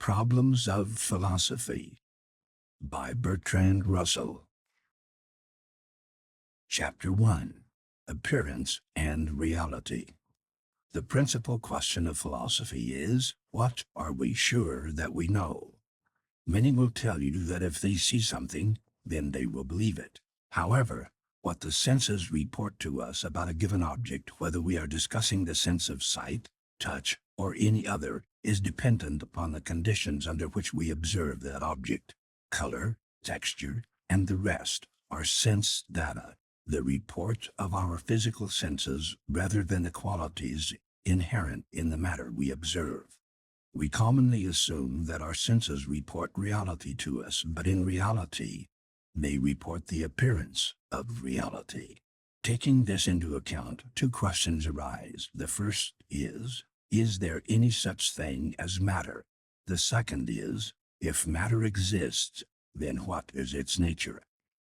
Problems of Philosophy by Bertrand Russell. Chapter 1. Appearance and Reality. The principal question of philosophy is, what are we sure that we know? Many will tell you that if they see something, then they will believe it. However, what the senses report to us about a given object, whether we are discussing the sense of sight, touch, or any other, is dependent upon the conditions under which we observe that object. Color, texture, and the rest are sense data, the report of our physical senses rather than the qualities inherent in the matter we observe. We commonly assume that our senses report reality to us, but in reality, they report the appearance of reality. Taking this into account, two questions arise. The first is there any such thing as matter? The second is, if matter exists, then what is its nature?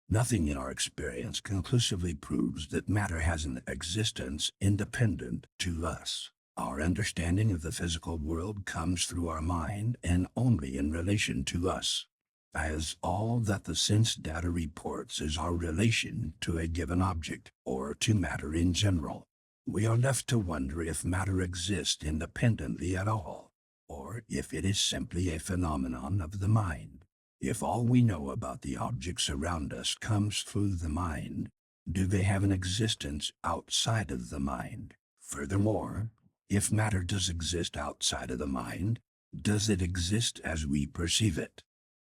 Nothing in our experience conclusively proves that matter has an existence independent to us. Our understanding of the physical world comes through our mind and only in relation to us, as all that the sense data reports is our relation to a given object or to matter in general. We are left to wonder if matter exists independently at all, or if it is simply a phenomenon of the mind. If all we know about the objects around us comes through the mind, do they have an existence outside of the mind? Furthermore, if matter does exist outside of the mind, does it exist as we perceive it?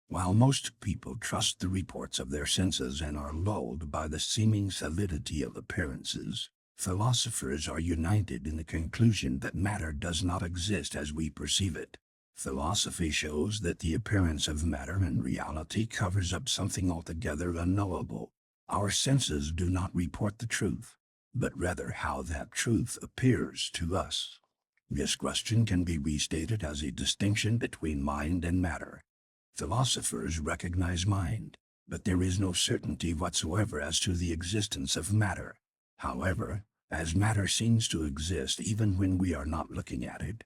While most people trust the reports of their senses and are lulled by the seeming solidity of appearances, philosophers are united in the conclusion that matter does not exist as we perceive it. Philosophy shows that the appearance of matter in reality covers up something altogether unknowable. Our senses do not report the truth, but rather how that truth appears to us. This question can be restated as a distinction between mind and matter. Philosophers recognize mind, but there is no certainty whatsoever as to the existence of matter. However, as matter seems to exist even when we are not looking at it,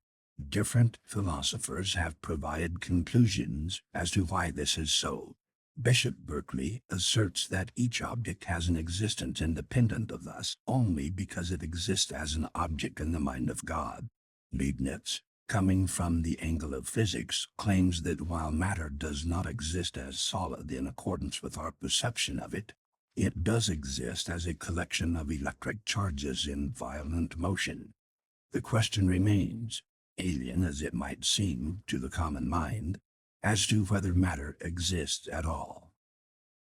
different philosophers have provided conclusions as to why this is so. Bishop Berkeley asserts that each object has an existence independent of us only because it exists as an object in the mind of God. Leibniz, coming from the angle of physics, claims that while matter does not exist as solid in accordance with our perception of it, it does exist as a collection of electric charges in violent motion. The question remains, alien as it might seem to the common mind, as to whether matter exists at all.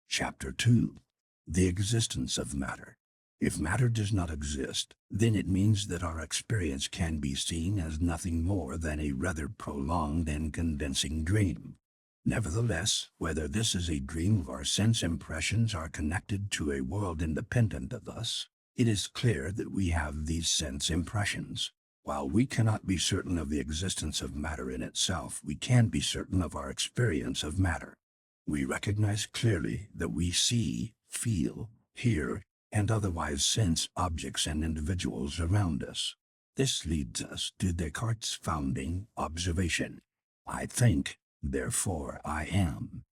Chapter 2. The Existence of Matter. If matter does not exist, then it means that our experience can be seen as nothing more than a rather prolonged and convincing dream. Nevertheless, whether this is a dream or sense impressions are connected to a world independent of us, it is clear that we have these sense impressions. While we cannot be certain of the existence of matter in itself, we can be certain of our experience of matter. We recognize clearly that we see, feel, hear, and otherwise sense objects and individuals around us. This leads us to Descartes' founding observation: I think, therefore I am.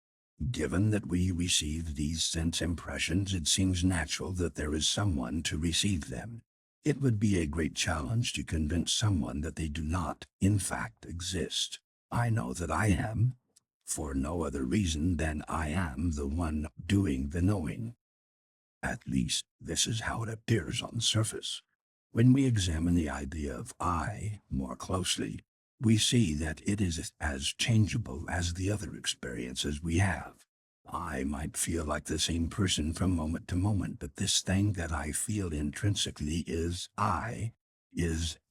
Given that we receive these sense impressions, it seems natural that there is someone to receive them. It would be a great challenge to convince someone that they do not, in fact, exist. I know that I am, for no other reason than I am the one doing the knowing. At least, this is how it appears on the surface. When we examine the idea of I more closely, we see that it is as changeable as the other experiences we have. I might feel like the same person from moment to moment, but this thing that I feel intrinsically is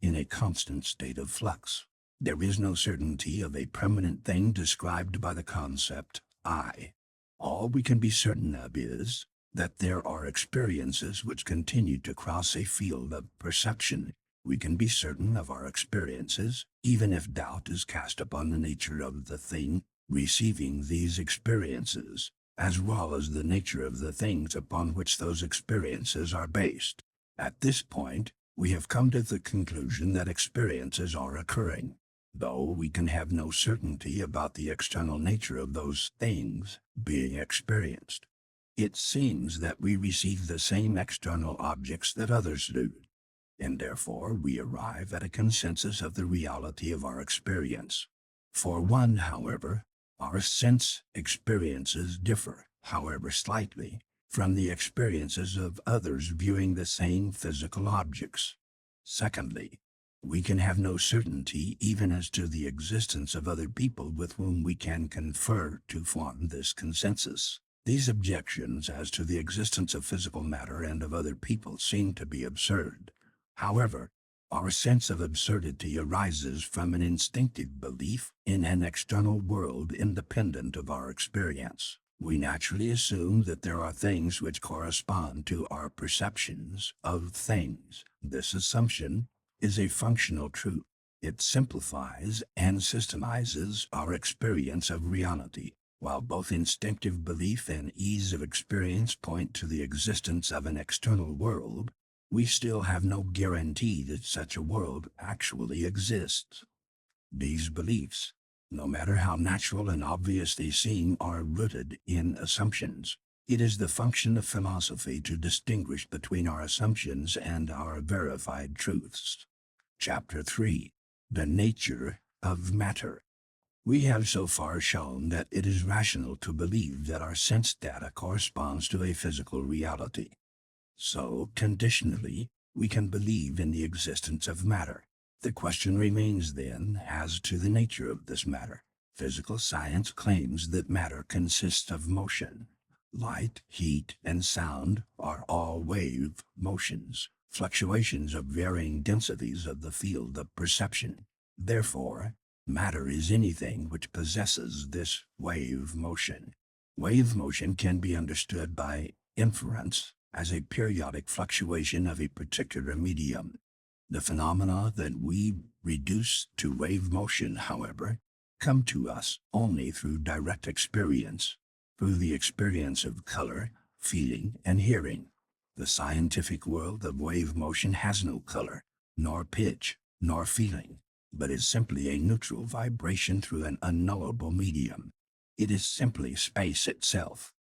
in a constant state of flux. There is no certainty of a permanent thing described by the concept I. All we can be certain of is that there are experiences which continue to cross a field of perception. We can be certain of our experiences, even if doubt is cast upon the nature of the thing receiving these experiences, as well as the nature of the things upon which those experiences are based. At this point, we have come to the conclusion that experiences are occurring. though we can have no certainty about the external nature of those things being experienced. It seems that we receive the same external objects that others do, and therefore we arrive at a consensus of the reality of our experience. For one, however, our sense experiences differ, however slightly, from the experiences of others viewing the same physical objects. Secondly, we can have no certainty even as to the existence of other people with whom we can confer to form this consensus. These objections as to the existence of physical matter and of other people seem to be absurd. However, our sense of absurdity arises from an instinctive belief in an external world independent of our experience. We naturally assume that there are things which correspond to our perceptions of things. This assumption is a functional truth. It simplifies and systemizes our experience of reality. While both instinctive belief and ease of experience point to the existence of an external world, we still have no guarantee that such a world actually exists. These beliefs, no matter how natural and obvious they seem, are rooted in assumptions. It is the function of philosophy to distinguish between our assumptions and our verified truths. Chapter 3. The Nature of Matter. We have so far shown that it is rational to believe that our sense data corresponds to a physical reality. So, conditionally, we can believe in the existence of matter. The question remains then as to the nature of this matter. Physical science claims that matter consists of motion. Light, heat, and sound are all wave motions, fluctuations of varying densities of the field of perception. Therefore, matter is anything which possesses this wave motion. Wave motion can be understood by inference as a periodic fluctuation of a particular medium. The phenomena that we reduce to wave motion, however, come to us only through direct experience, through the experience of color, feeling, and hearing. The scientific world of wave motion has no color, nor pitch, nor feeling, but is simply a neutral vibration through an unknowable medium. It is simply space itself.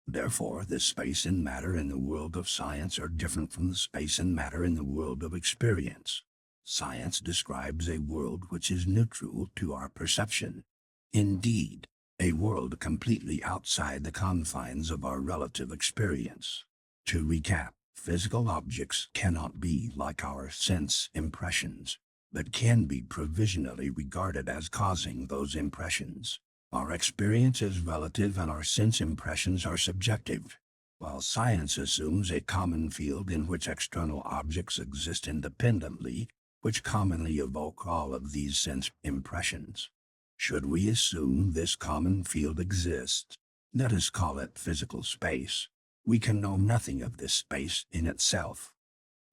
Therefore, the space and matter in the world of science are different from the space and matter in the world of experience. Science describes a world which is neutral to our perception. Indeed, a world completely outside the confines of our relative experience. To recap, physical objects cannot be like our sense impressions, but can be provisionally regarded as causing those impressions. Our experience is relative and our sense impressions are subjective, while science assumes a common field in which external objects exist independently, which commonly evoke all of these sense impressions. Should we assume this common field exists, let us call it physical space, we can know nothing of this space in itself.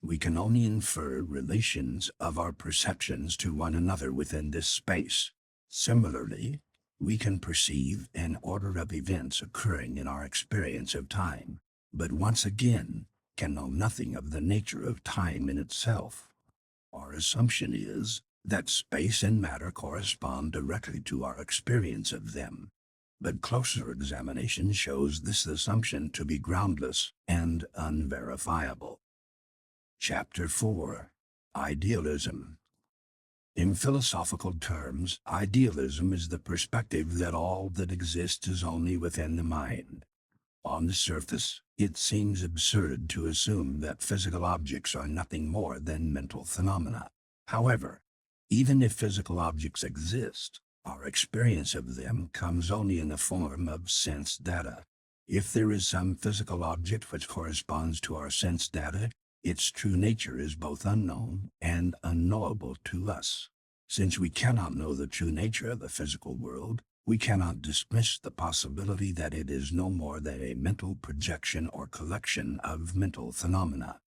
We can only infer relations of our perceptions to one another within this space. Similarly, we can perceive an order of events occurring in our experience of time, but once again can know nothing of the nature of time in itself. Our assumption is that space and matter correspond directly to our experience of them, but closer examination shows this assumption to be groundless and unverifiable. Chapter 4. Idealism. In philosophical terms, idealism is the perspective that all that exists is only within the mind. On the surface, it seems absurd to assume that physical objects are nothing more than mental phenomena. However, even if physical objects exist, our experience of them comes only in the form of sense data. If there is some physical object which corresponds to our sense data, its true nature is both unknown and unknowable to us. Since we cannot know the true nature of the physical world, we cannot dismiss the possibility that it is no more than a mental projection or collection of mental phenomena.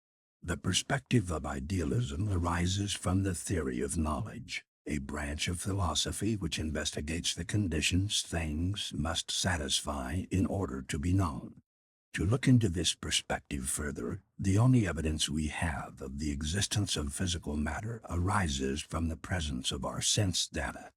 The perspective of idealism arises from the theory of knowledge, a branch of philosophy which investigates the conditions things must satisfy in order to be known. To look into this perspective further, the only evidence we have of the existence of physical matter arises from the presence of our sense data.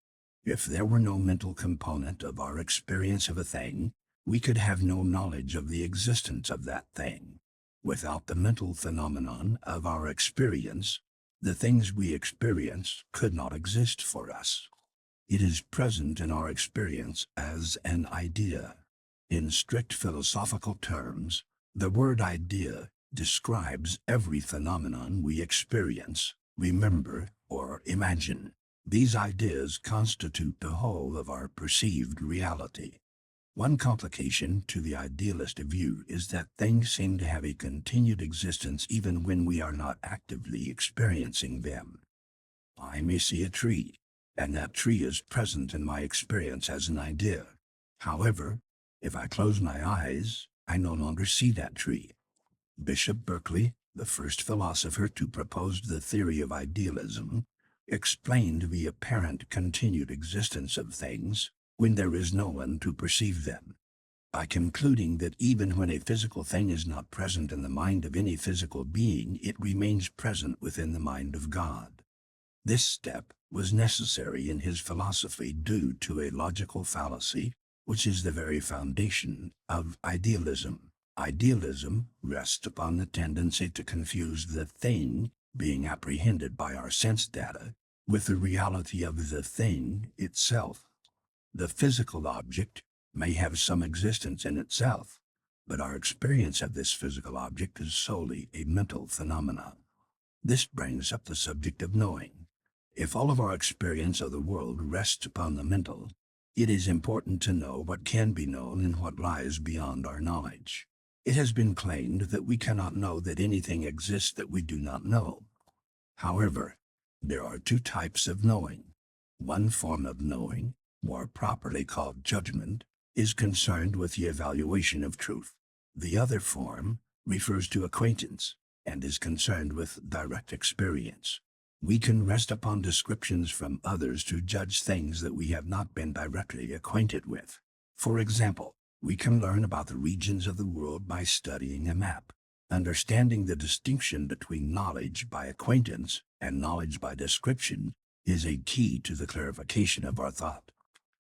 If there were no mental component of our experience of a thing, we could have no knowledge of the existence of that thing. Without the mental phenomenon of our experience, the things we experience could not exist for us. It is present in our experience as an idea. In strict philosophical terms, the word idea describes every phenomenon we experience, remember, or imagine. These ideas constitute the whole of our perceived reality. One complication to the idealist view is that things seem to have a continued existence even when we are not actively experiencing them. I may see a tree, and that tree is present in my experience as an idea. However, if I close my eyes, I no longer see that tree. Bishop Berkeley, the first philosopher to propose the theory of idealism, explained the apparent continued existence of things when there is no one to perceive them, by concluding that even when a physical thing is not present in the mind of any physical being, it remains present within the mind of God. This step was necessary in his philosophy due to a logical fallacy, which is the very foundation of idealism. Idealism rests upon the tendency to confuse the thing being apprehended by our sense data with the reality of the thing itself. The physical object may have some existence in itself, but our experience of this physical object is solely a mental phenomenon. This brings up the subject of knowing. If all of our experience of the world rests upon the mental, it is important to know what can be known and what lies beyond our knowledge. It has been claimed that we cannot know that anything exists that we do not know. However, there are two types of knowing. One form of knowing, more properly called judgment, is concerned with the evaluation of truth. The other form refers to acquaintance and is concerned with direct experience. We can rest upon descriptions from others to judge things that we have not been directly acquainted with. For example, we can learn about the regions of the world by studying a map. Understanding the distinction between knowledge by acquaintance and knowledge by description is a key to the clarification of our thought.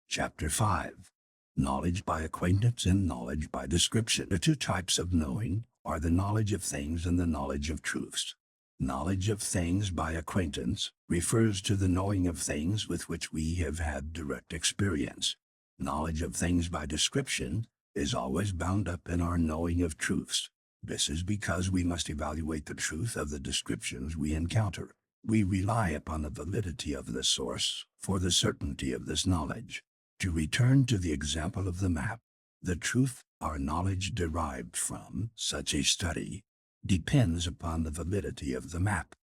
Chapter 5. Knowledge by acquaintance and knowledge by description. The two types of knowing are the knowledge of things and the knowledge of truths. Knowledge of things by acquaintance refers to the knowing of things with which we have had direct experience. Knowledge of things by description is always bound up in our knowing of truths. This is because we must evaluate the truth of the descriptions we encounter. We rely upon the validity of the source for the certainty of this knowledge. To return to the example of the map, the truth our knowledge derived from such a study depends upon the validity of the map.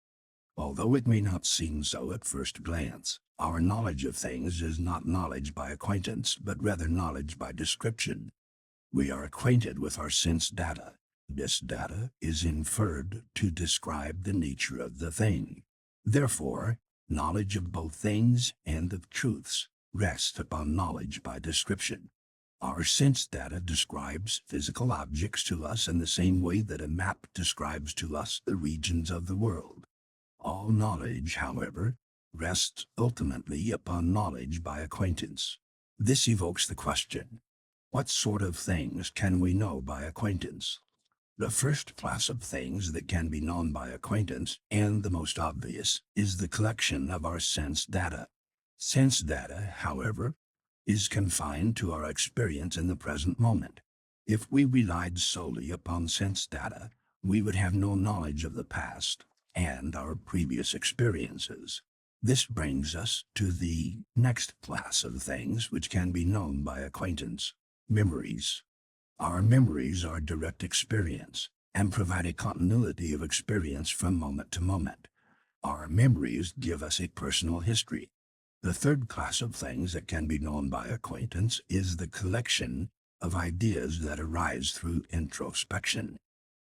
Although it may not seem so at first glance, our knowledge of things is not knowledge by acquaintance, but rather knowledge by description. We are acquainted with our sense data. This data is inferred to describe the nature of the thing. Therefore, knowledge of both things and of truths rests upon knowledge by description. Our sense data describes physical objects to us in the same way that a map describes to us the regions of the world. All knowledge, however, rests ultimately upon knowledge by acquaintance. This evokes the question, what sort of things can we know by acquaintance? The first class of things that can be known by acquaintance, and the most obvious, is the collection of our sense data. Sense data, however, is confined to our experience in the present moment. If we relied solely upon sense data, we would have no knowledge of the past and our previous experiences. This brings us to the next class of things which can be known by acquaintance: memories. Our memories are direct experience and provide a continuity of experience from moment to moment. Our memories give us a personal history. The third class of things that can be known by acquaintance is the collection of ideas that arise through introspection.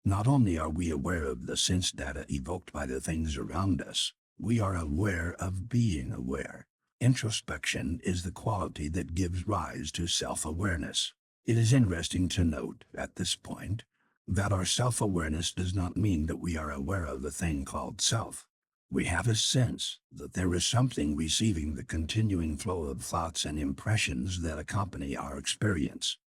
Not only are we aware of the sense data evoked by the things around us, we are aware of being aware. Introspection is the quality that gives rise to self-awareness. It is interesting to note, at this point, that our self-awareness does not mean that we are aware of the thing called self. We have a sense that there is something receiving the continuing flow of thoughts and impressions that accompany our experience.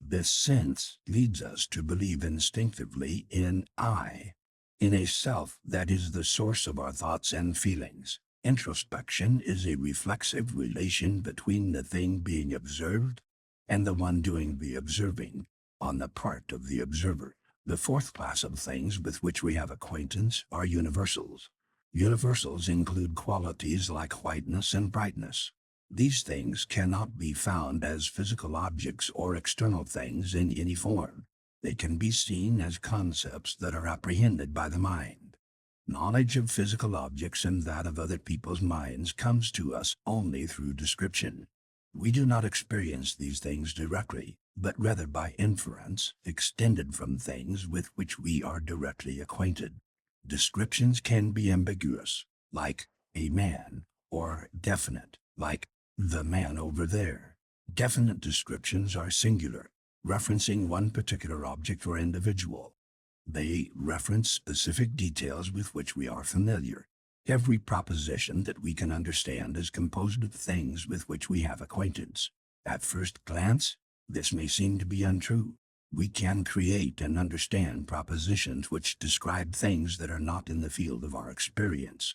This sense leads us to believe instinctively in I, in a self that is the source of our thoughts and feelings. Introspection is a reflexive relation between the thing being observed and the one doing the observing on the part of the observer. The fourth class of things with which we have acquaintance are universals. Universals include qualities like whiteness and brightness. These things cannot be found as physical objects or external things in any form. They can be seen as concepts that are apprehended by the mind. Knowledge of physical objects and that of other people's minds comes to us only through description. We do not experience these things directly, but rather by inference extended from things with which we are directly acquainted. Descriptions can be ambiguous, like a man, or definite, like the man over there. Definite descriptions are singular, referencing one particular object or individual. They reference specific details with which we are familiar. Every proposition that we can understand is composed of things with which we have acquaintance. At first glance, this may seem to be untrue. We can create and understand propositions which describe things that are not in the field of our experience.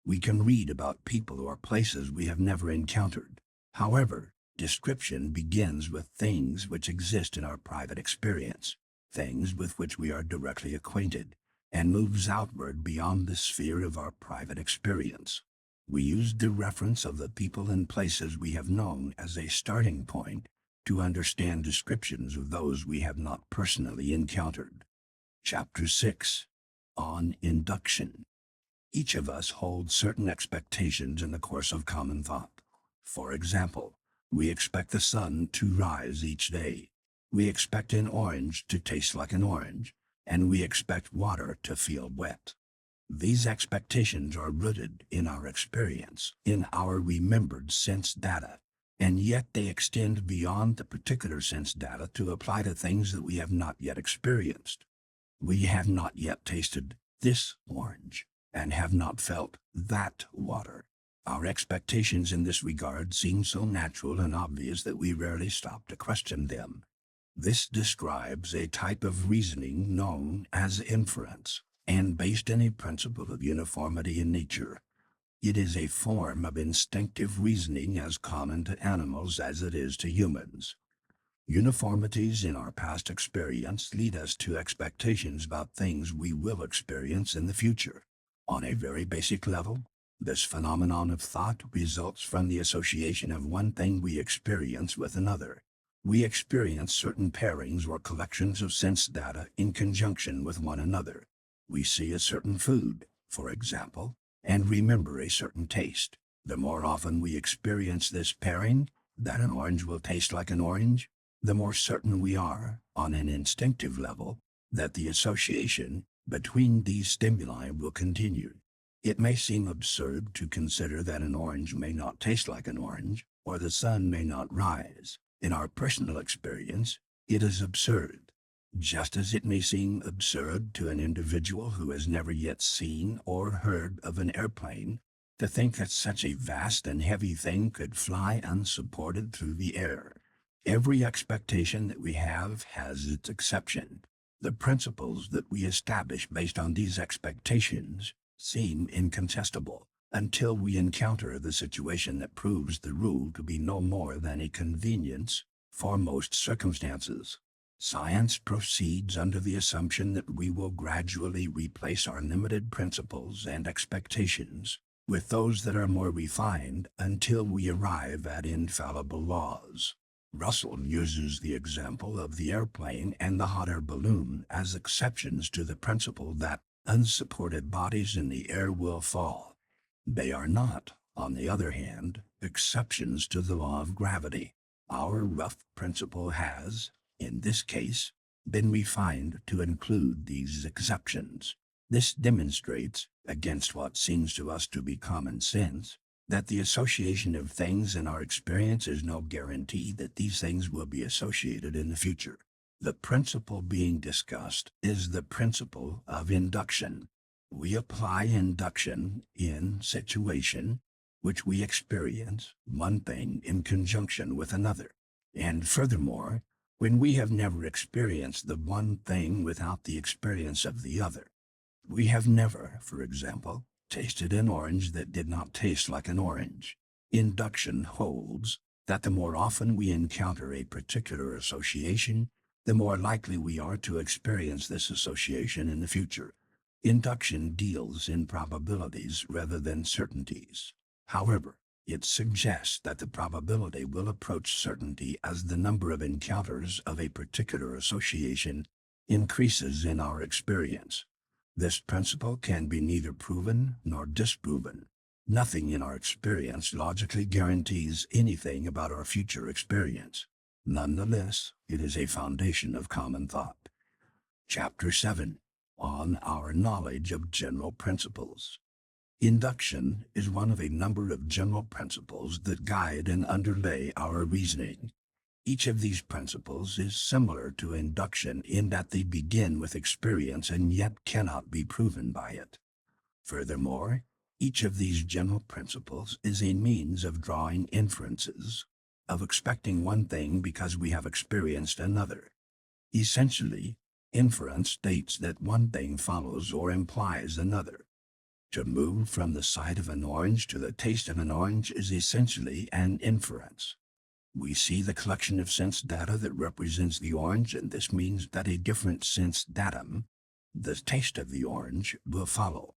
We can read about people or places we have never encountered. However, description begins with things which exist in our private experience, things with which we are directly acquainted, and moves outward beyond the sphere of our private experience. We use the reference of the people and places we have known as a starting point to understand descriptions of those we have not personally encountered. Chapter 6. On Induction. Each of us holds certain expectations in the course of common thought. For example, we expect the sun to rise each day. We expect an orange to taste like an orange, and we expect water to feel wet. These expectations are rooted in our experience, in our remembered sense data, and yet they extend beyond the particular sense data to apply to things that we have not yet experienced. We have not yet tasted this orange, and have not felt that water. Our expectations in this regard seem so natural and obvious that we rarely stop to question them. This describes a type of reasoning known as inference, and based on a principle of uniformity in nature. It is a form of instinctive reasoning as common to animals as it is to humans. Uniformities in our past experience lead us to expectations about things we will experience in the future. On a very basic level, this phenomenon of thought results from the association of one thing we experience with another. We experience certain pairings or collections of sense data in conjunction with one another. We see a certain food, for example, and remember a certain taste. The more often we experience this pairing, that an orange will taste like an orange, the more certain we are, on an instinctive level, that the association between these stimuli will continue. It may seem absurd to consider that an orange may not taste like an orange, or the sun may not rise. In our personal experience, it is absurd, just as it may seem absurd to an individual who has never yet seen or heard of an airplane to think that such a vast and heavy thing could fly unsupported through the air. Every expectation that we have has its exception. The principles that we establish based on these expectations seem incontestable until we encounter the situation that proves the rule to be no more than a convenience for most circumstances. Science proceeds under the assumption that we will gradually replace our limited principles and expectations with those that are more refined until we arrive at infallible laws. Russell uses the example of the airplane and the hot air balloon as exceptions to the principle that unsupported bodies in the air will fall. They are not, on the other hand, exceptions to the law of gravity. Our rough principle has, in this case, been refined to include these exceptions. This demonstrates, against what seems to us to be common sense, that the association of things in our experience is no guarantee that these things will be associated in the future. The principle being discussed is the principle of induction. We apply induction in situation which we experience one thing in conjunction with another. And furthermore, when we have never experienced the one thing without the experience of the other. We have never, for example, tasted an orange that did not taste like an orange. Induction holds that the more often we encounter a particular association, the more likely we are to experience this association in the future. Induction deals in probabilities rather than certainties. However, it suggests that the probability will approach certainty as the number of encounters of a particular association increases in our experience. This principle can be neither proven nor disproven. Nothing in our experience logically guarantees anything about our future experience. Nonetheless, it is a foundation of common thought. Chapter 7. On our knowledge of general principles. Induction is one of a number of general principles that guide and underlay our reasoning. Each of these principles is similar to induction in that they begin with experience and yet cannot be proven by it. Furthermore, each of these general principles is a means of drawing inferences, of expecting one thing because we have experienced another. Essentially, inference states that one thing follows or implies another. To move from the sight of an orange to the taste of an orange is essentially an inference. We see the collection of sense data that represents the orange, and this means that a different sense datum, the taste of the orange, will follow.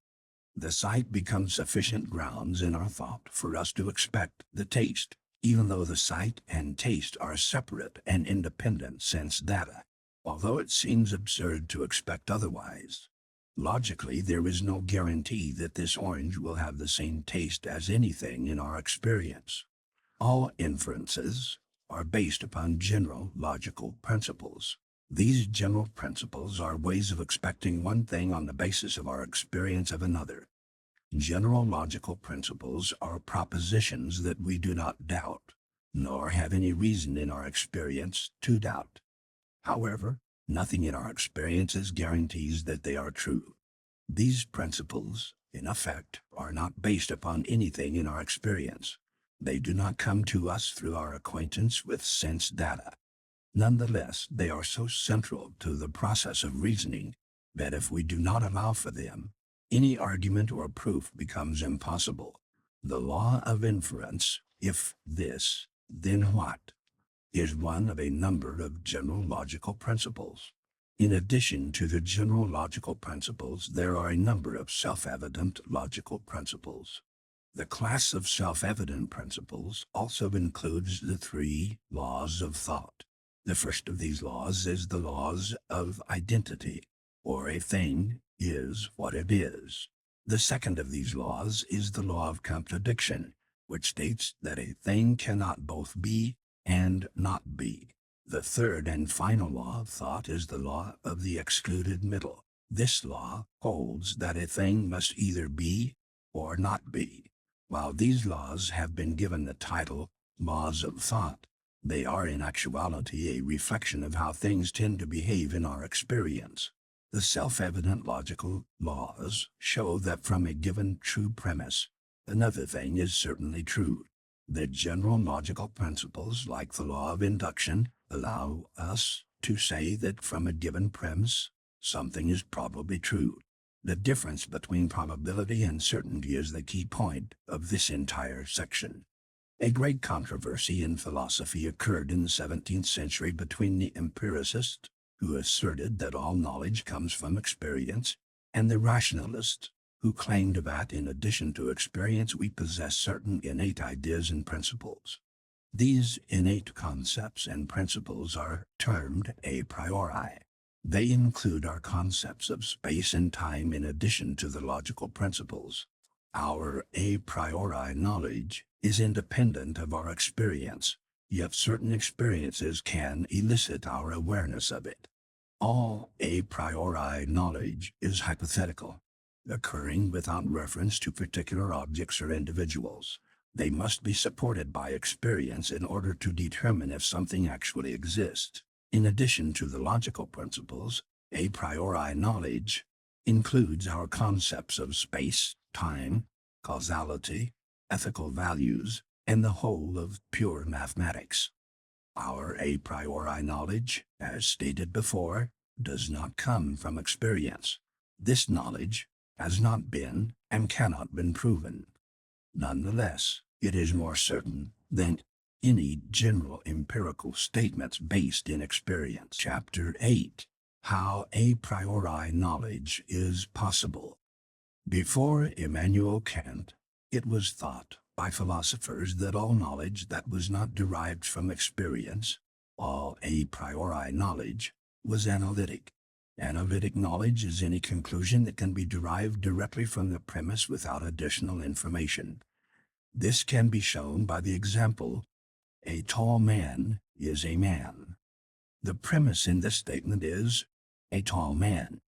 The sight becomes sufficient grounds in our thought for us to expect the taste, even though the sight and taste are separate and independent sense data, although it seems absurd to expect otherwise. Logically, there is no guarantee that this orange will have the same taste as anything in our experience. All inferences are based upon general logical principles. These general principles are ways of expecting one thing on the basis of our experience of another. General logical principles are propositions that we do not doubt, nor have any reason in our experience to doubt. However, nothing in our experiences guarantees that they are true. These principles, in effect, are not based upon anything in our experience. They do not come to us through our acquaintance with sense data. Nonetheless, they are so central to the process of reasoning that if we do not allow for them, any argument or proof becomes impossible. The law of inference, if this, then what, is one of a number of general logical principles. In addition to the general logical principles, there are a number of self-evident logical principles. The class of self-evident principles also includes the 3 laws of thought. The first of these laws is the laws of identity, or a thing is what it is. The second of these laws is the law of contradiction, which states that a thing cannot both be and not be. The third and final law of thought is the law of the excluded middle. This law holds that a thing must either be or not be. While these laws have been given the title laws of thought, they are in actuality a reflection of how things tend to behave in our experience. The self-evident logical laws show that from a given true premise, another thing is certainly true. The general logical principles, like the law of induction, allow us to say that from a given premise, something is probably true. The difference between probability and certainty is the key point of this entire section. A great controversy in philosophy occurred in the 17th century between the empiricists, who asserted that all knowledge comes from experience, and the rationalists, who claimed that in addition to experience we possess certain innate ideas and principles. These innate concepts and principles are termed a priori. They include our concepts of space and time in addition to the logical principles. Our a priori knowledge is independent of our experience, yet certain experiences can elicit our awareness of it. All a priori knowledge is hypothetical, occurring without reference to particular objects or individuals. They must be supported by experience in order to determine if something actually exists. In addition to the logical principles, a priori knowledge includes our concepts of space, time, causality, ethical values, and the whole of pure mathematics. Our a priori knowledge, as stated before, does not come from experience. This knowledge has not been and cannot be proven. Nonetheless, it is more certain than any general empirical statements based in experience. Chapter 8. How a priori knowledge is possible. Before Immanuel Kant, it was thought by philosophers that all knowledge that was not derived from experience, all a priori knowledge, was analytic. Analytic knowledge is any conclusion that can be derived directly from the premise without additional information. This can be shown by the example, a tall man is a man. The premise in this statement is, a tall man.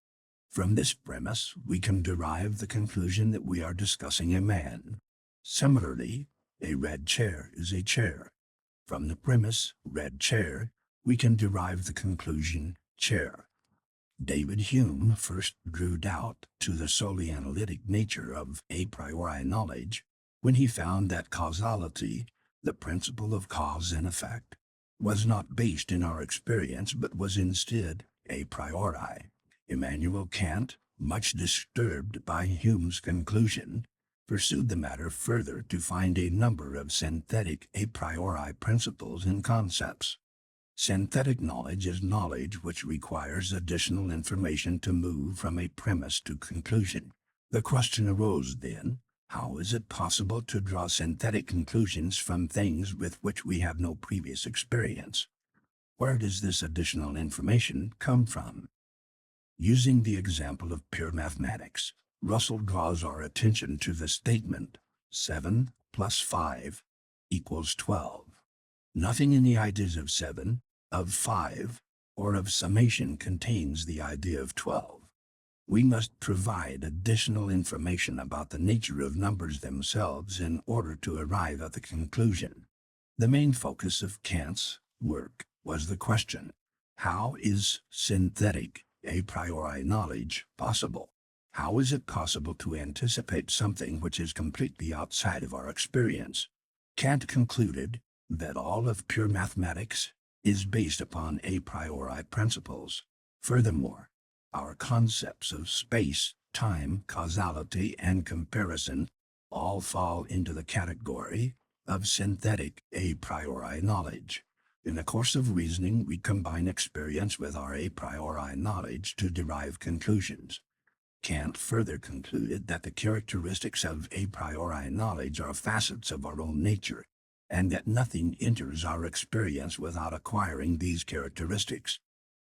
From this premise, we can derive the conclusion that we are discussing a man. Similarly, a red chair is a chair. From the premise, red chair, we can derive the conclusion, chair. David Hume first drew doubt to the solely analytic nature of a priori knowledge when he found that causality, the principle of cause and effect, was not based in our experience but was instead a priori. Immanuel Kant, much disturbed by Hume's conclusion, pursued the matter further to find a number of synthetic a priori principles and concepts. Synthetic knowledge is knowledge which requires additional information to move from a premise to conclusion. The question arose then, how is it possible to draw synthetic conclusions from things with which we have no previous experience? Where does this additional information come from? Using the example of pure mathematics, Russell draws our attention to the statement, 7 plus 5 equals 12. Nothing in the ideas of 7, of 5, or of summation contains the idea of 12. We must provide additional information about the nature of numbers themselves in order to arrive at the conclusion. The main focus of Kant's work was the question, how is synthetic a priori knowledge possible? How is it possible to anticipate something which is completely outside of our experience? Kant concluded that all of pure mathematics is based upon a priori principles. Furthermore, our concepts of space, time, causality, and comparison all fall into the category of synthetic a priori knowledge. In the course of reasoning, we combine experience with our a priori knowledge to derive conclusions. Kant further concluded that the characteristics of a priori knowledge are facets of our own nature, and that nothing enters our experience without acquiring these characteristics.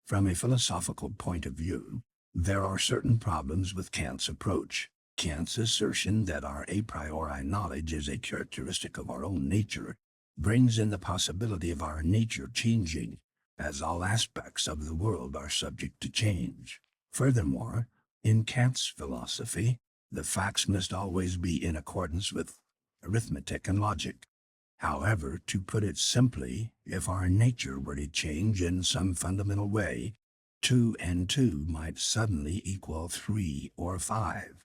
From a philosophical point of view, there are certain problems with Kant's approach. Kant's assertion that our a priori knowledge is a characteristic of our own nature brings in the possibility of our nature changing, as all aspects of the world are subject to change. Furthermore, in Kant's philosophy, the facts must always be in accordance with arithmetic and logic. However, to put it simply, if our nature were to change in some fundamental way, 2 and 2 might suddenly equal 3 or 5.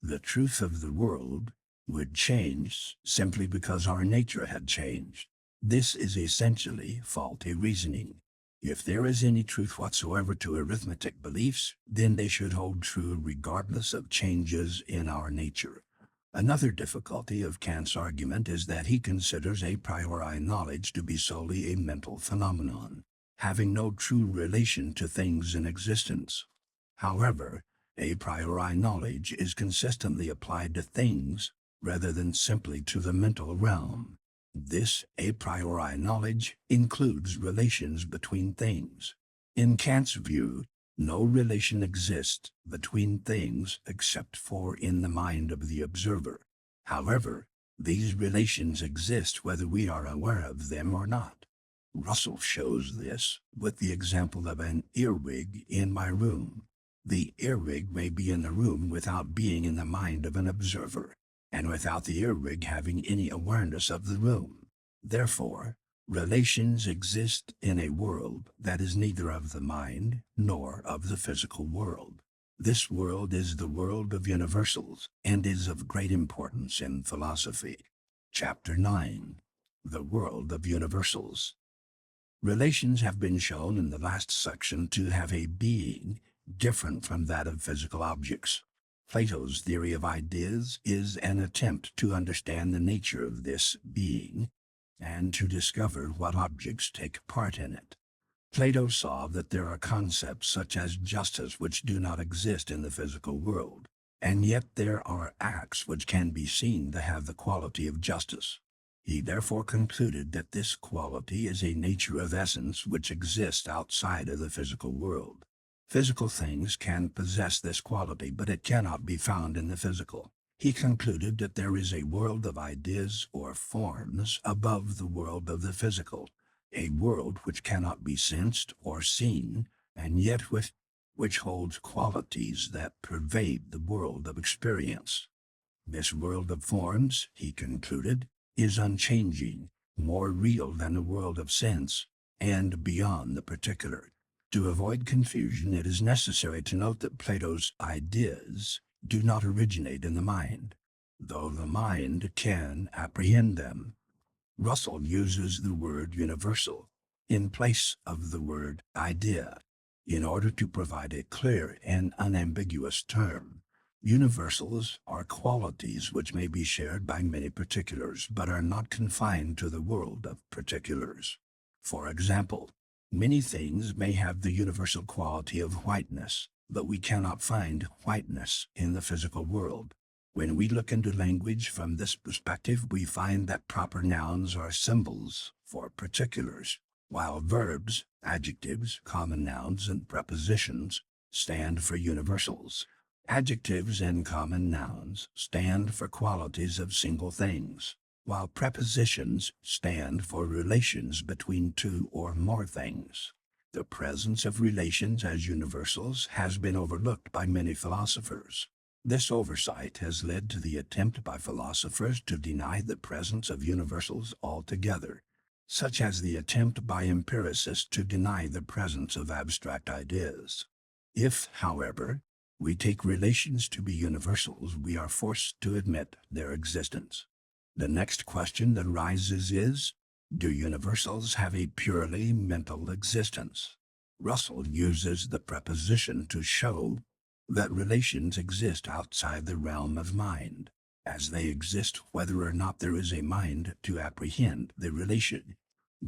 The truth of the world would change simply because our nature had changed. This is essentially faulty reasoning. If there is any truth whatsoever to arithmetic beliefs, then they should hold true regardless of changes in our nature. Another difficulty of Kant's argument is that he considers a priori knowledge to be solely a mental phenomenon, having no true relation to things in existence. However, a priori knowledge is consistently applied to things rather than simply to the mental realm. This a priori knowledge includes relations between things. In Kant's view, no relation exists between things except for in the mind of the observer. However, these relations exist whether we are aware of them or not. Russell shows this with the example of an earwig in my room. The earwig may be in the room without being in the mind of an observer. and without the earwig having any awareness of the room. Therefore, relations exist in a world that is neither of the mind nor of the physical world. This world is the world of universals and is of great importance in philosophy. Chapter 9. The World of Universals. Relations have been shown in the last section to have a being different from that of physical objects. Plato's theory of ideas is an attempt to understand the nature of this being and to discover what objects take part in it. Plato saw that there are concepts such as justice which do not exist in the physical world, and yet there are acts which can be seen to have the quality of justice. He therefore concluded that this quality is a nature of essence which exists outside of the physical world. Physical things can possess this quality, but it cannot be found in the physical. He concluded that there is a world of ideas or forms above the world of the physical, a world which cannot be sensed or seen, and yet which holds qualities that pervade the world of experience. This world of forms, he concluded, is unchanging, more real than the world of sense, and beyond the particular. To avoid confusion, it is necessary to note that Plato's ideas do not originate in the mind, though the mind can apprehend them. Russell uses the word universal in place of the word idea in order to provide a clear and unambiguous term. Universals are qualities which may be shared by many particulars but are not confined to the world of particulars. For example, many things may have the universal quality of whiteness, but we cannot find whiteness in the physical world. When we look into language from this perspective, we find that proper nouns are symbols for particulars, while verbs, adjectives, common nouns, and prepositions stand for universals. Adjectives and common nouns stand for qualities of single things, while prepositions stand for relations between two or more things. The presence of relations as universals has been overlooked by many philosophers. This oversight has led to the attempt by philosophers to deny the presence of universals altogether, such as the attempt by empiricists to deny the presence of abstract ideas. If, however, we take relations to be universals, we are forced to admit their existence. The next question that arises is, do universals have a purely mental existence? Russell uses the preposition to show that relations exist outside the realm of mind, as they exist whether or not there is a mind to apprehend the relation.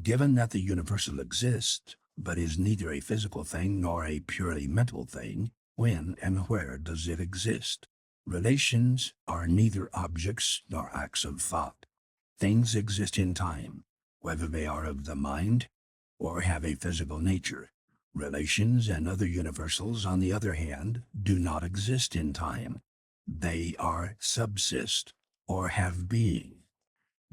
Given that the universal exists, but is neither a physical thing nor a purely mental thing, when and where does it exist? Relations are neither objects nor acts of thought. Things exist in time, whether they are of the mind or have a physical nature. Relations and other universals, on the other hand, do not exist in time. They are subsist, or have being.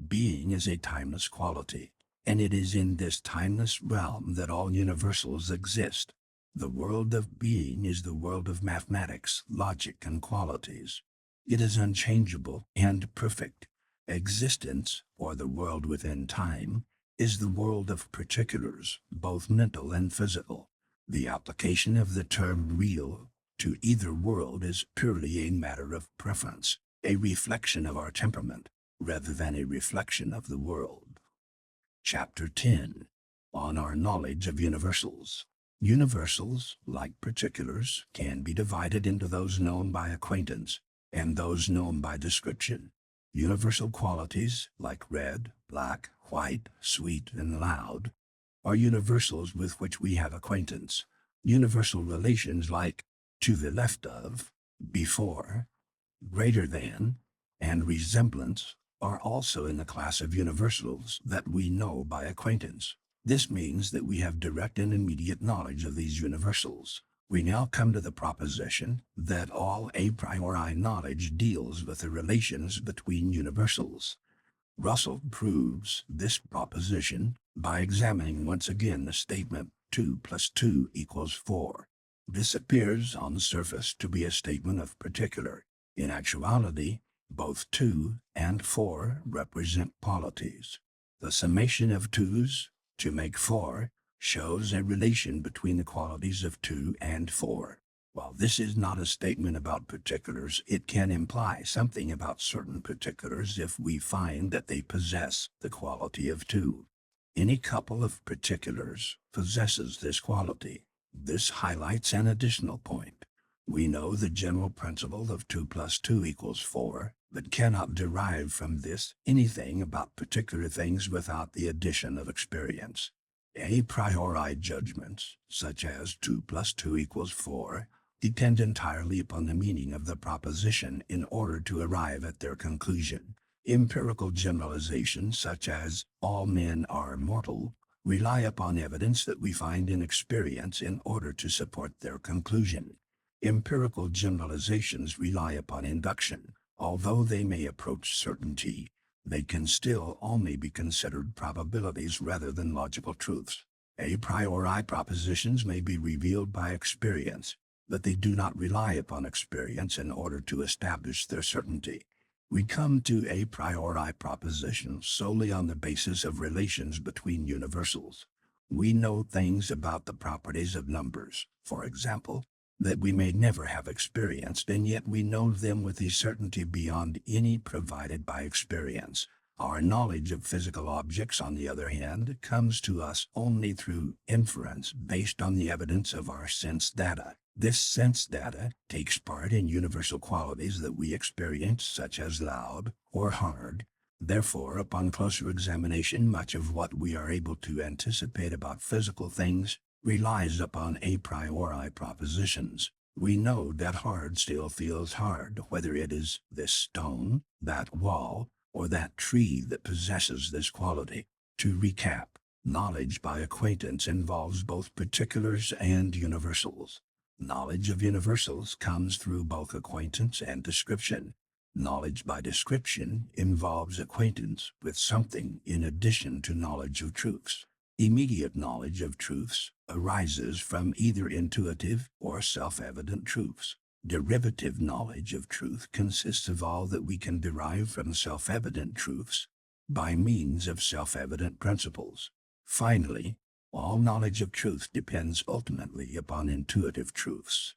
Being is a timeless quality, and it is in this timeless realm that all universals exist. The world of being is the world of mathematics, logic, and qualities. It is unchangeable and perfect. Existence, or the world within time, is the world of particulars, both mental and physical. The application of the term real to either world is purely a matter of preference, a reflection of our temperament, rather than a reflection of the world. Chapter 10. On our knowledge of universals. Universals, like particulars, can be divided into those known by acquaintance and those known by description. Universal qualities, like red, black, white, sweet, and loud, are universals with which we have acquaintance. Universal relations like to the left of, before, greater than, and resemblance are also in the class of universals that we know by acquaintance. This means that we have direct and immediate knowledge of these universals. We now come to the proposition that all a priori knowledge deals with the relations between universals. Russell proves this proposition by examining once again the statement 2 plus 2 equals 4. This appears on the surface to be a statement of particular. In actuality, Both 2 and 4 represent qualities. The summation of 2's to make 4 shows a relation between the qualities of 2 and 4. While this is not a statement about particulars, it can imply something about certain particulars if we find that they possess the quality of 2. Any couple of particulars possesses this quality. This highlights an additional point. We know the general principle of 2 plus 2 equals 4, but cannot derive from this anything about particular things without the addition of experience. A priori judgments, such as 2 plus 2 equals 4, depend entirely upon the meaning of the proposition in order to arrive at their conclusion. Empirical generalizations, such as all men are mortal, rely upon evidence that we find in experience in order to support their conclusion. Empirical generalizations rely upon induction. Although they may approach certainty, they can still only be considered probabilities rather than logical truths. A priori propositions may be revealed by experience, but they do not rely upon experience in order to establish their certainty. We come to a priori propositions solely on the basis of relations between universals. We know things about the properties of numbers, for example, that we may never have experienced, and yet we know them with a certainty beyond any provided by experience. Our knowledge of physical objects, on the other hand, comes to us only through inference based on the evidence of our sense data. This sense data takes part in universal qualities that we experience, such as loud or hard. Therefore, upon closer examination, much of what we are able to anticipate about physical things relies upon a priori propositions. We know that hard still feels hard, whether it is this stone, that wall, or that tree that possesses this quality. To recap, knowledge by acquaintance involves both particulars and universals. Knowledge of universals comes through both acquaintance and description. Knowledge by description involves acquaintance with something in addition to knowledge of truths. Immediate knowledge of truths arises from either intuitive or self-evident truths. Derivative knowledge of truth consists of all that we can derive from self-evident truths by means of self-evident principles. Finally, all knowledge of truth depends ultimately upon intuitive truths.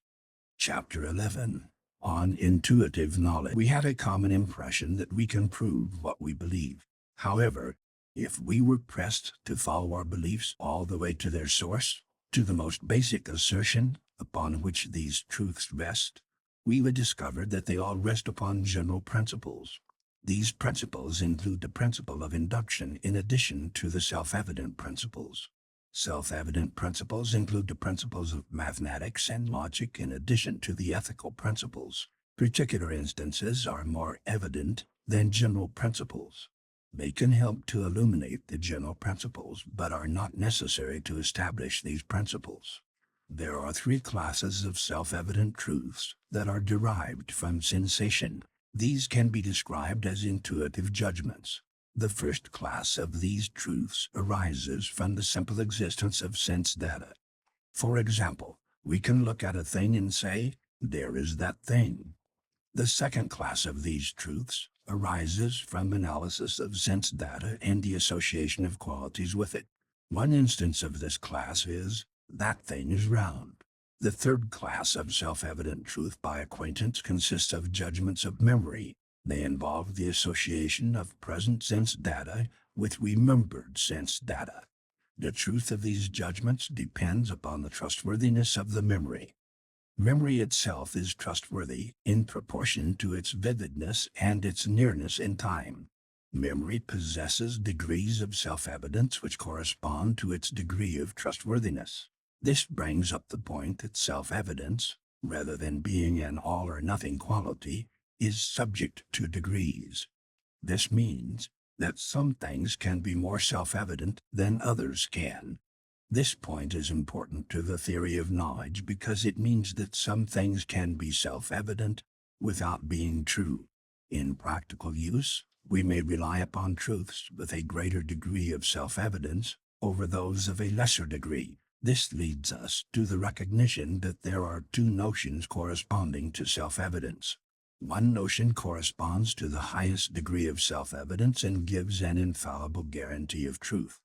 Chapter 11. On intuitive knowledge. We have a common impression that we can prove what we believe. However, if we were pressed to follow our beliefs all the way to their source, to the most basic assertion upon which these truths rest, we would discover that they all rest upon general principles. These principles include the principle of induction in addition to the self-evident principles. Self-evident principles include the principles of mathematics and logic in addition to the ethical principles. Particular instances are more evident than general principles. They can help to illuminate the general principles, but are not necessary to establish these principles. There are 3 classes of self-evident truths that are derived from sensation. These can be described as intuitive judgments. The first class of these truths arises from the simple existence of sense data. For example, we can look at a thing and say, "There is that thing." The second class of these truths arises from analysis of sense data and the association of qualities with it. One instance of this class is, "That thing is round." The third class of self-evident truth by acquaintance consists of judgments of memory. They involve the association of present sense data with remembered sense data. The truth of these judgments depends upon the trustworthiness of the memory. Memory itself is trustworthy in proportion to its vividness and its nearness in time. Memory possesses degrees of self-evidence which correspond to its degree of trustworthiness. This brings up the point that self-evidence, rather than being an all-or-nothing quality, is subject to degrees. This means that some things can be more self-evident than others can. This point is important to the theory of knowledge because it means that some things can be self-evident without being true. In practical use, we may rely upon truths with a greater degree of self-evidence over those of a lesser degree. This leads us to the recognition that there are 2 notions corresponding to self-evidence. One notion corresponds to the highest degree of self-evidence and gives an infallible guarantee of truth.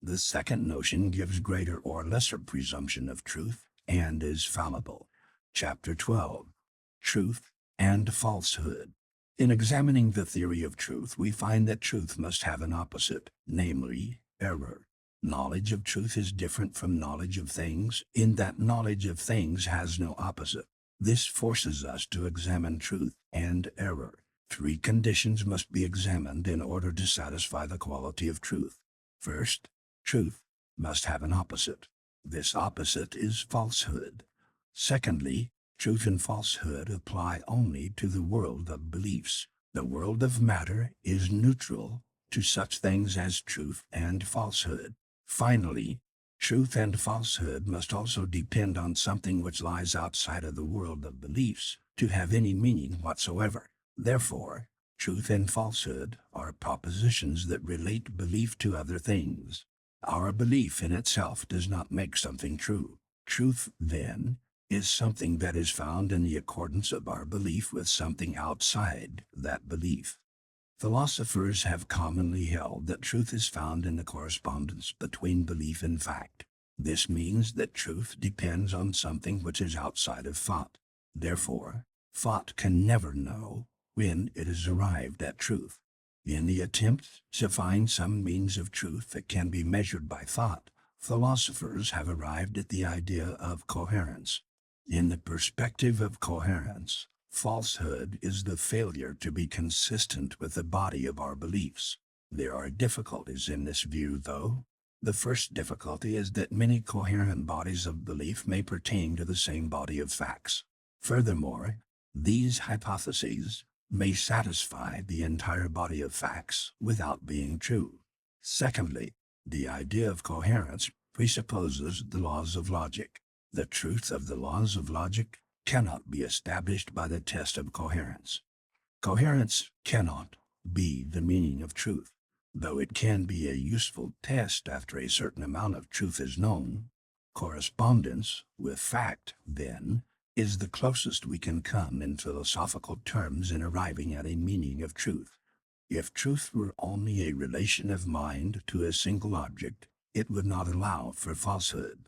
The second notion gives greater or lesser presumption of truth and is fallible. Chapter 12. Truth and Falsehood. In examining the theory of truth, we find that truth must have an opposite, namely, error. Knowledge of truth is different from knowledge of things, in that knowledge of things has no opposite. This forces us to examine truth and error. Three conditions must be examined in order to satisfy the quality of truth. First, truth must have an opposite. This opposite is falsehood. Secondly, truth and falsehood apply only to the world of beliefs. The world of matter is neutral to such things as truth and falsehood. Finally, truth and falsehood must also depend on something which lies outside of the world of beliefs to have any meaning whatsoever. Therefore, truth and falsehood are propositions that relate belief to other things. Our belief in itself does not make something true. Truth, then, is something that is found in the accordance of our belief with something outside that belief. Philosophers have commonly held that truth is found in the correspondence between belief and fact. This means that truth depends on something which is outside of thought. Therefore, thought can never know when it has arrived at truth. In the attempt to find some means of truth that can be measured by thought, philosophers have arrived at the idea of coherence. In the perspective of coherence, falsehood is the failure to be consistent with the body of our beliefs. There are difficulties in this view, though. The first difficulty is that many coherent bodies of belief may pertain to the same body of facts. Furthermore, these hypotheses may satisfy the entire body of facts without being true. Secondly, the idea of coherence presupposes the laws of logic. The truth of the laws of logic cannot be established by the test of coherence. Coherence cannot be the meaning of truth, though it can be a useful test after a certain amount of truth is known. Correspondence with fact, then, is the closest we can come in philosophical terms in arriving at a meaning of truth. If truth were only a relation of mind to a single object, it would not allow for falsehood.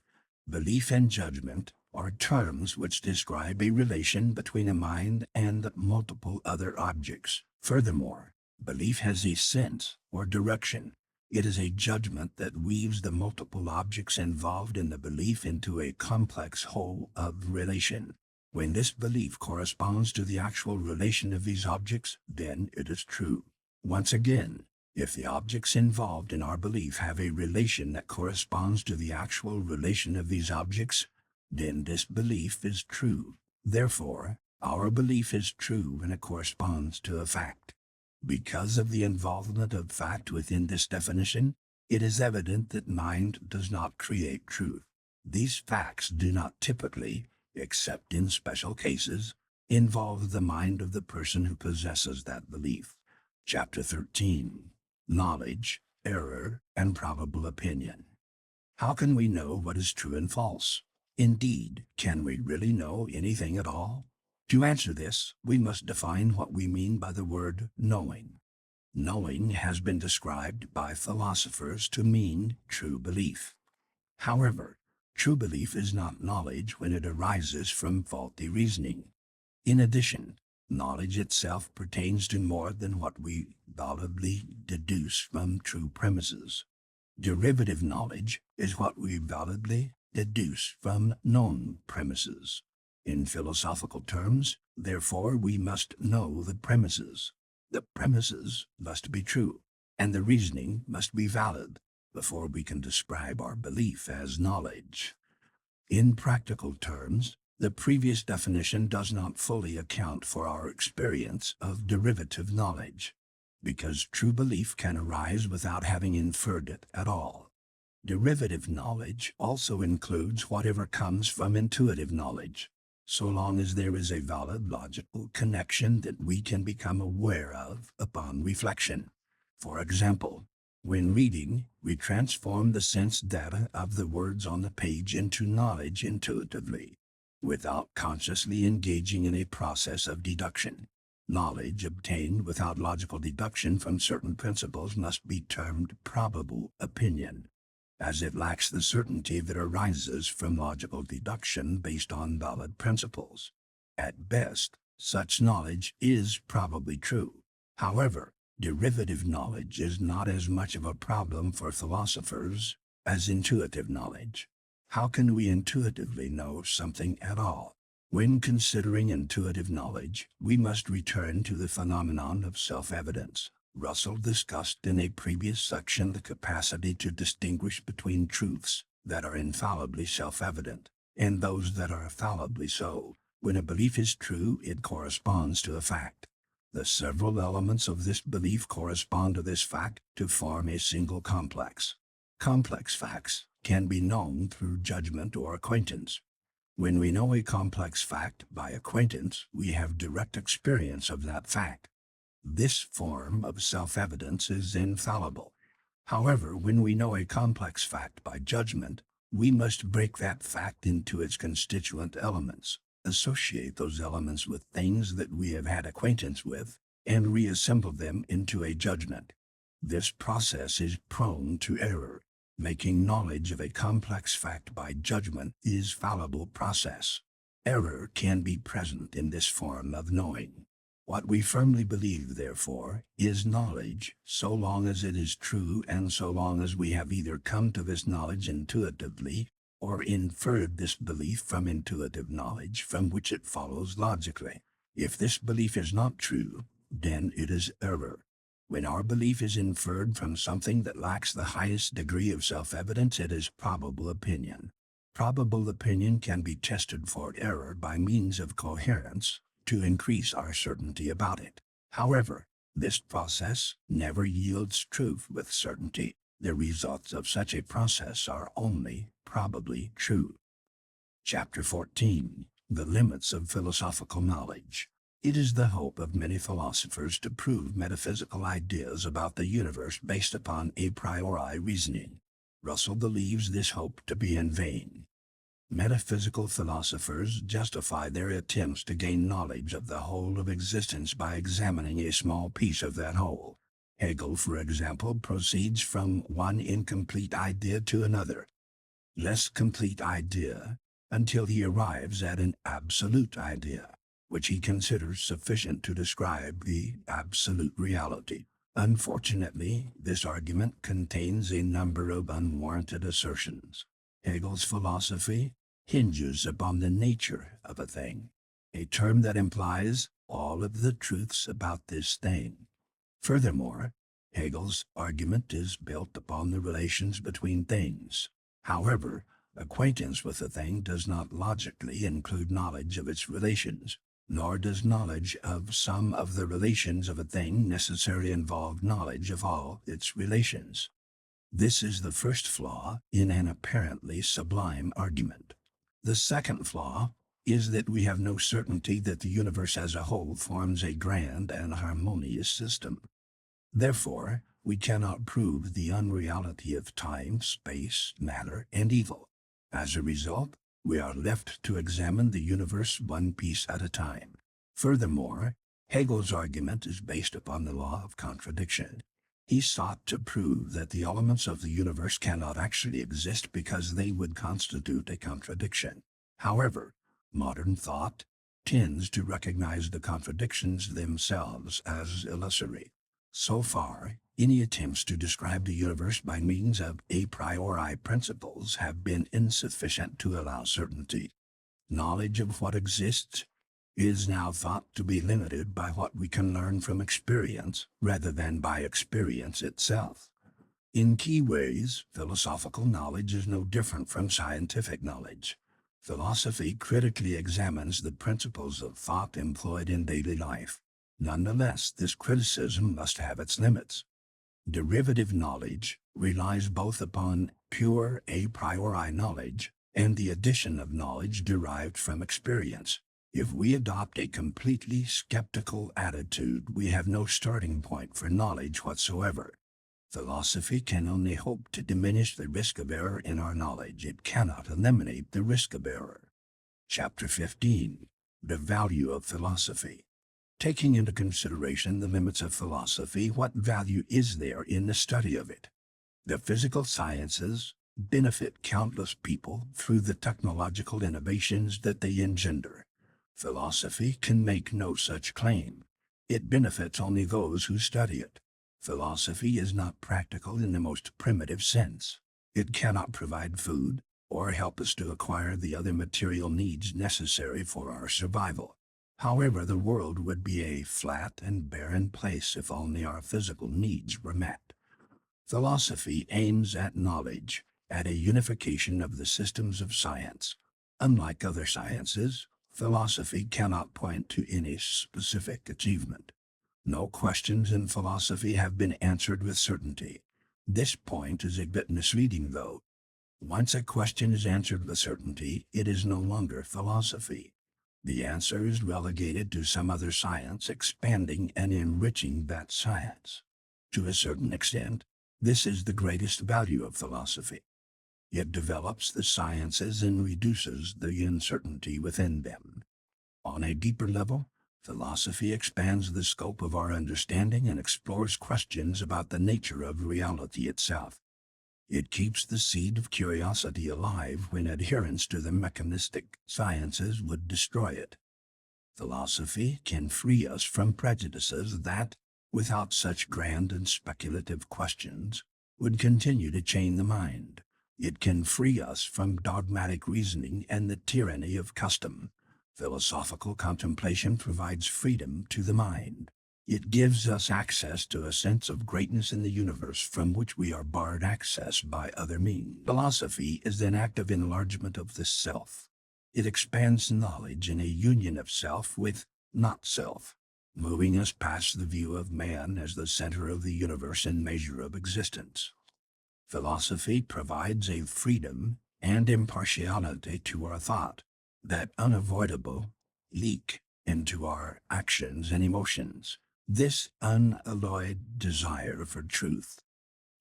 Belief and judgment are terms which describe a relation between a mind and multiple other objects. Furthermore, belief has a sense or direction. It is a judgment that weaves the multiple objects involved in the belief into a complex whole of relation. When this belief corresponds to the actual relation of these objects, then it is true. Once again, if the objects involved in our belief have a relation that corresponds to the actual relation of these objects, then this belief is true. Therefore, our belief is true when it corresponds to a fact. Because of the involvement of fact within this definition, it is evident that mind does not create truth. These facts do not typically, except in special cases, involve the mind of the person who possesses that belief. Chapter 13. Knowledge, Error, and Probable Opinion. How can we know what is true and false? Indeed, can we really know anything at all? To answer this, we must define what we mean by the word knowing. Knowing has been described by philosophers to mean true belief. However, true belief is not knowledge when it arises from faulty reasoning. In addition, knowledge itself pertains to more than what we validly deduce from true premises. Derivative knowledge is what we validly deduce from known premises. In philosophical terms, therefore, we must know the premises. The premises must be true, and the reasoning must be valid before we can describe our belief as knowledge. In practical terms, the previous definition does not fully account for our experience of derivative knowledge, because true belief can arise without having inferred it at all. Derivative knowledge also includes whatever comes from intuitive knowledge, so long as there is a valid logical connection that we can become aware of upon reflection. For example, when reading, we transform the sense data of the words on the page into knowledge intuitively, without consciously engaging in a process of deduction. Knowledge obtained without logical deduction from certain principles must be termed probable opinion, as it lacks the certainty that arises from logical deduction based on valid principles. At best, such knowledge is probably true. However, derivative knowledge is not as much of a problem for philosophers as intuitive knowledge. How can we intuitively know something at all? When considering intuitive knowledge, we must return to the phenomenon of self-evidence. Russell discussed in a previous section the capacity to distinguish between truths that are infallibly self-evident and those that are fallibly so. When a belief is true, it corresponds to a fact. The several elements of this belief correspond to this fact to form a single complex. Complex facts can be known through judgment or acquaintance. When we know a complex fact by acquaintance, we have direct experience of that fact. This form of self-evidence is infallible. However, when we know a complex fact by judgment, we must break that fact into its constituent elements, associate those elements with things that we have had acquaintance with, and reassemble them into a judgment. This process is prone to error. Making knowledge of a complex fact by judgment is a fallible process. Error can be present in this form of knowing. What we firmly believe, therefore, is knowledge, so long as it is true and so long as we have either come to this knowledge intuitively or inferred this belief from intuitive knowledge from which it follows logically. If this belief is not true, then it is error. When our belief is inferred from something that lacks the highest degree of self-evidence, it is probable opinion. Probable opinion can be tested for error by means of coherence to increase our certainty about it. However, this process never yields truth with certainty. The results of such a process are only probably true. Chapter 14. The Limits of Philosophical Knowledge. It is the hope of many philosophers to prove metaphysical ideas about the universe based upon a priori reasoning. Russell believes this hope to be in vain. Metaphysical philosophers justify their attempts to gain knowledge of the whole of existence by examining a small piece of that whole. Hegel, for example, proceeds from one incomplete idea to another, less complete idea, until he arrives at an absolute idea, which he considers sufficient to describe the absolute reality. Unfortunately, this argument contains a number of unwarranted assertions. Hegel's philosophy hinges upon the nature of a thing, a term that implies all of the truths about this thing. Furthermore, Hegel's argument is built upon the relations between things. However, acquaintance with a thing does not logically include knowledge of its relations, nor does knowledge of some of the relations of a thing necessarily involve knowledge of all its relations. This is the first flaw in an apparently sublime argument. The second flaw is that we have no certainty that the universe as a whole forms a grand and harmonious system. Therefore, we cannot prove the unreality of time, space, matter, and evil. As a result, we are left to examine the universe one piece at a time. Furthermore, Hegel's argument is based upon the law of contradiction. He sought to prove that the elements of the universe cannot actually exist because they would constitute a contradiction. However, modern thought tends to recognize the contradictions themselves as illusory. So far, any attempts to describe the universe by means of a priori principles have been insufficient to allow certainty. Knowledge of what exists is now thought to be limited by what we can learn from experience rather than by experience itself. In key ways, philosophical knowledge is no different from scientific knowledge. Philosophy critically examines the principles of thought employed in daily life. Nonetheless, this criticism must have its limits. Derivative knowledge relies both upon pure a priori knowledge and the addition of knowledge derived from experience. If we adopt a completely skeptical attitude, we have no starting point for knowledge whatsoever. Philosophy can only hope to diminish the risk of error in our knowledge. It cannot eliminate the risk of error. Chapter 15. The Value of Philosophy. Taking into consideration the limits of philosophy, what value is there in the study of it? The physical sciences benefit countless people through the technological innovations that they engender. Philosophy can make no such claim. It benefits only those who study it. Philosophy is not practical in the most primitive sense. It cannot provide food or help us to acquire the other material needs necessary for our survival. However, the world would be a flat and barren place if only our physical needs were met. Philosophy aims at knowledge, at a unification of the systems of science. Unlike other sciences, philosophy cannot point to any specific achievement. No questions in philosophy have been answered with certainty. This point is a bit misleading, though. Once a question is answered with certainty, it is no longer philosophy. The answer is relegated to some other science, expanding and enriching that science. To a certain extent, this is the greatest value of philosophy. It develops the sciences and reduces the uncertainty within them. On a deeper level, philosophy expands the scope of our understanding and explores questions about the nature of reality itself. It keeps the seed of curiosity alive when adherence to the mechanistic sciences would destroy it. Philosophy can free us from prejudices that, without such grand and speculative questions, would continue to chain the mind. It can free us from dogmatic reasoning and the tyranny of custom. Philosophical contemplation provides freedom to the mind. It gives us access to a sense of greatness in the universe from which we are barred access by other means. Philosophy is an act of enlargement of the self. It expands knowledge in a union of self with not-self, moving us past the view of man as the center of the universe and measure of existence. Philosophy provides a freedom and impartiality to our thought that unavoidable leak into our actions and emotions. This unalloyed desire for truth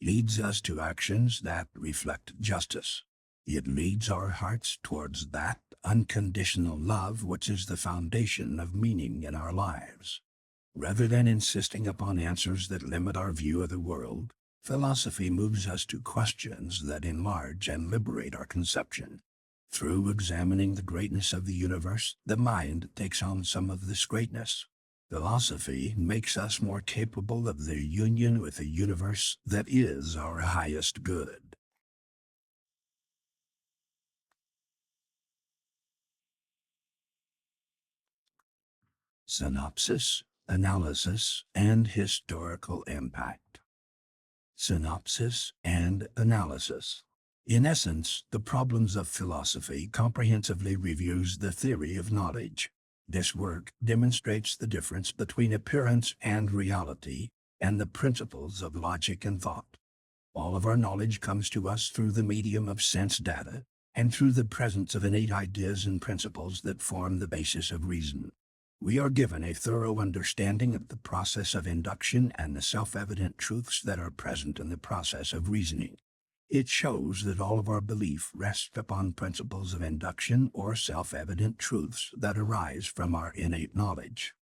leads us to actions that reflect justice. It leads our hearts towards that unconditional love which is the foundation of meaning in our lives. Rather than insisting upon answers that limit our view of the world, philosophy moves us to questions that enlarge and liberate our conception. Through examining the greatness of the universe, the mind takes on some of this greatness. Philosophy makes us more capable of the union with a universe that is our highest good. Synopsis, analysis, and historical impact. Synopsis and analysis. In essence, the problems of philosophy comprehensively reviews the theory of knowledge. This work demonstrates the difference between appearance and reality and the principles of logic and thought. All of our knowledge comes to us through the medium of sense data and through the presence of innate ideas and principles that form the basis of reason. We are given a thorough understanding of the process of induction and the self-evident truths that are present in the process of reasoning. It shows that all of our belief rests upon principles of induction or self-evident truths that arise from our innate knowledge.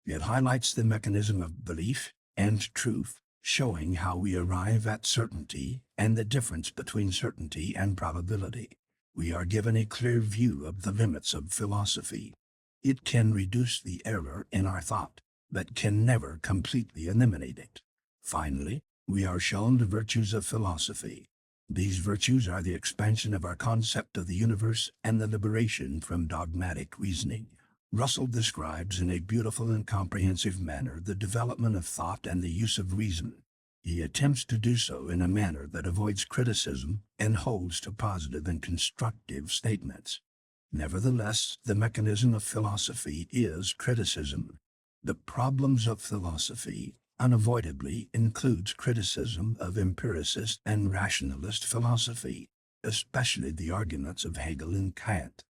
It highlights the mechanism of belief and truth, showing how we arrive at certainty and the difference between certainty and probability. We are given a clear view of the limits of philosophy. It can reduce the error in our thought, but can never completely eliminate it. Finally, we are shown the virtues of philosophy. These virtues are the expansion of our concept of the universe and the liberation from dogmatic reasoning. Russell describes in a beautiful and comprehensive manner the development of thought and the use of reason. He attempts to do so in a manner that avoids criticism and holds to positive and constructive statements. Nevertheless, the mechanism of philosophy is criticism. The problems of philosophy unavoidably includes criticism of empiricist and rationalist philosophy, especially the arguments of Hegel and Kant.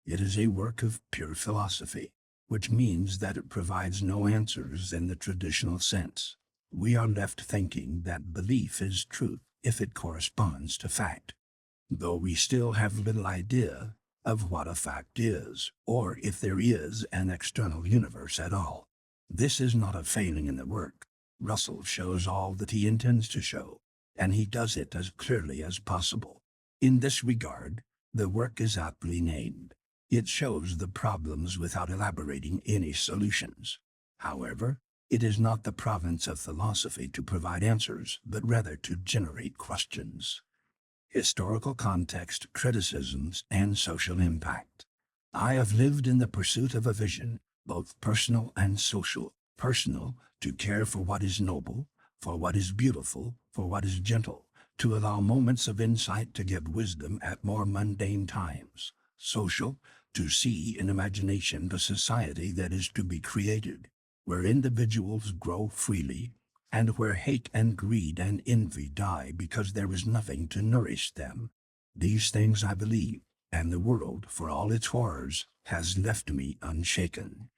It is a work of pure philosophy, which means that it provides no answers in the traditional sense. We are left thinking that belief is truth if it corresponds to fact, though we still have little idea of what a fact is, or if there is an external universe at all. This is not a failing in the work. Russell shows all that he intends to show, and he does it as clearly as possible. In this regard, the work is aptly named. It shows the problems without elaborating any solutions. However, it is not the province of philosophy to provide answers, but rather to generate questions. Historical context, criticisms, and social impact. I have lived in the pursuit of a vision, both personal and social. Personal, to care for what is noble, for what is beautiful, for what is gentle, to allow moments of insight to give wisdom at more mundane times. Social, to see in imagination the society that is to be created, where individuals grow freely, and where hate and greed and envy die because there is nothing to nourish them. These things I believe, and the world, for all its horrors, has left me unshaken.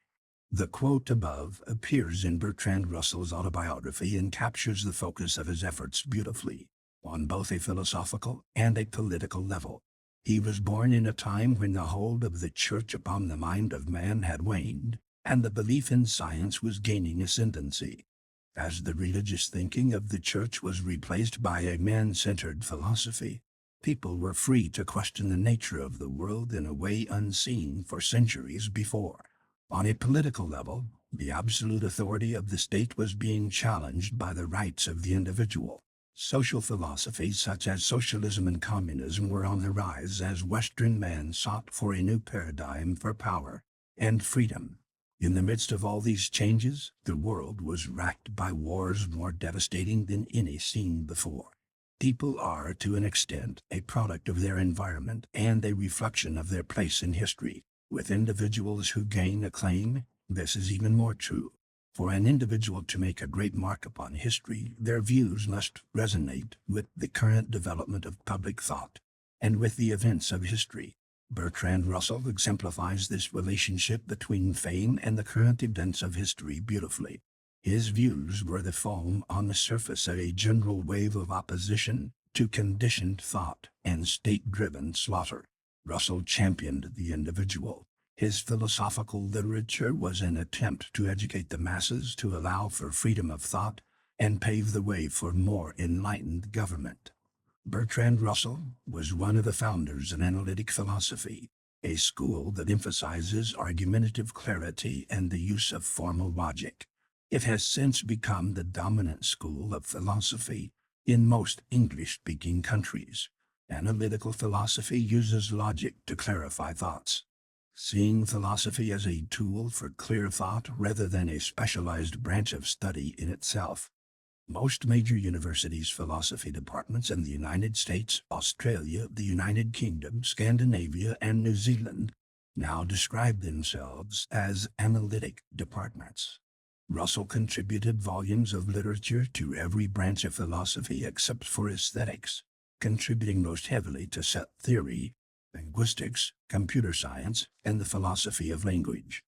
The quote above appears in Bertrand Russell's autobiography and captures the focus of his efforts beautifully, on both a philosophical and a political level. He was born in a time when the hold of the church upon the mind of man had waned, and the belief in science was gaining ascendancy. As the religious thinking of the church was replaced by a man-centered philosophy, people were free to question the nature of the world in a way unseen for centuries before. On a political level, the absolute authority of the state was being challenged by the rights of the individual. Social philosophies such as socialism and communism were on the rise as Western man sought for a new paradigm for power and freedom. In the midst of all these changes, the world was racked by wars more devastating than any seen before. People are, to an extent, a product of their environment and a reflection of their place in history. With individuals who gain acclaim, this is even more true. For an individual to make a great mark upon history, their views must resonate with the current development of public thought and with the events of history. Bertrand Russell exemplifies this relationship between fame and the current events of history beautifully. His views were the foam on the surface of a general wave of opposition to conditioned thought and state-driven slaughter. Russell championed the individual. His philosophical literature was an attempt to educate the masses to allow for freedom of thought and pave the way for more enlightened government. Bertrand Russell was one of the founders of analytic philosophy, a school that emphasizes argumentative clarity and the use of formal logic. It has since become the dominant school of philosophy in most English-speaking countries. Analytical philosophy uses logic to clarify thoughts. Seeing philosophy as a tool for clear thought rather than a specialized branch of study in itself. Most major universities' philosophy departments in the United States, Australia, the United Kingdom, Scandinavia, and New Zealand now describe themselves as analytic departments. Russell contributed volumes of literature to every branch of philosophy except for aesthetics, contributing most heavily to set theory, linguistics, computer science, and the philosophy of language.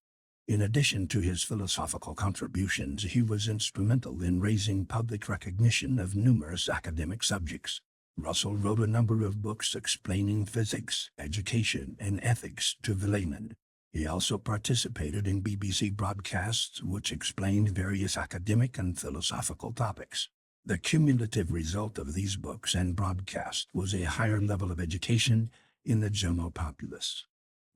In addition to his philosophical contributions, he was instrumental in raising public recognition of numerous academic subjects. Russell wrote a number of books explaining physics, education, and ethics to the layman. He also participated in BBC broadcasts which explained various academic and philosophical topics. The cumulative result of these books and broadcasts was a higher level of education in the general populace.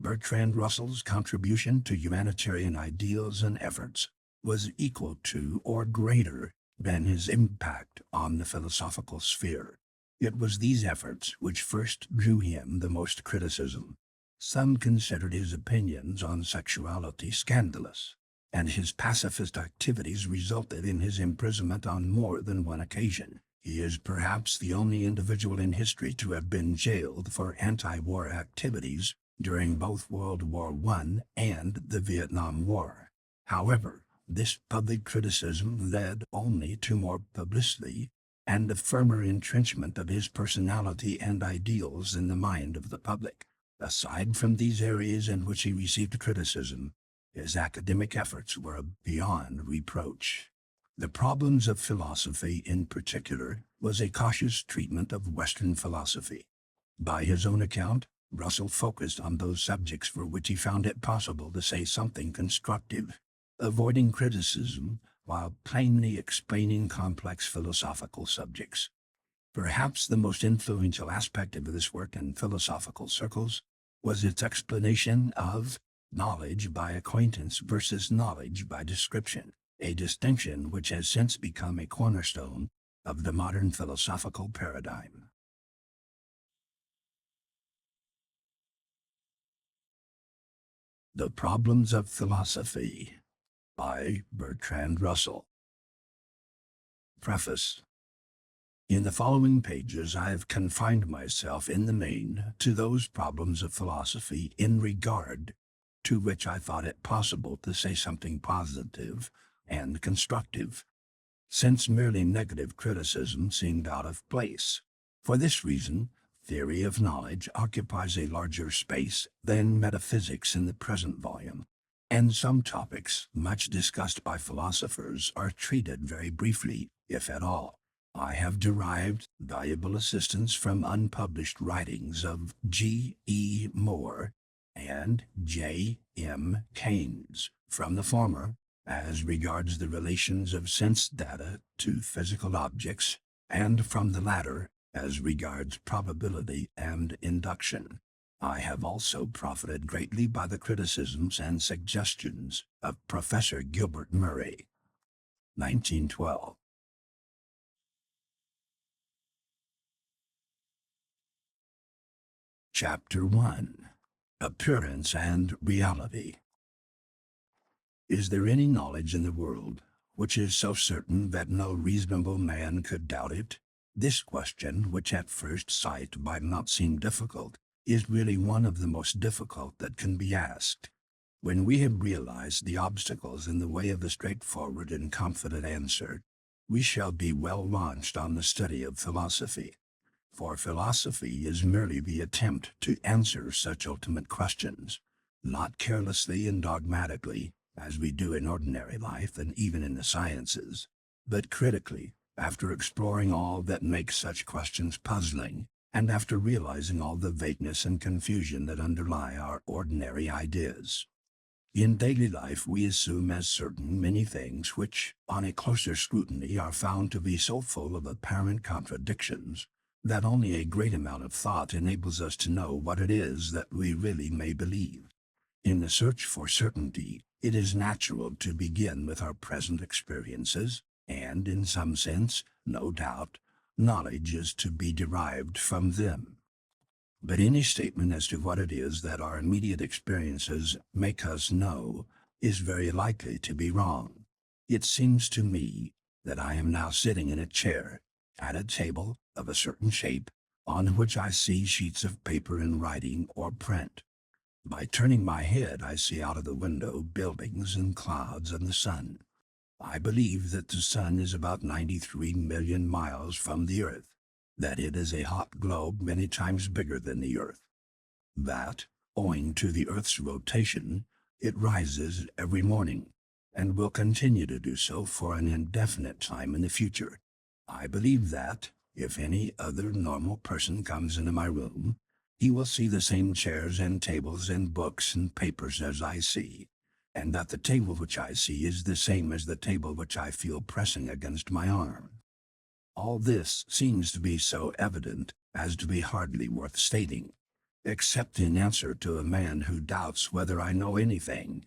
Bertrand Russell's contribution to humanitarian ideals and efforts was equal to or greater than his impact on the philosophical sphere. It was these efforts which first drew him the most criticism. Some considered his opinions on sexuality scandalous, and his pacifist activities resulted in his imprisonment on more than one occasion. He is perhaps the only individual in history to have been jailed for anti-war activities during both World War I and the Vietnam War. However, this public criticism led only to more publicity and a firmer entrenchment of his personality and ideals in the mind of the public. Aside from these areas in which he received criticism, his academic efforts were beyond reproach. The problems of philosophy in particular was a cautious treatment of Western philosophy. By his own account, Russell focused on those subjects for which he found it possible to say something constructive. avoiding criticism while plainly explaining complex philosophical subjects. Perhaps the most influential aspect of this work in philosophical circles was its explanation of knowledge by acquaintance versus knowledge by description, a distinction which has since become a cornerstone of the modern philosophical paradigm. The Problems of Philosophy by Bertrand Russell. Preface. In the following pages, I have confined myself in the main to those problems of philosophy in regard to which I thought it possible to say something positive and constructive, since merely negative criticism seemed out of place. For this reason, theory of knowledge occupies a larger space than metaphysics in the present volume, and some topics much discussed by philosophers are treated very briefly, if at all. I have derived valuable assistance from unpublished writings of G. E. Moore and J. M. Keynes. From the former, as regards the relations of sense data to physical objects, and from the latter, as regards probability and induction. I have also profited greatly by the criticisms and suggestions of Professor Gilbert Murray. 1912. Chapter 1. Appearance and Reality. Is there any knowledge in the world which is so certain that no reasonable man could doubt it? This question, which at first sight might not seem difficult, is really one of the most difficult that can be asked. When we have realized the obstacles in the way of a straightforward and confident answer, we shall be well launched on the study of philosophy. For philosophy is merely the attempt to answer such ultimate questions, not carelessly and dogmatically, as we do in ordinary life and even in the sciences, but critically, after exploring all that makes such questions puzzling, and after realizing all the vagueness and confusion that underlie our ordinary ideas. In daily life we assume as certain many things which, on a closer scrutiny, are found to be so full of apparent contradictions that only a great amount of thought enables us to know what it is that we really may believe. In the search for certainty, it is natural to begin with our present experiences, and in some sense, no doubt, knowledge is to be derived from them. But any statement as to what it is that our immediate experiences make us know is very likely to be wrong. It seems to me that I am now sitting in a chair, at a table of a certain shape, on which I see sheets of paper in writing or print. By turning my head, I see out of the window buildings and clouds and the sun. I believe that the sun is about 93 million miles from the earth, that it is a hot globe many times bigger than the earth, that, owing to the earth's rotation, it rises every morning, and will continue to do so for an indefinite time in the future. I believe that, if any other normal person comes into my room, he will see the same chairs and tables and books and papers as I see, and that the table which I see is the same as the table which I feel pressing against my arm. All this seems to be so evident as to be hardly worth stating, except in answer to a man who doubts whether I know anything.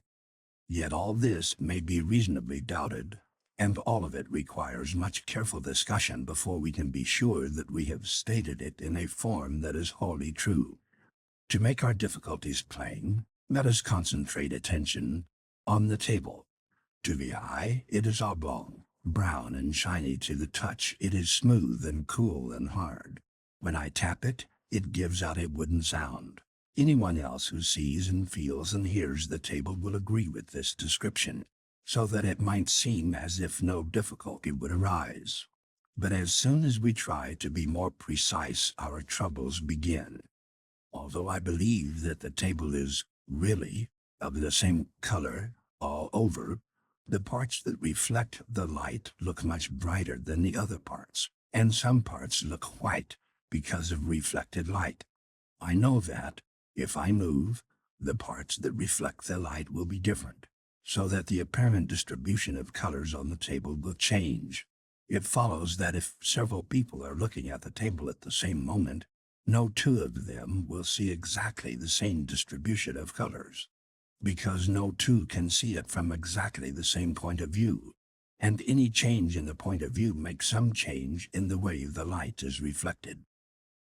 Yet all this may be reasonably doubted, and all of it requires much careful discussion before we can be sure that we have stated it in a form that is wholly true. To make our difficulties plain, let us concentrate attention on the table. To the eye, it is oblong, brown and shiny. To the touch, it is smooth and cool and hard. When I tap it, it gives out a wooden sound. Anyone else who sees and feels and hears the table will agree with this description, so that it might seem as if no difficulty would arise. But as soon as we try to be more precise, our troubles begin. Although I believe that the table is really of the same color all over, the parts that reflect the light look much brighter than the other parts, and some parts look white because of reflected light. I know that, if I move, the parts that reflect the light will be different, so that the apparent distribution of colors on the table will change. It follows that if several people are looking at the table at the same moment, no two of them will see exactly the same distribution of colors, because no two can see it from exactly the same point of view, and any change in the point of view makes some change in the way the light is reflected.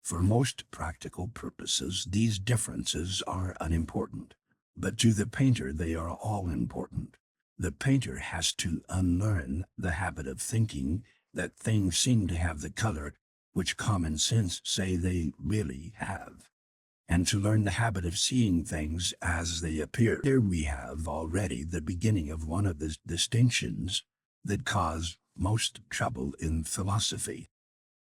For most practical purposes, these differences are unimportant, but to the painter they are all important. The painter has to unlearn the habit of thinking that things seem to have the color which common sense say they really have, and to learn the habit of seeing things as they appear. Here we have already the beginning of one of the distinctions that cause most trouble in philosophy: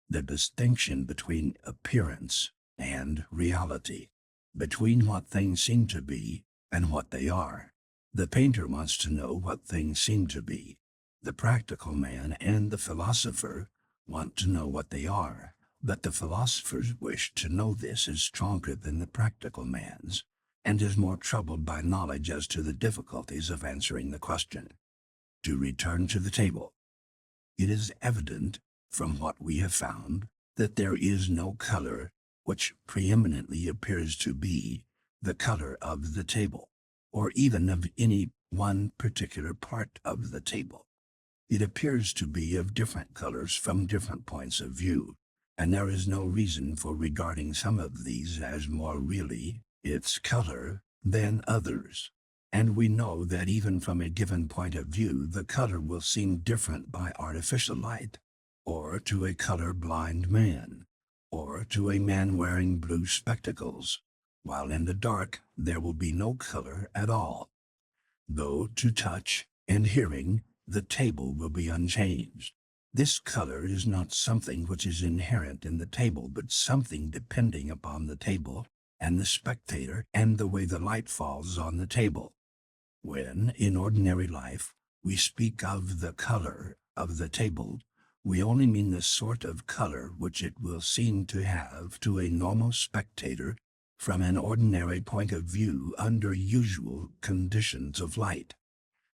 the distinction between appearance and reality, between what things seem to be and what they are. The painter wants to know what things seem to be. The practical man and the philosopher want to know what they are, but the philosopher's wish to know this is stronger than the practical man's, and is more troubled by knowledge as to the difficulties of answering the question. To return to the table, it is evident from what we have found that there is no color which preeminently appears to be the color of the table, or even of any one particular part of the table. It appears to be of different colors from different points of view, and there is no reason for regarding some of these as more really its color than others. And we know that even from a given point of view, the color will seem different by artificial light, or to a color-blind man, or to a man wearing blue spectacles, while in the dark there will be no color at all. Though to touch and hearing, the table will be unchanged. This color is not something which is inherent in the table, but something depending upon the table and the spectator and the way the light falls on the table. When, in ordinary life, we speak of the color of the table, we only mean the sort of color which it will seem to have to a normal spectator from an ordinary point of view under usual conditions of light.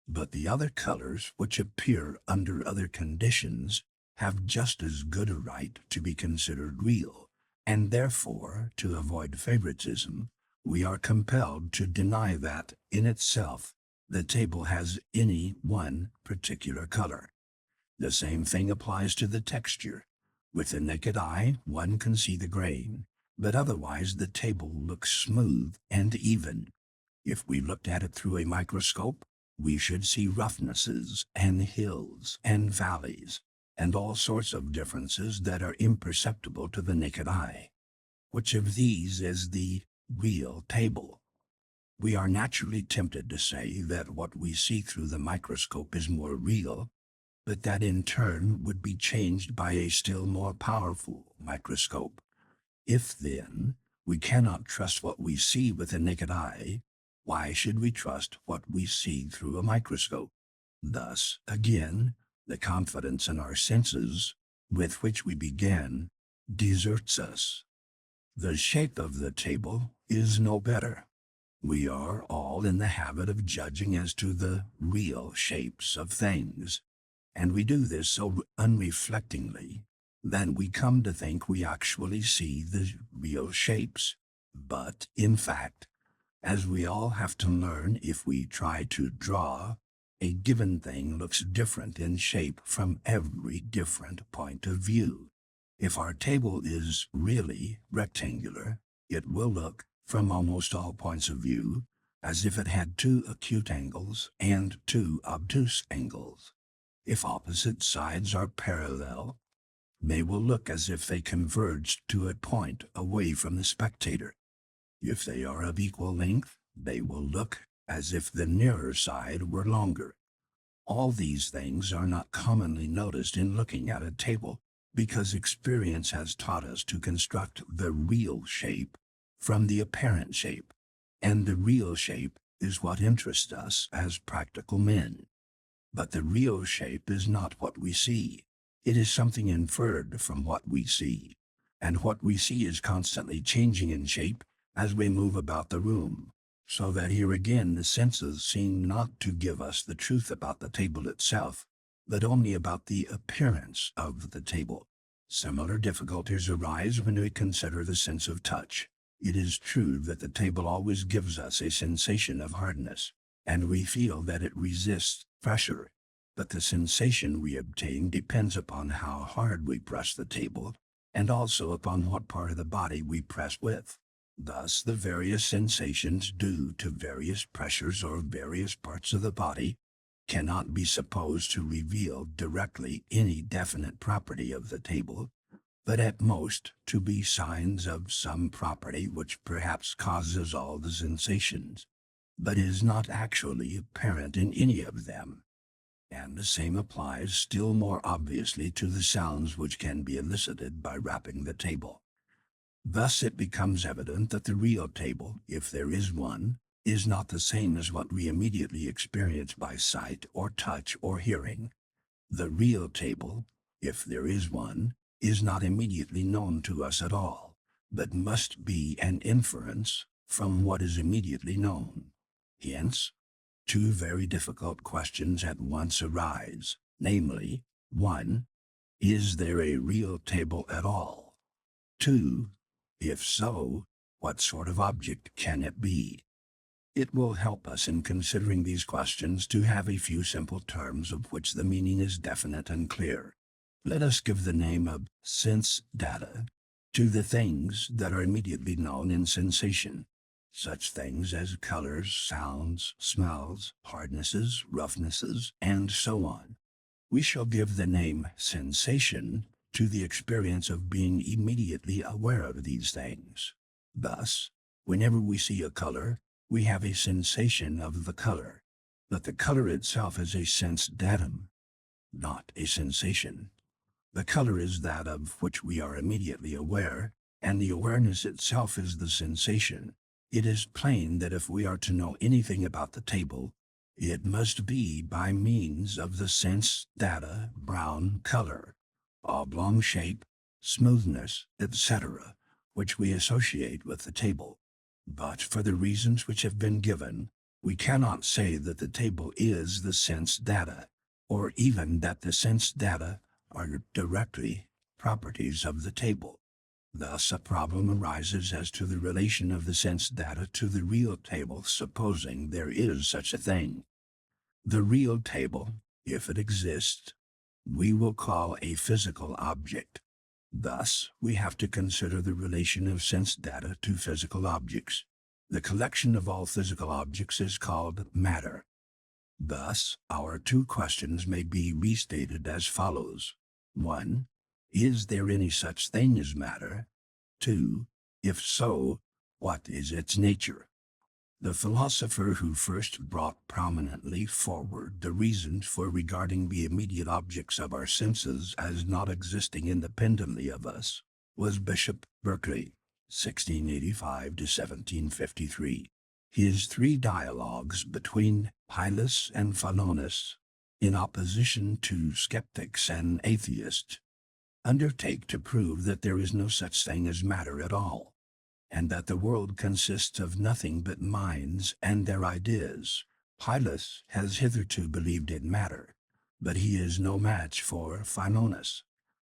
But the other colors which appear under other conditions have just as good a right to be considered real, and therefore, to avoid favoritism, we are compelled to deny that, in itself, the table has any one particular color. The same thing applies to the texture. With the naked eye, one can see the grain, but otherwise the table looks smooth and even. If we looked at it through a microscope, we should see roughnesses and hills and valleys, and all sorts of differences that are imperceptible to the naked eye. Which of these is the real table? We are naturally tempted to say that what we see through the microscope is more real, but that in turn would be changed by a still more powerful microscope. If, then, we cannot trust what we see with the naked eye, why should we trust what we see through a microscope? Thus, again, the confidence in our senses, with which we began, deserts us. The shape of the table is no better. We are all in the habit of judging as to the real shapes of things, and we do this so unreflectingly that we come to think we actually see the real shapes. But, in fact, as we all have to learn if we try to draw, a given thing looks different in shape from every different point of view. If our table is really rectangular, it will look, from almost all points of view, as if it had two acute angles and two obtuse angles. If opposite sides are parallel, they will look as if they converged to a point away from the spectator. If they are of equal length, they will look as if the nearer side were longer. All these things are not commonly noticed in looking at a table, because experience has taught us to construct the real shape from the apparent shape, and the real shape is what interests us as practical men. But the real shape is not what we see. It is something inferred from what we see, and what we see is constantly changing in shape as we move about the room. So that here again the senses seem not to give us the truth about the table itself, but only about the appearance of the table. Similar difficulties arise when we consider the sense of touch. It is true that the table always gives us a sensation of hardness, and we feel that it resists pressure, but the sensation we obtain depends upon how hard we press the table, and also upon what part of the body we press with. Thus, the various sensations due to various pressures or various parts of the body cannot be supposed to reveal directly any definite property of the table, but at most to be signs of some property which perhaps causes all the sensations, but is not actually apparent in any of them. And the same applies still more obviously to the sounds which can be elicited by rapping the table. Thus it becomes evident that the real table, if there is one, is not the same as what we immediately experience by sight or touch or hearing. The real table, if there is one, is not immediately known to us at all, but must be an inference from what is immediately known. Hence, two very difficult questions at once arise, namely, 1. Is there a real table at all? 2. If so, what sort of object can it be? It will help us in considering these questions to have a few simple terms of which the meaning is definite and clear. Let us give the name of sense data to the things that are immediately known in sensation, such things as colors, sounds, smells, hardnesses, roughnesses, and so on. We shall give the name sensation to the experience of being immediately aware of these things. Thus, whenever we see a color, we have a sensation of the color, but the color itself is a sense datum, not a sensation. The color is that of which we are immediately aware, and the awareness itself is the sensation. It is plain that if we are to know anything about the table, it must be by means of the sense data brown color, oblong shape, smoothness, etc., which we associate with the table. But for the reasons which have been given, we cannot say that the table is the sense data, or even that the sense data are directly properties of the table. Thus a problem arises as to the relation of the sense data to the real table, supposing there is such a thing. The real table, if it exists, we will call a physical object. Thus, we have to consider the relation of sense data to physical objects. The collection of all physical objects is called matter. Thus, our two questions may be restated as follows. 1. Is there any such thing as matter? 2. If so, what is its nature? The philosopher who first brought prominently forward the reasons for regarding the immediate objects of our senses as not existing independently of us was Bishop Berkeley, 1685 to 1753. His three dialogues between Hylas and Philonous, in opposition to skeptics and atheists, undertake to prove that there is no such thing as matter at all, and that the world consists of nothing but minds and their ideas. Hylas has hitherto believed in matter, but he is no match for Philonous,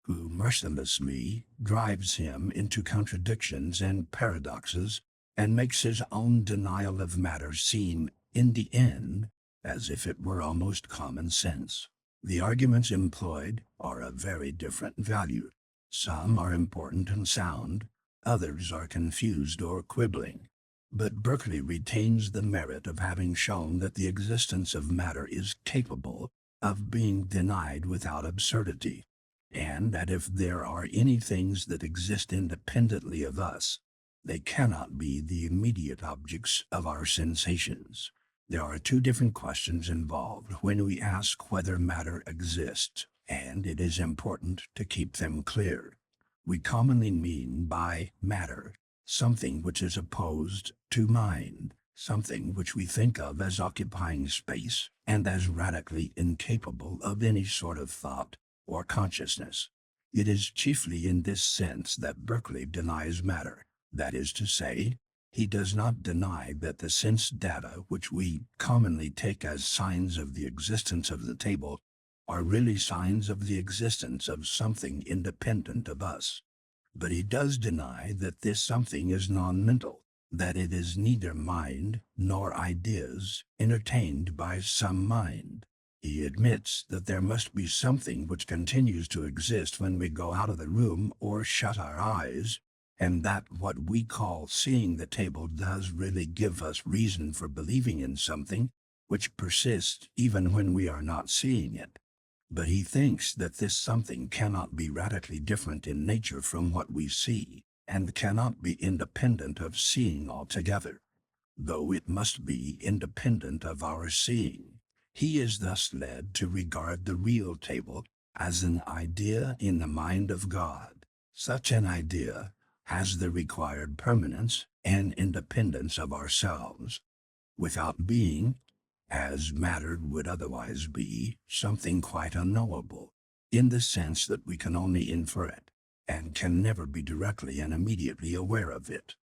who mercilessly drives him into contradictions and paradoxes and makes his own denial of matter seem, in the end, as if it were almost common sense. The arguments employed are of very different value. Some are important and sound, others are confused or quibbling. But Berkeley retains the merit of having shown that the existence of matter is capable of being denied without absurdity, and that if there are any things that exist independently of us, they cannot be the immediate objects of our sensations. There are two different questions involved when we ask whether matter exists, and it is important to keep them clear. We commonly mean by matter something which is opposed to mind, something which we think of as occupying space and as radically incapable of any sort of thought or consciousness. It is chiefly in this sense that Berkeley denies matter, that is to say, He does not deny that the sense data which we commonly take as signs of the existence of the table are really signs of the existence of something independent of us. But he does deny that this something is non-mental, that it is neither mind nor ideas entertained by some mind. He admits that there must be something which continues to exist when we go out of the room or shut our eyes, and that what we call seeing the table does really give us reason for believing in something which persists even when we are not seeing it. But he thinks that this something cannot be radically different in nature from what we see, and cannot be independent of seeing altogether, though it must be independent of our seeing. He is thus led to regard the real table as an idea in the mind of God. Such an idea has the required permanence and independence of ourselves, without being, as matter would otherwise be, something quite unknowable, in the sense that we can only infer it, and can never be directly and immediately aware of it.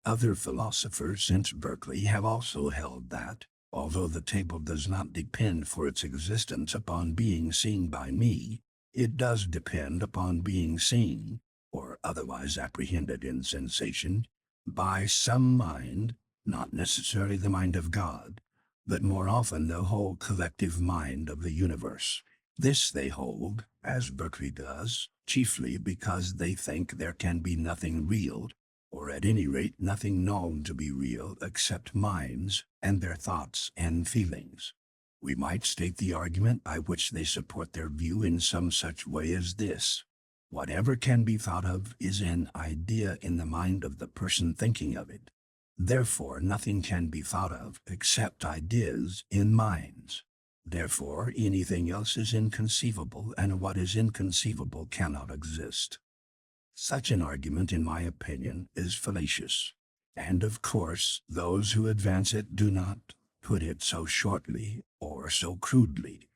Other philosophers since Berkeley have also held that, although the table does not depend for its existence upon being seen by me, it does depend upon being seen, or otherwise apprehended in sensation, by some mind, not necessarily the mind of God, but more often the whole collective mind of the universe. This they hold, as Berkeley does, chiefly because they think there can be nothing real, or at any rate nothing known to be real except minds and their thoughts and feelings. We might state the argument by which they support their view in some such way as this: whatever can be thought of is an idea in the mind of the person thinking of it. Therefore, nothing can be thought of except ideas in minds. Therefore, anything else is inconceivable, and what is inconceivable cannot exist. Such an argument, in my opinion, is fallacious, and of course those who advance it do not put it so shortly or so crudely.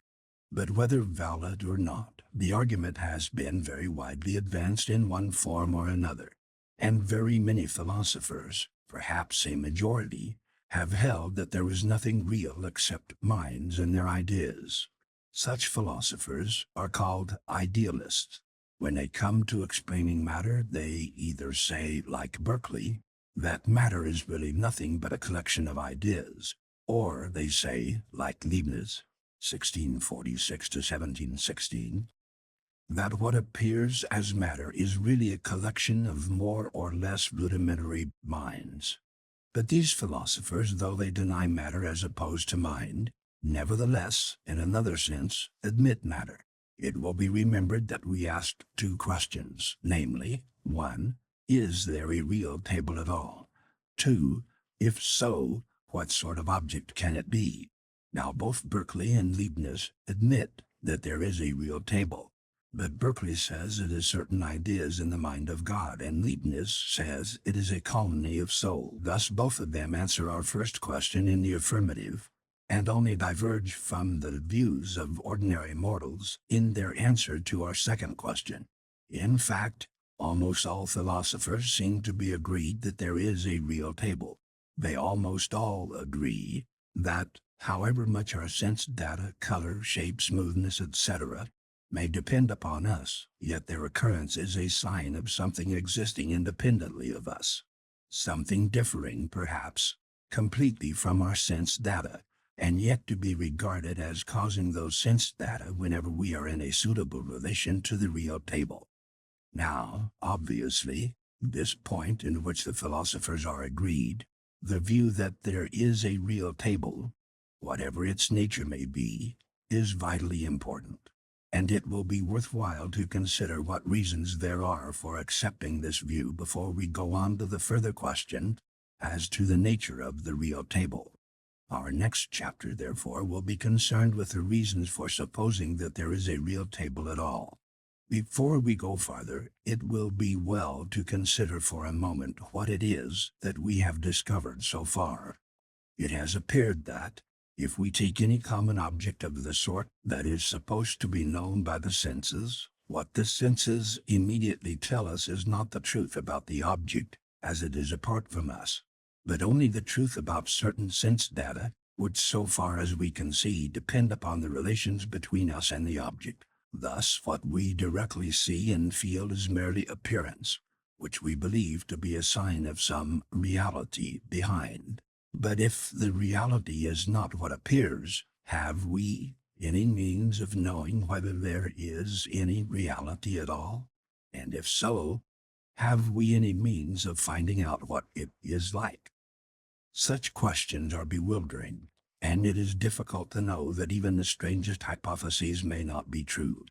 But whether valid or not, the argument has been very widely advanced in one form or another, and very many philosophers, perhaps a majority, have held that there is nothing real except minds and their ideas. Such philosophers are called idealists. When they come to explaining matter, they either say, like Berkeley, that matter is really nothing but a collection of ideas, or they say, like Leibniz, 1646 to 1716, that what appears as matter is really a collection of more or less rudimentary minds. But these philosophers, though they deny matter as opposed to mind, nevertheless, in another sense, admit matter. It will be remembered that we asked two questions, namely, 1. Is there a real table at all? 2. If so, what sort of object can it be? Now both Berkeley and Leibniz admit that there is a real table, but Berkeley says it is certain ideas in the mind of God, and Leibniz says it is a colony of soul. Thus both of them answer our first question in the affirmative, and only diverge from the views of ordinary mortals in their answer to our second question. In fact, almost all philosophers seem to be agreed that there is a real table. They almost all agree that, however much our sense data, color, shape, smoothness, etc., may depend upon us, yet their occurrence is a sign of something existing independently of us, something differing, perhaps, completely from our sense data, and yet to be regarded as causing those sense data whenever we are in a suitable relation to the real table. Now, obviously, this point in which the philosophers are agreed, the view that there is a real table, whatever its nature may be, is vitally important, and it will be worthwhile to consider what reasons there are for accepting this view before we go on to the further question as to the nature of the real table. Our next chapter, therefore, will be concerned with the reasons for supposing that there is a real table at all. Before we go farther, it will be well to consider for a moment what it is that we have discovered so far. It has appeared that, if we take any common object of the sort that is supposed to be known by the senses, what the senses immediately tell us is not the truth about the object, as it is apart from us, but only the truth about certain sense data, which so far as we can see depend upon the relations between us and the object. Thus, what we directly see and feel is merely appearance, which we believe to be a sign of some reality behind. But if the reality is not what appears, have we any means of knowing whether there is any reality at all? And if so, have we any means of finding out what it is like? Such questions are bewildering, and it is difficult to know that even the strangest hypotheses may not be true.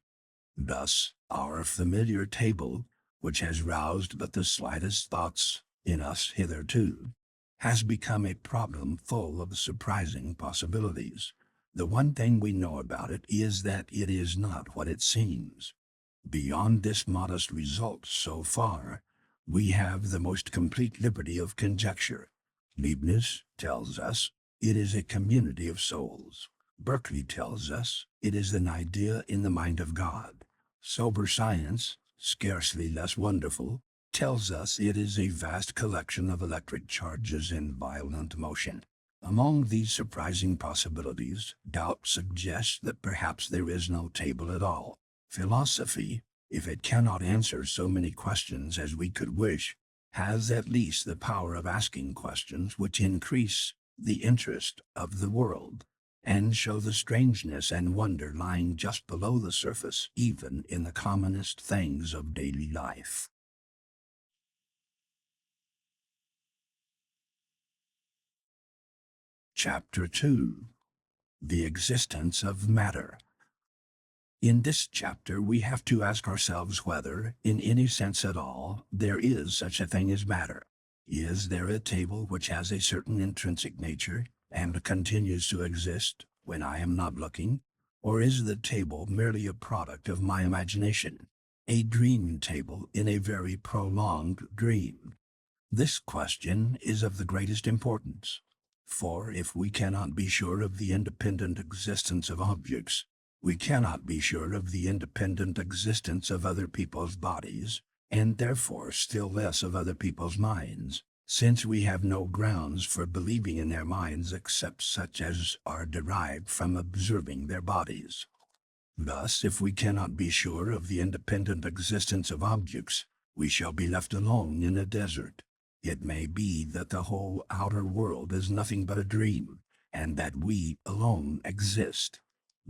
Thus, our familiar table, which has roused but the slightest thoughts in us hitherto, has become a problem full of surprising possibilities. The one thing we know about it is that it is not what it seems. Beyond this modest result so far, we have the most complete liberty of conjecture. Leibniz tells us it is a community of souls. Berkeley tells us it is an idea in the mind of God. Sober science, scarcely less wonderful, tells us it is a vast collection of electric charges in violent motion. Among these surprising possibilities, doubt suggests that perhaps there is no table at all. Philosophy, if it cannot answer so many questions as we could wish, has at least the power of asking questions which increase the interest of the world, and show the strangeness and wonder lying just below the surface, even in the commonest things of daily life. Chapter 2. The Existence of Matter. In this chapter we have to ask ourselves whether, in any sense at all, there is such a thing as matter. Is there a table which has a certain intrinsic nature, and continues to exist when I am not looking? Or is the table merely a product of my imagination, a dream table in a very prolonged dream? This question is of the greatest importance, for if we cannot be sure of the independent existence of objects, we cannot be sure of the independent existence of other people's bodies, and therefore still less of other people's minds, since we have no grounds for believing in their minds except such as are derived from observing their bodies. Thus, if we cannot be sure of the independent existence of objects, we shall be left alone in a desert. It may be that the whole outer world is nothing but a dream, and that we alone exist.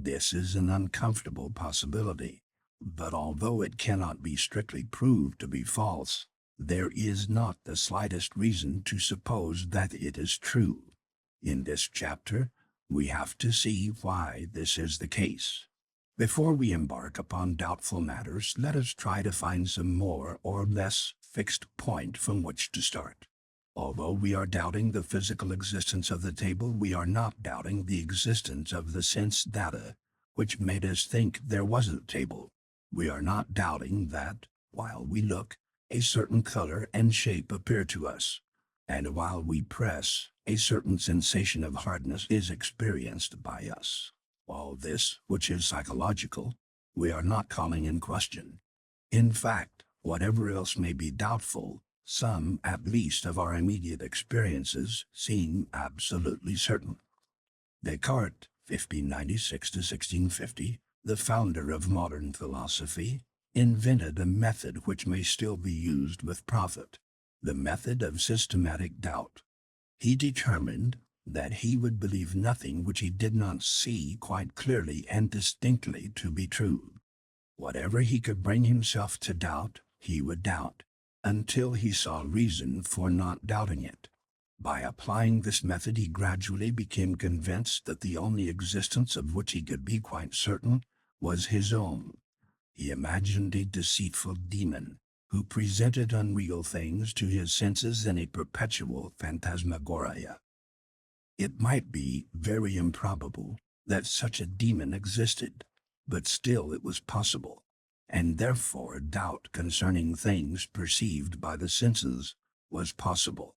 This is an uncomfortable possibility, but although it cannot be strictly proved to be false, there is not the slightest reason to suppose that it is true. In this chapter, we have to see why this is the case. Before we embark upon doubtful matters, let us try to find some more or less fixed point from which to start. Although we are doubting the physical existence of the table, we are not doubting the existence of the sense data which made us think there was a table. We are not doubting that, while we look, a certain color and shape appear to us, and while we press, a certain sensation of hardness is experienced by us. All this, which is psychological, we are not calling in question. In fact, whatever else may be doubtful, some, at least, of our immediate experiences seem absolutely certain. Descartes, 1596 to 1650, the founder of modern philosophy, invented a method which may still be used with profit, the method of systematic doubt. He determined that he would believe nothing which he did not see quite clearly and distinctly to be true. Whatever he could bring himself to doubt, he would doubt, until he saw reason for not doubting it. By applying this method, he gradually became convinced that the only existence of which he could be quite certain was his own. He imagined a deceitful demon who presented unreal things to his senses in a perpetual phantasmagoria. It might be very improbable that such a demon existed, but still it was possible, and therefore doubt concerning things perceived by the senses was possible.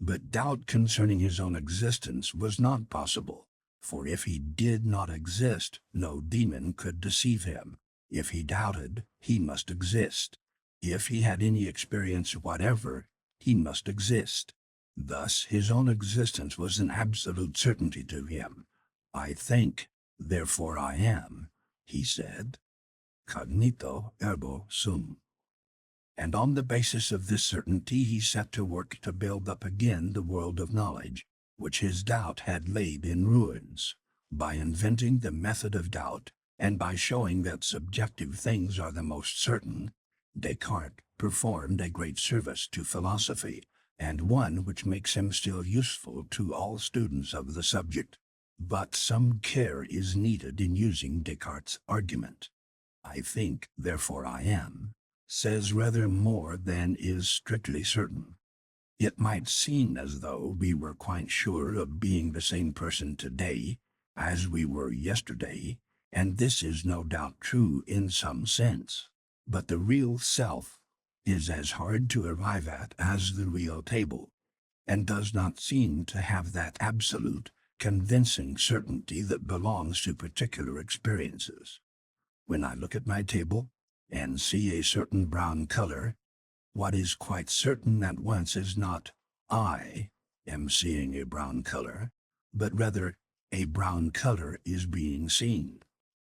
But doubt concerning his own existence was not possible, for if he did not exist, no demon could deceive him. If he doubted, he must exist. If he had any experience whatever, he must exist. Thus his own existence was an absolute certainty to him. I think, therefore I am, he said. Cognito ergo sum. And on the basis of this certainty he set to work to build up again the world of knowledge, which his doubt had laid in ruins. By inventing the method of doubt, and by showing that subjective things are the most certain, Descartes performed a great service to philosophy, and one which makes him still useful to all students of the subject. But some care is needed in using Descartes' argument. I think, therefore I am, says rather more than is strictly certain. It might seem as though we were quite sure of being the same person today as we were yesterday, and this is no doubt true in some sense. But the real self is as hard to arrive at as the real table, and does not seem to have that absolute, convincing certainty that belongs to particular experiences. When I look at my table and see a certain brown color, what is quite certain at once is not I am seeing a brown color, but rather a brown color is being seen.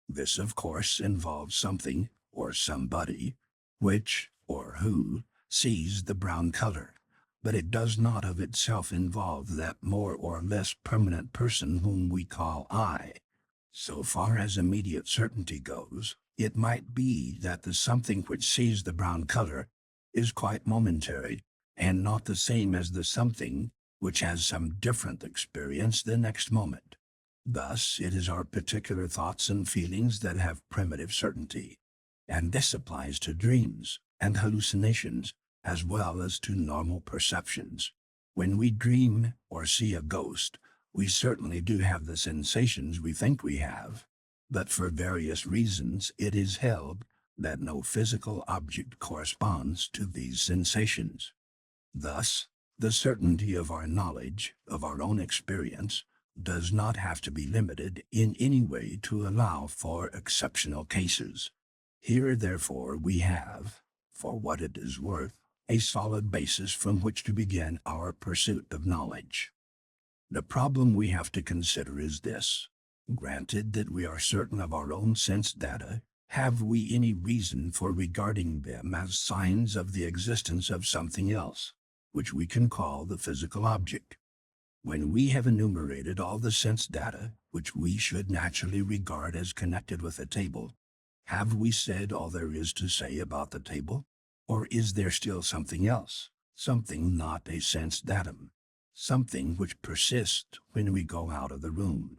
This, of course, involves something or somebody, which or who sees the brown color, but it does not of itself involve that more or less permanent person whom we call I. So far as immediate certainty goes, it might be that the something which sees the brown color is quite momentary, and not the same as the something which has some different experience the next moment. Thus it is our particular thoughts and feelings that have primitive certainty, and this applies to dreams and hallucinations as well as to normal perceptions. When we dream or see a ghost, we certainly do have the sensations we think we have, but for various reasons it is held that no physical object corresponds to these sensations. Thus, the certainty of our knowledge, of our own experience, does not have to be limited in any way to allow for exceptional cases. Here, therefore, we have, for what it is worth, a solid basis from which to begin our pursuit of knowledge. The problem we have to consider is this. Granted that we are certain of our own sense data, have we any reason for regarding them as signs of the existence of something else, which we can call the physical object? When we have enumerated all the sense data, which we should naturally regard as connected with a table, have we said all there is to say about the table? Or is there still something else, something not a sense datum, something which persists when we go out of the room?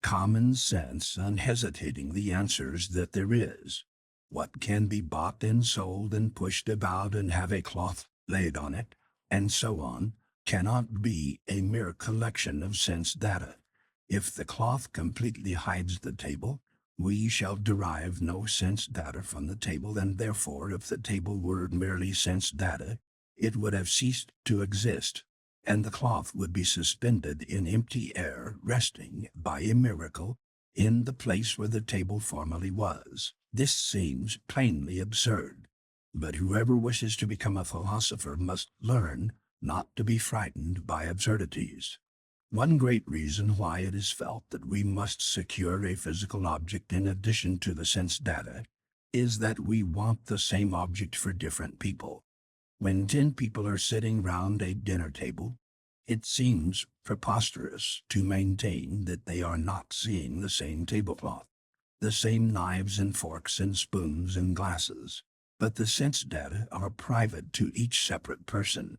Common sense unhesitatingly answers that there is. What can be bought and sold and pushed about and have a cloth laid on it, and so on, cannot be a mere collection of sense data. If the cloth completely hides the table, we shall derive no sense data from the table, and therefore if the table were merely sense data, it would have ceased to exist, and the cloth would be suspended in empty air, resting, by a miracle, in the place where the table formerly was. This seems plainly absurd, but whoever wishes to become a philosopher must learn not to be frightened by absurdities. One great reason why it is felt that we must secure a physical object in addition to the sense data is that we want the same object for different people. When 10 people are sitting round a dinner table, it seems preposterous to maintain that they are not seeing the same tablecloth, the same knives and forks and spoons and glasses, but the sense data are private to each separate person.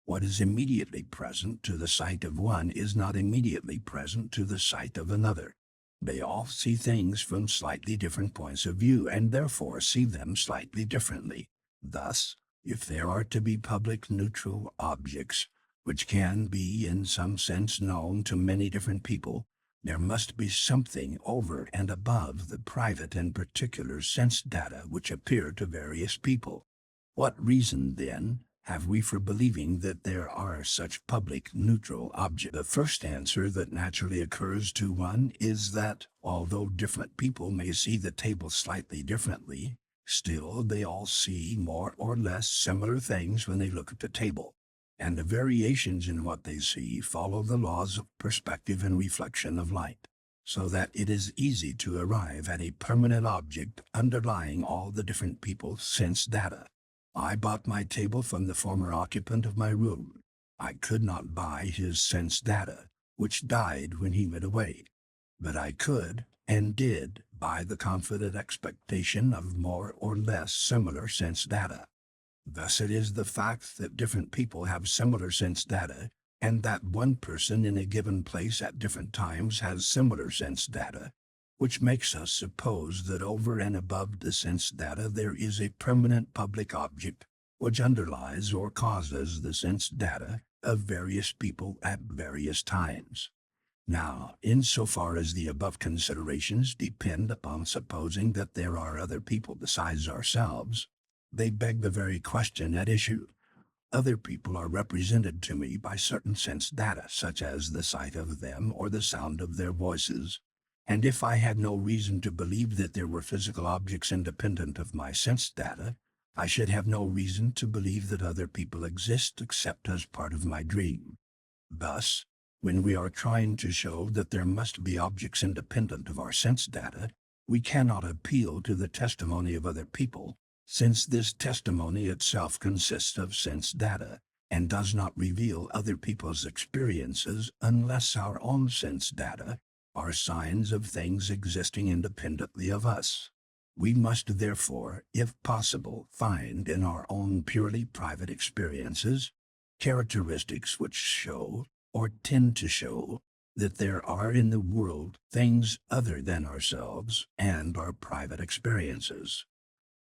What is immediately present to the sight of one is not immediately present to the sight of another. They all see things from slightly different points of view and therefore see them slightly differently. Thus, if there are to be public neutral objects, which can be in some sense known to many different people, there must be something over and above the private and particular sense data which appear to various people. What reason, then, have we for believing that there are such public neutral objects? The first answer that naturally occurs to one is that, although different people may see the table slightly differently, still they all see more or less similar things when they look at the table. and the variations in what they see follow the laws of perspective and reflection of light, so that it is easy to arrive at a permanent object underlying all the different people's sense data. I bought my table from the former occupant of my room. I could not buy his sense data, which died when he went away, but I could, and did, buy the confident expectation of more or less similar sense data. Thus it is the fact that different people have similar sense data, and that one person in a given place at different times has similar sense data, which makes us suppose that over and above the sense data there is a permanent public object which underlies or causes the sense data of various people at various times. Now, insofar as the above considerations depend upon supposing that there are other people besides ourselves, they beg the very question at issue. Other people are represented to me by certain sense data, such as the sight of them or the sound of their voices. And if I had no reason to believe that there were physical objects independent of my sense data, I should have no reason to believe that other people exist except as part of my dream. Thus, when we are trying to show that there must be objects independent of our sense data, we cannot appeal to the testimony of other people, since this testimony itself consists of sense data, and does not reveal other people's experiences unless our own sense data are signs of things existing independently of us. We must therefore, if possible, find in our own purely private experiences characteristics which show, or tend to show, that there are in the world things other than ourselves and our private experiences.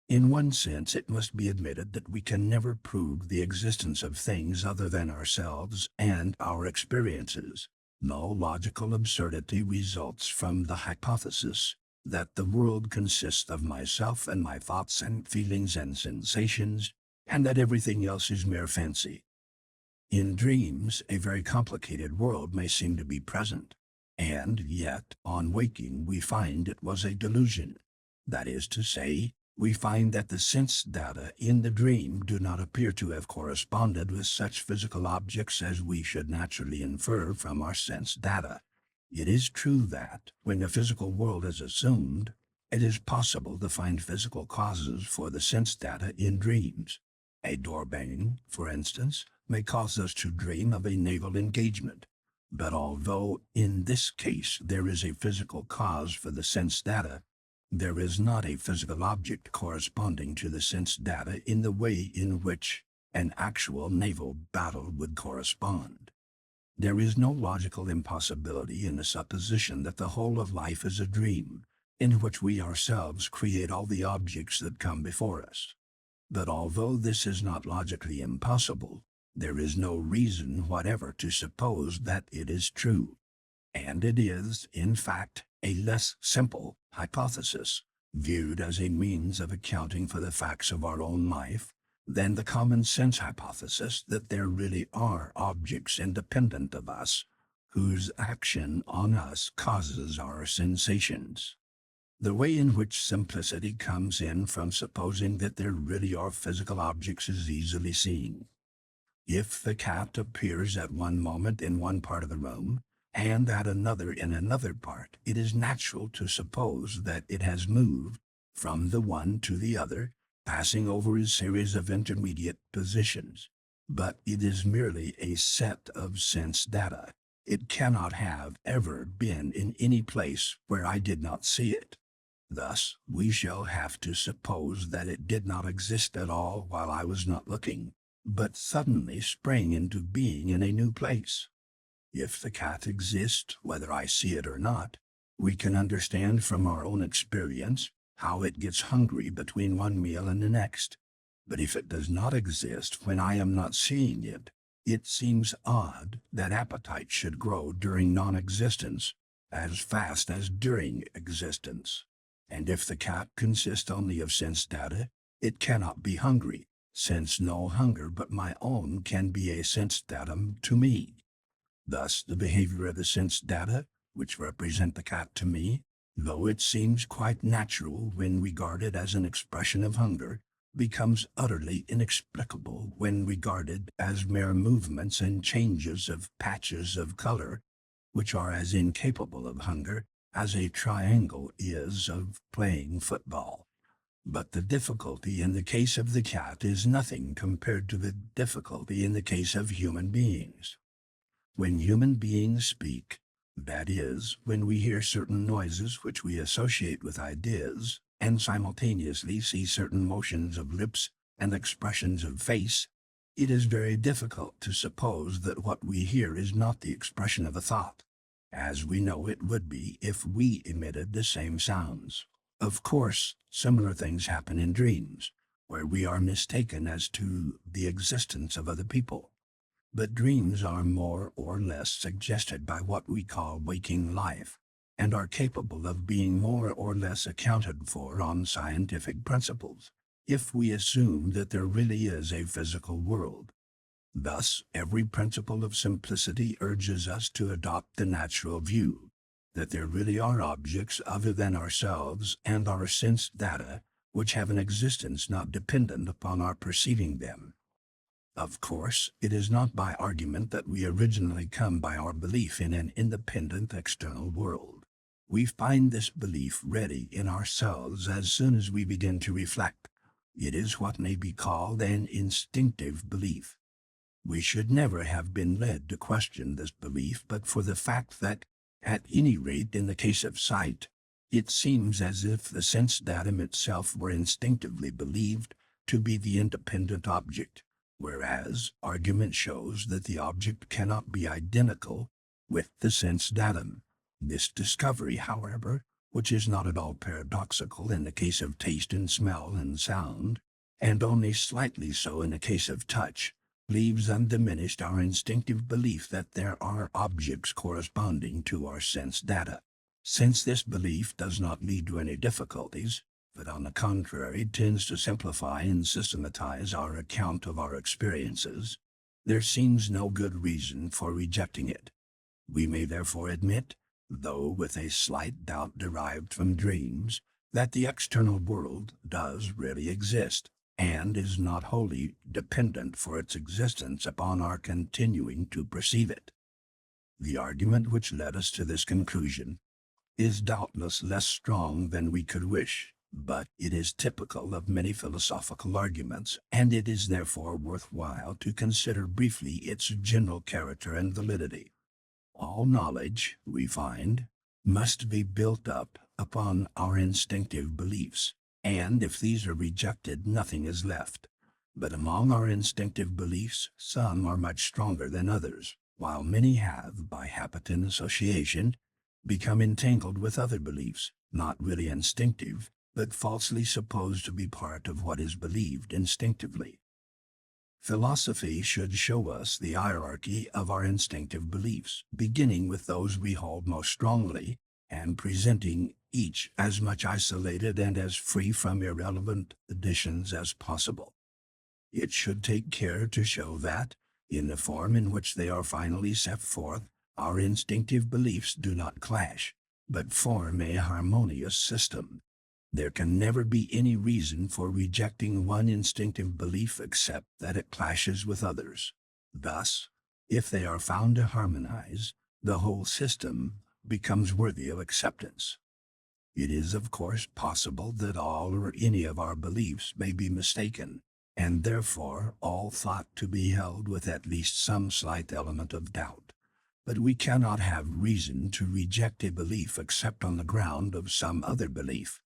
In one sense, it must be admitted that we can never prove the existence of things other than ourselves and our experiences. No logical absurdity results from the hypothesis that the world consists of myself and my thoughts and feelings and sensations, and that everything else is mere fancy. In dreams, a very complicated world may seem to be present, and yet, on waking, we find it was a delusion. That is to say, we find that the sense data in the dream do not appear to have corresponded with such physical objects as we should naturally infer from our sense data. It is true that, when the physical world is assumed, it is possible to find physical causes for the sense data in dreams. A door banging, for instance, may cause us to dream of a naval engagement. But although in this case there is a physical cause for the sense data, there is not a physical object corresponding to the sense data in the way in which an actual naval battle would correspond. There is no logical impossibility in the supposition that the whole of life is a dream, in which we ourselves create all the objects that come before us. But although this is not logically impossible, there is no reason whatever to suppose that it is true. And it is, in fact, a less simple hypothesis, viewed as a means of accounting for the facts of our own life, than the common sense hypothesis that there really are objects independent of us, whose action on us causes our sensations. The way in which simplicity comes in from supposing that there really are physical objects is easily seen. If the cat appears at one moment in one part of the room, and at another in another part, it is natural to suppose that it has moved from the one to the other, passing over a series of intermediate positions. But it is merely a set of sense data. It cannot have ever been in any place where I did not see it. Thus, we shall have to suppose that it did not exist at all while I was not looking, but suddenly sprang into being in a new place. If the cat exists, whether I see it or not, we can understand from our own experience how it gets hungry between one meal and the next. But if it does not exist when I am not seeing it, it seems odd that appetite should grow during non-existence as fast as during existence. And if the cat consists only of sense data, it cannot be hungry, since no hunger but my own can be a sense datum to me. Thus, the behavior of the sense data, which represent the cat to me, though it seems quite natural when regarded as an expression of hunger, becomes utterly inexplicable when regarded as mere movements and changes of patches of color, which are as incapable of hunger as a triangle is of playing football. But the difficulty in the case of the cat is nothing compared to the difficulty in the case of human beings. When human beings speak, that is, when we hear certain noises which we associate with ideas, and simultaneously see certain motions of lips and expressions of face, it is very difficult to suppose that what we hear is not the expression of a thought, as we know it would be if we emitted the same sounds. Of course, similar things happen in dreams, where we are mistaken as to the existence of other people. But dreams are more or less suggested by what we call waking life, and are capable of being more or less accounted for on scientific principles, if we assume that there really is a physical world. Thus, every principle of simplicity urges us to adopt the natural view, that there really are objects other than ourselves and our sense data, which have an existence not dependent upon our perceiving them. Of course, it is not by argument that we originally come by our belief in an independent external world. We find this belief ready in ourselves as soon as we begin to reflect. It is what may be called an instinctive belief. We should never have been led to question this belief but for the fact that, at any rate in the case of sight, it seems as if the sense datum itself were instinctively believed to be the independent object, whereas argument shows that the object cannot be identical with the sense datum. This discovery, however, which is not at all paradoxical in the case of taste and smell and sound, and only slightly so in the case of touch, leaves undiminished our instinctive belief that there are objects corresponding to our sense data. Since this belief does not lead to any difficulties, but on the contrary tends to simplify and systematize our account of our experiences, there seems no good reason for rejecting it. We may therefore admit, though with a slight doubt derived from dreams, that the external world does really exist, and is not wholly dependent for its existence upon our continuing to perceive it. The argument which led us to this conclusion is doubtless less strong than we could wish, but it is typical of many philosophical arguments, and it is therefore worthwhile to consider briefly its general character and validity. All knowledge, we find, must be built up upon our instinctive beliefs, and if these are rejected, nothing is left. But among our instinctive beliefs, some are much stronger than others, while many have, by habit and association, become entangled with other beliefs, not really instinctive, but falsely supposed to be part of what is believed instinctively. Philosophy should show us the hierarchy of our instinctive beliefs, beginning with those we hold most strongly, and presenting each as much isolated and as free from irrelevant additions as possible. It should take care to show that, in the form in which they are finally set forth, our instinctive beliefs do not clash, but form a harmonious system. There can never be any reason for rejecting one instinctive belief except that it clashes with others. Thus, if they are found to harmonize, the whole system becomes worthy of acceptance. It is, of course, possible that all or any of our beliefs may be mistaken, and therefore all thought to be held with at least some slight element of doubt. But we cannot have reason to reject a belief except on the ground of some other belief.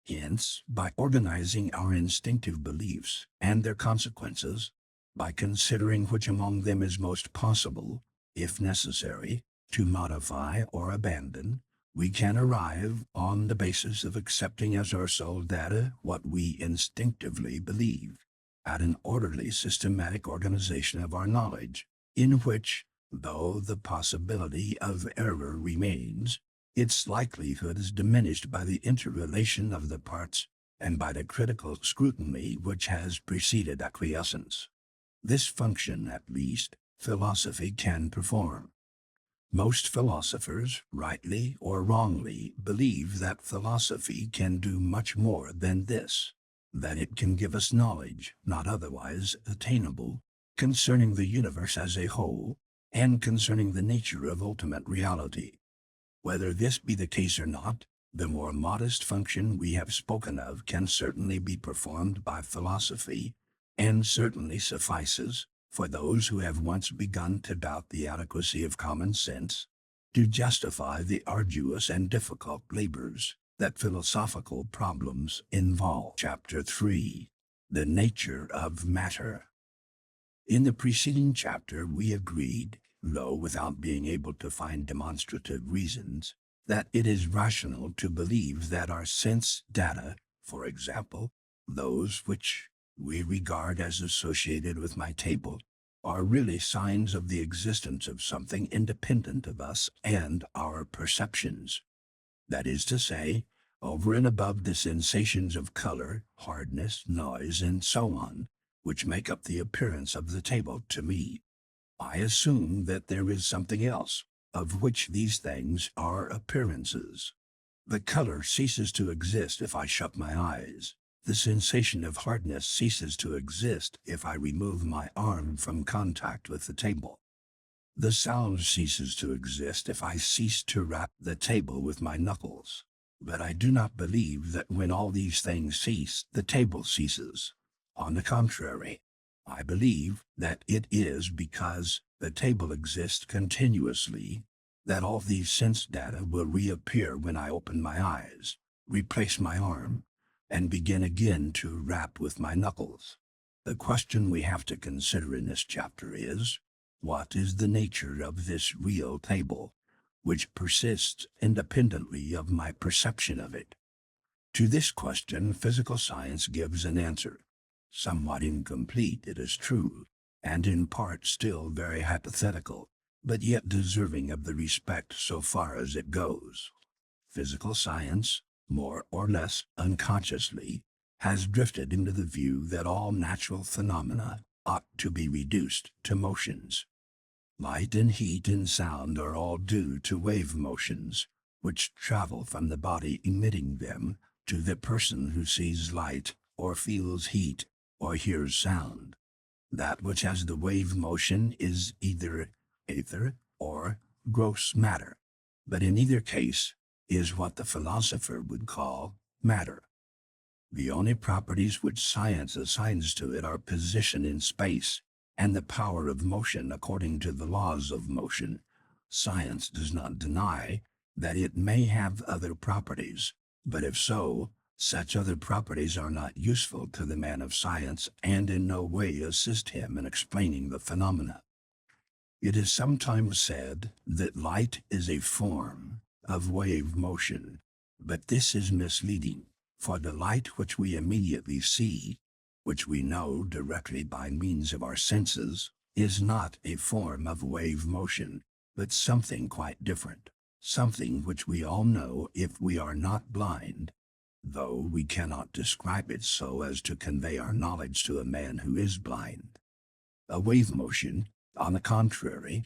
Hence, by organizing our instinctive beliefs and their consequences, by considering which among them is most possible, if necessary, to modify or abandon, we can arrive, on the basis of accepting as our sole data what we instinctively believe, at an orderly systematic organization of our knowledge, in which, though the possibility of error remains, its likelihood is diminished by the interrelation of the parts and by the critical scrutiny which has preceded acquiescence. This function, at least, philosophy can perform. Most philosophers, rightly or wrongly, believe that philosophy can do much more than this. that it can give us knowledge not otherwise attainable concerning the universe as a whole, and concerning the nature of ultimate reality. Whether this be the case or not, the more modest function we have spoken of can certainly be performed by philosophy, and certainly suffices for those who have once begun to doubt the adequacy of common sense to justify the arduous and difficult labors that philosophical problems involve. Chapter 3. The Nature of Matter. In the preceding chapter we agreed, though without being able to find demonstrative reasons, that it is rational to believe that our sense data, for example, those which we regard as associated with my table, are really signs of the existence of something independent of us and our perceptions. That is to say, over and above the sensations of color, hardness, noise, and so on, which make up the appearance of the table to me, I assume that there is something else, of which these things are appearances. The color ceases to exist if I shut my eyes. The sensation of hardness ceases to exist if I remove my arm from contact with the table. The sound ceases to exist if I cease to rap the table with my knuckles. But I do not believe that when all these things cease, the table ceases. On the contrary, I believe that it is because the table exists continuously that all these sense data will reappear when I open my eyes, replace my arm, and begin again to rap with my knuckles. The question we have to consider in this chapter is, what is the nature of this real table, which persists independently of my perception of it? To this question physical science gives an answer, somewhat incomplete, it is true, and in part still very hypothetical, but yet deserving of the respect so far as it goes. Physical science, more or less unconsciously, has drifted into the view that all natural phenomena ought to be reduced to motions. Light and heat and sound are all due to wave motions, which travel from the body emitting them to the person who sees light, or feels heat, or hears sound. That which has the wave motion is either ether or gross matter, but in either case is what the philosopher would call matter. The only properties which science assigns to it are position in space and the power of motion according to the laws of motion. Science does not deny that it may have other properties, but if so, such other properties are not useful to the man of science and in no way assist him in explaining the phenomena. It is sometimes said that light is a form of wave motion, but this is misleading, for the light which we immediately see, which we know directly by means of our senses, is not a form of wave motion, but something quite different, something which we all know if we are not blind, though we cannot describe it so as to convey our knowledge to a man who is blind. A wave motion, on the contrary,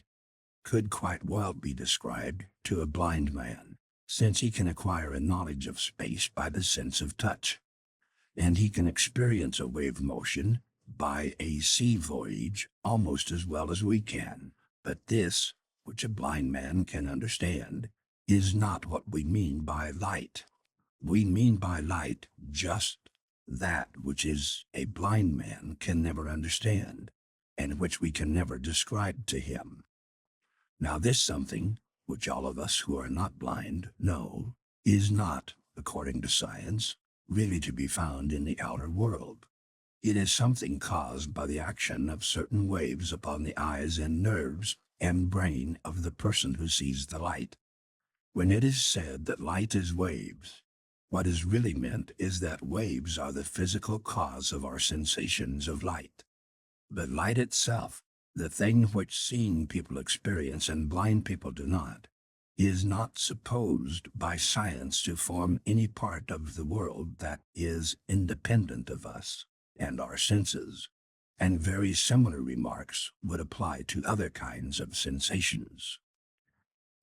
could quite well be described to a blind man, since he can acquire a knowledge of space by the sense of touch, and he can experience a wave motion by a sea voyage almost as well as we can. But this, which a blind man can understand, is not what we mean by light. We mean by light just that which is a blind man can never understand, and which we can never describe to him. Now this something, which all of us who are not blind know, is not, according to science, really to be found in the outer world. It is something caused by the action of certain waves upon the eyes and nerves and brain of the person who sees the light. When it is said that light is waves, what is really meant is that waves are the physical cause of our sensations of light. But light itself, the thing which seeing people experience and blind people do not, is not supposed by science to form any part of the world that is independent of us and our senses, and very similar remarks would apply to other kinds of sensations.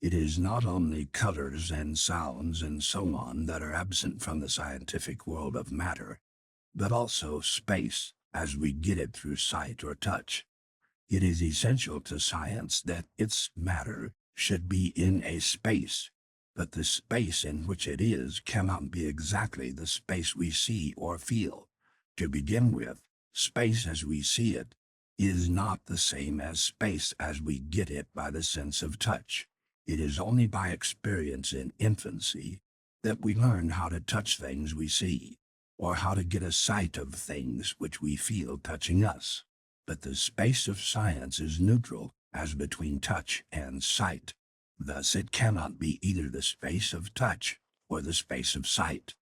It is not only colors and sounds and so on that are absent from the scientific world of matter, but also space as we get it through sight or touch. It is essential to science that its matter should be in a space, but the space in which it is cannot be exactly the space we see or feel. To begin with, space as we see it is not the same as space as we get it by the sense of touch. It is only by experience in infancy that we learn how to touch things we see, or how to get a sight of things which we feel touching us. But the space of science is neutral as between touch and sight. Thus it cannot be either the space of touch or the space of sight.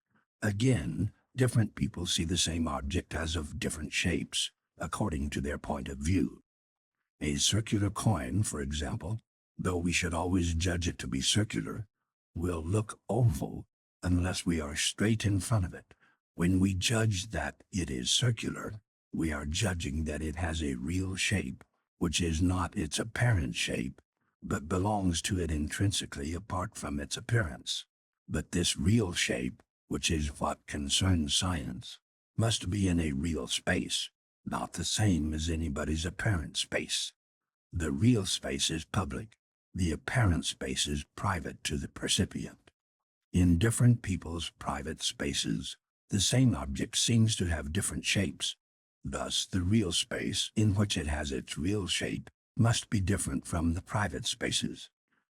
Again, different people see the same object as of different shapes, according to their point of view. A circular coin, for example, though we should always judge it to be circular, will look oval unless we are straight in front of it. When we judge that it is circular, we are judging that it has a real shape, which is not its apparent shape, but belongs to it intrinsically apart from its appearance. But this real shape, which is what concerns science, must be in a real space, not the same as anybody's apparent space. The real space is public, the apparent space is private to the percipient. In different people's private spaces, the same object seems to have different shapes. Thus, the real space in which it has its real shape must be different from the private spaces.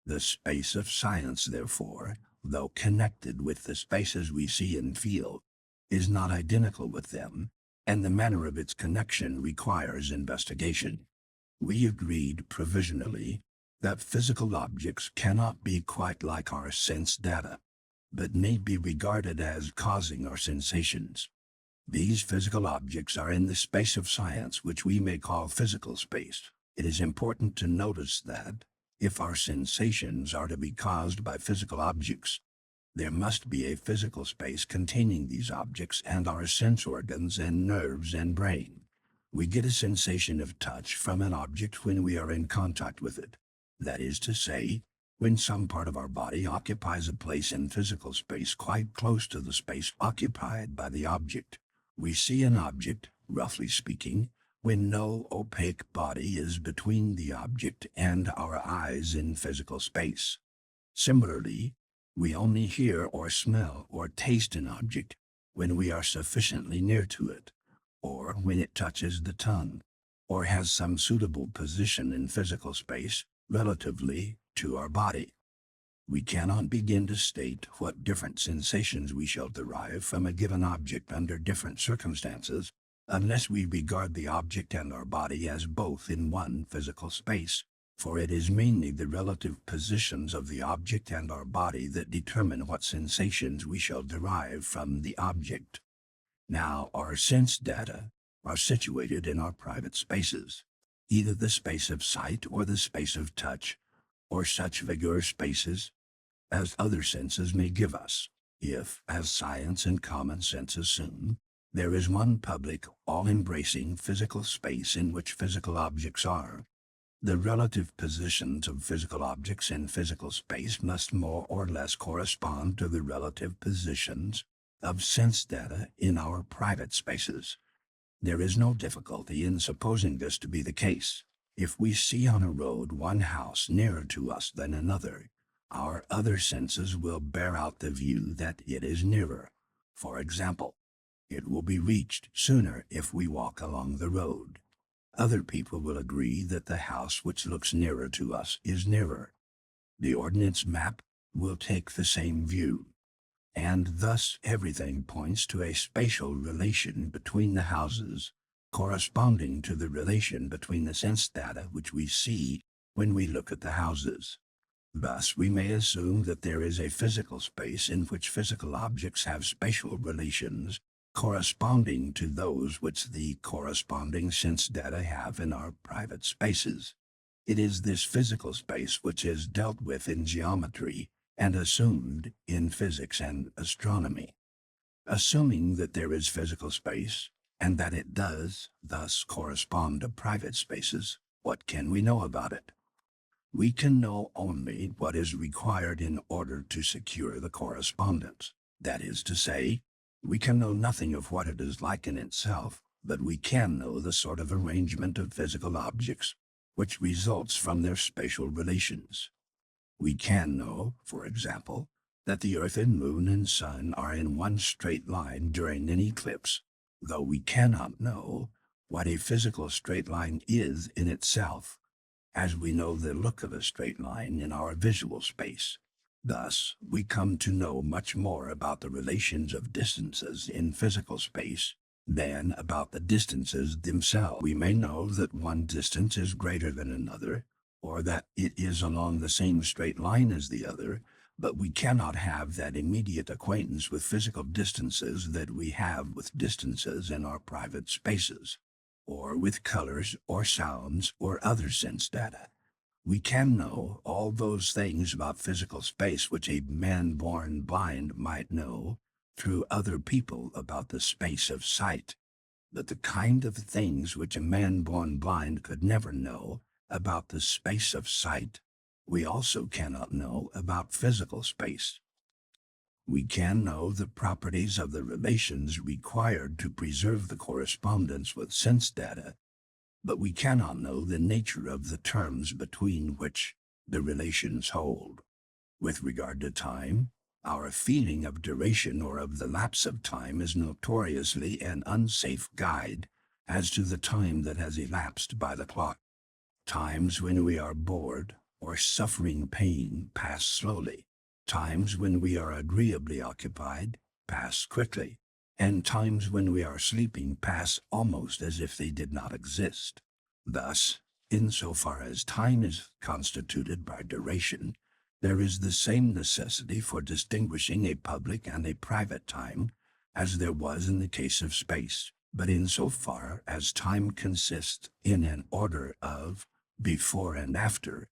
The space of science, therefore, though connected with the spaces we see and feel, is not identical with them, and the manner of its connection requires investigation. We agreed provisionally that physical objects cannot be quite like our sense data, but may be regarded as causing our sensations. These physical objects are in the space of science which we may call physical space. It is important to notice that, if our sensations are to be caused by physical objects, there must be a physical space containing these objects and our sense organs and nerves and brain. We get a sensation of touch from an object when we are in contact with it. That is to say, when some part of our body occupies a place in physical space quite close to the space occupied by the object. We see an object, roughly speaking, when no opaque body is between the object and our eyes in physical space. Similarly, we only hear or smell or taste an object when we are sufficiently near to it, or when it touches the tongue, or has some suitable position in physical space relatively to our body. We cannot begin to state what different sensations we shall derive from a given object under different circumstances, unless we regard the object and our body as both in one physical space, for it is mainly the relative positions of the object and our body that determine what sensations we shall derive from the object. Now, our sense data are situated in our private spaces, either the space of sight or the space of touch, or such vague spaces as other senses may give us. If, as science and common sense assume, there is one public, all-embracing physical space in which physical objects are, the relative positions of physical objects in physical space must more or less correspond to the relative positions of sense data in our private spaces. There is no difficulty in supposing this to be the case. If we see on a road one house nearer to us than another, our other senses will bear out the view that it is nearer. For example, it will be reached sooner if we walk along the road. Other people will agree that the house which looks nearer to us is nearer. The ordnance map will take the same view, and thus everything points to a spatial relation between the houses, corresponding to the relation between the sense data which we see when we look at the houses. Thus, we may assume that there is a physical space in which physical objects have spatial relations corresponding to those which the corresponding sense data have in our private spaces. It is this physical space which is dealt with in geometry and assumed in physics and astronomy. Assuming that there is physical space, and that it does thus correspond to private spaces, what can we know about it? We can know only what is required in order to secure the correspondence. That is to say, We can know nothing of what it is like in itself, but we can know the sort of arrangement of physical objects which results from their spatial relations. We can know, for example, that the earth and moon and sun are in one straight line during an eclipse, though we cannot know what a physical straight line is in itself, as we know the look of a straight line in our visual space. Thus, we come to know much more about the relations of distances in physical space than about the distances themselves. We may know that one distance is greater than another, or that it is along the same straight line as the other, but we cannot have that immediate acquaintance with physical distances that we have with distances in our private spaces, or with colors or sounds or other sense data. We can know all those things about physical space which a man born blind might know through other people about the space of sight, but the kind of things which a man born blind could never know about the space of sight, we also cannot know about physical space. We can know the properties of the relations required to preserve the correspondence with sense data, but we cannot know the nature of the terms between which the relations hold. With regard to time, our feeling of duration or of the lapse of time is notoriously an unsafe guide as to the time that has elapsed by the clock. Times when we are bored or suffering pain pass slowly. Times when we are agreeably occupied pass quickly, and times when we are sleeping pass almost as if they did not exist. Thus, insofar as time is constituted by duration, there is the same necessity for distinguishing a public and a private time as there was in the case of space. But insofar as time consists in an order of before and after,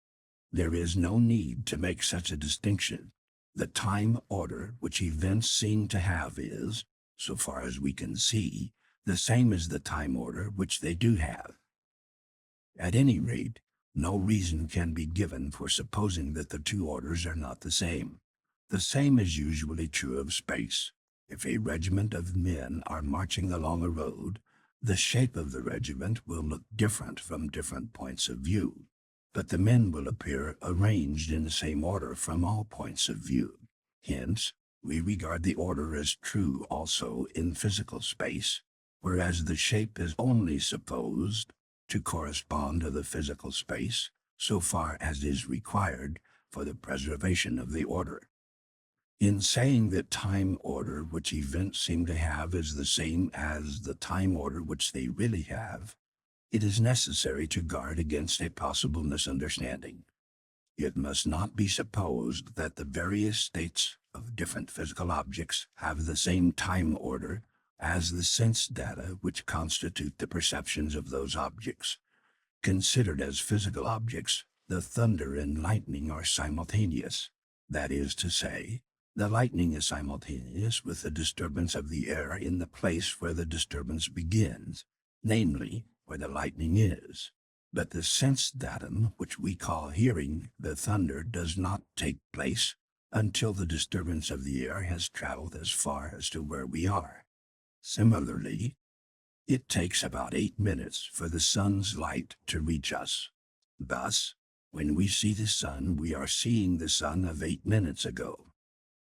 there is no need to make such a distinction. The time order which events seem to have is, so far as we can see, the same as the time order which they do have. At any rate, no reason can be given for supposing that the two orders are not the same. The same is usually true of space. If a regiment of men are marching along a road, the shape of the regiment will look different from different points of view, but the men will appear arranged in the same order from all points of view. Hence, we regard the order as true also in physical space, whereas the shape is only supposed to correspond to the physical space so far as is required for the preservation of the order. In saying that time order which events seem to have is the same as the time order which they really have, it is necessary to guard against a possible misunderstanding. It must not be supposed that the various states of different physical objects have the same time order as the sense data which constitute the perceptions of those objects. Considered as physical objects, the thunder and lightning are simultaneous. That is to say, the lightning is simultaneous with the disturbance of the air in the place where the disturbance begins, namely, where the lightning is. But the sense datum, which we call hearing the thunder, does not take place until the disturbance of the air has traveled as far as to where we are. Similarly, it takes about 8 minutes for the sun's light to reach us. Thus, when we see the sun, we are seeing the sun of 8 minutes ago.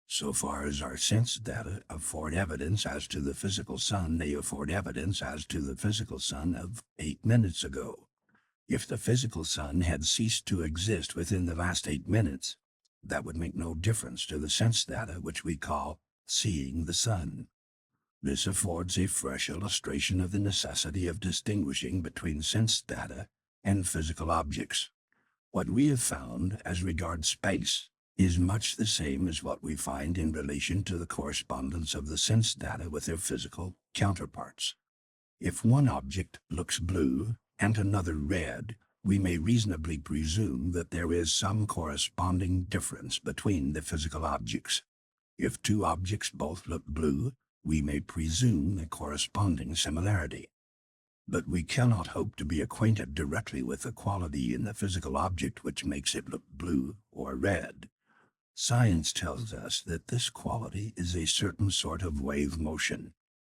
So far as our sense data afford evidence as to the physical sun, they afford evidence as to the physical sun of 8 minutes ago. If the physical sun had ceased to exist within the last 8 minutes, that would make no difference to the sense data which we call seeing the sun. This affords a fresh illustration of the necessity of distinguishing between sense data and physical objects. What we have found as regards space is much the same as what we find in relation to the correspondence of the sense data with their physical counterparts. If one object looks blue and another red, we may reasonably presume that there is some corresponding difference between the physical objects. If two objects both look blue, we may presume a corresponding similarity. But we cannot hope to be acquainted directly with the quality in the physical object which makes it look blue or red. Science tells us that this quality is a certain sort of wave motion.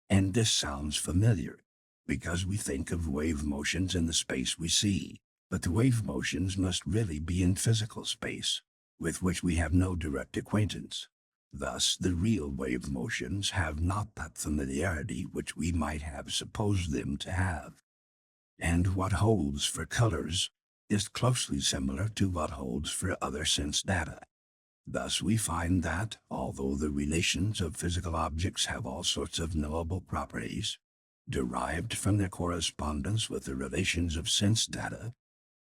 And this sounds familiar, because we think of wave motions in the space we see. But the wave motions must really be in physical space, with which we have no direct acquaintance. Thus, the real wave motions have not that familiarity which we might have supposed them to have. And what holds for colors is closely similar to what holds for other sense data. Thus we find that, although the relations of physical objects have all sorts of knowable properties, derived from their correspondence with the relations of sense data,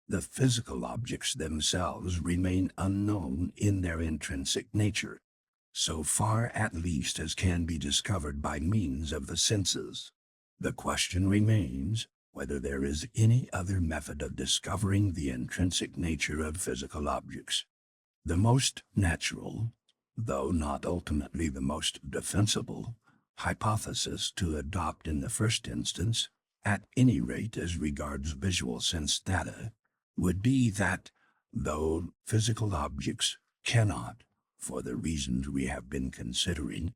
the physical objects themselves remain unknown in their intrinsic nature, so far at least as can be discovered by means of the senses. The question remains whether there is any other method of discovering the intrinsic nature of physical objects. The most natural, though not ultimately the most defensible, hypothesis to adopt in the first instance, at any rate as regards visual sense data, would be that, though physical objects cannot, for the reasons we have been considering,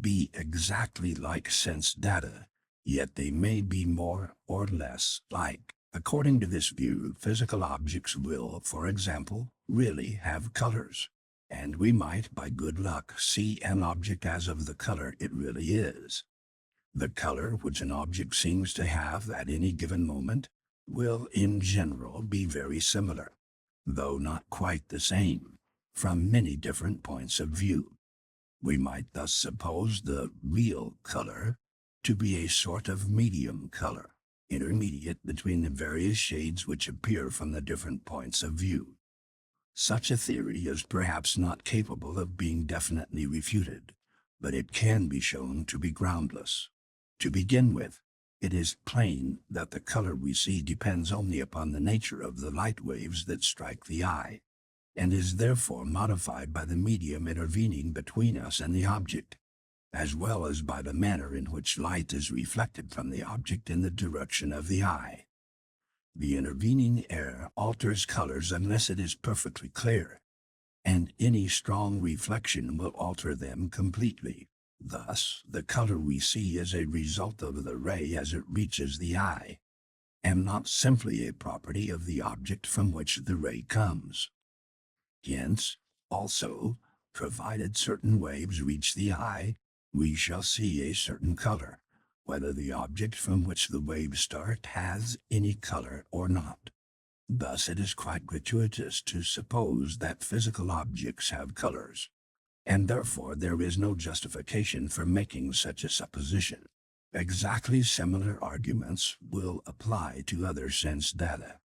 be exactly like sense data, yet they may be more or less like. According to this view, physical objects will, for example, really have colors, and we might, by good luck, see an object as of the color it really is. The color which an object seems to have at any given moment will, in general, be very similar, though not quite the same, from many different points of view. We might thus suppose the real color to be a sort of medium color, intermediate between the various shades which appear from the different points of view. Such a theory is perhaps not capable of being definitely refuted, but it can be shown to be groundless. To begin with, it is plain that the color we see depends only upon the nature of the light waves that strike the eye, and is therefore modified by the medium intervening between us and the object, as well as by the manner in which light is reflected from the object in the direction of the eye. The intervening air alters colors unless it is perfectly clear, and any strong reflection will alter them completely. Thus, the color we see is a result of the ray as it reaches the eye, and not simply a property of the object from which the ray comes. Hence, also, provided certain waves reach the eye, we shall see a certain color, whether the object from which the waves start has any color or not. Thus it is quite gratuitous to suppose that physical objects have colors, and therefore there is no justification for making such a supposition. Exactly similar arguments will apply to other sense data.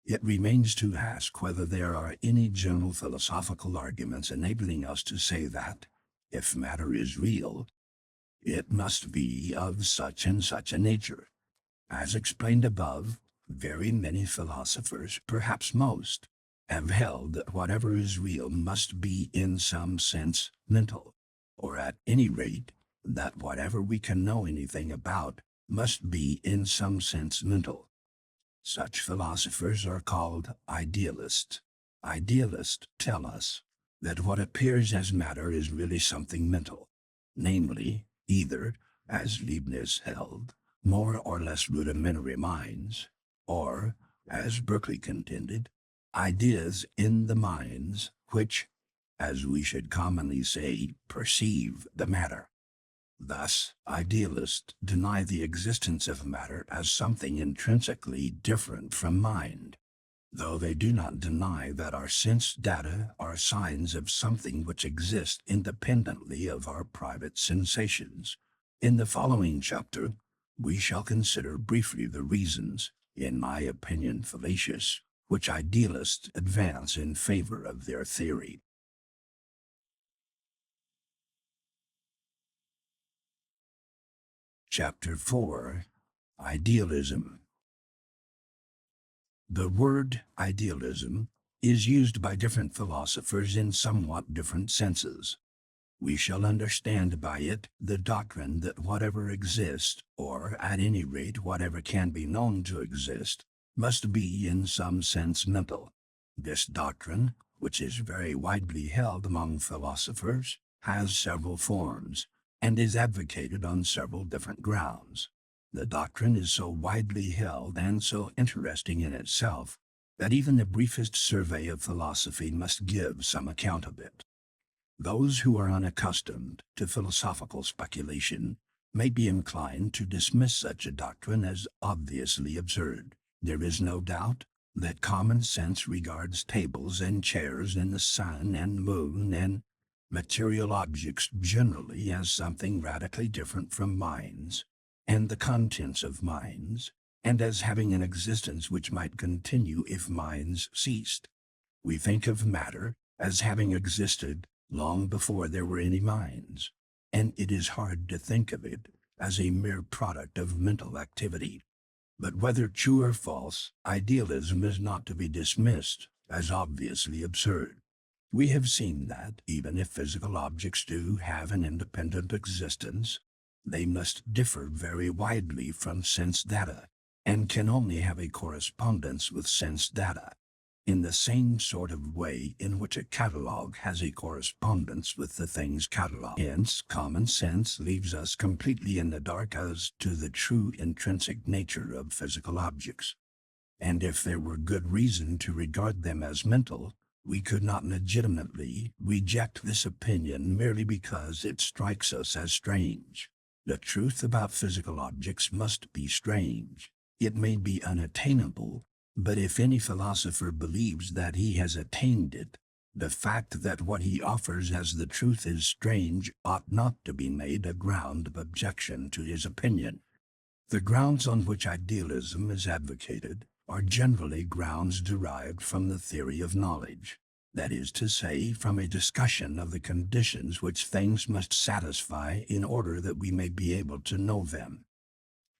It remains to ask whether there are any general philosophical arguments enabling us to say that, if matter is real, it must be of such and such a nature. As explained above, very many philosophers, perhaps most, have held that whatever is real must be in some sense mental, or at any rate, that whatever we can know anything about must be in some sense mental. Such philosophers are called idealists. Idealists tell us that what appears as matter is really something mental, namely, either, as Leibniz held, more or less rudimentary minds, or, as Berkeley contended, ideas in the minds which, as we should commonly say, perceive the matter. Thus, idealists deny the existence of matter as something intrinsically different from mind, though they do not deny that our sense data are signs of something which exists independently of our private sensations. In the following chapter, we shall consider briefly the reasons, in my opinion fallacious, which idealists advance in favor of their theory. Chapter 4. Idealism. The word idealism is used by different philosophers in somewhat different senses. We shall understand by it the doctrine that whatever exists, or at any rate whatever can be known to exist, must be in some sense mental. This doctrine, which is very widely held among philosophers, has several forms, and is advocated on several different grounds. The doctrine is so widely held and so interesting in itself that even the briefest survey of philosophy must give some account of it. Those who are unaccustomed to philosophical speculation may be inclined to dismiss such a doctrine as obviously absurd. There is no doubt that common sense regards tables and chairs and the sun and moon and material objects generally as something radically different from minds and the contents of minds, and as having an existence which might continue if minds ceased. We think of matter as having existed long before there were any minds, and it is hard to think of it as a mere product of mental activity. But whether true or false, idealism is not to be dismissed as obviously absurd. We have seen that, even if physical objects do have an independent existence, they must differ very widely from sense data, and can only have a correspondence with sense data, in the same sort of way in which a catalog has a correspondence with the things cataloged. Hence, common sense leaves us completely in the dark as to the true intrinsic nature of physical objects. And if there were good reason to regard them as mental, we could not legitimately reject this opinion merely because it strikes us as strange. The truth about physical objects must be strange. It may be unattainable, but if any philosopher believes that he has attained it, the fact that what he offers as the truth is strange ought not to be made a ground of objection to his opinion. The grounds on which idealism is advocated are generally grounds derived from the theory of knowledge, that is to say, from a discussion of the conditions which things must satisfy in order that we may be able to know them.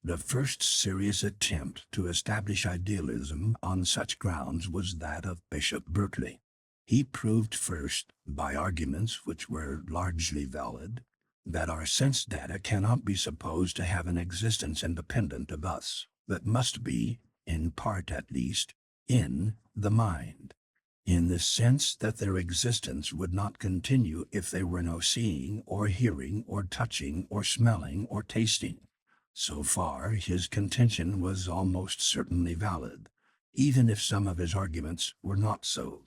The first serious attempt to establish idealism on such grounds was that of Bishop Berkeley. He proved first, by arguments which were largely valid, that our sense data cannot be supposed to have an existence independent of us, but must be, in part at least, in the mind, in the sense that their existence would not continue if there were no seeing or hearing or touching or smelling or tasting. So far, his contention was almost certainly valid, even if some of his arguments were not so.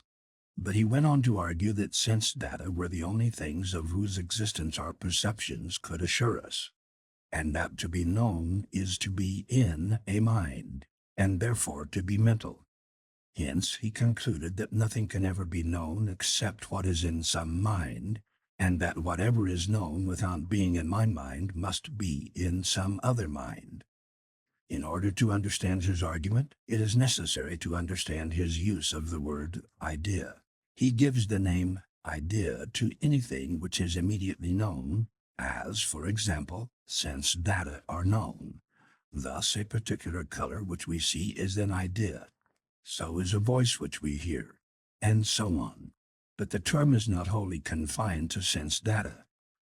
But he went on to argue that sense data were the only things of whose existence our perceptions could assure us, and that to be known is to be in a mind, and therefore to be mental. Hence, he concluded that nothing can ever be known except what is in some mind, and that whatever is known without being in my mind must be in some other mind. In order to understand his argument, it is necessary to understand his use of the word idea. He gives the name idea to anything which is immediately known, as, for example, sense data are known. Thus, a particular color which we see is an idea. So is a voice which we hear, and so on. But the term is not wholly confined to sense data.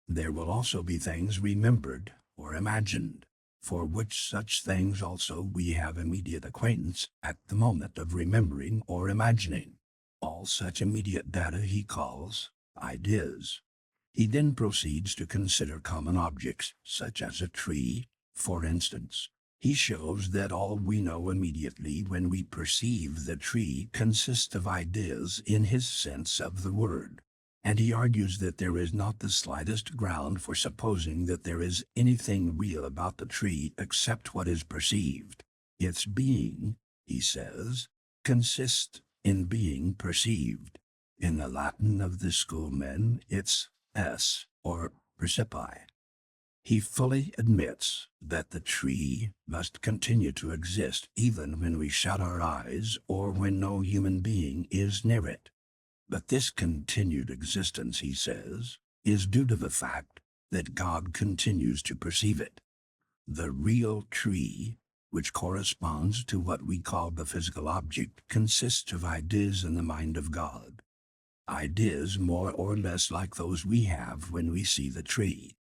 There will also be things remembered or imagined, for which such things also we have immediate acquaintance at the moment of remembering or imagining. All such immediate data he calls ideas. He then proceeds to consider common objects, such as a tree, for instance. He shows that all we know immediately when we perceive the tree consists of ideas in his sense of the word, and he argues that there is not the slightest ground for supposing that there is anything real about the tree except what is perceived. Its being, he says, consists in being perceived. In the Latin of the schoolmen, it's es, or percipi. He fully admits that the tree must continue to exist even when we shut our eyes or when no human being is near it. But this continued existence, he says, is due to the fact that God continues to perceive it. The real tree, which corresponds to what we call the physical object, consists of ideas in the mind of God. Ideas more or less like those we have when we see the tree,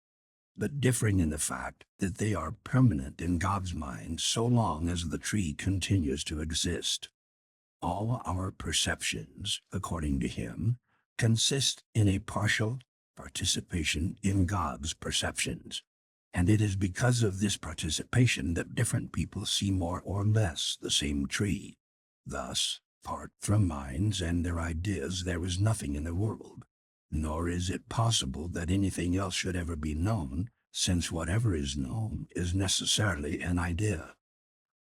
but differing in the fact that they are permanent in God's mind so long as the tree continues to exist. All our perceptions, according to him, consist in a partial participation in God's perceptions. And it is because of this participation that different people see more or less the same tree. Thus, apart from minds and their ideas, there is nothing in the world. Nor is it possible that anything else should ever be known, since whatever is known is necessarily an idea.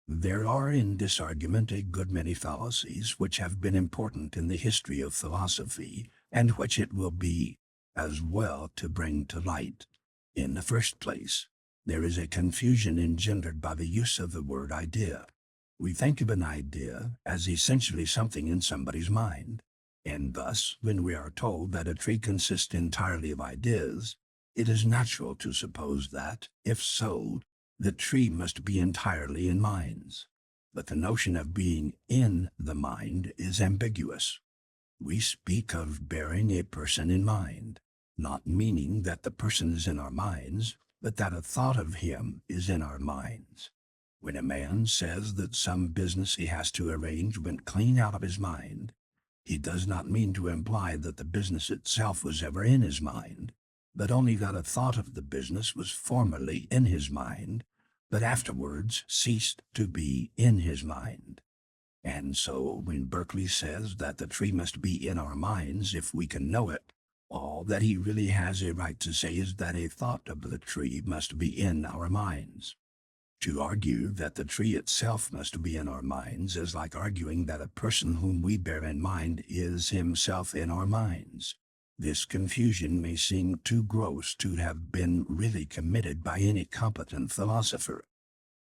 There are in this argument a good many fallacies which have been important in the history of philosophy, and which it will be as well to bring to light. In the first place, there is a confusion engendered by the use of the word idea. We think of an idea as essentially something in somebody's mind, and thus, when we are told that a tree consists entirely of ideas, it is natural to suppose that, if so, the tree must be entirely in minds. But the notion of being in the mind is ambiguous. We speak of bearing a person in mind, not meaning that the person is in our minds, but that a thought of him is in our minds. When a man says that some business he has to arrange went clean out of his mind, he does not mean to imply that the business itself was ever in his mind, but only that a thought of the business was formerly in his mind, but afterwards ceased to be in his mind. And so, when Berkeley says that the tree must be in our minds if we can know it, all that he really has a right to say is that a thought of the tree must be in our minds. To argue that the tree itself must be in our minds is like arguing that a person whom we bear in mind is himself in our minds. This confusion may seem too gross to have been really committed by any competent philosopher,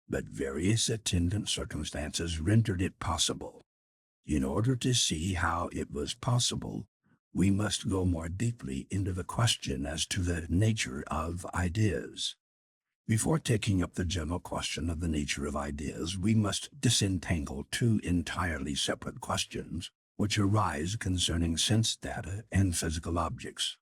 but various attendant circumstances rendered it possible. In order to see how it was possible, we must go more deeply into the question as to the nature of ideas. Before taking up the general question of the nature of ideas, we must disentangle two entirely separate questions which arise concerning sense data and physical objects.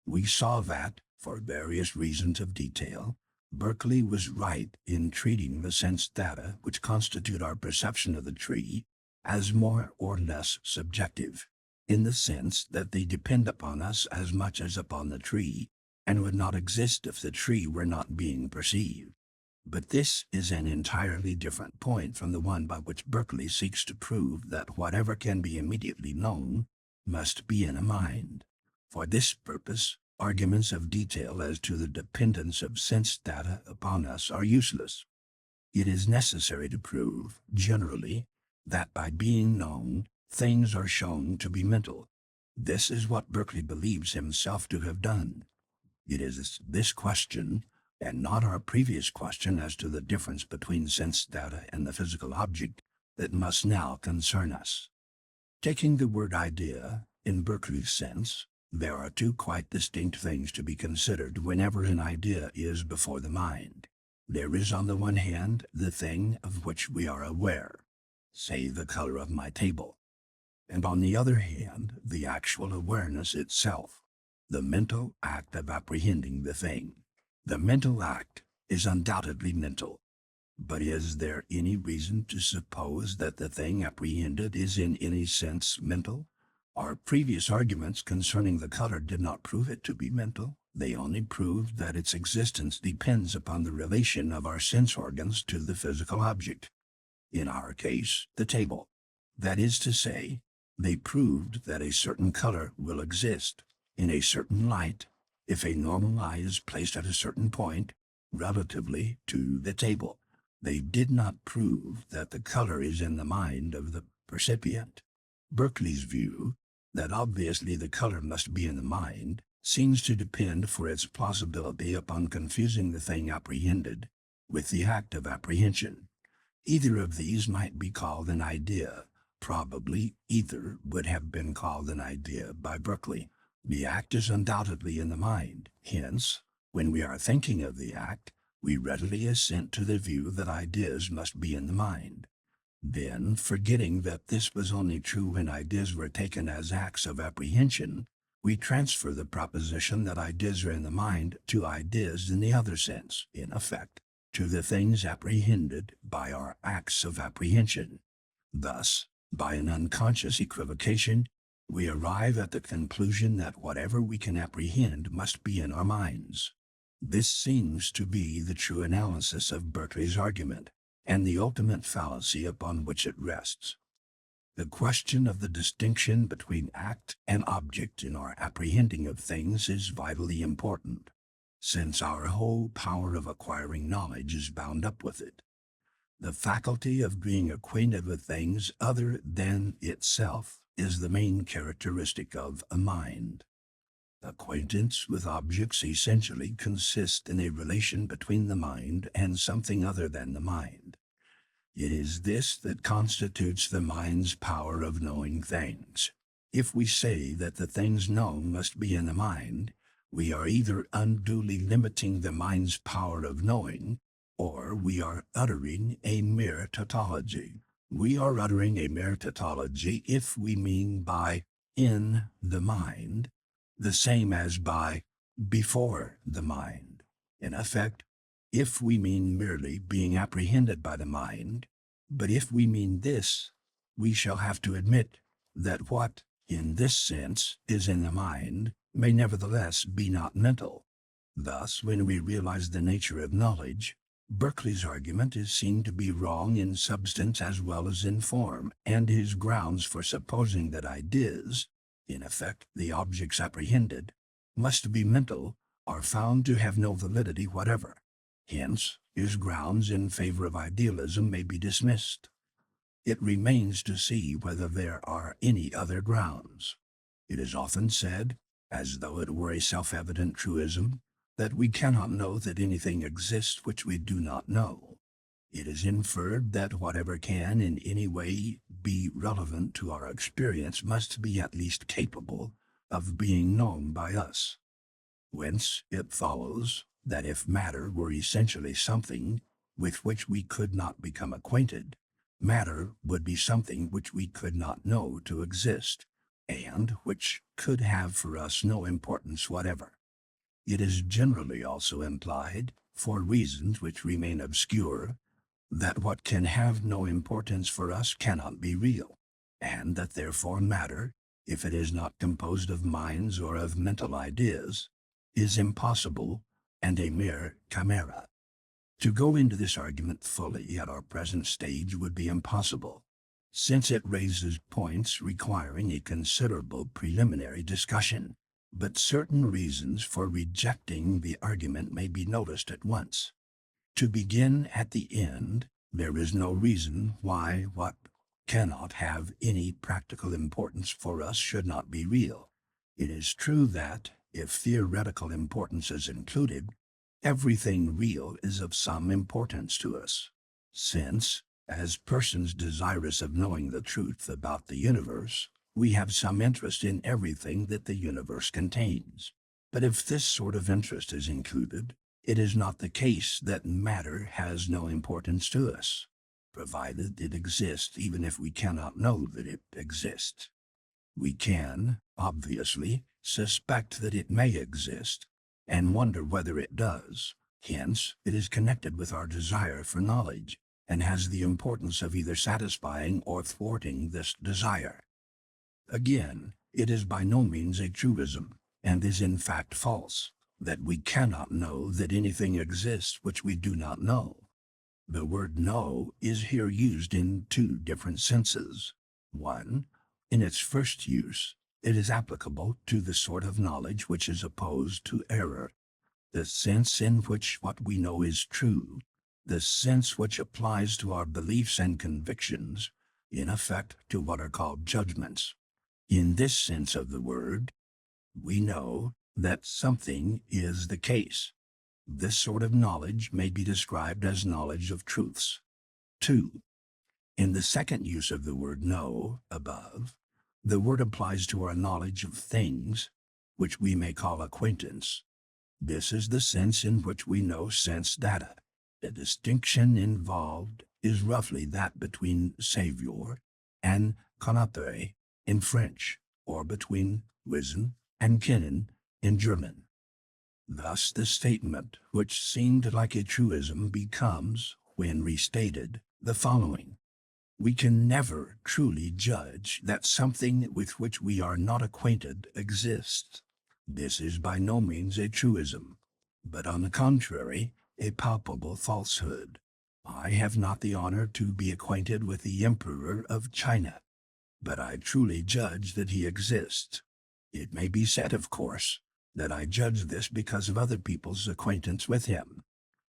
We saw that, for various reasons of detail, Berkeley was right in treating the sense data which constitute our perception of the tree as more or less subjective, in the sense that they depend upon us as much as upon the tree, and would not exist if the tree were not being perceived. But this is an entirely different point from the one by which Berkeley seeks to prove that whatever can be immediately known must be in a mind. For this purpose, arguments of detail as to the dependence of sense data upon us are useless. It is necessary to prove, generally, that by being known, things are shown to be mental. This is what Berkeley believes himself to have done. It is this question, and not our previous question as to the difference between sense data and the physical object, that must now concern us. Taking the word idea, in Berkeley's sense, there are two quite distinct things to be considered whenever an idea is before the mind. There is on the one hand the thing of which we are aware, say the color of my table, and on the other hand the actual awareness itself, the mental act of apprehending the thing. The mental act is undoubtedly mental, but is there any reason to suppose that the thing apprehended is in any sense mental? Our previous arguments concerning the color did not prove it to be mental. They only proved that its existence depends upon the relation of our sense organs to the physical object. In our case, the table. That is to say, they proved that a certain color will exist in a certain light if a normal eye is placed at a certain point relatively to the table. They did not prove that the color is in the mind of the percipient. Berkeley's view, that obviously the color must be in the mind, seems to depend for its plausibility upon confusing the thing apprehended with the act of apprehension. Either of these might be called an idea. Probably either would have been called an idea by Berkeley. The act is undoubtedly in the mind. Hence, when we are thinking of the act, we readily assent to the view that ideas must be in the mind. Then, forgetting that this was only true when ideas were taken as acts of apprehension, we transfer the proposition that ideas are in the mind to ideas in the other sense, in effect, to the things apprehended by our acts of apprehension. Thus, By an unconscious equivocation, we arrive at the conclusion that whatever we can apprehend must be in our minds. This seems to be the true analysis of Berkeley's argument, and the ultimate fallacy upon which it rests. The question of the distinction between act and object in our apprehending of things is vitally important, since our whole power of acquiring knowledge is bound up with it. The faculty of being acquainted with things other than itself is the main characteristic of a mind. Acquaintance with objects essentially consists in a relation between the mind and something other than the mind. It is this that constitutes the mind's power of knowing things. If we say that the things known must be in the mind, we are either unduly limiting the mind's power of knowing, or we are uttering a mere tautology. We are uttering a mere tautology if we mean by in the mind the same as by before the mind. In effect, if we mean merely being apprehended by the mind, but if we mean this, we shall have to admit that what, in this sense, is in the mind may nevertheless be not mental. Thus, when we realize the nature of knowledge, Berkeley's argument is seen to be wrong in substance as well as in form, and his grounds for supposing that ideas, in effect the objects apprehended, must be mental, are found to have no validity whatever. Hence, his grounds in favor of idealism may be dismissed. It remains to see whether there are any other grounds. It is often said, as though it were a self-evident truism, that we cannot know that anything exists which we do not know. It is inferred that whatever can in any way be relevant to our experience must be at least capable of being known by us. Whence it follows that if matter were essentially something with which we could not become acquainted, matter would be something which we could not know to exist, and which could have for us no importance whatever. It is generally also implied, for reasons which remain obscure, that what can have no importance for us cannot be real, and that therefore matter, if it is not composed of minds or of mental ideas, is impossible and a mere chimera. To go into this argument fully at our present stage would be impossible, since it raises points requiring a considerable preliminary discussion, but certain reasons for rejecting the argument may be noticed at once. To begin at the end, there is no reason why what cannot have any practical importance for us should not be real. It is true that, if theoretical importance is included, everything real is of some importance to us, since, as persons desirous of knowing the truth about the universe, we have some interest in everything that the universe contains. But if this sort of interest is included, it is not the case that matter has no importance to us, provided it exists even if we cannot know that it exists. We can, obviously, suspect that it may exist, and wonder whether it does. Hence, it is connected with our desire for knowledge, and has the importance of either satisfying or thwarting this desire. Again, it is by no means a truism, and is in fact false, that we cannot know that anything exists which we do not know. The word know is here used in two different senses. One, in its first use, it is applicable to the sort of knowledge which is opposed to error, the sense in which what we know is true, the sense which applies to our beliefs and convictions, in effect to what are called judgments. In this sense of the word, we know that something is the case. This sort of knowledge may be described as knowledge of truths. 2. In the second use of the word know above, the word applies to our knowledge of things, which we may call acquaintance. This is the sense in which we know sense data. The distinction involved is roughly that between savoir and connaître in French, or between wissen and kennen in German. Thus the statement, which seemed like a truism, becomes, when restated, the following. We can never truly judge that something with which we are not acquainted exists. This is by no means a truism, but on the contrary, a palpable falsehood. I have not the honor to be acquainted with the Emperor of China, but I truly judge that he exists. It may be said, of course, that I judge this because of other people's acquaintance with him.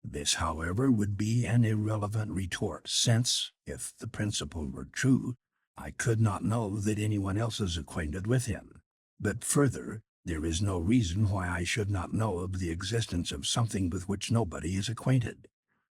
This, however, would be an irrelevant retort, since, if the principle were true, I could not know that anyone else is acquainted with him. But further, there is no reason why I should not know of the existence of something with which nobody is acquainted.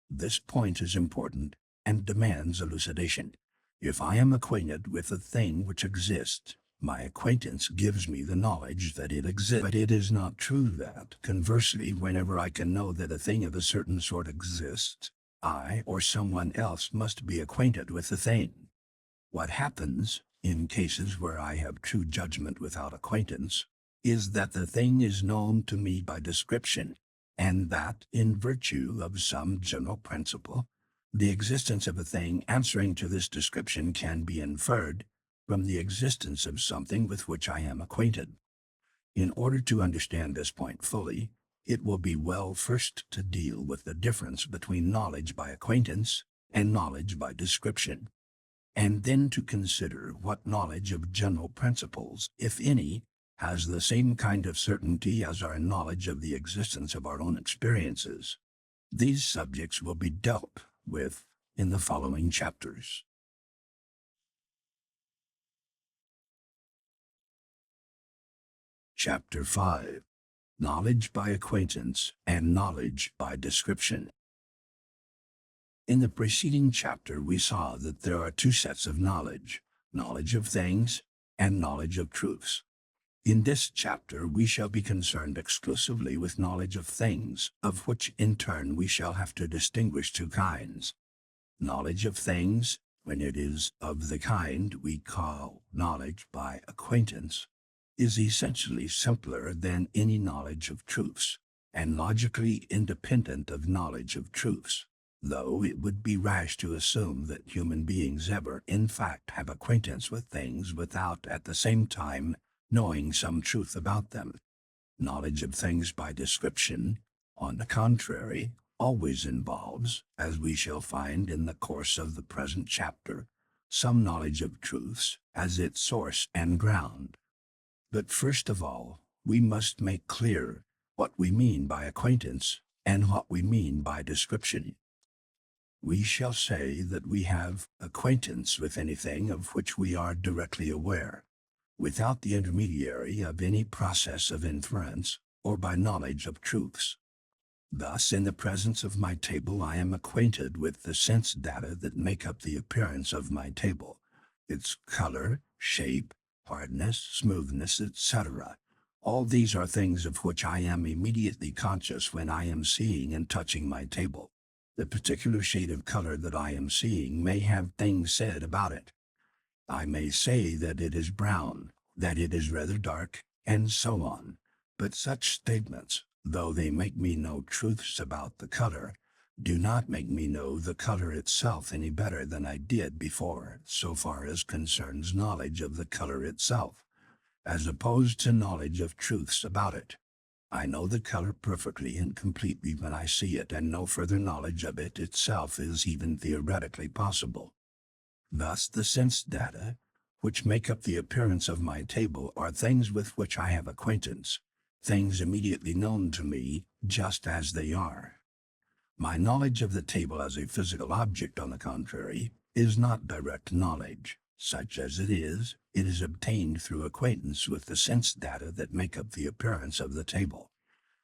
This point is important and demands elucidation. If I am acquainted with a thing which exists, my acquaintance gives me the knowledge that it exists. But it is not true that, conversely, whenever I can know that a thing of a certain sort exists, I or someone else must be acquainted with the thing. What happens, in cases where I have true judgment without acquaintance, is that the thing is known to me by description, and that, in virtue of some general principle, the existence of a thing answering to this description can be inferred from the existence of something with which I am acquainted. In order to understand this point fully, it will be well first to deal with the difference between knowledge by acquaintance and knowledge by description, and then to consider what knowledge of general principles, if any, has the same kind of certainty as our knowledge of the existence of our own experiences. These subjects will be dealt with in the following chapters. Chapter 5. Knowledge by Acquaintance and Knowledge by Description. In the preceding chapter we saw that there are two sets of knowledge of things and knowledge of truths. In this chapter we shall be concerned exclusively with knowledge of things, of which in turn we shall have to distinguish two kinds. Knowledge of things, when it is of the kind we call knowledge by acquaintance, is essentially simpler than any knowledge of truths, and logically independent of knowledge of truths, though it would be rash to assume that human beings ever in fact have acquaintance with things without at the same time knowing some truth about them. Knowledge of things by description, on the contrary, always involves, as we shall find in the course of the present chapter, some knowledge of truths as its source and ground. But first of all, we must make clear what we mean by acquaintance and what we mean by description. We shall say that we have acquaintance with anything of which we are directly aware, without the intermediary of any process of inference, or by knowledge of truths. Thus, in the presence of my table I am acquainted with the sense data that make up the appearance of my table, its color, shape, hardness, smoothness, etc. All these are things of which I am immediately conscious when I am seeing and touching my table. The particular shade of color that I am seeing may have things said about it. I may say that it is brown, that it is rather dark, and so on. But such statements, though they make me know truths about the color, do not make me know the color itself any better than I did before, so far as concerns knowledge of the color itself, as opposed to knowledge of truths about it. I know the color perfectly and completely when I see it, and no further knowledge of it itself is even theoretically possible. Thus the sense data, which make up the appearance of my table, are things with which I have acquaintance, things immediately known to me just as they are. My knowledge of the table as a physical object, on the contrary, is not direct knowledge. Such as it is obtained through acquaintance with the sense data that make up the appearance of the table.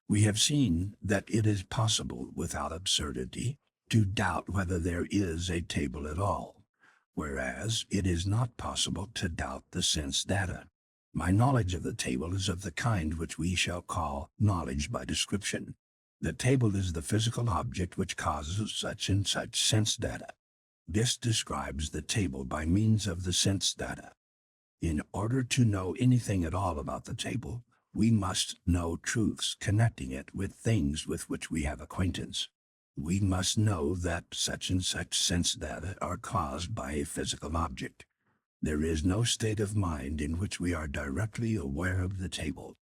We have seen that it is possible, without absurdity, to doubt whether there is a table at all, whereas it is not possible to doubt the sense data. My knowledge of the table is of the kind which we shall call knowledge by description. The table is the physical object which causes such and such sense data. This describes the table by means of the sense data. In order to know anything at all about the table, we must know truths connecting it with things with which we have acquaintance. We must know that such and such sense data are caused by a physical object. There is no state of mind in which we are directly aware of the table.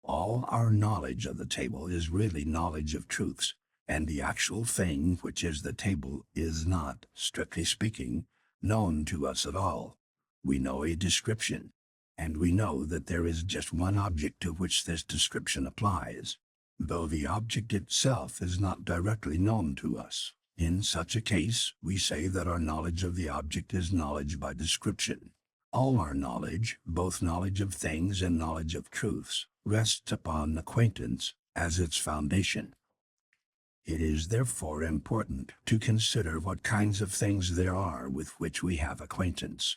All our knowledge of the table is really knowledge of truths, and the actual thing which is the table is not, strictly speaking, known to us at all. We know a description, and we know that there is just one object to which this description applies, though the object itself is not directly known to us. In such a case, we say that our knowledge of the object is knowledge by description. All our knowledge, both knowledge of things and knowledge of truths, rests upon acquaintance as its foundation. It is therefore important to consider what kinds of things there are with which we have acquaintance.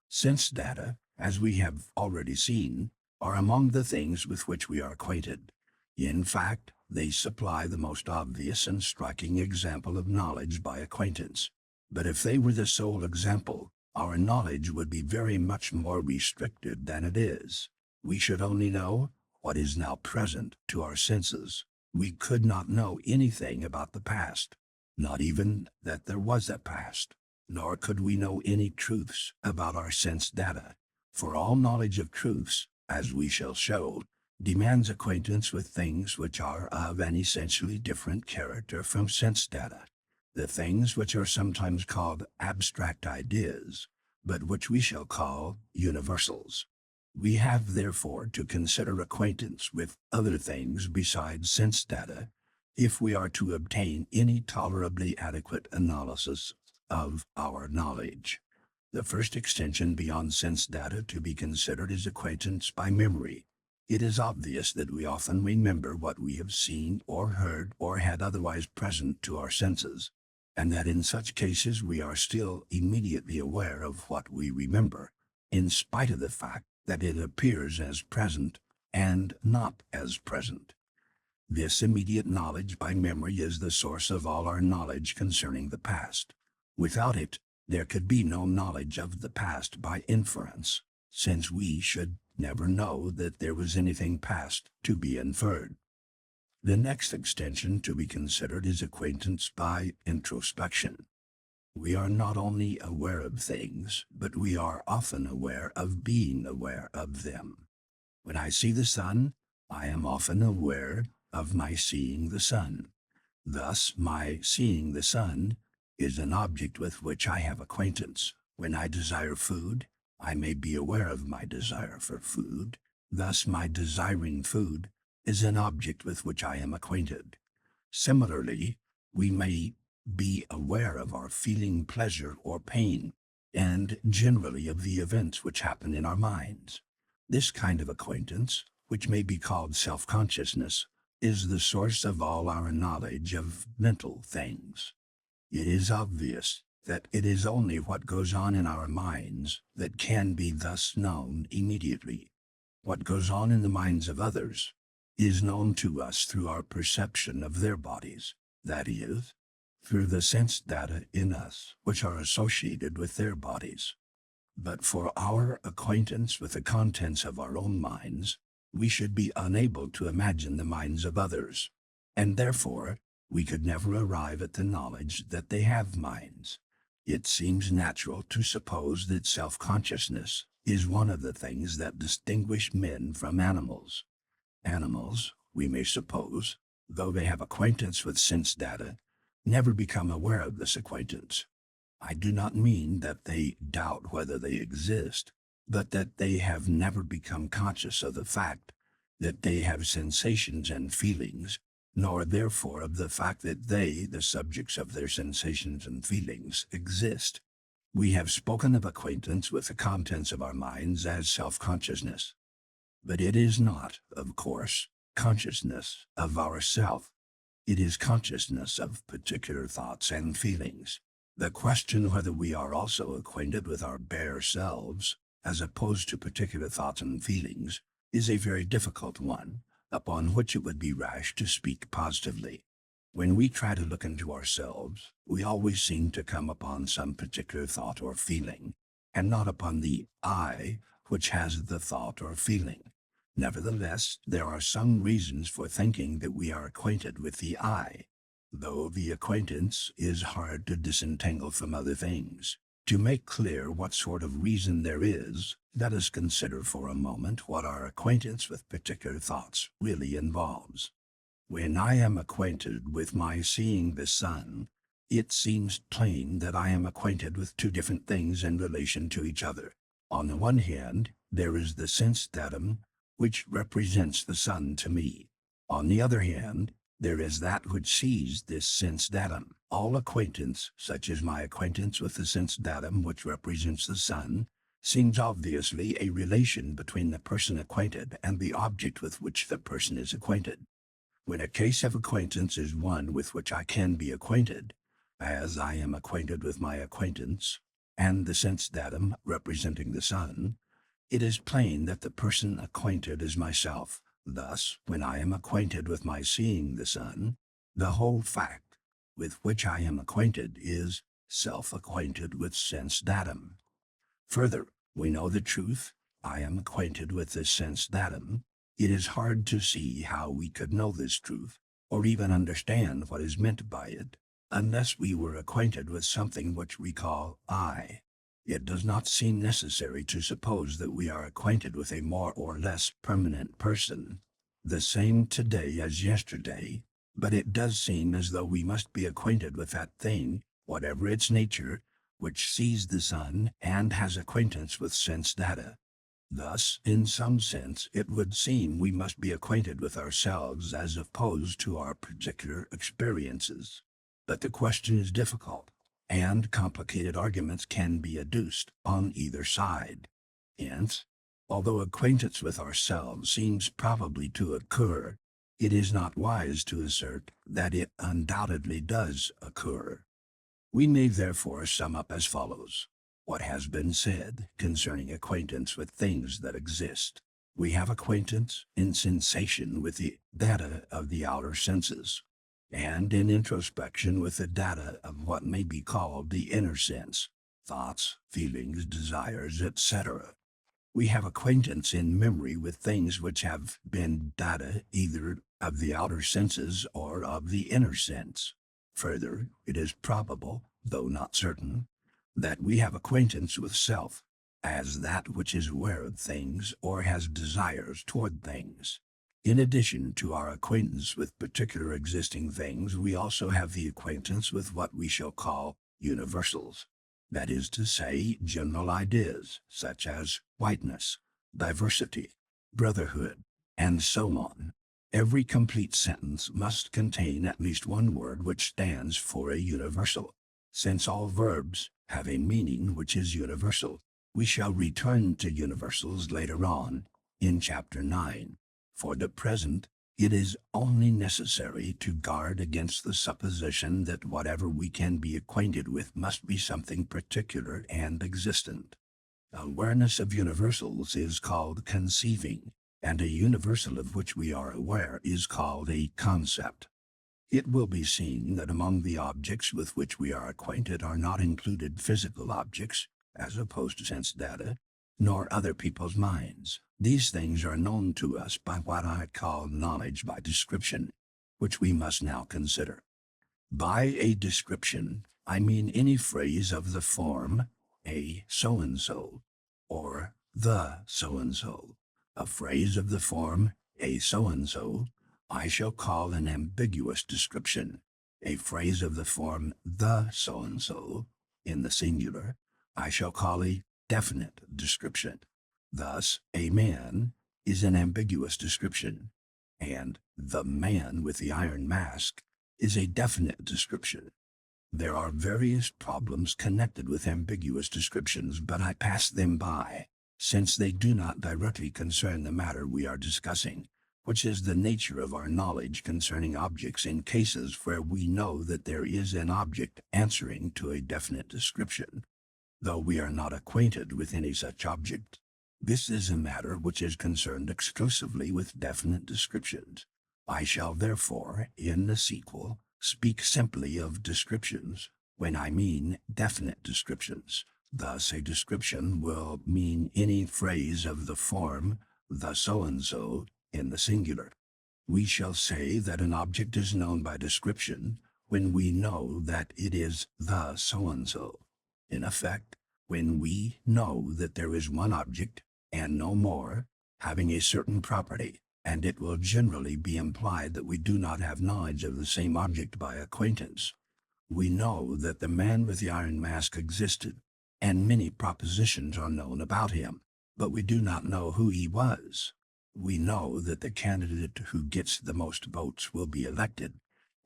Sense data, as we have already seen, are among the things with which we are acquainted. In fact, they supply the most obvious and striking example of knowledge by acquaintance. But if they were the sole example, our knowledge would be very much more restricted than it is. We should only know what is now present to our senses. We could not know anything about the past, not even that there was a past, nor could we know any truths about our sense data. For all knowledge of truths, as we shall show, demands acquaintance with things which are of an essentially different character from sense data. The things which are sometimes called abstract ideas, but which we shall call universals. We have therefore to consider acquaintance with other things besides sense data, if we are to obtain any tolerably adequate analysis of our knowledge. The first extension beyond sense data to be considered is acquaintance by memory. It is obvious that we often remember what we have seen or heard or had otherwise present to our senses, and that in such cases we are still immediately aware of what we remember, in spite of the fact that it appears as present and not as present. This immediate knowledge by memory is the source of all our knowledge concerning the past. Without it, there could be no knowledge of the past by inference, since we should never know that there was anything past to be inferred. The next extension to be considered is acquaintance by introspection. We are not only aware of things, but we are often aware of being aware of them. When I see the sun, I am often aware of my seeing the sun. Thus, my seeing the sun is an object with which I have acquaintance. When I desire food, I may be aware of my desire for food. Thus, my desiring food is an object with which I am acquainted. Similarly, we may be aware of our feeling pleasure or pain, and generally of the events which happen in our minds. This kind of acquaintance, which may be called self-consciousness, is the source of all our knowledge of mental things. It is obvious that it is only what goes on in our minds that can be thus known immediately. What goes on in the minds of others is known to us through our perception of their bodies, that is, through the sense data in us which are associated with their bodies. But for our acquaintance with the contents of our own minds, we should be unable to imagine the minds of others, and therefore we could never arrive at the knowledge that they have minds. It seems natural to suppose that self-consciousness is one of the things that distinguish men from animals. Animals, we may suppose, though they have acquaintance with sense data, never become aware of this acquaintance. I do not mean that they doubt whether they exist, but that they have never become conscious of the fact that they have sensations and feelings, nor therefore of the fact that they, the subjects of their sensations and feelings, exist. We have spoken of acquaintance with the contents of our minds as self-consciousness. But it is not, of course, consciousness of ourself. It is consciousness of particular thoughts and feelings. The question whether we are also acquainted with our bare selves, as opposed to particular thoughts and feelings, is a very difficult one, upon which it would be rash to speak positively. When we try to look into ourselves, we always seem to come upon some particular thought or feeling, and not upon the I, which has the thought or feeling. Nevertheless, there are some reasons for thinking that we are acquainted with the I. though the acquaintance is hard to disentangle from other things. To make clear what sort of reason there is, let us consider for a moment what our acquaintance with particular thoughts really involves. When I am acquainted with my seeing the sun, it seems plain that I am acquainted with two different things in relation to each other. On the one hand, there is the sense datum, which represents the sun to me. On the other hand, there is that which sees this sense datum. All acquaintance, such as my acquaintance with the sense datum which represents the sun, seems obviously a relation between the person acquainted and the object with which the person is acquainted. When a case of acquaintance is one with which I can be acquainted, as I am acquainted with my acquaintance, and the sense datum representing the sun, it is plain that the person acquainted is myself. Thus, when I am acquainted with my seeing the sun, the whole fact with which I am acquainted is self-acquainted with sense datum. Further, we know the truth. I am acquainted with this sense datum. It is hard to see how we could know this truth, or even understand what is meant by it, unless we were acquainted with something which we call I. It does not seem necessary to suppose that we are acquainted with a more or less permanent person, the same today as yesterday, but it does seem as though we must be acquainted with that thing, whatever its nature, which sees the sun and has acquaintance with sense data. Thus, in some sense, it would seem we must be acquainted with ourselves as opposed to our particular experiences. But the question is difficult, and complicated arguments can be adduced on either side. Hence, although acquaintance with ourselves seems probably to occur, it is not wise to assert that it undoubtedly does occur. We may therefore sum up as follows what has been said concerning acquaintance with things that exist. We have acquaintance in sensation with the data of the outer senses, and in introspection with the data of what may be called the inner sense, thoughts, feelings, desires, etc. We have acquaintance in memory with things which have been data either of the outer senses or of the inner sense. Further, it is probable, though not certain, that we have acquaintance with self, as that which is aware of things or has desires toward things. In addition to our acquaintance with particular existing things, we also have the acquaintance with what we shall call universals, that is to say, general ideas, such as whiteness, diversity, brotherhood, and so on. Every complete sentence must contain at least one word which stands for a universal. Since all verbs have a meaning which is universal, we shall return to universals later on, in Chapter 9. For the present, it is only necessary to guard against the supposition that whatever we can be acquainted with must be something particular and existent. Awareness of universals is called conceiving, and a universal of which we are aware is called a concept. It will be seen that among the objects with which we are acquainted are not included physical objects, as opposed to sense data, nor other people's minds. These things are known to us by what I call knowledge by description, which we must now consider. By a description, I mean any phrase of the form, a so-and-so, or the so-and-so. A phrase of the form, a so-and-so, I shall call an ambiguous description. A phrase of the form, the so-and-so, in the singular, I shall call a definite description. Thus, a man is an ambiguous description, and the man with the iron mask is a definite description. There are various problems connected with ambiguous descriptions, but I pass them by, since they do not directly concern the matter we are discussing, which is the nature of our knowledge concerning objects in cases where we know that there is an object answering to a definite description, though we are not acquainted with any such object. This is a matter which is concerned exclusively with definite descriptions. I shall therefore, in the sequel, speak simply of descriptions, when I mean definite descriptions. Thus a description will mean any phrase of the form, the so-and-so, in the singular. We shall say that an object is known by description when we know that it is the so-and-so. In effect, when we know that there is one object, and no more, having a certain property, and it will generally be implied that we do not have knowledge of the same object by acquaintance. We know that the man with the iron mask existed, and many propositions are known about him, but we do not know who he was. We know that the candidate who gets the most votes will be elected,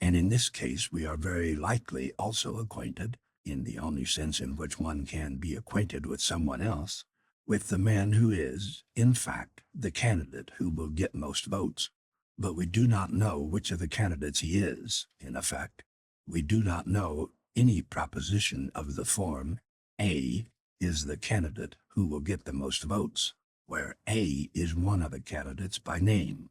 and in this case we are very likely also acquainted, in the only sense in which one can be acquainted with someone else, with the man who is, in fact, the candidate who will get most votes. But we do not know which of the candidates he is, in effect. We do not know any proposition of the form, A is the candidate who will get the most votes, where A is one of the candidates by name.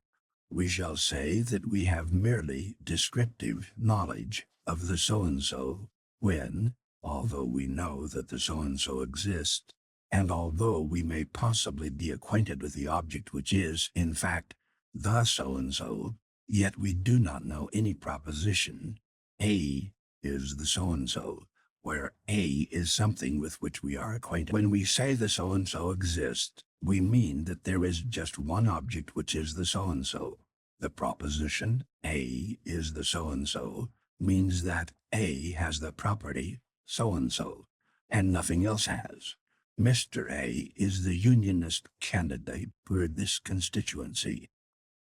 We shall say that we have merely descriptive knowledge of the so-and-so when, although we know that the so-and-so exists, and although we may possibly be acquainted with the object which is, in fact, the so-and-so, yet we do not know any proposition, A is the so-and-so, where A is something with which we are acquainted. When we say the so-and-so exists, we mean that there is just one object which is the so-and-so. The proposition, A is the so-and-so, means that A has the property, so-and-so, and nothing else has. Mr. A is the unionist candidate for this constituency,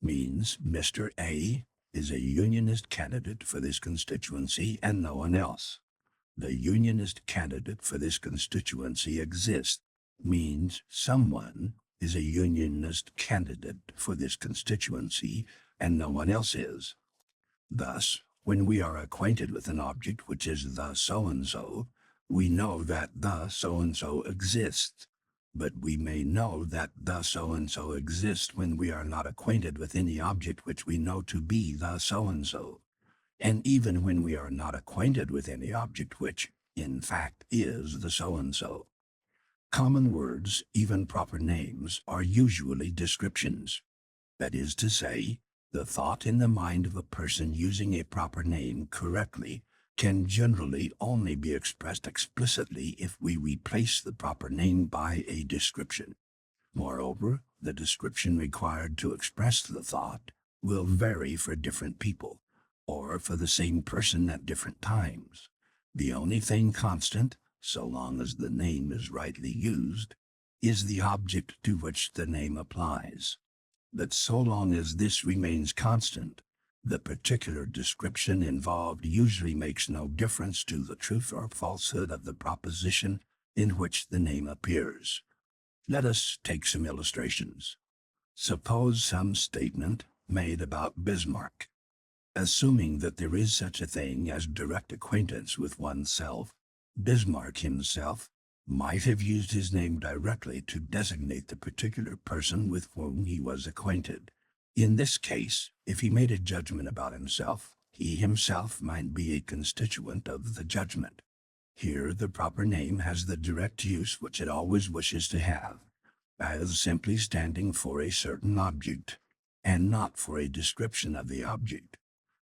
means Mr. A is a unionist candidate for this constituency and no one else. The unionist candidate for this constituency exists, means someone is a unionist candidate for this constituency and no one else is. Thus, when we are acquainted with an object which is the so-and-so, we know that the so-and-so exists, but we may know that the so-and-so exists when we are not acquainted with any object which we know to be the so-and-so, and even when we are not acquainted with any object which, in fact, is the so-and-so. Common words, even proper names, are usually descriptions. That is to say, the thought in the mind of a person using a proper name correctly can generally only be expressed explicitly if we replace the proper name by a description. Moreover, the description required to express the thought will vary for different people, or for the same person at different times. The only thing constant, so long as the name is rightly used, is the object to which the name applies. But so long as this remains constant, the particular description involved usually makes no difference to the truth or falsehood of the proposition in which the name appears. Let us take some illustrations. Suppose some statement made about Bismarck. Assuming that there is such a thing as direct acquaintance with oneself, Bismarck himself might have used his name directly to designate the particular person with whom he was acquainted. In this case, if he made a judgment about himself, he himself might be a constituent of the judgment. Here the proper name has the direct use which it always wishes to have, as simply standing for a certain object, and not for a description of the object.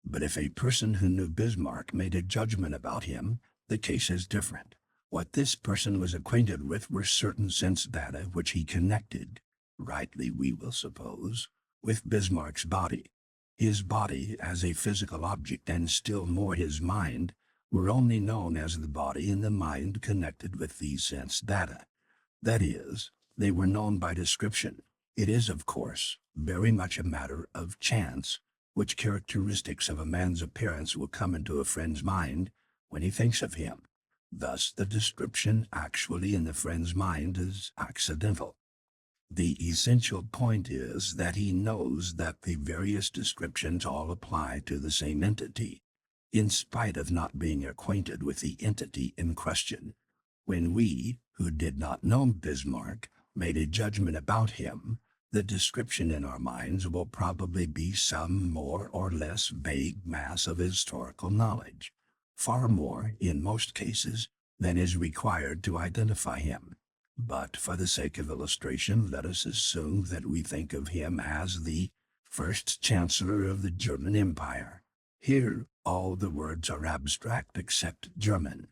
But if a person who knew Bismarck made a judgment about him, the case is different. What this person was acquainted with were certain sense data which he connected, rightly we will suppose, with Bismarck's body. His body as a physical object, and still more his mind, were only known as the body and the mind connected with these sense data. That is, they were known by description. It is, of course, very much a matter of chance which characteristics of a man's appearance will come into a friend's mind when he thinks of him. Thus, the description actually in the friend's mind is accidental. The essential point is that he knows that the various descriptions all apply to the same entity, in spite of not being acquainted with the entity in question. When we, who did not know Bismarck, made a judgment about him, the description in our minds will probably be some more or less vague mass of historical knowledge, far more, in most cases, than is required to identify him. But for the sake of illustration, let us assume that we think of him as the first Chancellor of the German Empire. Here, all the words are abstract except German.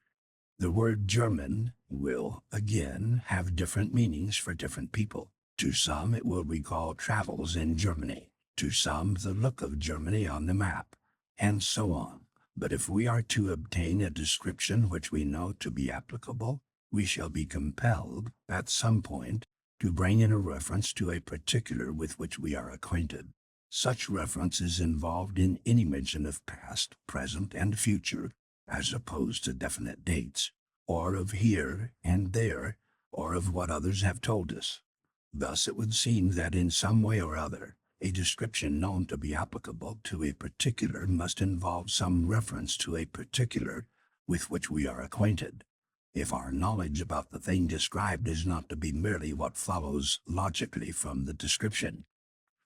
The word German will, again, have different meanings for different people. To some, it will recall travels in Germany. To some, the look of Germany on the map, and so on. But if we are to obtain a description which we know to be applicable, we shall be compelled, at some point, to bring in a reference to a particular with which we are acquainted. Such reference is involved in any mention of past, present, and future, as opposed to definite dates, or of here and there, or of what others have told us. Thus it would seem that in some way or other, a description known to be applicable to a particular must involve some reference to a particular with which we are acquainted. If our knowledge about the thing described is not to be merely what follows logically from the description.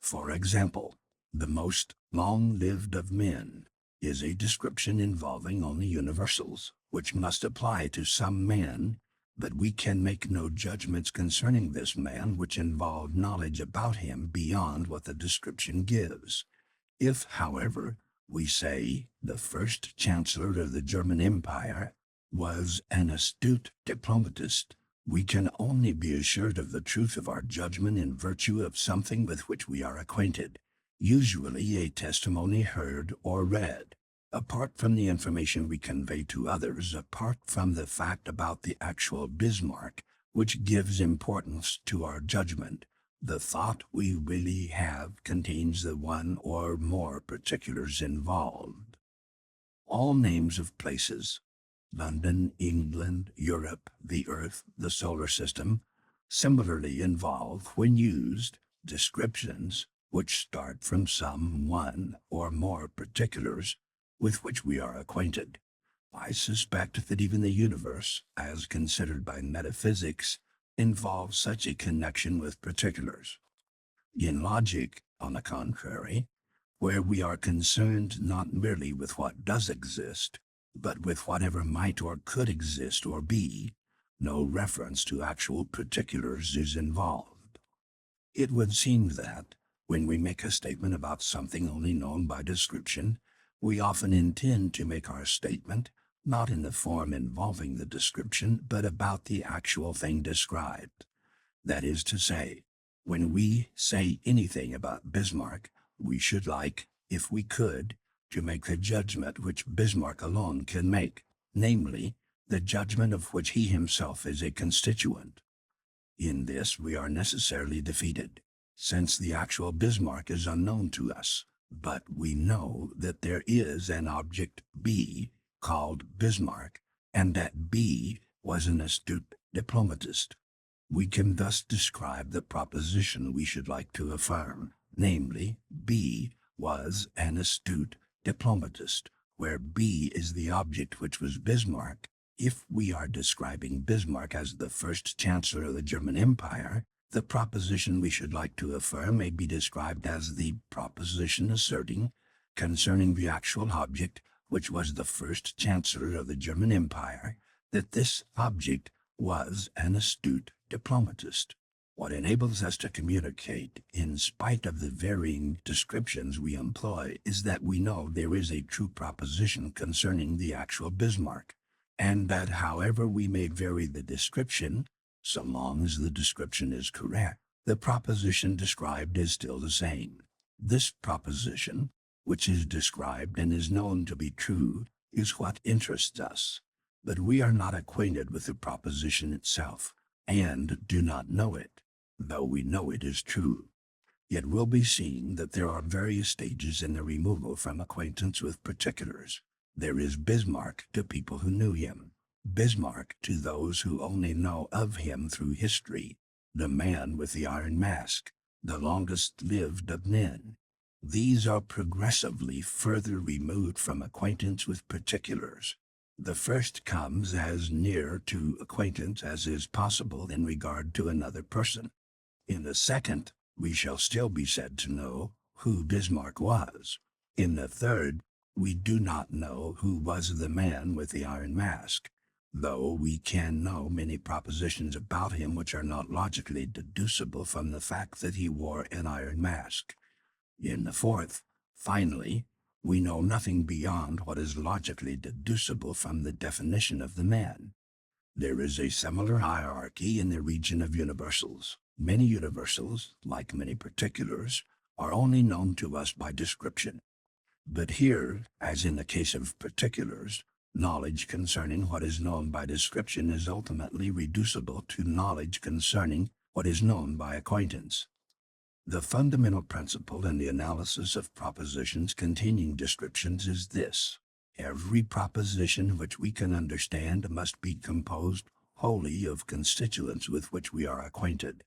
For example, the most long-lived of men is a description involving only universals, which must apply to some man, but we can make no judgments concerning this man which involve knowledge about him beyond what the description gives. If, however, we say the first chancellor of the German Empire was an astute diplomatist, we can only be assured of the truth of our judgment in virtue of something with which we are acquainted, usually a testimony heard or read. Apart from the information we convey to others, apart from the fact about the actual Bismarck, which gives importance to our judgment, the thought we really have contains the one or more particulars involved. All names of places, London, England, Europe, the Earth, the solar system, similarly involve, when used, descriptions which start from some one or more particulars with which we are acquainted. I suspect that even the universe, as considered by metaphysics, involves such a connection with particulars. In logic, on the contrary, where we are concerned not merely with what does exist, but with whatever might or could exist or be, no reference to actual particulars is involved. It would seem that, when we make a statement about something only known by description, we often intend to make our statement not in the form involving the description, but about the actual thing described. That is to say, when we say anything about Bismarck, we should like, if we could, to make the judgment which Bismarck alone can make, namely, the judgment of which he himself is a constituent. In this we are necessarily defeated, since the actual Bismarck is unknown to us, but we know that there is an object B called Bismarck, and that B was an astute diplomatist. We can thus describe the proposition we should like to affirm, namely, B was an astute diplomatist, where B is the object which was Bismarck. If we are describing Bismarck as the first chancellor of the German Empire, the proposition we should like to affirm may be described as the proposition asserting, concerning the actual object which was the first chancellor of the German Empire, that this object was an astute diplomatist. What enables us to communicate, in spite of the varying descriptions we employ, is that we know there is a true proposition concerning the actual Bismarck, and that however we may vary the description, so long as the description is correct, the proposition described is still the same. This proposition, which is described and is known to be true, is what interests us. But we are not acquainted with the proposition itself, and do not know it, though we know it is true. It will be seen that there are various stages in the removal from acquaintance with particulars. There is Bismarck to people who knew him, Bismarck to those who only know of him through history, the man with the iron mask, the longest-lived of men. These are progressively further removed from acquaintance with particulars. The first comes as near to acquaintance as is possible in regard to another person. In the second, we shall still be said to know who Bismarck was. In the third, we do not know who was the man with the iron mask, though we can know many propositions about him which are not logically deducible from the fact that he wore an iron mask. In the fourth, finally, We know nothing beyond what is logically deducible from the definition of the man. There is a similar hierarchy in the region of universals. Many universals, like many particulars, are only known to us by description. But here, as in the case of particulars, knowledge concerning what is known by description is ultimately reducible to knowledge concerning what is known by acquaintance. The fundamental principle in the analysis of propositions containing descriptions is this: every proposition which we can understand must be composed wholly of constituents with which we are acquainted.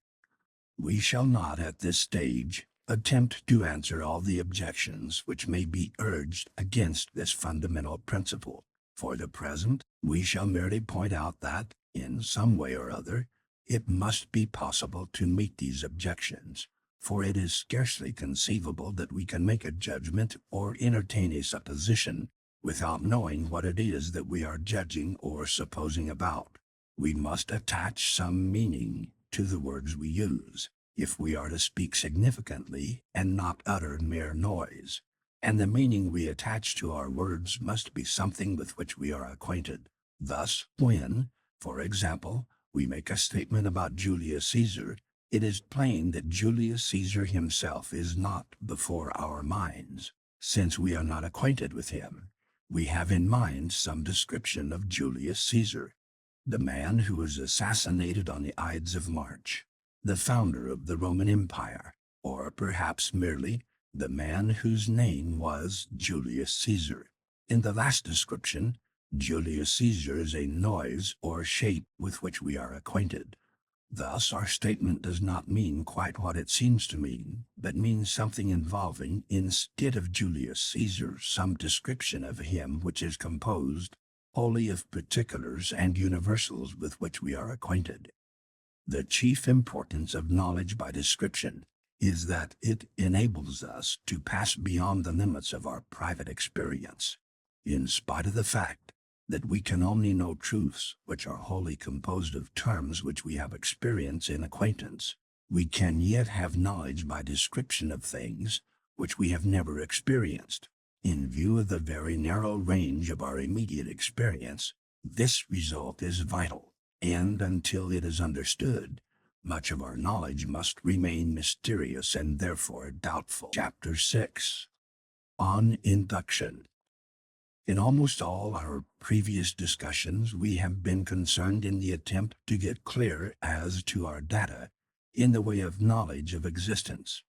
We shall not at this stage attempt to answer all the objections which may be urged against this fundamental principle. For the present, we shall merely point out that, in some way or other, it must be possible to meet these objections, for it is scarcely conceivable that we can make a judgment or entertain a supposition without knowing what it is that we are judging or supposing about. We must attach some meaning to the words we use, if we are to speak significantly and not utter mere noise, and the meaning we attach to our words must be something with which we are acquainted. Thus, when, for example, we make a statement about Julius Caesar, it is plain that Julius Caesar himself is not before our minds, since we are not acquainted with him. We have in mind some description of Julius Caesar, the man who was assassinated on the Ides of March, the founder of the Roman Empire, or perhaps merely the man whose name was Julius Caesar. In the last description, Julius Caesar is a noise or shape with which we are acquainted. Thus, our statement does not mean quite what it seems to mean, but means something involving, instead of Julius Caesar, some description of him which is composed wholly of particulars and universals with which we are acquainted. The chief importance of knowledge by description is that it enables us to pass beyond the limits of our private experience, in spite of the fact that we can only know truths which are wholly composed of terms which we have experience in acquaintance. We can yet have knowledge by description of things which we have never experienced. In view of the very narrow range of our immediate experience, this result is vital, and until it is understood, much of our knowledge must remain mysterious and therefore doubtful. Chapter 6. On Induction. In almost all our previous discussions, we have been concerned in the attempt to get clear as to our data in the way of knowledge of existence.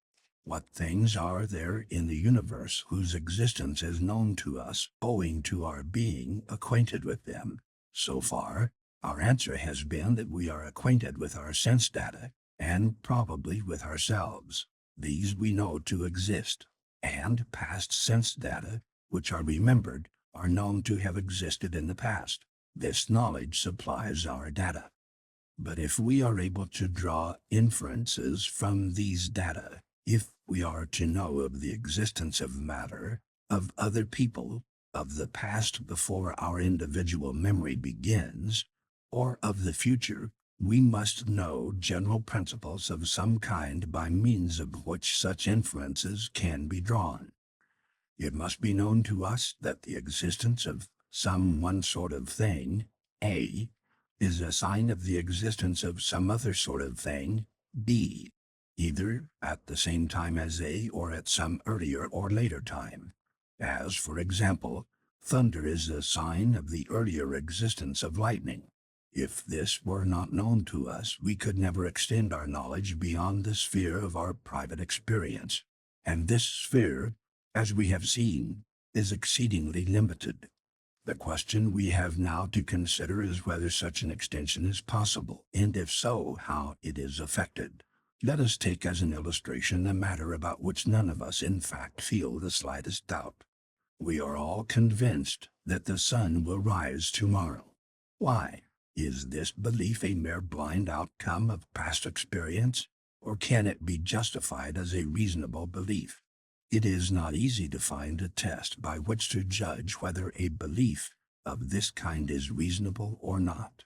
What things are there in the universe whose existence is known to us owing to our being acquainted with them? So far, our answer has been that we are acquainted with our sense data, and probably with ourselves. These we know to exist, and past sense data, which are remembered, are known to have existed in the past. This knowledge supplies our data. But if we are able to draw inferences from these data, if we are to know of the existence of matter, of other people, of the past before our individual memory begins, or of the future, we must know general principles of some kind by means of which such inferences can be drawn. It must be known to us that the existence of some one sort of thing, A, is a sign of the existence of some other sort of thing, B, either at the same time as A or at some earlier or later time. As, for example, thunder is a sign of the earlier existence of lightning. If this were not known to us, we could never extend our knowledge beyond the sphere of our private experience, and this sphere, as we have seen, is exceedingly limited. The question we have now to consider is whether such an extension is possible, and if so, how it is effected. Let us take as an illustration a matter about which none of us in fact feel the slightest doubt. We are all convinced that the sun will rise tomorrow. Why? Is this belief a mere blind outcome of past experience, or can it be justified as a reasonable belief? It is not easy to find a test by which to judge whether a belief of this kind is reasonable or not.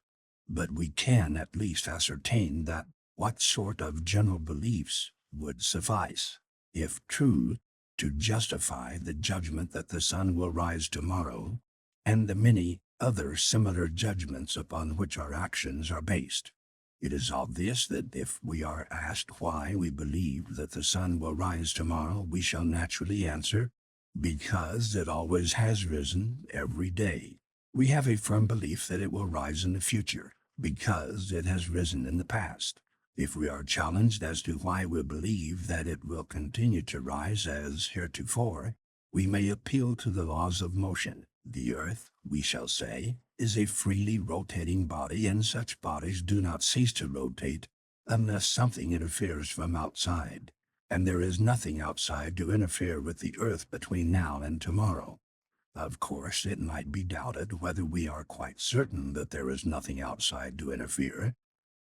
But we can at least ascertain that what sort of general beliefs would suffice. If true, to justify the judgment that the sun will rise tomorrow, and the many other similar judgments upon which our actions are based. It is obvious that if we are asked why we believe that the sun will rise tomorrow, we shall naturally answer, because it always has risen every day. We have a firm belief that it will rise in the future, because it has risen in the past. If we are challenged as to why we believe that it will continue to rise as heretofore, we may appeal to the laws of motion. The earth, we shall say, is a freely rotating body, and such bodies do not cease to rotate unless something interferes from outside, and there is nothing outside to interfere with the earth between now and tomorrow. Of course, it might be doubted whether we are quite certain that there is nothing outside to interfere,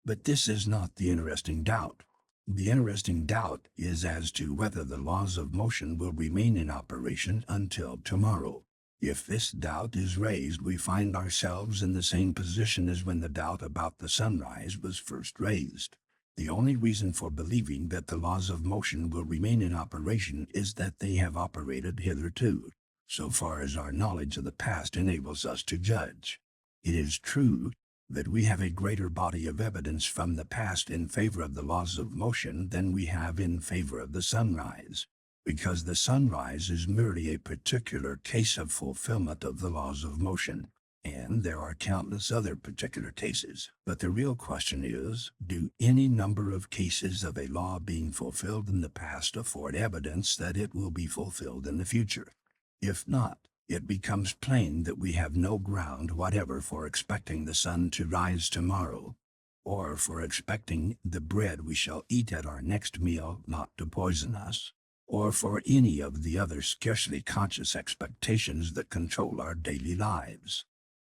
but this is not the interesting doubt. The interesting doubt is as to whether the laws of motion will remain in operation until tomorrow. If this doubt is raised, we find ourselves in the same position as when the doubt about the sunrise was first raised. The only reason for believing that the laws of motion will remain in operation is that they have operated hitherto, so far as our knowledge of the past enables us to judge. It is true that we have a greater body of evidence from the past in favor of the laws of motion than we have in favor of the sunrise, because the sunrise is merely a particular case of fulfillment of the laws of motion, and there are countless other particular cases. But the real question is, do any number of cases of a law being fulfilled in the past afford evidence that it will be fulfilled in the future? If not, it becomes plain that we have no ground whatever for expecting the sun to rise tomorrow, or for expecting the bread we shall eat at our next meal not to poison us, or for any of the other scarcely conscious expectations that control our daily lives.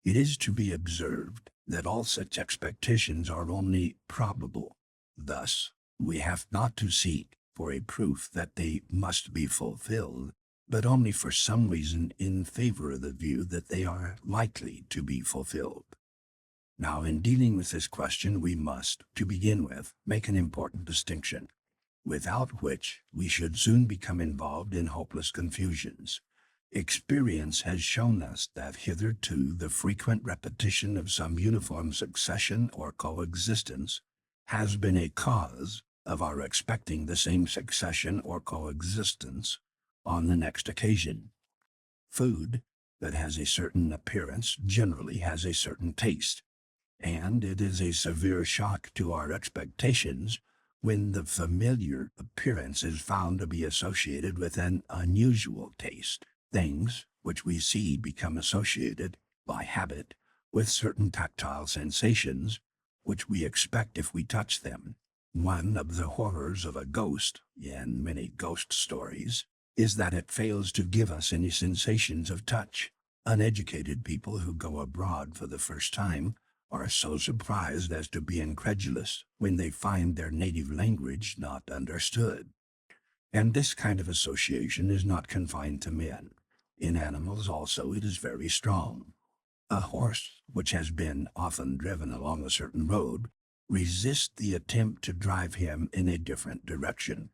It is to be observed that all such expectations are only probable. Thus, we have not to seek for a proof that they must be fulfilled, but only for some reason in favor of the view that they are likely to be fulfilled. Now, in dealing with this question, we must, to begin with, make an important distinction, without which we should soon become involved in hopeless confusions. Experience has shown us that hitherto the frequent repetition of some uniform succession or coexistence has been a cause of our expecting the same succession or coexistence on the next occasion. Food that has a certain appearance generally has a certain taste, and it is a severe shock to our expectations when the familiar appearance is found to be associated with an unusual taste. Things which we see become associated, by habit, with certain tactile sensations, which we expect if we touch them. One of the horrors of a ghost, in many ghost stories, is that it fails to give us any sensations of touch. Uneducated people who go abroad for the first time are so surprised as to be incredulous when they find their native language not understood. And this kind of association is not confined to men. In animals also it is very strong. A horse, which has been often driven along a certain road, resists the attempt to drive him in a different direction.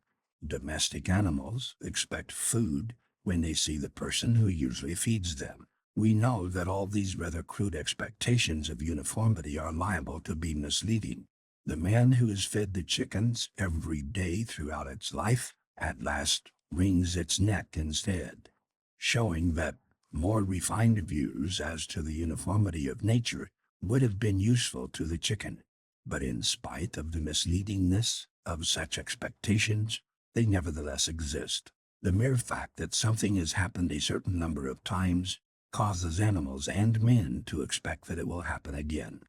Domestic animals expect food when they see the person who usually feeds them. We know that all these rather crude expectations of uniformity are liable to be misleading. The man who has fed the chickens every day throughout its life at last wrings its neck instead, showing that more refined views as to the uniformity of nature would have been useful to the chicken. But in spite of the misleadingness of such expectations, they nevertheless exist. The mere fact that something has happened a certain number of times causes animals and men to expect that it will happen again.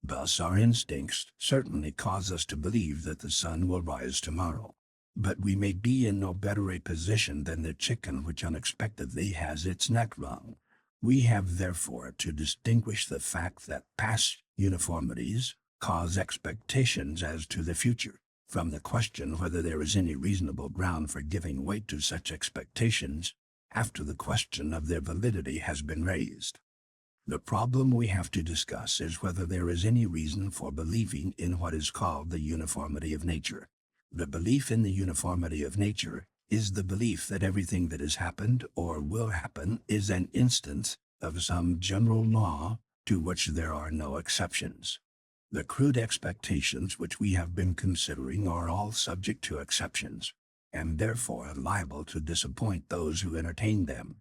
Thus our instincts certainly cause us to believe that the sun will rise tomorrow. But we may be in no better a position than the chicken which unexpectedly has its neck wrung. We have therefore to distinguish the fact that past uniformities cause expectations as to the future, from the question whether there is any reasonable ground for giving weight to such expectations after the question of their validity has been raised. The problem we have to discuss is whether there is any reason for believing in what is called the uniformity of nature. The belief in the uniformity of nature is the belief that everything that has happened or will happen is an instance of some general law to which there are no exceptions. The crude expectations which we have been considering are all subject to exceptions, and therefore liable to disappoint those who entertain them.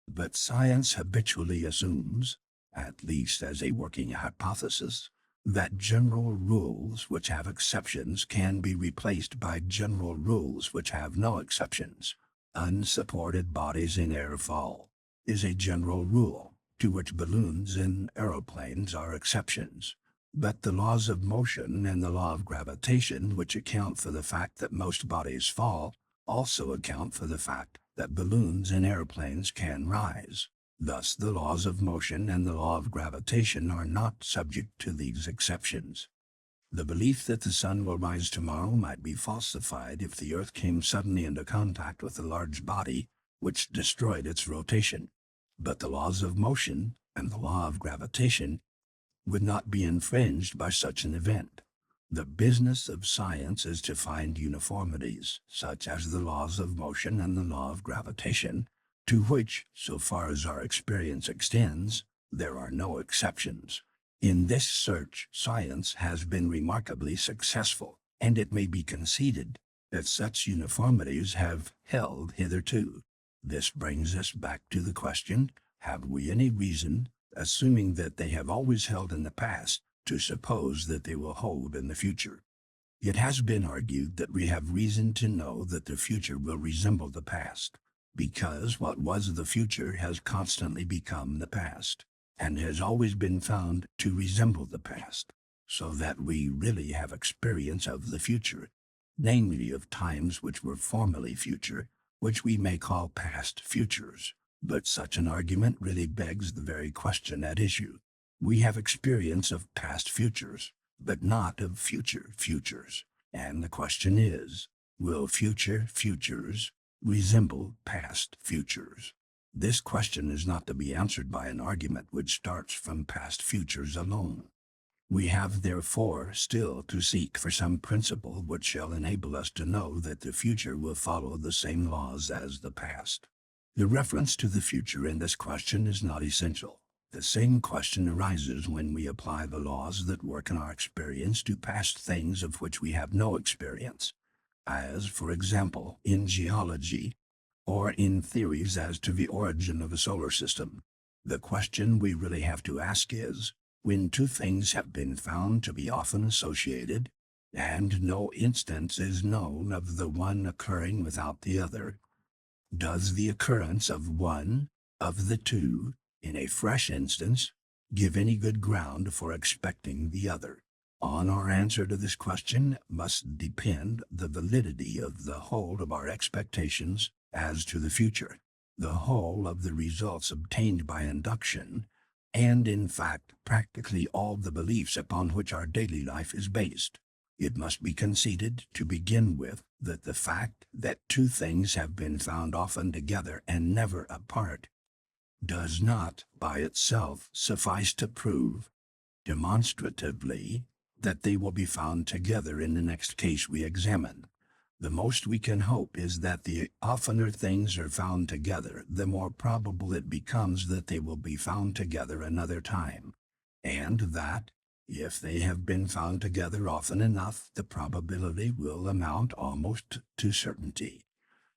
But science habitually assumes, at least as a working hypothesis, that general rules which have exceptions can be replaced by general rules which have no exceptions. Unsupported bodies in air fall is a general rule, to which balloons and aeroplanes are exceptions. But the laws of motion and the law of gravitation, which account for the fact that most bodies fall, also account for the fact that balloons and airplanes can rise. Thus, the laws of motion and the law of gravitation are not subject to these exceptions. The belief that the sun will rise tomorrow might be falsified if the Earth came suddenly into contact with a large body which destroyed its rotation. But the laws of motion and the law of gravitation would not be infringed by such an event. The business of science is to find uniformities, such as the laws of motion and the law of gravitation, to which, so far as our experience extends, there are no exceptions. In this search, science has been remarkably successful, and it may be conceded that such uniformities have held hitherto. This brings us back to the question, have we any reason, assuming that they have always held in the past, to suppose that they will hold in the future? It has been argued that we have reason to know that the future will resemble the past, because what was the future has constantly become the past, and has always been found to resemble the past, so that we really have experience of the future, namely of times which were formerly future, which we may call past futures. But such an argument really begs the very question at issue. We have experience of past futures, but not of future futures. And the question is, will future futures resemble past futures? This question is not to be answered by an argument which starts from past futures alone. We have therefore still to seek for some principle which shall enable us to know that the future will follow the same laws as the past. The reference to the future in this question is not essential. The same question arises when we apply the laws that work in our experience to past things of which we have no experience, as, for example, in geology, or in theories as to the origin of a solar system. The question we really have to ask is, when two things have been found to be often associated, and no instance is known of the one occurring without the other, does the occurrence of one of the two in a fresh instance give any good ground for expecting the other? On our answer to this question must depend the validity of the whole of our expectations as to the future, the whole of the results obtained by induction, and in fact practically all the beliefs upon which our daily life is based. It must be conceded, to begin with, that the fact that two things have been found often together and never apart does not, by itself, suffice to prove, demonstratively, that they will be found together in the next case we examine. The most we can hope is that the oftener things are found together, the more probable it becomes that they will be found together another time, and that, if they have been found together often enough, the probability will amount almost to certainty.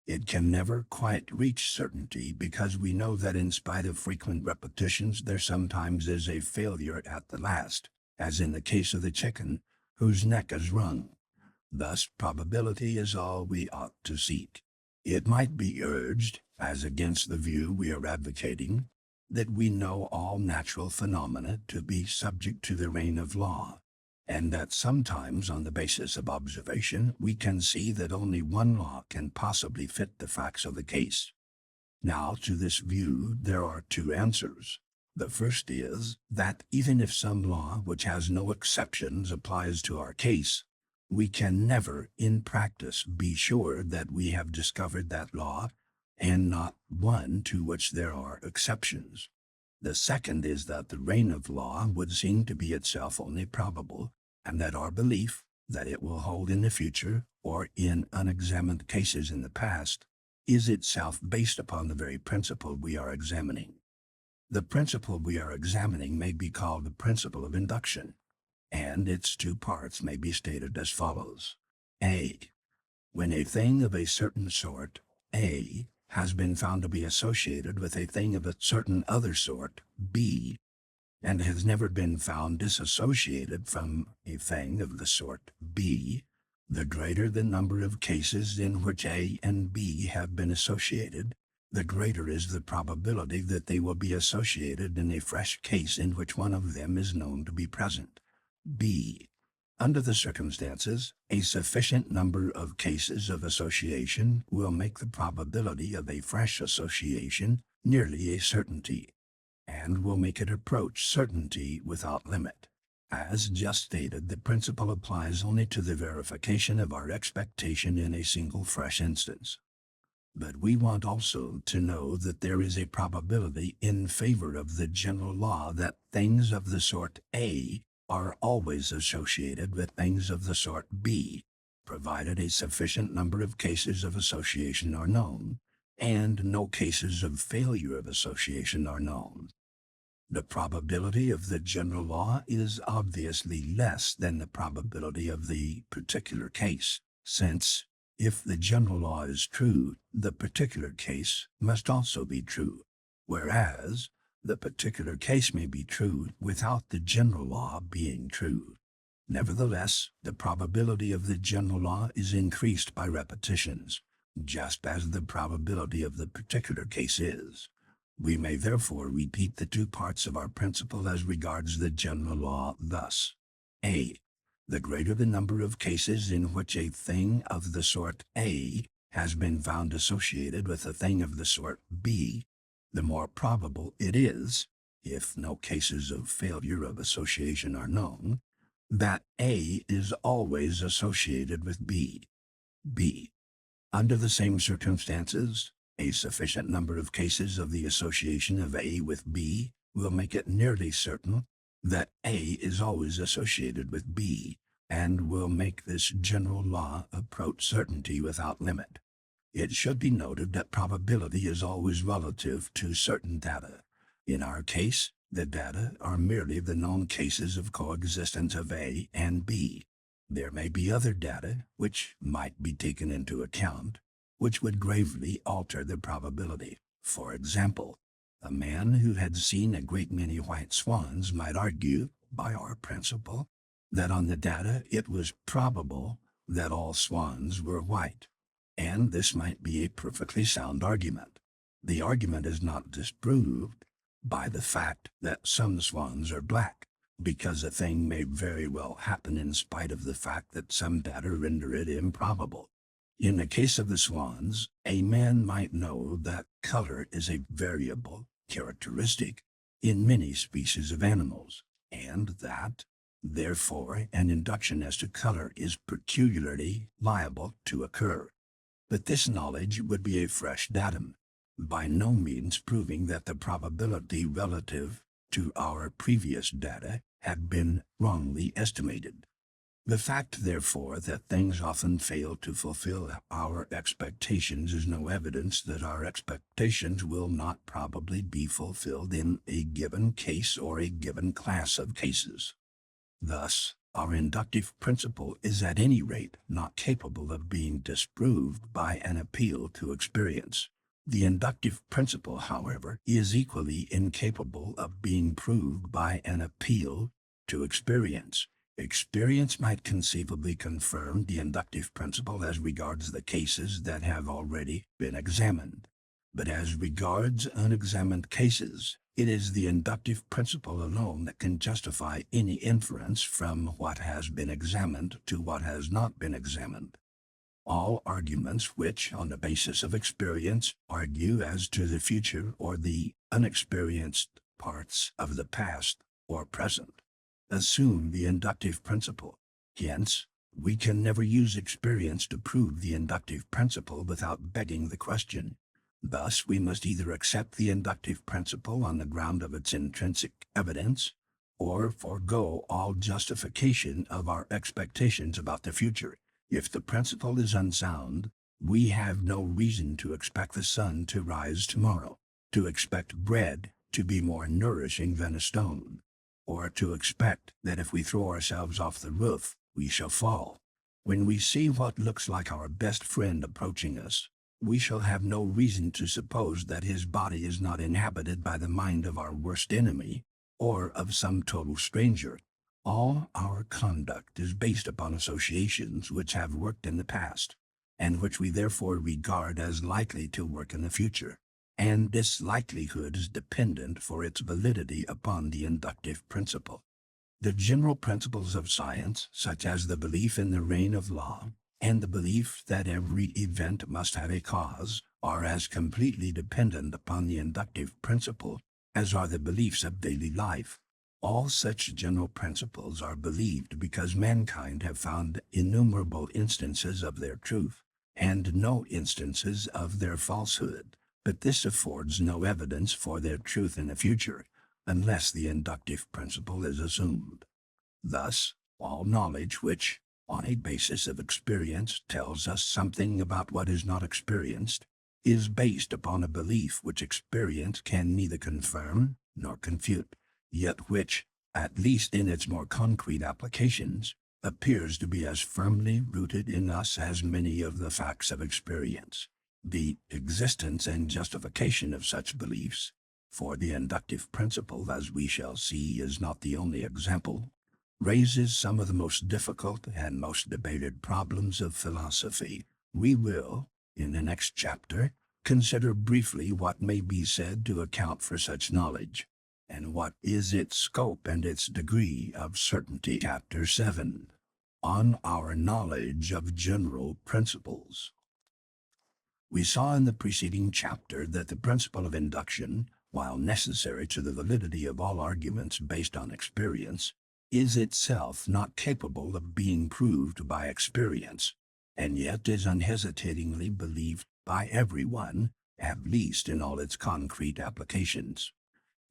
It can never quite reach certainty because we know that in spite of frequent repetitions there sometimes is a failure at the last, as in the case of the chicken, whose neck is wrung. Thus probability is all we ought to seek. It might be urged, as against the view we are advocating, that we know all natural phenomena to be subject to the reign of law, and that sometimes on the basis of observation we can see that only one law can possibly fit the facts of the case. Now, to this view there are two answers. The first is that even if some law which has no exceptions applies to our case, we can never, in practice, be sure that we have discovered that law, and not one to which there are exceptions. The second is that the reign of law would seem to be itself only probable, and that our belief that it will hold in the future, or in unexamined cases in the past, is itself based upon the very principle we are examining. The principle we are examining may be called the principle of induction, and its two parts may be stated as follows. A. When a thing of a certain sort, A, has been found to be associated with a thing of a certain other sort, B, and has never been found disassociated from a thing of the sort B, the greater the number of cases in which A and B have been associated, the greater is the probability that they will be associated in a fresh case in which one of them is known to be present. B. Under the circumstances, a sufficient number of cases of association will make the probability of a fresh association nearly a certainty, and will make it approach certainty without limit. As just stated, the principle applies only to the verification of our expectation in a single fresh instance. But we want also to know that there is a probability in favor of the general law that things of the sort A are always associated with things of the sort B, provided a sufficient number of cases of association are known, and no cases of failure of association are known. The probability of the general law is obviously less than the probability of the particular case, since, if the general law is true, the particular case must also be true, whereas the particular case may be true without the general law being true. Nevertheless, the probability of the general law is increased by repetitions, just as the probability of the particular case is. We may therefore repeat the two parts of our principle as regards the general law thus. A. The greater the number of cases in which a thing of the sort A has been found associated with a thing of the sort B, the more probable it is, if no cases of failure of association are known, that A is always associated with B. B. Under the same circumstances, a sufficient number of cases of the association of A with B will make it nearly certain that A is always associated with B, and will make this general law approach certainty without limit. It should be noted that probability is always relative to certain data. In our case, the data are merely the known cases of coexistence of A and B. There may be other data which might be taken into account, which would gravely alter the probability. For example, a man who had seen a great many white swans might argue, by our principle, that on the data it was probable that all swans were white, and this might be a perfectly sound argument. The argument is not disproved by the fact that some swans are black, because a thing may very well happen in spite of the fact that some data render it improbable. In the case of the swans, a man might know that color is a variable characteristic in many species of animals, and that, therefore, an induction as to color is peculiarly liable to occur. But this knowledge would be a fresh datum, by no means proving that the probability relative to our previous data had been wrongly estimated. The fact, therefore, that things often fail to fulfill our expectations is no evidence that our expectations will not probably be fulfilled in a given case or a given class of cases. Thus, our inductive principle is at any rate not capable of being disproved by an appeal to experience. The inductive principle, however, is equally incapable of being proved by an appeal to experience. Experience might conceivably confirm the inductive principle as regards the cases that have already been examined. But as regards unexamined cases, it is the inductive principle alone that can justify any inference from what has been examined to what has not been examined. All arguments which, on the basis of experience, argue as to the future or the unexperienced parts of the past or present, assume the inductive principle. Hence, we can never use experience to prove the inductive principle without begging the question. Thus, we must either accept the inductive principle on the ground of its intrinsic evidence, or forego all justification of our expectations about the future. If the principle is unsound, We have no reason to expect the sun to rise tomorrow, to expect bread to be more nourishing than a stone, or to expect that if we throw ourselves off the roof, we shall fall. When we see what looks like our best friend approaching us, we shall have no reason to suppose that his body is not inhabited by the mind of our worst enemy, or of some total stranger. All our conduct is based upon associations which have worked in the past, and which we therefore regard as likely to work in the future, and this likelihood is dependent for its validity upon the inductive principle. The general principles of science, such as the belief in the reign of law, and the belief that every event must have a cause, are as completely dependent upon the inductive principle as are the beliefs of daily life. All such general principles are believed because mankind have found innumerable instances of their truth, and no instances of their falsehood, but this affords no evidence for their truth in the future, unless the inductive principle is assumed. Thus, all knowledge which, on a basis of experience, tells us something about what is not experienced, is based upon a belief which experience can neither confirm nor confute, yet which, at least in its more concrete applications, appears to be as firmly rooted in us as many of the facts of experience. The existence and justification of such beliefs, for the inductive principle, as we shall see, is not the only example, raises some of the most difficult and most debated problems of philosophy. We will, in the next chapter, consider briefly what may be said to account for such knowledge, and what is its scope and its degree of certainty. Chapter 7. On our knowledge of general principles. We saw in the preceding chapter that the principle of induction, while necessary to the validity of all arguments based on experience, is itself not capable of being proved by experience, and yet is unhesitatingly believed by everyone, at least in all its concrete applications.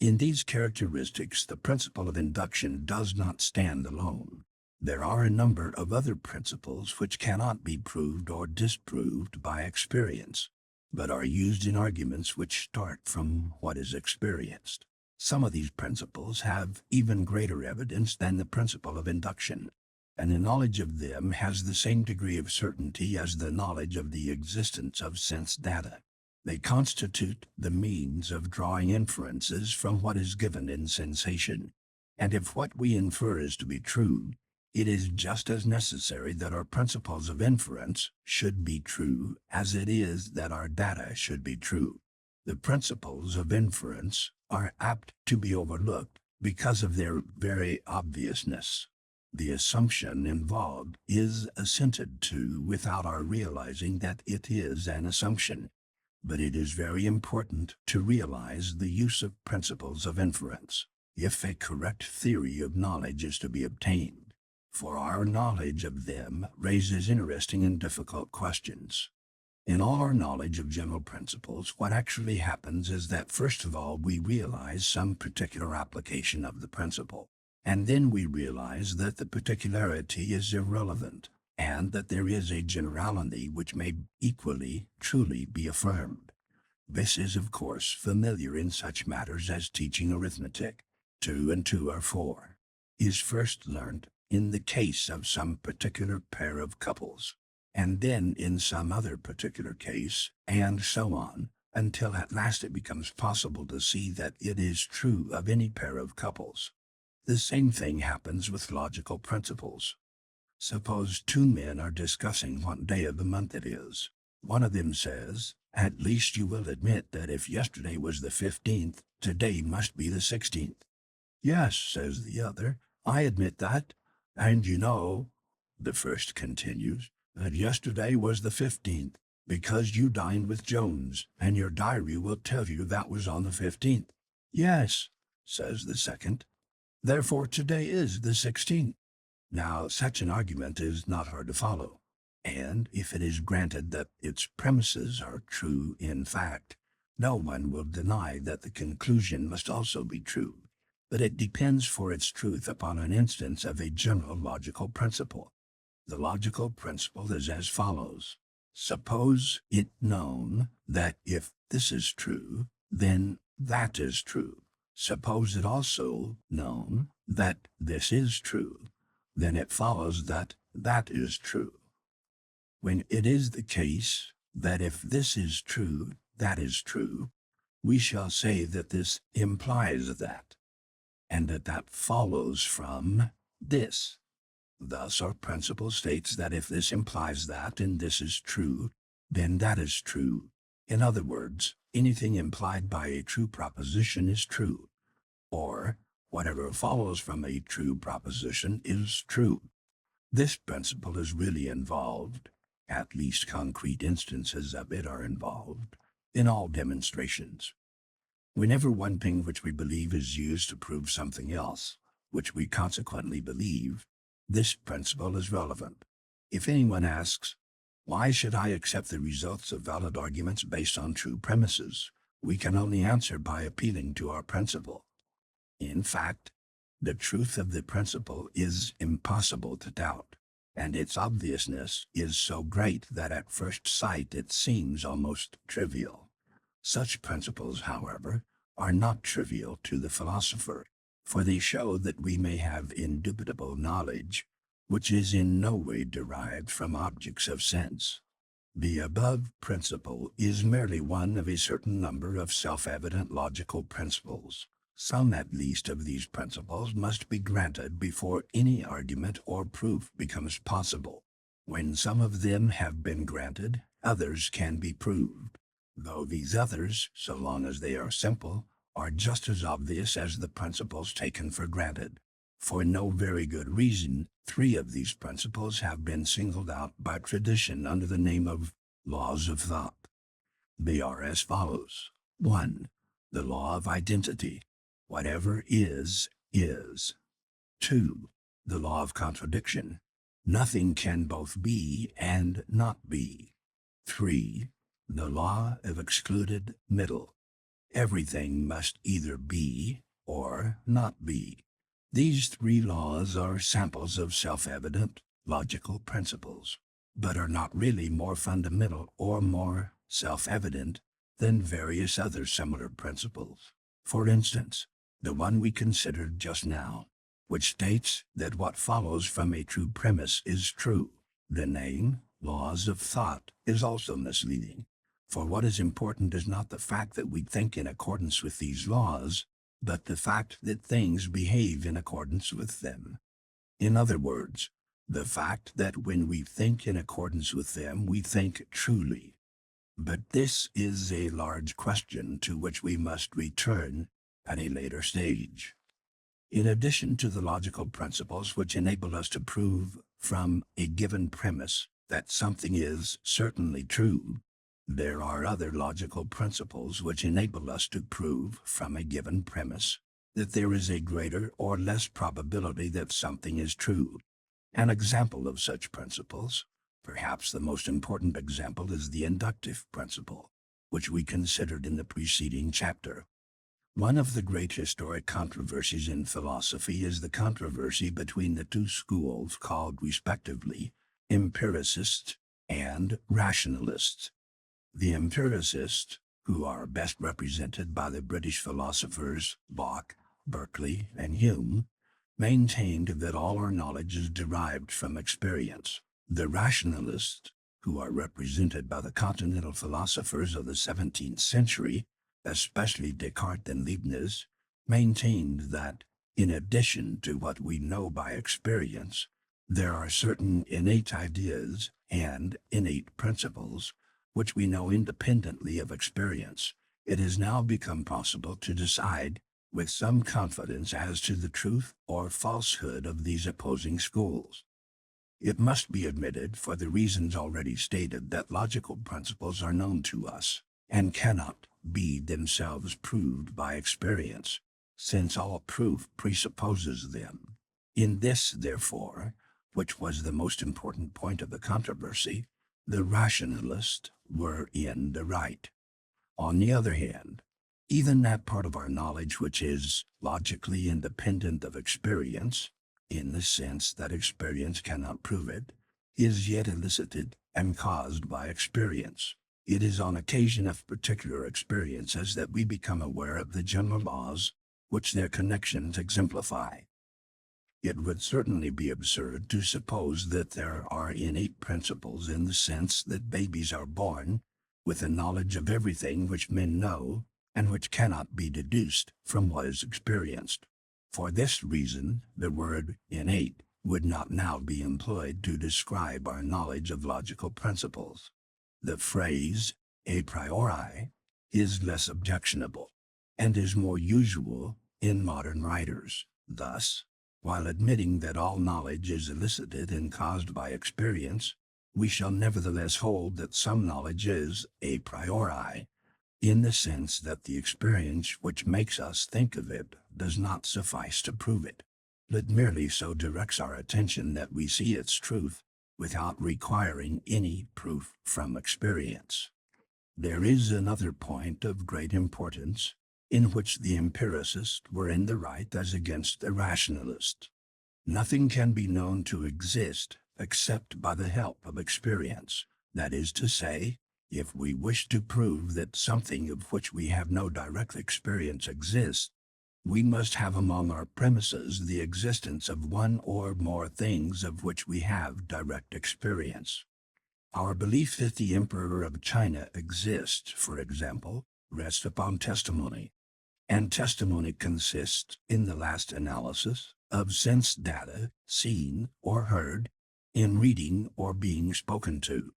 In these characteristics, the principle of induction does not stand alone. There are a number of other principles which cannot be proved or disproved by experience, but are used in arguments which start from what is experienced. Some of these principles have even greater evidence than the principle of induction, and the knowledge of them has the same degree of certainty as the knowledge of the existence of sense data. They constitute the means of drawing inferences from what is given in sensation, and if what we infer is to be true, it is just as necessary that our principles of inference should be true as it is that our data should be true. The principles of inference are apt to be overlooked because of their very obviousness. The assumption involved is assented to without our realizing that it is an assumption. But it is very important to realize the use of principles of inference, if a correct theory of knowledge is to be obtained, for our knowledge of them raises interesting and difficult questions. In all our knowledge of general principles, what actually happens is that first of all we realize some particular application of the principle, and then we realize that the particularity is irrelevant, and that there is a generality which may equally truly be affirmed. This is, of course, familiar in such matters as teaching arithmetic. 2 and 2 are 4, is first learnt in the case of some particular pair of couples, and then in some other particular case, and so on, until at last it becomes possible to see that it is true of any pair of couples. The same thing happens with logical principles. Suppose two men are discussing what day of the month it is. One of them says, "At least you will admit that if yesterday was the 15th, today must be the 16th. "Yes," says the other, "I admit that. And you know," the first continues, "that yesterday was the 15th, because you dined with Jones, and your diary will tell you that was on the 15th. "Yes," says the second, "therefore today is the 16th. Now, such an argument is not hard to follow, and if it is granted that its premises are true in fact, no one will deny that the conclusion must also be true, but it depends for its truth upon an instance of a general logical principle. The logical principle is as follows. Suppose it known that if this is true, then that is true. Suppose it also known that this is true, then it follows that that is true. When it is the case that if this is true, that is true, we shall say that this implies that, and that that follows from this. Thus our principle states that if this implies that and this is true, then that is true. In other words, anything implied by a true proposition is true, or whatever follows from a true proposition is true. This principle is really involved, at least concrete instances of it are involved, in all demonstrations. Whenever one thing which we believe is used to prove something else, which we consequently believe, this principle is relevant. If anyone asks, why should I accept the results of valid arguments based on true premises? We can only answer by appealing to our principle. In fact, the truth of the principle is impossible to doubt, and its obviousness is so great that at first sight it seems almost trivial. Such principles, however, are not trivial to the philosopher, for they show that we may have indubitable knowledge, which is in no way derived from objects of sense. The above principle is merely one of a certain number of self-evident logical principles. Some at least of these principles must be granted before any argument or proof becomes possible. When some of them have been granted, others can be proved, though these others, so long as they are simple, are just as obvious as the principles taken for granted. For no very good reason, 3 of these principles have been singled out by tradition under the name of laws of thought. They are as follows. 1. The law of identity. Whatever is, is. 2. The law of contradiction. Nothing can both be and not be. 3. The law of excluded middle. Everything must either be or not be. These 3 laws are samples of self-evident, logical principles, but are not really more fundamental or more self-evident than various other similar principles. For instance, the one we considered just now, which states that what follows from a true premise is true. The name, laws of thought, is also misleading. For what is important is not the fact that we think in accordance with these laws, but the fact that things behave in accordance with them. In other words, the fact that when we think in accordance with them, we think truly. But this is a large question to which we must return at a later stage. In addition to the logical principles which enable us to prove from a given premise that something is certainly true, there are other logical principles which enable us to prove from a given premise that there is a greater or less probability that something is true. An example of such principles, perhaps the most important example, is the inductive principle, which we considered in the preceding chapter. One of the great historic controversies in philosophy is the controversy between the 2 schools called respectively empiricists and rationalists. The empiricists, who are best represented by the British philosophers Locke, Berkeley, and Hume, maintained that all our knowledge is derived from experience. The rationalists, who are represented by the continental philosophers of the 17th century, especially Descartes and Leibniz, maintained that, in addition to what we know by experience, there are certain innate ideas and innate principles which we know independently of experience. It has now become possible to decide with some confidence as to the truth or falsehood of these opposing schools. It must be admitted, for the reasons already stated, that logical principles are known to us and cannot be themselves proved by experience, since all proof presupposes them. In this, therefore, which was the most important point of the controversy, the rationalists were in the right. On the other hand, even that part of our knowledge which is logically independent of experience, in the sense that experience cannot prove it, is yet elicited and caused by experience. It is on occasion of particular experiences that we become aware of the general laws which their connections exemplify. It would certainly be absurd to suppose that there are innate principles in the sense that babies are born with a knowledge of everything which men know, and which cannot be deduced from what is experienced. For this reason, the word innate would not now be employed to describe our knowledge of logical principles. The phrase a priori is less objectionable, and is more usual in modern writers. Thus, while admitting that all knowledge is elicited and caused by experience, we shall nevertheless hold that some knowledge is a priori, in the sense that the experience which makes us think of it does not suffice to prove it, but merely so directs our attention that we see its truth without requiring any proof from experience. There is another point of great importance, in which the empiricists were in the right as against the rationalists. Nothing can be known to exist except by the help of experience. That is to say, if we wish to prove that something of which we have no direct experience exists, we must have among our premises the existence of one or more things of which we have direct experience. Our belief that the Emperor of China exists, for example, rests upon testimony, and testimony consists, in the last analysis, of sense data, seen or heard, in reading or being spoken to.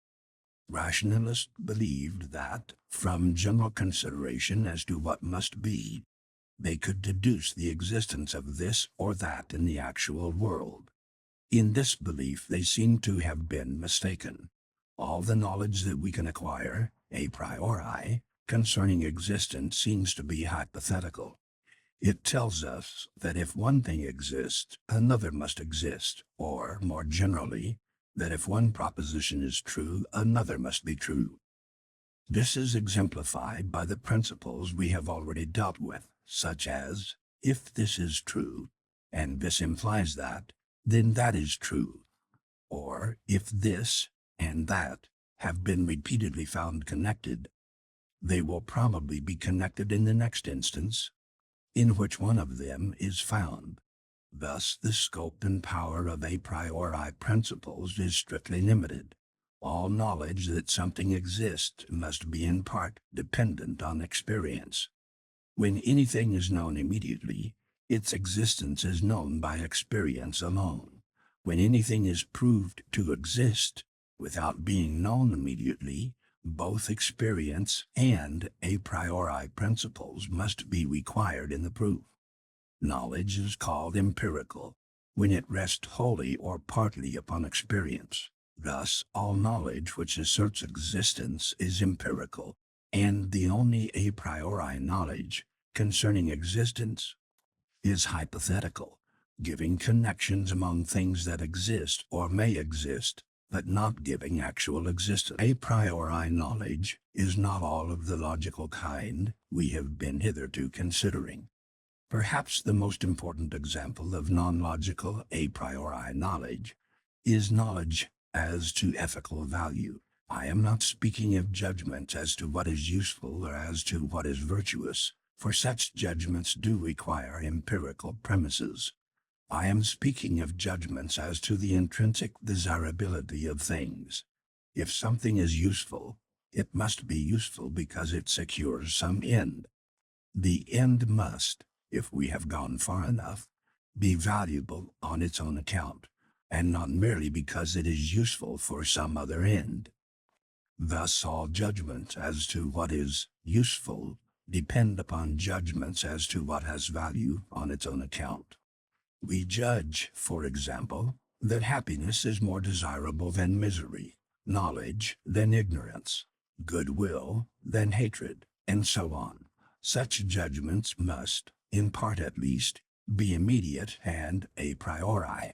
Rationalists believed that, from general consideration as to what must be, they could deduce the existence of this or that in the actual world. In this belief they seem to have been mistaken. All the knowledge that we can acquire, a priori, concerning existence seems to be hypothetical. It tells us that if one thing exists, another must exist, or, more generally, that if one proposition is true, another must be true. This is exemplified by the principles we have already dealt with, such as, if this is true, and this implies that, then that is true, or if this and that have been repeatedly found connected, they will probably be connected in the next instance, in which one of them is found. Thus, the scope and power of a priori principles is strictly limited. All knowledge that something exists must be in part dependent on experience. When anything is known immediately, its existence is known by experience alone. When anything is proved to exist without being known immediately, both experience and a priori principles must be required in the proof. Knowledge is called empirical when it rests wholly or partly upon experience. Thus, all knowledge which asserts existence is empirical, and the only a priori knowledge concerning existence is hypothetical, giving connections among things that exist or may exist, but not giving actual existence. A priori knowledge is not all of the logical kind we have been hitherto considering. Perhaps the most important example of non-logical a priori knowledge is knowledge as to ethical value. I am not speaking of judgments as to what is useful or as to what is virtuous, for such judgments do require empirical premises. I am speaking of judgments as to the intrinsic desirability of things. If something is useful, it must be useful because it secures some end. The end must, if we have gone far enough, be valuable on its own account, and not merely because it is useful for some other end. Thus all judgments as to what is useful depend upon judgments as to what has value on its own account. We judge, for example, that happiness is more desirable than misery, knowledge than ignorance, goodwill than hatred, and so on. Such judgments must, in part at least, be immediate and a priori.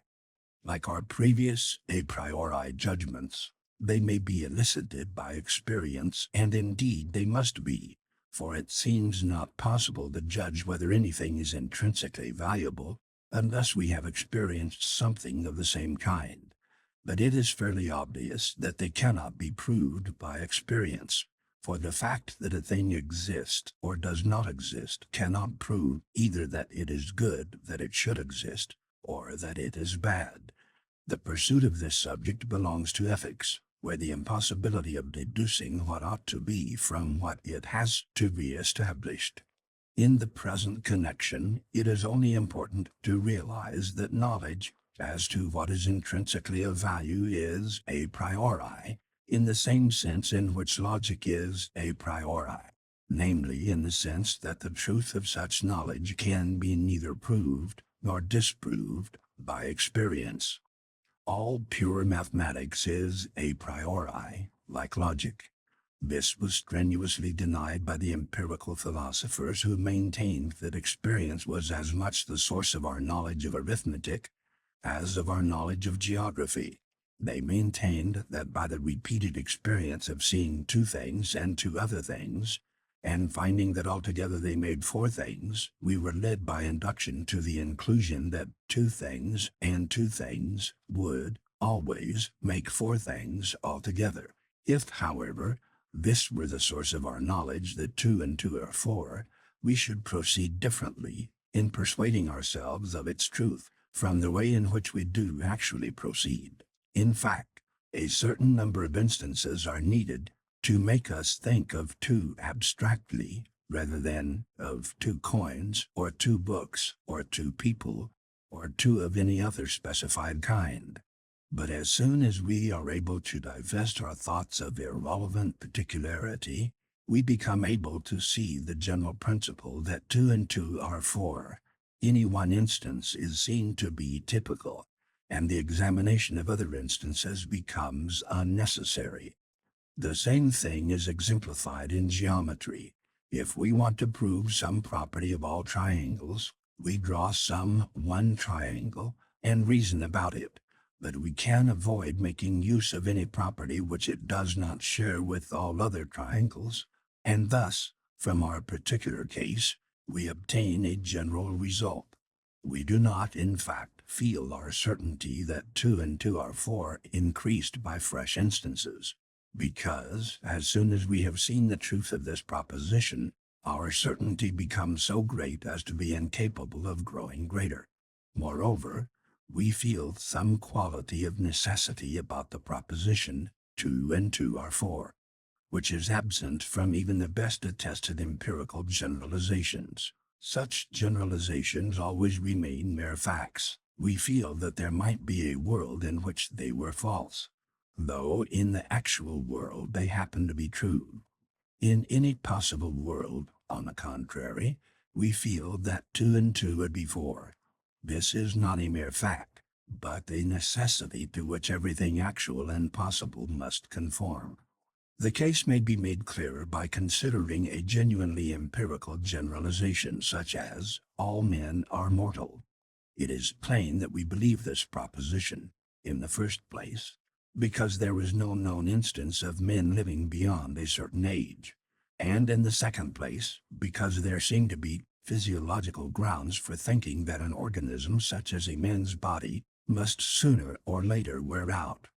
Like our previous a priori judgments, they may be elicited by experience, and indeed they must be, for it seems not possible to judge whether anything is intrinsically valuable unless we have experienced something of the same kind. But it is fairly obvious that they cannot be proved by experience, for the fact that a thing exists or does not exist cannot prove either that it is good that it should exist, or that it is bad. The pursuit of this subject belongs to ethics, where the impossibility of deducing what ought to be from what it has to be established. In the present connection, it is only important to realize that knowledge as to what is intrinsically of value is a priori, in the same sense in which logic is a priori, namely in the sense that the truth of such knowledge can be neither proved nor disproved by experience. All pure mathematics is a priori, like logic. This was strenuously denied by the empirical philosophers who maintained that experience was as much the source of our knowledge of arithmetic as of our knowledge of geography. They maintained that by the repeated experience of seeing two things and two other things, and finding that altogether they made four things, we were led by induction to the conclusion that two things and two things would always make four things altogether. If, however, this were the source of our knowledge that two and two are four, we should proceed differently in persuading ourselves of its truth from the way in which we do actually proceed. In fact, a certain number of instances are needed to make us think of two abstractly rather than of two coins or two books or two people or two of any other specified kind. But as soon as we are able to divest our thoughts of irrelevant particularity, we become able to see the general principle that two and two are four. Any one instance is seen to be typical, and the examination of other instances becomes unnecessary. The same thing is exemplified in geometry. If we want to prove some property of all triangles, we draw some one triangle and reason about it. But we can avoid making use of any property which it does not share with all other triangles, and thus, from our particular case, we obtain a general result. We do not, in fact, feel our certainty that two and two are four increased by fresh instances, because, as soon as we have seen the truth of this proposition, our certainty becomes so great as to be incapable of growing greater. Moreover, we feel some quality of necessity about the proposition, two and two are four, which is absent from even the best attested empirical generalizations. Such generalizations always remain mere facts. We feel that there might be a world in which they were false, though in the actual world they happen to be true. In any possible world, on the contrary, we feel that two and two would be four. This is not a mere fact, but a necessity to which everything actual and possible must conform. The case may be made clearer by considering a genuinely empirical generalization such as, all men are mortal. It is plain that we believe this proposition, in the first place, because there is no known instance of men living beyond a certain age, and in the second place, because there seem to be physiological grounds for thinking that an organism such as a man's body must sooner or later wear out.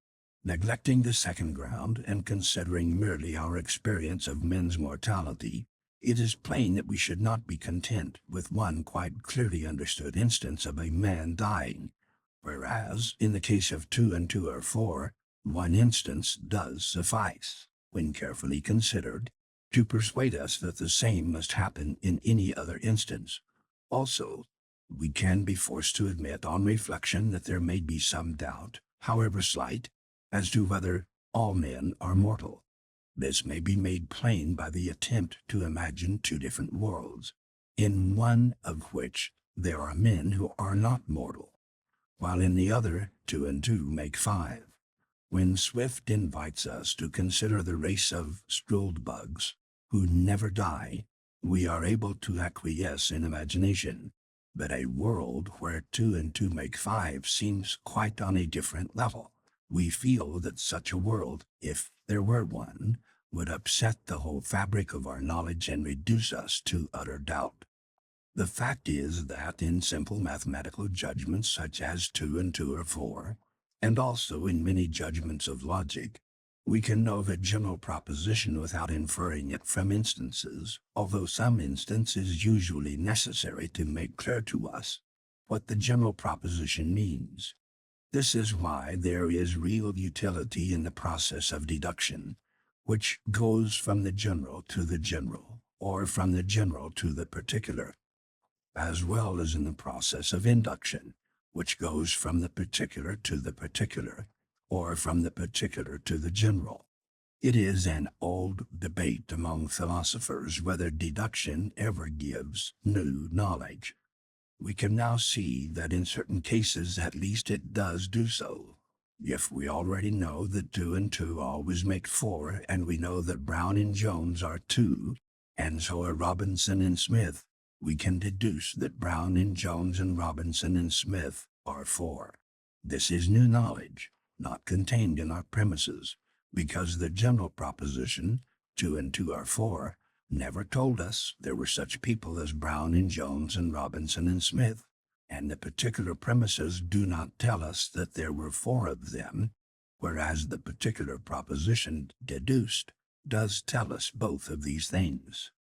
Neglecting the second ground and considering merely our experience of men's mortality, it is plain that we should not be content with one quite clearly understood instance of a man dying, whereas, in the case of two and two are four, one instance does suffice, when carefully considered, to persuade us that the same must happen in any other instance. Also, we can be forced to admit on reflection that there may be some doubt, however slight, as to whether all men are mortal. This may be made plain by the attempt to imagine two different worlds, in one of which there are men who are not mortal, while in the other two and two make five. When Swift invites us to consider the race of Struldbugs, who never die, we are able to acquiesce in imagination, but a world where two and two make five seems quite on a different level. We feel that such a world, if there were one, would upset the whole fabric of our knowledge and reduce us to utter doubt. The fact is that in simple mathematical judgments such as two and two are four, And also in many judgments of logic, we can know the general proposition without inferring it from instances, although some instance is usually necessary to make clear to us what the general proposition means. This is why there is real utility in the process of deduction, which goes from the general to the general, or from the general to the particular, as well as in the process of induction, which goes from the particular to the particular, or from the particular to the general. It is an old debate among philosophers whether deduction ever gives new knowledge. We can now see that in certain cases at least it does do so. If we already know that 2 and 2 always make 4, and we know that Brown and Jones are 2, and so are Robinson and Smith, we can deduce that Brown and Jones and Robinson and Smith are 4. This is new knowledge, not contained in our premises, because the general proposition, 2 and 2 are 4, never told us there were such people as Brown and Jones and Robinson and Smith, and the particular premises do not tell us that there were 4 of them, whereas the particular proposition deduced does tell us both of these things.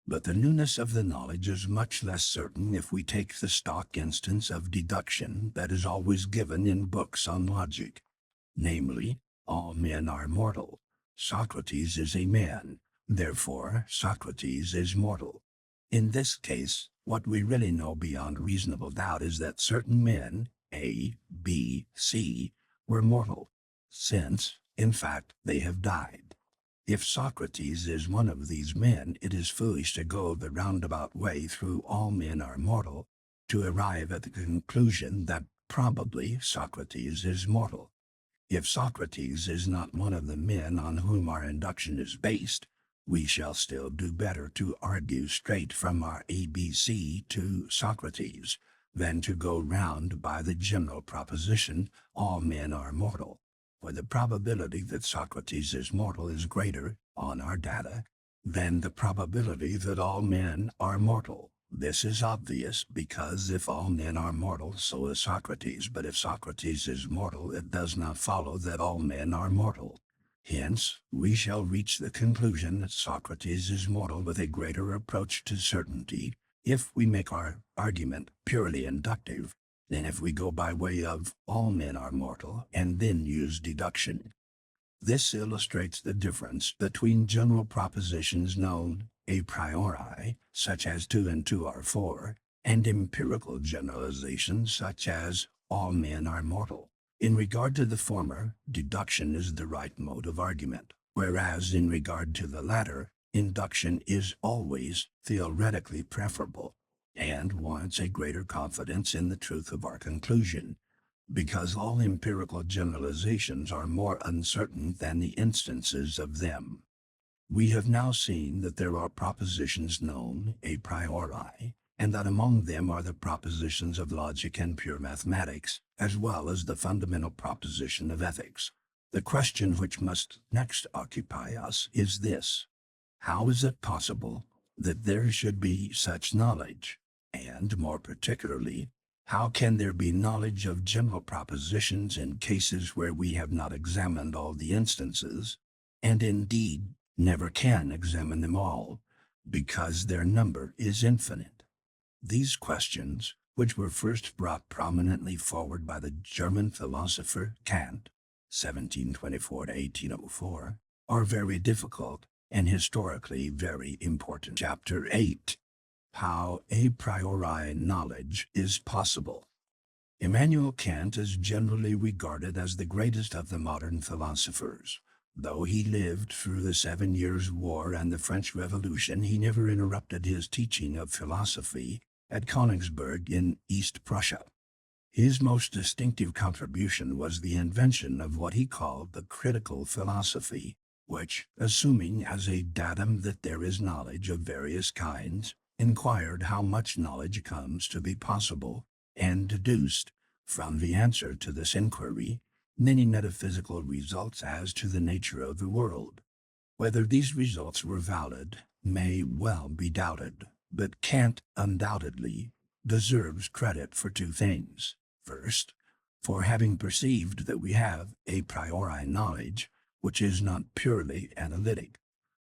But the newness of the knowledge is much less certain if we take the stock instance of deduction that is always given in books on logic, namely, all men are mortal. Socrates is a man, therefore Socrates is mortal. In this case, what we really know beyond reasonable doubt is that certain men, A, B, C, were mortal, since, in fact, they have died. If Socrates is one of these men, it is foolish to go the roundabout way through all men are mortal to arrive at the conclusion that probably Socrates is mortal. If Socrates is not one of the men on whom our induction is based, we shall still do better to argue straight from our ABC to Socrates than to go round by the general proposition, all men are mortal, for the probability that Socrates is mortal is greater, on our data, than the probability that all men are mortal. This is obvious because if all men are mortal, so is Socrates, but if Socrates is mortal, it does not follow that all men are mortal. Hence, we shall reach the conclusion that Socrates is mortal with a greater approach to certainty if we make our argument purely inductive than if we go by way of all men are mortal and then use deduction. This illustrates the difference between general propositions known a priori, such as 2 and 2 are 4, and empirical generalizations such as all men are mortal. In regard to the former, deduction is the right mode of argument, whereas in regard to the latter, induction is always theoretically preferable, and warrants a greater confidence in the truth of our conclusion, because all empirical generalizations are more uncertain than the instances of them. We have now seen that there are propositions known a priori, and that among them are the propositions of logic and pure mathematics, as well as the fundamental proposition of ethics. The question which must next occupy us is this: how is it possible that there should be such knowledge? And more particularly, how can there be knowledge of general propositions in cases where we have not examined all the instances, and indeed never can examine them all, because their number is infinite? These questions, which were first brought prominently forward by the German philosopher Kant, 1724 to 1804, are very difficult and historically very important. Chapter 8. How a priori knowledge is possible. Immanuel Kant is generally regarded as the greatest of the modern philosophers. Though he lived through the 7 Years' War and the French Revolution, he never interrupted his teaching of philosophy at Königsberg in East Prussia. His most distinctive contribution was the invention of what he called the critical philosophy, which, assuming as a datum that there is knowledge of various kinds, inquired how much knowledge comes to be possible, and deduced, from the answer to this inquiry, many metaphysical results as to the nature of the world. Whether these results were valid may well be doubted, but Kant undoubtedly deserves credit for 2 things. First, For having perceived that we have a priori knowledge which is not purely analytic,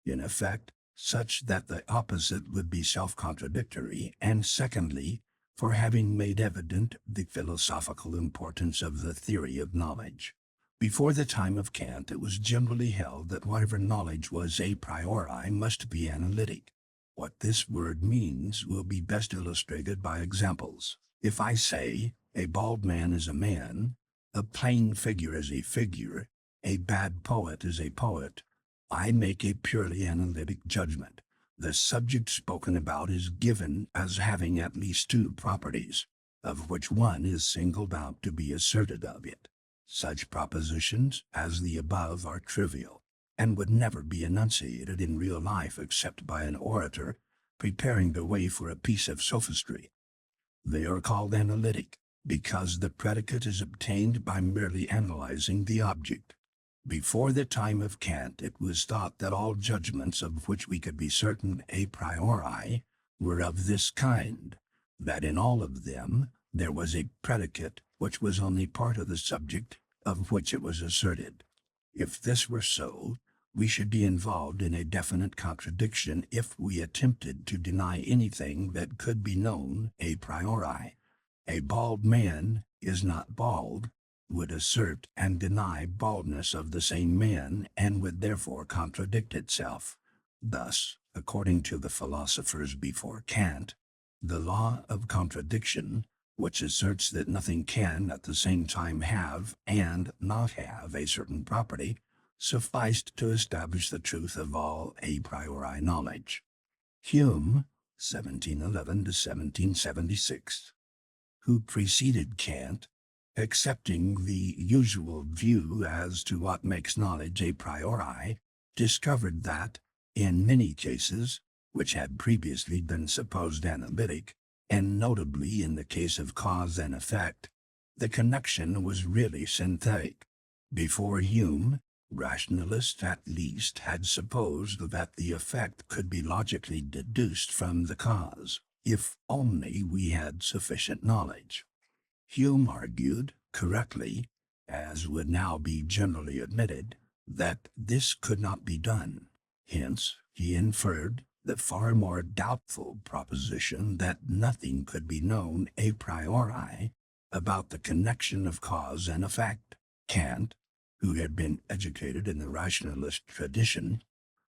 in effect, such that the opposite would be self-contradictory, and secondly, for having made evident the philosophical importance of the theory of knowledge. Before the time of Kant, it was generally held that whatever knowledge was a priori must be analytic. What this word means will be best illustrated by examples. If I say, a bald man is a man, a plain figure is a figure, a bad poet is a poet, I make a purely analytic judgment. The subject spoken about is given as having at least two properties, of which one is singled out to be asserted of it. Such propositions as the above are trivial, and would never be enunciated in real life except by an orator preparing the way for a piece of sophistry. They are called analytic, because the predicate is obtained by merely analyzing the object. Before the time of Kant, it was thought that all judgments of which we could be certain a priori were of this kind, that in all of them there was a predicate which was only part of the subject of which it was asserted. If this were so, we should be involved in a definite contradiction if we attempted to deny anything that could be known a priori. A bald man is not bald would assert and deny baldness of the same man, and would therefore contradict itself. Thus, according to the philosophers before Kant, the law of contradiction, which asserts that nothing can at the same time have and not have a certain property, sufficed to establish the truth of all a priori knowledge. Hume, 1711 to 1776, who preceded Kant, accepting the usual view as to what makes knowledge a priori, discovered that, in many cases, which had previously been supposed analytic, and notably in the case of cause and effect, the connection was really synthetic. Before Hume, rationalists at least had supposed that the effect could be logically deduced from the cause, if only we had sufficient knowledge. Hume argued, correctly, as would now be generally admitted, that this could not be done. Hence, he inferred the far more doubtful proposition that nothing could be known a priori about the connection of cause and effect. Kant, who had been educated in the rationalist tradition,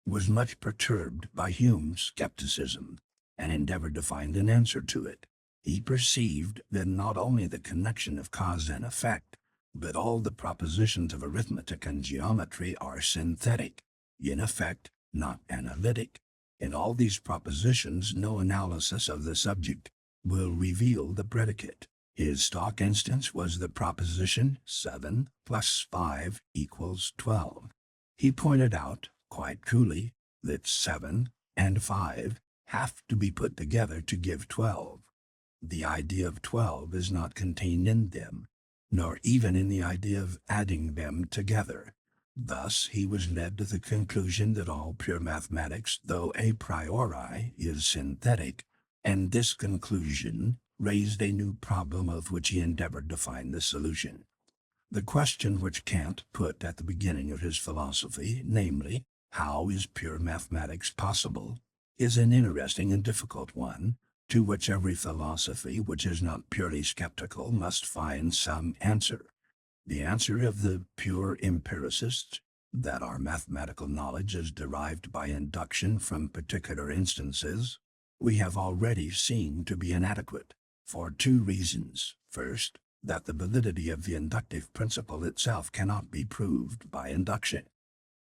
was much perturbed by Hume's skepticism, and endeavored to find an answer to it. He perceived that not only the connection of cause and effect, but all the propositions of arithmetic and geometry are synthetic, in effect, not analytic. In all these propositions, no analysis of the subject will reveal the predicate. His stock instance was the proposition 7 plus 5 equals 12. He pointed out, quite truly, that 7 and 5 have to be put together to give 12. The idea of 12 is not contained in them, nor even in the idea of adding them together. Thus he was led to the conclusion that all pure mathematics, though a priori, is synthetic, and this conclusion raised a new problem of which he endeavored to find the solution. The question which Kant put at the beginning of his philosophy, namely, how is pure mathematics possible, is an interesting and difficult one, to which every philosophy which is not purely skeptical must find some answer. The answer of the pure empiricists, that our mathematical knowledge is derived by induction from particular instances, we have already seen to be inadequate, for two reasons. First, that the validity of the inductive principle itself cannot be proved by induction.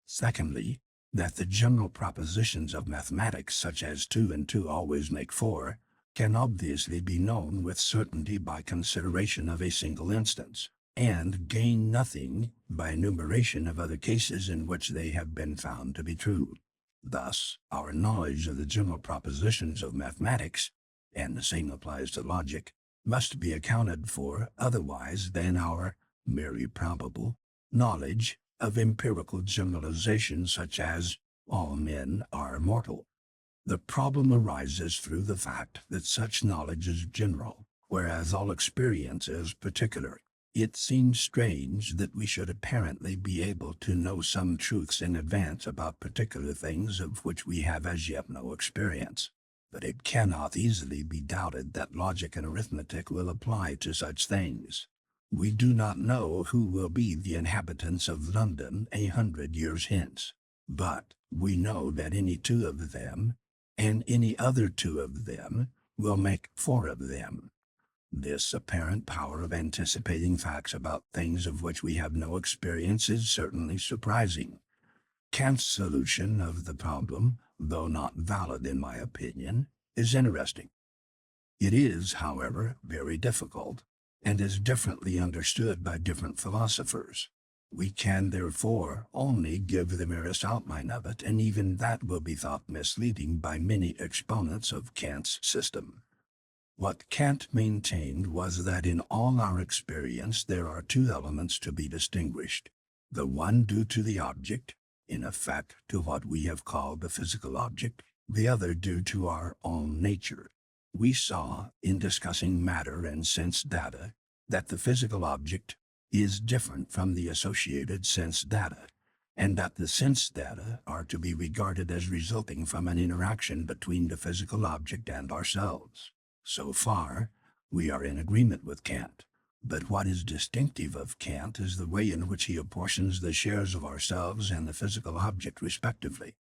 Secondly, that the general propositions of mathematics, such as 2 and 2 always make 4, can obviously be known with certainty by consideration of a single instance, and gain nothing by enumeration of other cases in which they have been found to be true. Thus, our knowledge of the general propositions of mathematics, and the same applies to logic, must be accounted for otherwise than our merely probable knowledge of empirical generalizations such as all men are mortal. The problem arises through the fact that such knowledge is general, whereas all experience is particular. It seems strange that we should apparently be able to know some truths in advance about particular things of which we have as yet no experience. But it cannot easily be doubted that logic and arithmetic will apply to such things. We do not know who will be the inhabitants of London 100 years hence, but we know that any two of them, and any other two of them, will make four of them. This apparent power of anticipating facts about things of which we have no experience is certainly surprising. Kant's solution of the problem, though not valid in my opinion, is interesting. It is, however, very difficult, and is differently understood by different philosophers. We can therefore only give the merest outline of it, and even that will be thought misleading by many exponents of Kant's system. What Kant maintained was that in all our experience there are two elements to be distinguished, the one due to the object, in effect to what we have called the physical object, the other due to our own nature. We saw, in discussing matter and sense data, that the physical object is different from the associated sense data, and that the sense data are to be regarded as resulting from an interaction between the physical object and ourselves. So far, we are in agreement with Kant. But what is distinctive of Kant is the way in which he apportions the shares of ourselves and the physical object respectively.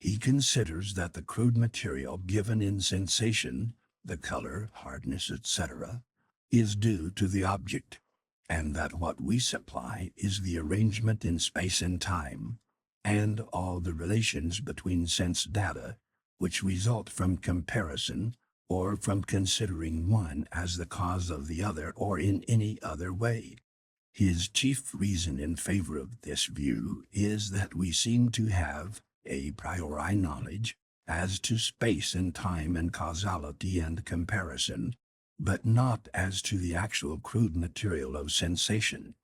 He considers that the crude material given in sensation, the color, hardness, etc., is due to the object, and that what we supply is the arrangement in space and time, and all the relations between sense data, which result from comparison, or from considering one as the cause of the other or in any other way. His chief reason in favor of this view is that we seem to have a priori knowledge as to space and time and causality and comparison, but not as to the actual crude material of sensation.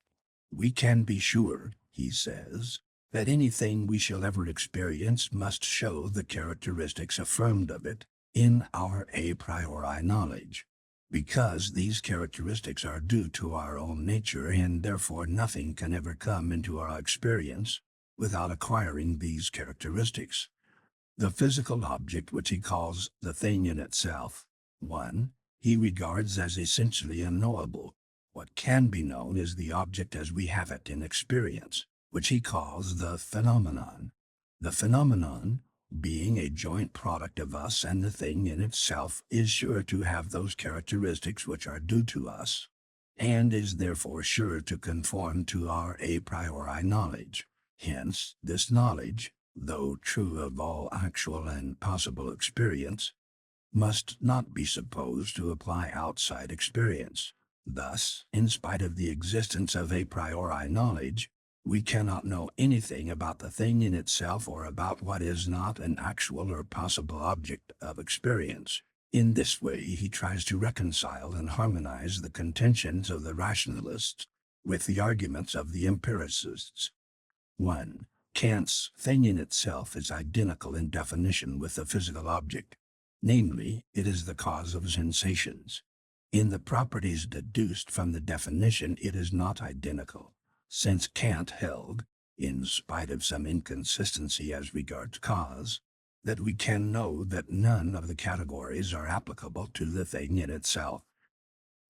We can be sure, he says, that anything we shall ever experience must show the characteristics affirmed of it in our a priori knowledge, because these characteristics are due to our own nature, and therefore nothing can ever come into our experience without acquiring these characteristics. The physical object, which he calls the thing in itself, 1, he regards as essentially unknowable. What can be known is the object as we have it in experience, which he calls the phenomenon. The phenomenon, being a joint product of us and the thing in itself, is sure to have those characteristics which are due to us, and is therefore sure to conform to our a priori knowledge. Hence, this knowledge, though true of all actual and possible experience, must not be supposed to apply outside experience. Thus, in spite of the existence of a priori knowledge, we cannot know anything about the thing in itself or about what is not an actual or possible object of experience. In this way, he tries to reconcile and harmonize the contentions of the rationalists with the arguments of the empiricists. 1. Kant's thing in itself is identical in definition with the physical object. Namely, it is the cause of sensations. In the properties deduced from the definition, it is not identical, since Kant held, in spite of some inconsistency as regards cause, that we can know that none of the categories are applicable to the thing in itself.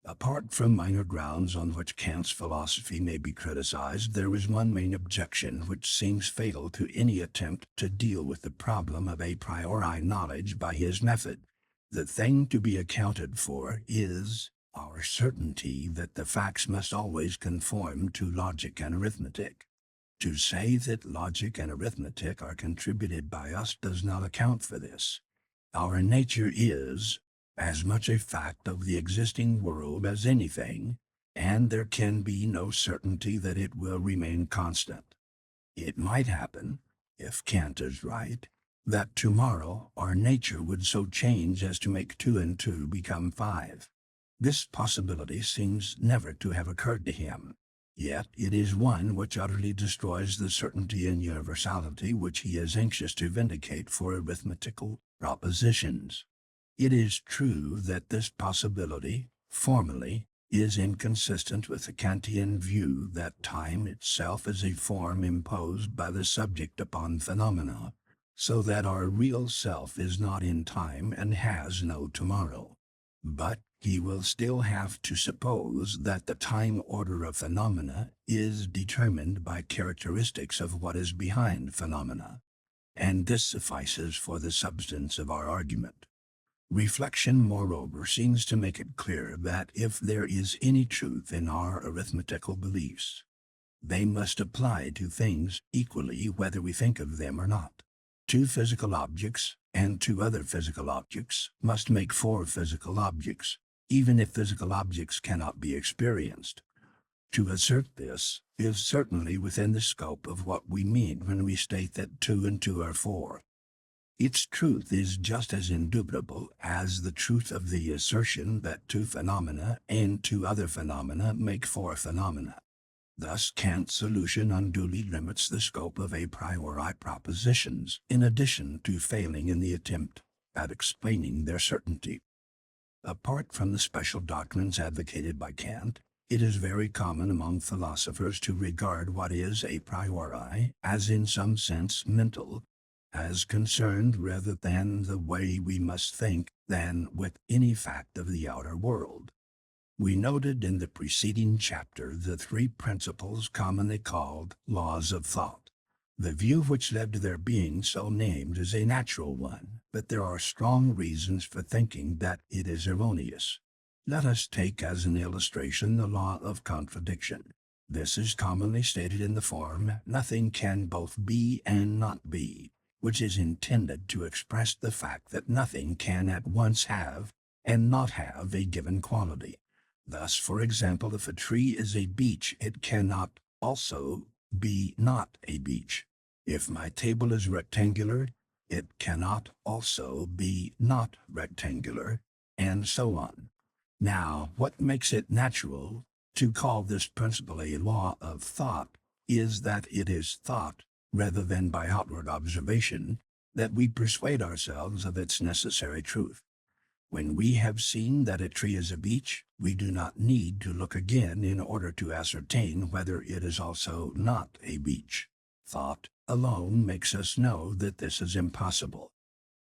Apart from minor grounds on which Kant's philosophy may be criticized, there is one main objection which seems fatal to any attempt to deal with the problem of a priori knowledge by his method. The thing to be accounted for is our certainty that the facts must always conform to logic and arithmetic. To say that logic and arithmetic are contributed by us does not account for this. Our nature is as much a fact of the existing world as anything, and there can be no certainty that it will remain constant. It might happen, if Kant is right, that tomorrow our nature would so change as to make 2 and 2 become 5. This possibility seems never to have occurred to him, yet it is one which utterly destroys the certainty and universality which he is anxious to vindicate for arithmetical propositions. It is true that this possibility, formally, is inconsistent with the Kantian view that time itself is a form imposed by the subject upon phenomena, so that our real self is not in time and has no tomorrow. But he will still have to suppose that the time order of phenomena is determined by characteristics of what is behind phenomena, and this suffices for the substance of our argument. Reflection, moreover, seems to make it clear that if there is any truth in our arithmetical beliefs, they must apply to things equally whether we think of them or not. Two physical objects and two other physical objects must make four physical objects, even if physical objects cannot be experienced. To assert this is certainly within the scope of what we mean when we state that 2 and 2 are 4. Its truth is just as indubitable as the truth of the assertion that two phenomena and two other phenomena make four phenomena. Thus Kant's solution unduly limits the scope of a priori propositions, in addition to failing in the attempt at explaining their certainty. Apart from the special doctrines advocated by Kant, it is very common among philosophers to regard what is a priori as in some sense mental, as concerned rather than the way we must think than with any fact of the outer world. We noted in the preceding chapter the three principles commonly called laws of thought. The view which led to their being so named is a natural one, but there are strong reasons for thinking that it is erroneous. Let us take as an illustration the law of contradiction. This is commonly stated in the form, nothing can both be and not be, which is intended to express the fact that nothing can at once have and not have a given quality. Thus, for example, if a tree is a beech, it cannot also be not a beech. If my table is rectangular, it cannot also be not rectangular, and so on. Now, what makes it natural to call this principle a law of thought is that it is thought, rather than by outward observation, that we persuade ourselves of its necessary truth. When we have seen that a tree is a beech, we do not need to look again in order to ascertain whether it is also not a beech. Thought alone makes us know that this is impossible.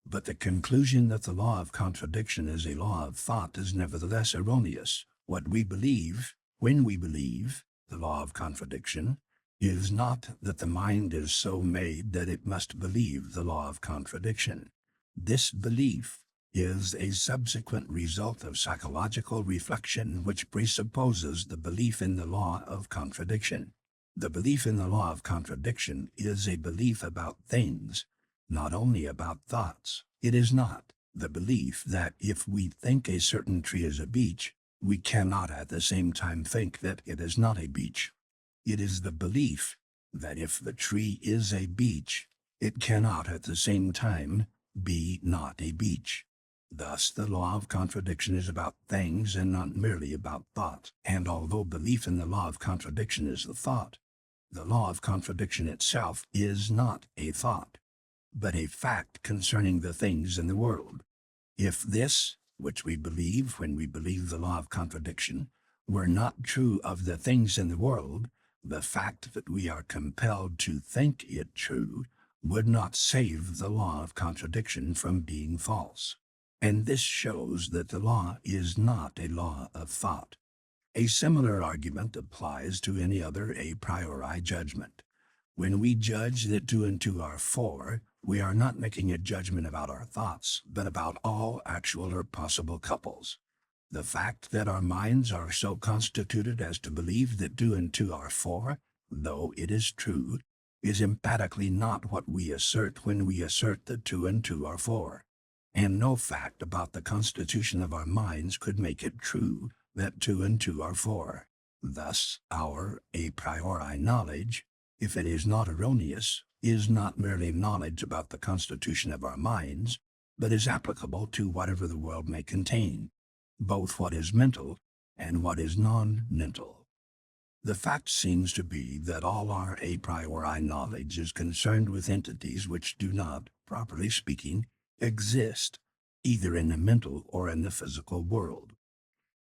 But the conclusion that the law of contradiction is a law of thought is nevertheless erroneous. What we believe, when we believe the law of contradiction, is not that the mind is so made that it must believe the law of contradiction. This belief is a subsequent result of psychological reflection which presupposes the belief in the law of contradiction. The belief in the law of contradiction is a belief about things, not only about thoughts. It is not the belief that if we think a certain tree is a beech, we cannot at the same time think that it is not a beech. It is the belief that if the tree is a beech, it cannot at the same time be not a beech. Thus, the law of contradiction is about things and not merely about thought. And although belief in the law of contradiction is the thought, the law of contradiction itself is not a thought, but a fact concerning the things in the world. If this, which we believe when we believe the law of contradiction, were not true of the things in the world, the fact that we are compelled to think it true would not save the law of contradiction from being false. And this shows that the law is not a law of thought. A similar argument applies to any other a priori judgment. When we judge that 2 and 2 are 4, we are not making a judgment about our thoughts, but about all actual or possible couples. The fact that our minds are so constituted as to believe that 2 and 2 are 4, though it is true, is emphatically not what we assert when we assert that 2 and 2 are 4. And no fact about the constitution of our minds could make it true that 2 and 2 are 4. Thus, our a priori knowledge, if it is not erroneous, is not merely knowledge about the constitution of our minds, but is applicable to whatever the world may contain, both what is mental and what is non-mental. The fact seems to be that all our a priori knowledge is concerned with entities which do not, properly speaking, exist, either in the mental or in the physical world.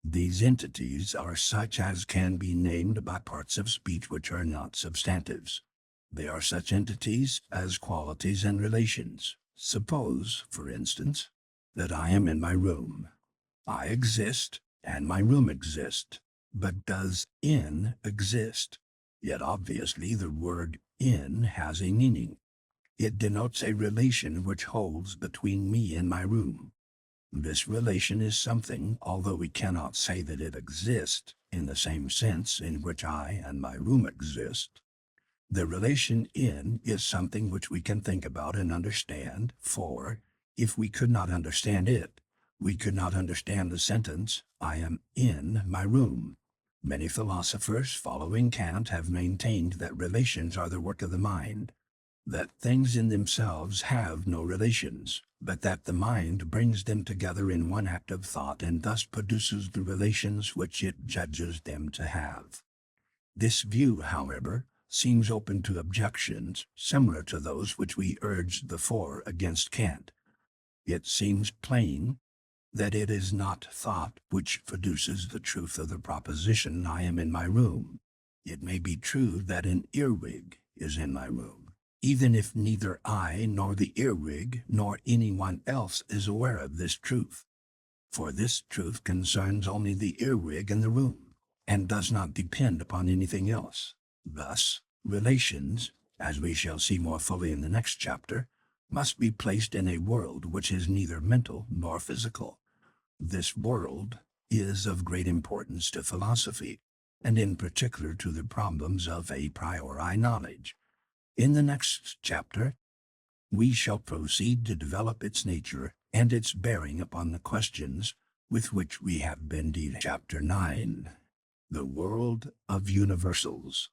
These entities are such as can be named by parts of speech which are not substantives. They are such entities as qualities and relations. Suppose, for instance, that I am in my room. I exist, and my room exists. But does in exist? Yet obviously the word in has a meaning. It denotes a relation which holds between me and my room. This relation is something, although we cannot say that it exists in the same sense in which I and my room exist. The relation in is something which we can think about and understand, for if we could not understand it, we could not understand the sentence, I am in my room. Many philosophers following Kant have maintained that relations are the work of the mind, that things in themselves have no relations, but that the mind brings them together in one act of thought and thus produces the relations which it judges them to have. This view, however, seems open to objections similar to those which we urged before against Kant. It seems plain that it is not thought which produces the truth of the proposition I am in my room. It may be true that an earwig is in my room, even if neither I nor the earwig nor anyone else is aware of this truth. For this truth concerns only the earwig and the room, and does not depend upon anything else. Thus, relations, as we shall see more fully in the next chapter, must be placed in a world which is neither mental nor physical. This world is of great importance to philosophy, and in particular to the problems of a priori knowledge. In the next chapter, we shall proceed to develop its nature and its bearing upon the questions with which we have been dealing. Chapter 9. The World of Universals.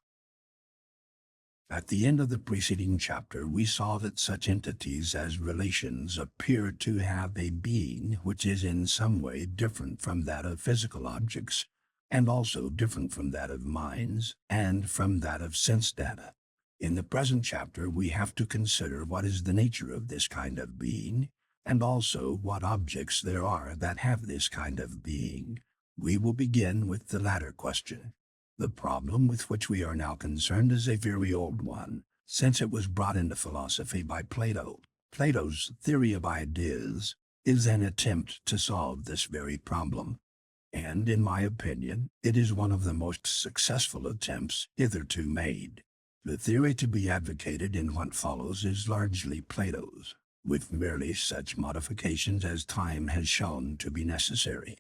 At the end of the preceding chapter, we saw that such entities as relations appear to have a being which is in some way different from that of physical objects, and also different from that of minds, and from that of sense data. In the present chapter, we have to consider what is the nature of this kind of being, and also what objects there are that have this kind of being. We will begin with the latter question. The problem with which we are now concerned is a very old one, since it was brought into philosophy by Plato. Plato's theory of ideas is an attempt to solve this very problem, and in my opinion, it is one of the most successful attempts hitherto made. The theory to be advocated in what follows is largely Plato's, with merely such modifications as time has shown to be necessary.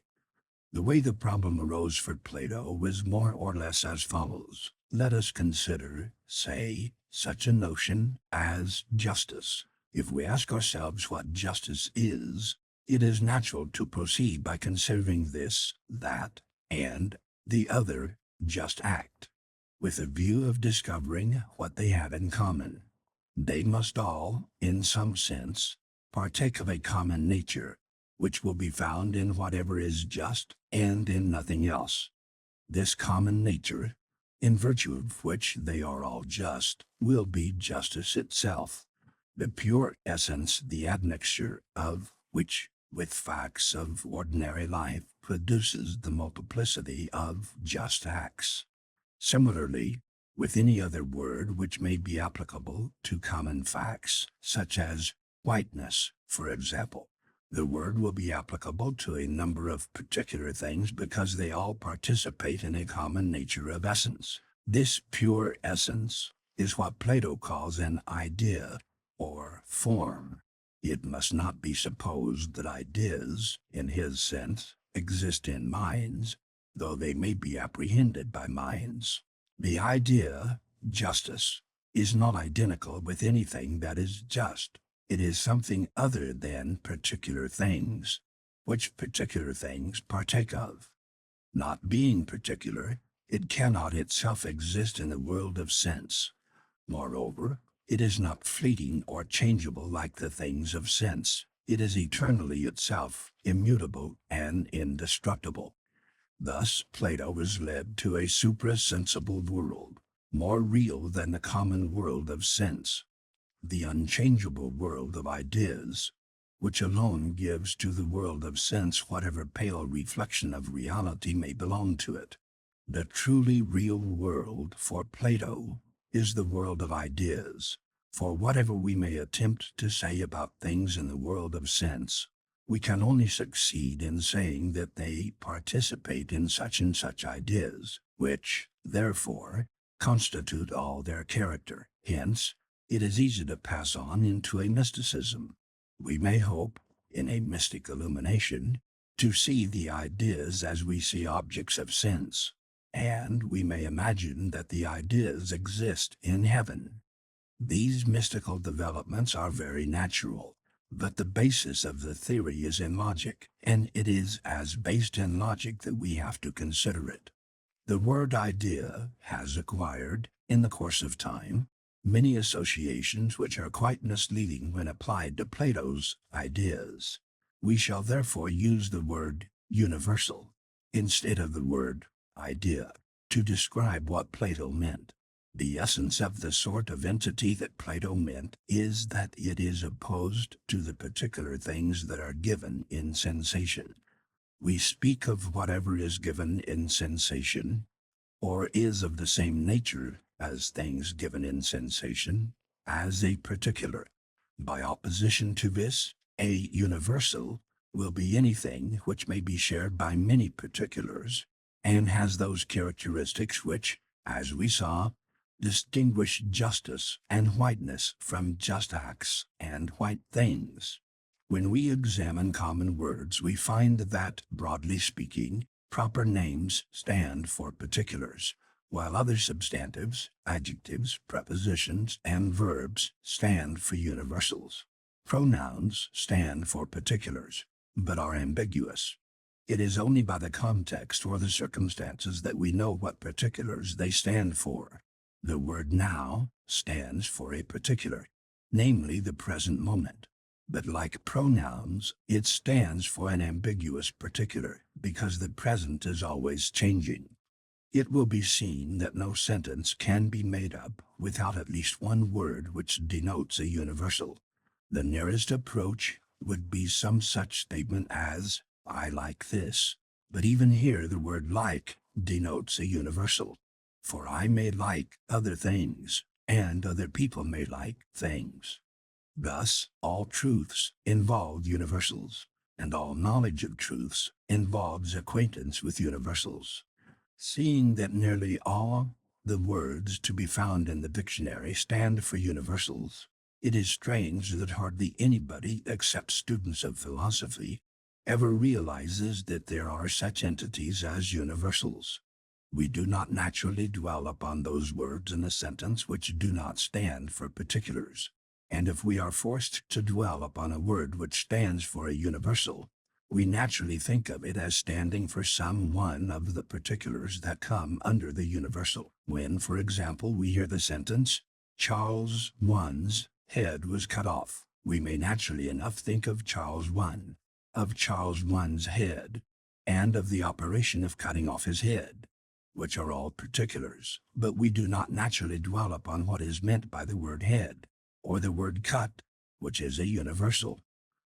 The way the problem arose for Plato was more or less as follows. Let us consider, say, such a notion as justice. If we ask ourselves what justice is, it is natural to proceed by considering this, that, and the other just act, with a view of discovering what they have in common. They must all, in some sense, partake of a common nature, which will be found in whatever is just and in nothing else. This common nature, in virtue of which they are all just, will be justice itself, the pure essence, the admixture of which, with facts of ordinary life, produces the multiplicity of just acts. Similarly, with any other word which may be applicable to common facts, such as whiteness, for example, the word will be applicable to a number of particular things because they all participate in a common nature of essence. This pure essence is what Plato calls an idea, or form. It must not be supposed that ideas, in his sense, exist in minds, though they may be apprehended by minds. The idea, justice, is not identical with anything that is just. It is something other than particular things, which particular things partake of. Not being particular, it cannot itself exist in the world of sense. Moreover, it is not fleeting or changeable like the things of sense. It is eternally itself, immutable and indestructible. Thus, Plato was led to a suprasensible world, more real than the common world of sense, the unchangeable world of ideas, which alone gives to the world of sense whatever pale reflection of reality may belong to it. The truly real world for Plato is the world of ideas, for whatever we may attempt to say about things in the world of sense, we can only succeed in saying that they participate in such and such ideas, which, therefore, constitute all their character. Hence, it is easy to pass on into a mysticism. We may hope, in a mystic illumination, to see the ideas as we see objects of sense, and we may imagine that the ideas exist in heaven. These mystical developments are very natural, but the basis of the theory is in logic, and it is as based in logic that we have to consider it. The word idea has acquired, in the course of time, many associations which are quite misleading when applied to Plato's ideas. We shall therefore use the word universal instead of the word idea to describe what Plato meant. The essence of the sort of entity that Plato meant is that it is opposed to the particular things that are given in sensation. We speak of whatever is given in sensation, or is of the same nature as things given in sensation, as a particular. By opposition to this, a universal will be anything which may be shared by many particulars, and has those characteristics which, as we saw, distinguish justice and whiteness from just acts and white things. When we examine common words, we find that, broadly speaking, proper names stand for particulars, while other substantives, adjectives, prepositions, and verbs stand for universals. Pronouns stand for particulars, but are ambiguous. It is only by the context or the circumstances that we know what particulars they stand for. The word now stands for a particular, namely the present moment. But like pronouns, it stands for an ambiguous particular, because the present is always changing. It will be seen that no sentence can be made up without at least one word which denotes a universal. The nearest approach would be some such statement as, I like this, but even here the word like denotes a universal. For I may like other things, and other people may like things. Thus, all truths involve universals, and all knowledge of truths involves acquaintance with universals. Seeing that nearly all the words to be found in the dictionary stand for universals, it is strange that hardly anybody except students of philosophy ever realizes that there are such entities as universals. We do not naturally dwell upon those words in a sentence which do not stand for particulars, and if we are forced to dwell upon a word which stands for a universal, we naturally think of it as standing for some one of the particulars that come under the universal. When, for example, we hear the sentence, Charles I's head was cut off, we may naturally enough think of Charles I, of Charles I's head, and of the operation of cutting off his head, which are all particulars, but we do not naturally dwell upon what is meant by the word head, or the word cut, which is a universal.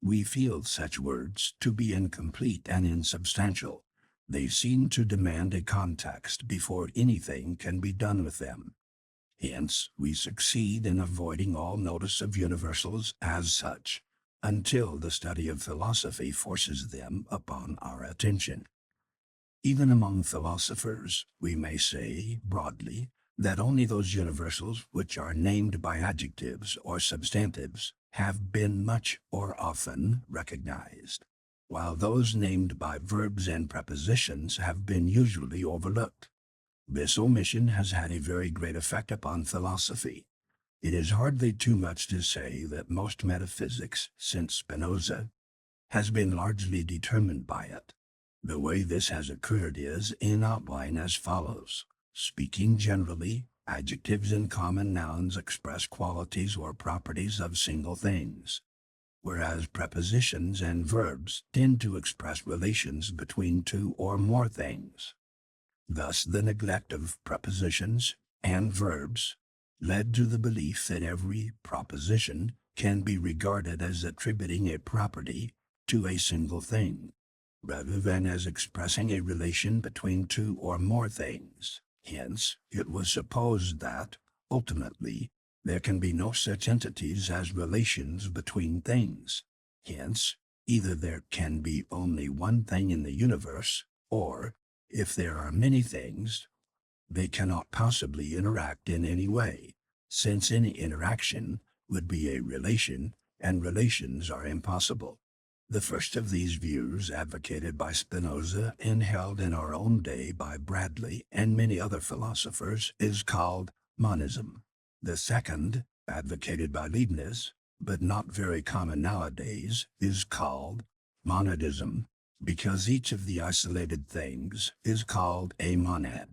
We feel such words to be incomplete and insubstantial. They seem to demand a context before anything can be done with them. Hence, we succeed in avoiding all notice of universals as such, until the study of philosophy forces them upon our attention. Even among philosophers, we may say, broadly, that only those universals which are named by adjectives or substantives have been much or often recognized, while those named by verbs and prepositions have been usually overlooked. This omission has had a very great effect upon philosophy. It is hardly too much to say that most metaphysics, since Spinoza, has been largely determined by it. The way this has occurred is, in outline, as follows. Speaking generally, adjectives and common nouns express qualities or properties of single things, whereas prepositions and verbs tend to express relations between two or more things. Thus, the neglect of prepositions and verbs led to the belief that every proposition can be regarded as attributing a property to a single thing, rather than as expressing a relation between two or more things. Hence, it was supposed that, ultimately, there can be no such entities as relations between things. Hence, either there can be only one thing in the universe, or, if there are many things, they cannot possibly interact in any way, since any interaction would be a relation, and relations are impossible. The first of these views, advocated by Spinoza and held in our own day by Bradley and many other philosophers, is called monism. The second, advocated by Leibniz, but not very common nowadays, is called monadism, because each of the isolated things is called a monad.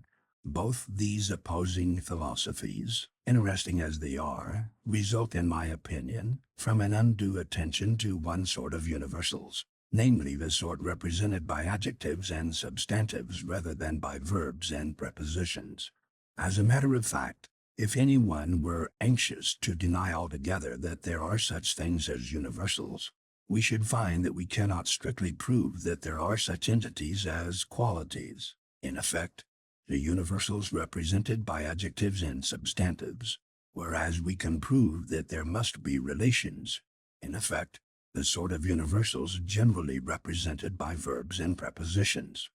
Both these opposing philosophies, interesting as they are, result, in my opinion, from an undue attention to one sort of universals, namely the sort represented by adjectives and substantives rather than by verbs and prepositions. As a matter of fact, if anyone were anxious to deny altogether that there are such things as universals, we should find that we cannot strictly prove that there are such entities as qualities. In effect, the universals represented by adjectives and substantives, whereas we can prove that there must be relations. In effect, the sort of universals generally represented by verbs and prepositions.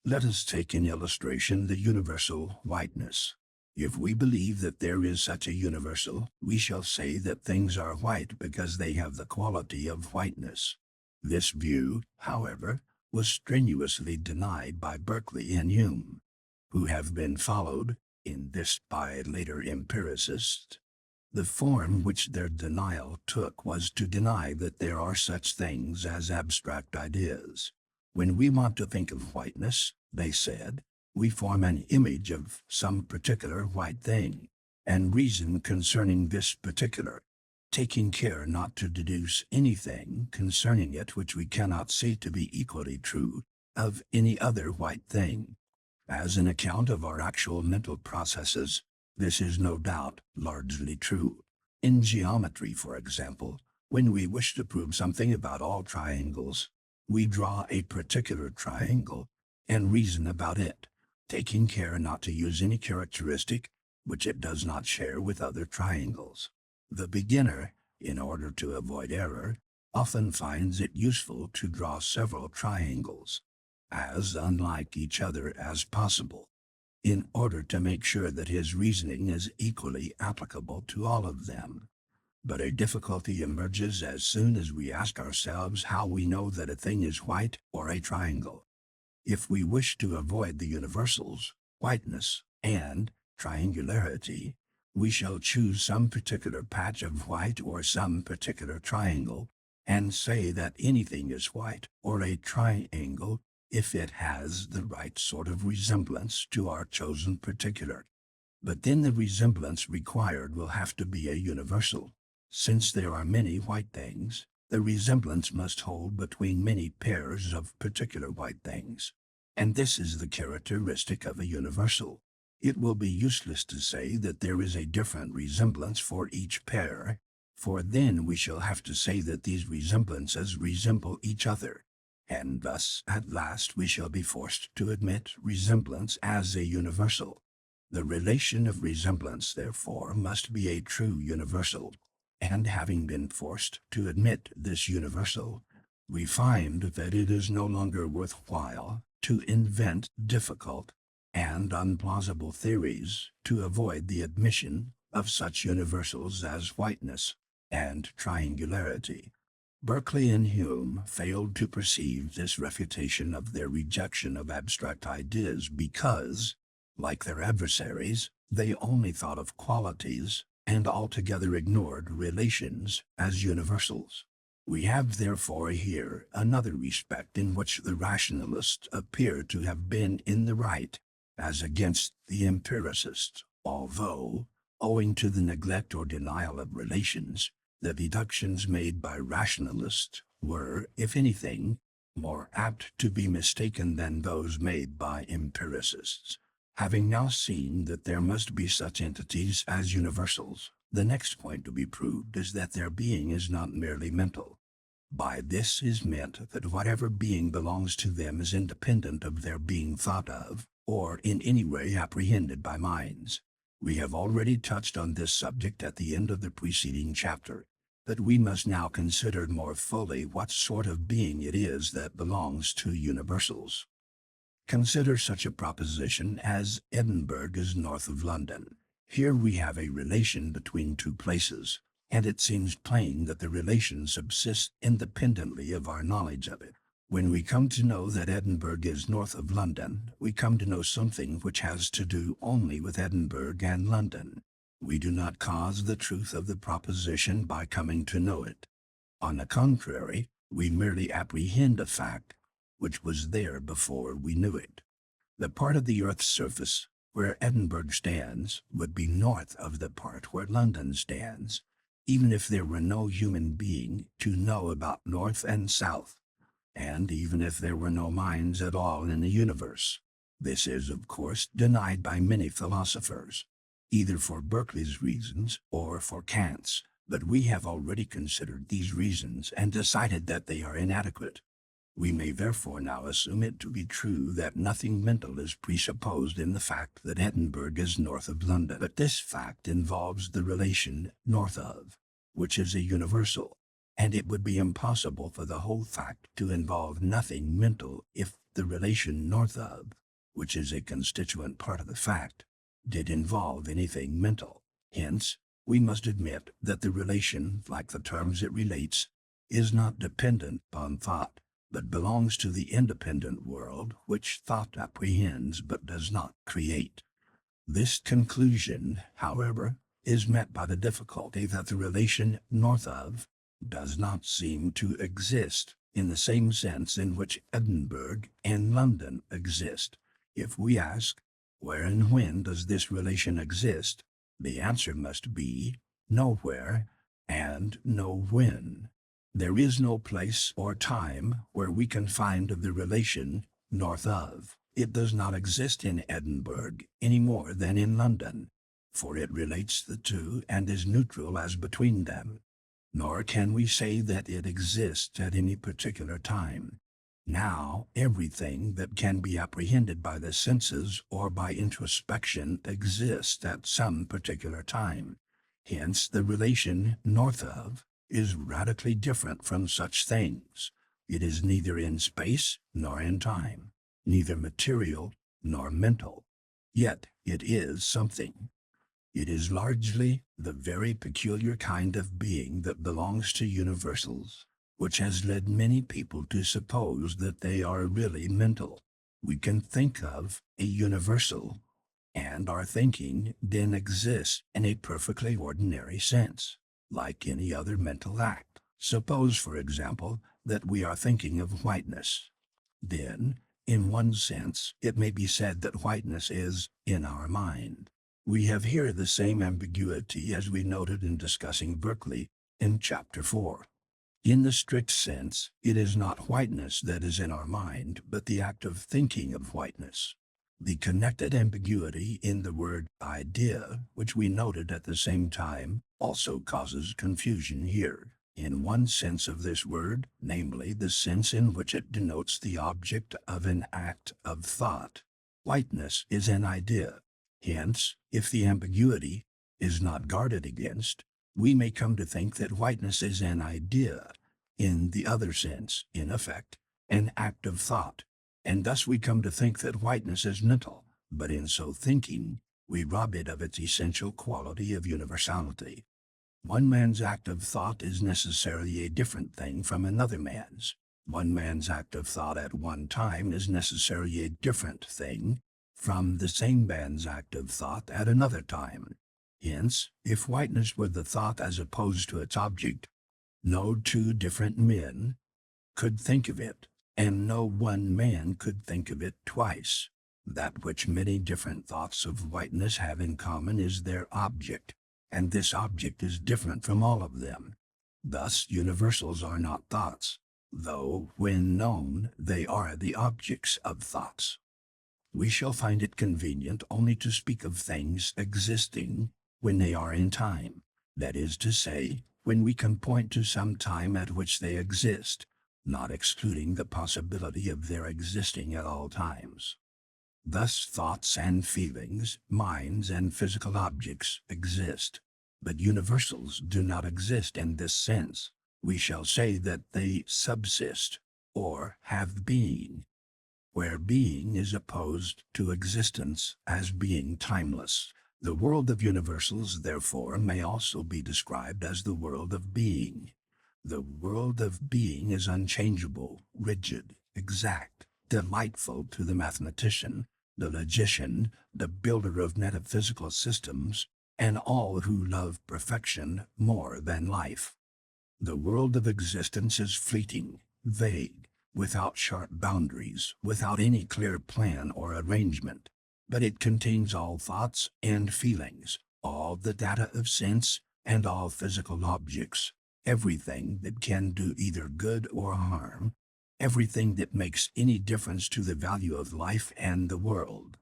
Let us take in illustration the universal whiteness. If we believe that there is such a universal, we shall say that things are white because they have the quality of whiteness. This view, however, was strenuously denied by Berkeley and Hume, who have been followed in this by later empiricists. The form which their denial took was to deny that there are such things as abstract ideas. When we want to think of whiteness, they said, we form an image of some particular white thing, and reason concerning this particular, taking care not to deduce anything concerning it which we cannot see to be equally true of any other white thing. As an account of our actual mental processes, this is no doubt largely true. In geometry, for example, when we wish to prove something about all triangles, we draw a particular triangle and reason about it, taking care not to use any characteristic which it does not share with other triangles. The beginner, in order to avoid error, often finds it useful to draw several triangles, as unlike each other as possible, in order to make sure that his reasoning is equally applicable to all of them. But a difficulty emerges as soon as we ask ourselves how we know that a thing is white or a triangle. If we wish to avoid the universals, whiteness, and triangularity, we shall choose some particular patch of white or some particular triangle, and say that anything is white or a triangle if it has the right sort of resemblance to our chosen particular. But then the resemblance required will have to be a universal. Since there are many white things, the resemblance must hold between many pairs of particular white things. And this is the characteristic of a universal. It will be useless to say that there is a different resemblance for each pair, for then we shall have to say that these resemblances resemble each other, and thus at last we shall be forced to admit resemblance as a universal. The relation of resemblance, therefore, must be a true universal, and having been forced to admit this universal, we find that it is no longer worthwhile to invent difficult and unplausible theories to avoid the admission of such universals as whiteness and triangularity. Berkeley and Hume failed to perceive this refutation of their rejection of abstract ideas because, like their adversaries, they only thought of qualities and altogether ignored relations as universals. We have therefore here another respect in which the rationalists appear to have been in the right, as against the empiricists, although, owing to the neglect or denial of relations, the deductions made by rationalists were, if anything, more apt to be mistaken than those made by empiricists. Having now seen that there must be such entities as universals, The next point to be proved is that their being is not merely mental. By this is meant that whatever being belongs to them is independent of their being thought of, or in any way apprehended by minds. We have already touched on this subject at the end of the preceding chapter, but we must now consider more fully what sort of being it is that belongs to universals. Consider such a proposition as Edinburgh is north of London. Here we have a relation between two places, and it seems plain that the relation subsists independently of our knowledge of it. When we come to know that Edinburgh is north of London, we come to know something which has to do only with Edinburgh and London. We do not cause the truth of the proposition by coming to know it. On the contrary, we merely apprehend a fact which was there before we knew it. The part of the earth's surface where Edinburgh stands would be north of the part where London stands, even if there were no human being to know about north and south, and even if there were no minds at all in the universe. This is, of course, denied by many philosophers, either for Berkeley's reasons or for Kant's, but we have already considered these reasons and decided that they are inadequate. We may therefore now assume it to be true that nothing mental is presupposed in the fact that Edinburgh is north of London. But this fact involves the relation north of, which is a universal, and it would be impossible for the whole fact to involve nothing mental if the relation north of, which is a constituent part of the fact, did involve anything mental. Hence, we must admit that the relation, like the terms it relates, is not dependent upon thought, but belongs to the independent world which thought apprehends but does not create. This conclusion, however, is met by the difficulty that the relation north of does not seem to exist in the same sense in which Edinburgh and London exist. If we ask, where and when does this relation exist, the answer must be nowhere and no when. There is no place or time where we can find the relation north of. It does not exist in Edinburgh any more than in London, for it relates the two and is neutral as between them. Nor can we say that it exists at any particular time. Now, everything that can be apprehended by the senses or by introspection exists at some particular time. Hence, the relation north of is radically different from such things. It is neither in space nor in time, neither material nor mental. Yet it is something. It is largely the very peculiar kind of being that belongs to universals, which has led many people to suppose that they are really mental. We can think of a universal, and our thinking then exists in a perfectly ordinary sense, like any other mental act. Suppose, for example, that we are thinking of whiteness. Then, in one sense, it may be said that whiteness is in our mind. We have here the same ambiguity as we noted in discussing Berkeley in Chapter 4. In the strict sense, it is not whiteness that is in our mind, but the act of thinking of whiteness. The connected ambiguity in the word idea, which we noted at the same time, also causes confusion here. In one sense of this word, namely the sense in which it denotes the object of an act of thought, whiteness is an idea. Hence, if the ambiguity is not guarded against, we may come to think that whiteness is an idea, in the other sense, in effect, an act of thought, and thus we come to think that whiteness is mental, but in so thinking, we rob it of its essential quality of universality. One man's act of thought is necessarily a different thing from another man's. One man's act of thought at one time is necessarily a different thing from the same man's act of thought at another time. Hence, if whiteness were the thought as opposed to its object, no two different men could think of it, and no one man could think of it twice. That which many different thoughts of whiteness have in common is their object, and this object is different from all of them. Thus, universals are not thoughts, though, when known, they are the objects of thoughts. We shall find it convenient only to speak of things existing when they are in time. That is to say, when we can point to some time at which they exist, not excluding the possibility of their existing at all times. Thus thoughts and feelings, minds and physical objects exist, but universals do not exist in this sense. We shall say that they subsist, or have being, where being is opposed to existence as being timeless. The world of universals, therefore, may also be described as the world of being. The world of being is unchangeable, rigid, exact, delightful to the mathematician, the logician, the builder of metaphysical systems, and all who love perfection more than life. The world of existence is fleeting, vague, without sharp boundaries, without any clear plan or arrangement, but it contains all thoughts and feelings, all the data of sense, and all physical objects, everything that can do either good or harm, everything that makes any difference to the value of life and the world.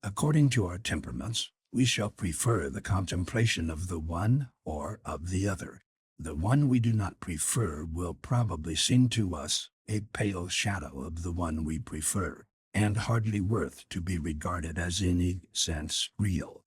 According to our temperaments, we shall prefer the contemplation of the one or of the other. The one we do not prefer will probably seem to us a pale shadow of the one we prefer, and hardly worth to be regarded as in any sense real.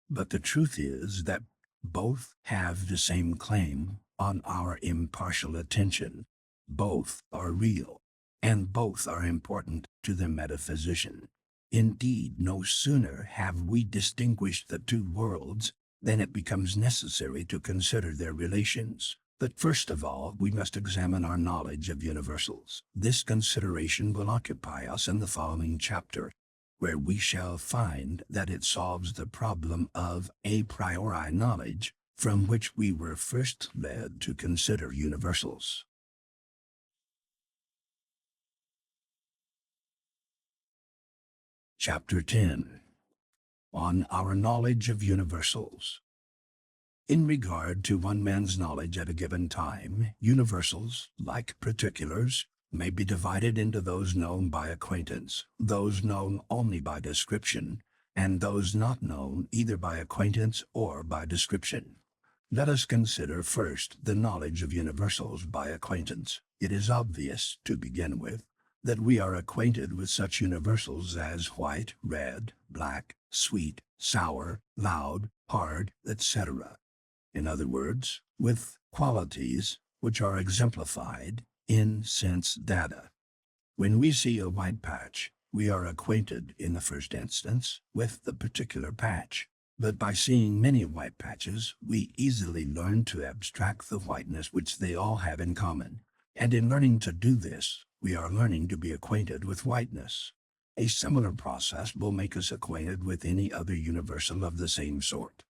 But the truth is that both have the same claim on our impartial attention. Both are real, and both are important to the metaphysician. Indeed, no sooner have we distinguished the two worlds than it becomes necessary to consider their relations. But first of all, we must examine our knowledge of universals. This consideration will occupy us in the following chapter, where we shall find that it solves the problem of a priori knowledge from which we were first led to consider universals. Chapter 10. On our knowledge of universals. In regard to one man's knowledge at a given time, universals, like particulars, may be divided into those known by acquaintance, those known only by description, and those not known either by acquaintance or by description. Let us consider first the knowledge of universals by acquaintance. It is obvious, to begin with, that we are acquainted with such universals as white, red, black, sweet, sour, loud, hard, etc. In other words, with qualities which are exemplified in sense data. When we see a white patch, we are acquainted, in the first instance, with the particular patch. But by seeing many white patches, we easily learn to abstract the whiteness which they all have in common. And in learning to do this, we are learning to be acquainted with whiteness. A similar process will make us acquainted with any other universal of the same sort.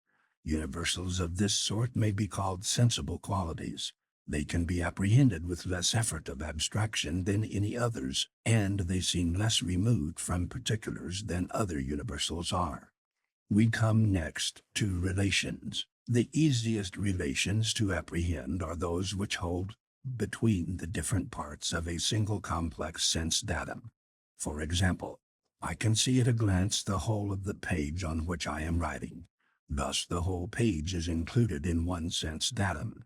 Universals of this sort may be called sensible qualities. They can be apprehended with less effort of abstraction than any others, and they seem less removed from particulars than other universals are. We come next to relations. The easiest relations to apprehend are those which hold between the different parts of a single complex sense datum. For example, I can see at a glance the whole of the page on which I am writing. Thus the whole page is included in one sense datum.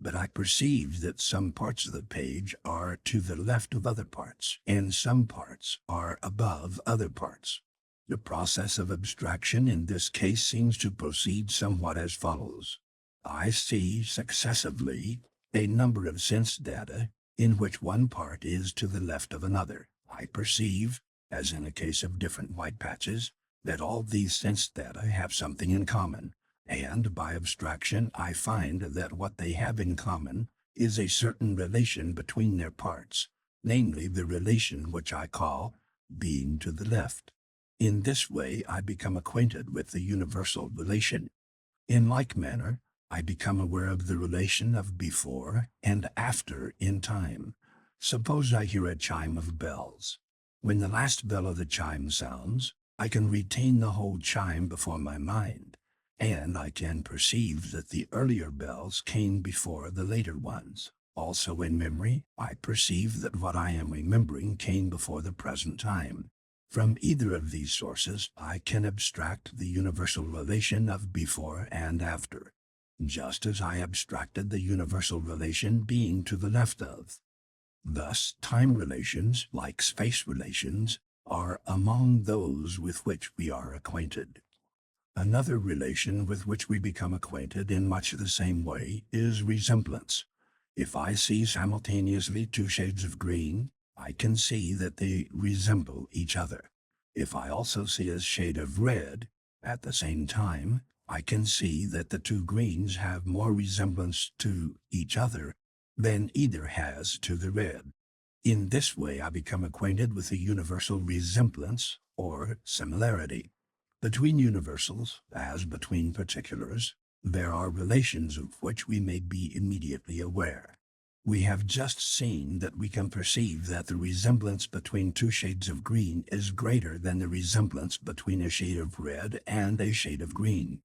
But I perceive that some parts of the page are to the left of other parts, and some parts are above other parts. The process of abstraction in this case seems to proceed somewhat as follows. I see successively a number of sense data in which one part is to the left of another. I perceive, as in a case of different white patches, that all these sense data have something in common, and by abstraction I find that what they have in common is a certain relation between their parts, namely the relation which I call being to the left. In this way I become acquainted with the universal relation. In like manner, I become aware of the relation of before and after in time. Suppose I hear a chime of bells. When the last bell of the chime sounds, I can retain the whole chime before my mind, and I can perceive that the earlier bells came before the later ones. Also in memory, I perceive that what I am remembering came before the present time. From either of these sources, I can abstract the universal relation of before and after. just as I abstracted the universal relation being to the left of. Thus, time relations, like space relations, are among those with which we are acquainted. Another relation with which we become acquainted in much the same way is resemblance. If I see simultaneously two shades of green, I can see that they resemble each other. If I also see a shade of red, at the same time, I can see that the two greens have more resemblance to each other than either has to the red. In this way I become acquainted with the universal resemblance or similarity. Between universals, as between particulars, there are relations of which we may be immediately aware. We have just seen that we can perceive that the resemblance between two shades of green is greater than the resemblance between a shade of red and a shade of green.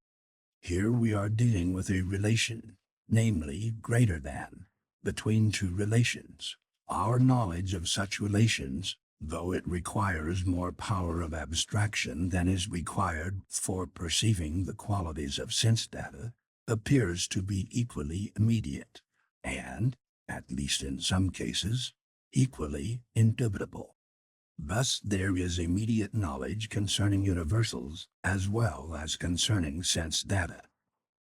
Here we are dealing with a relation, namely greater than, between two relations. Our knowledge of such relations, though it requires more power of abstraction than is required for perceiving the qualities of sense data, appears to be equally immediate, and, at least in some cases, equally indubitable. Thus there is immediate knowledge concerning universals as well as concerning sense data.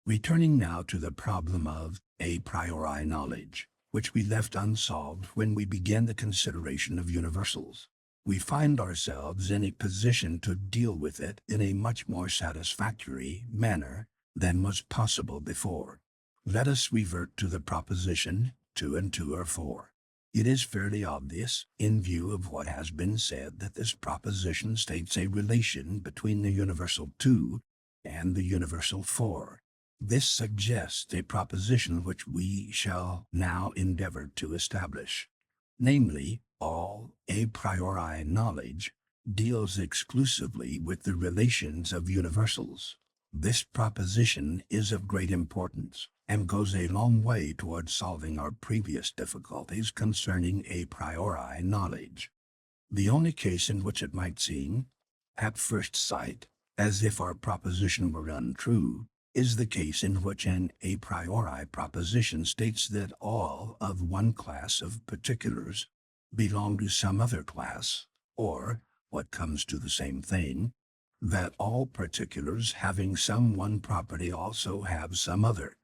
Returning now to the problem of a priori knowledge, which we left unsolved when we began the consideration of universals, we find ourselves in a position to deal with it in a much more satisfactory manner than was possible before. Let us revert to the proposition 2 and 2 are 4. It is fairly obvious, in view of what has been said, that this proposition states a relation between the universal 2 and the universal 4. This suggests a proposition which we shall now endeavor to establish. Namely, all a priori knowledge deals exclusively with the relations of universals. This proposition is of great importance, and goes a long way toward solving our previous difficulties concerning a priori knowledge. The only case in which it might seem, at first sight, as if our proposition were untrue, is the case in which an a priori proposition states that all of one class of particulars belong to some other class, or, what comes to the same thing, that all particulars having some one property also have some other.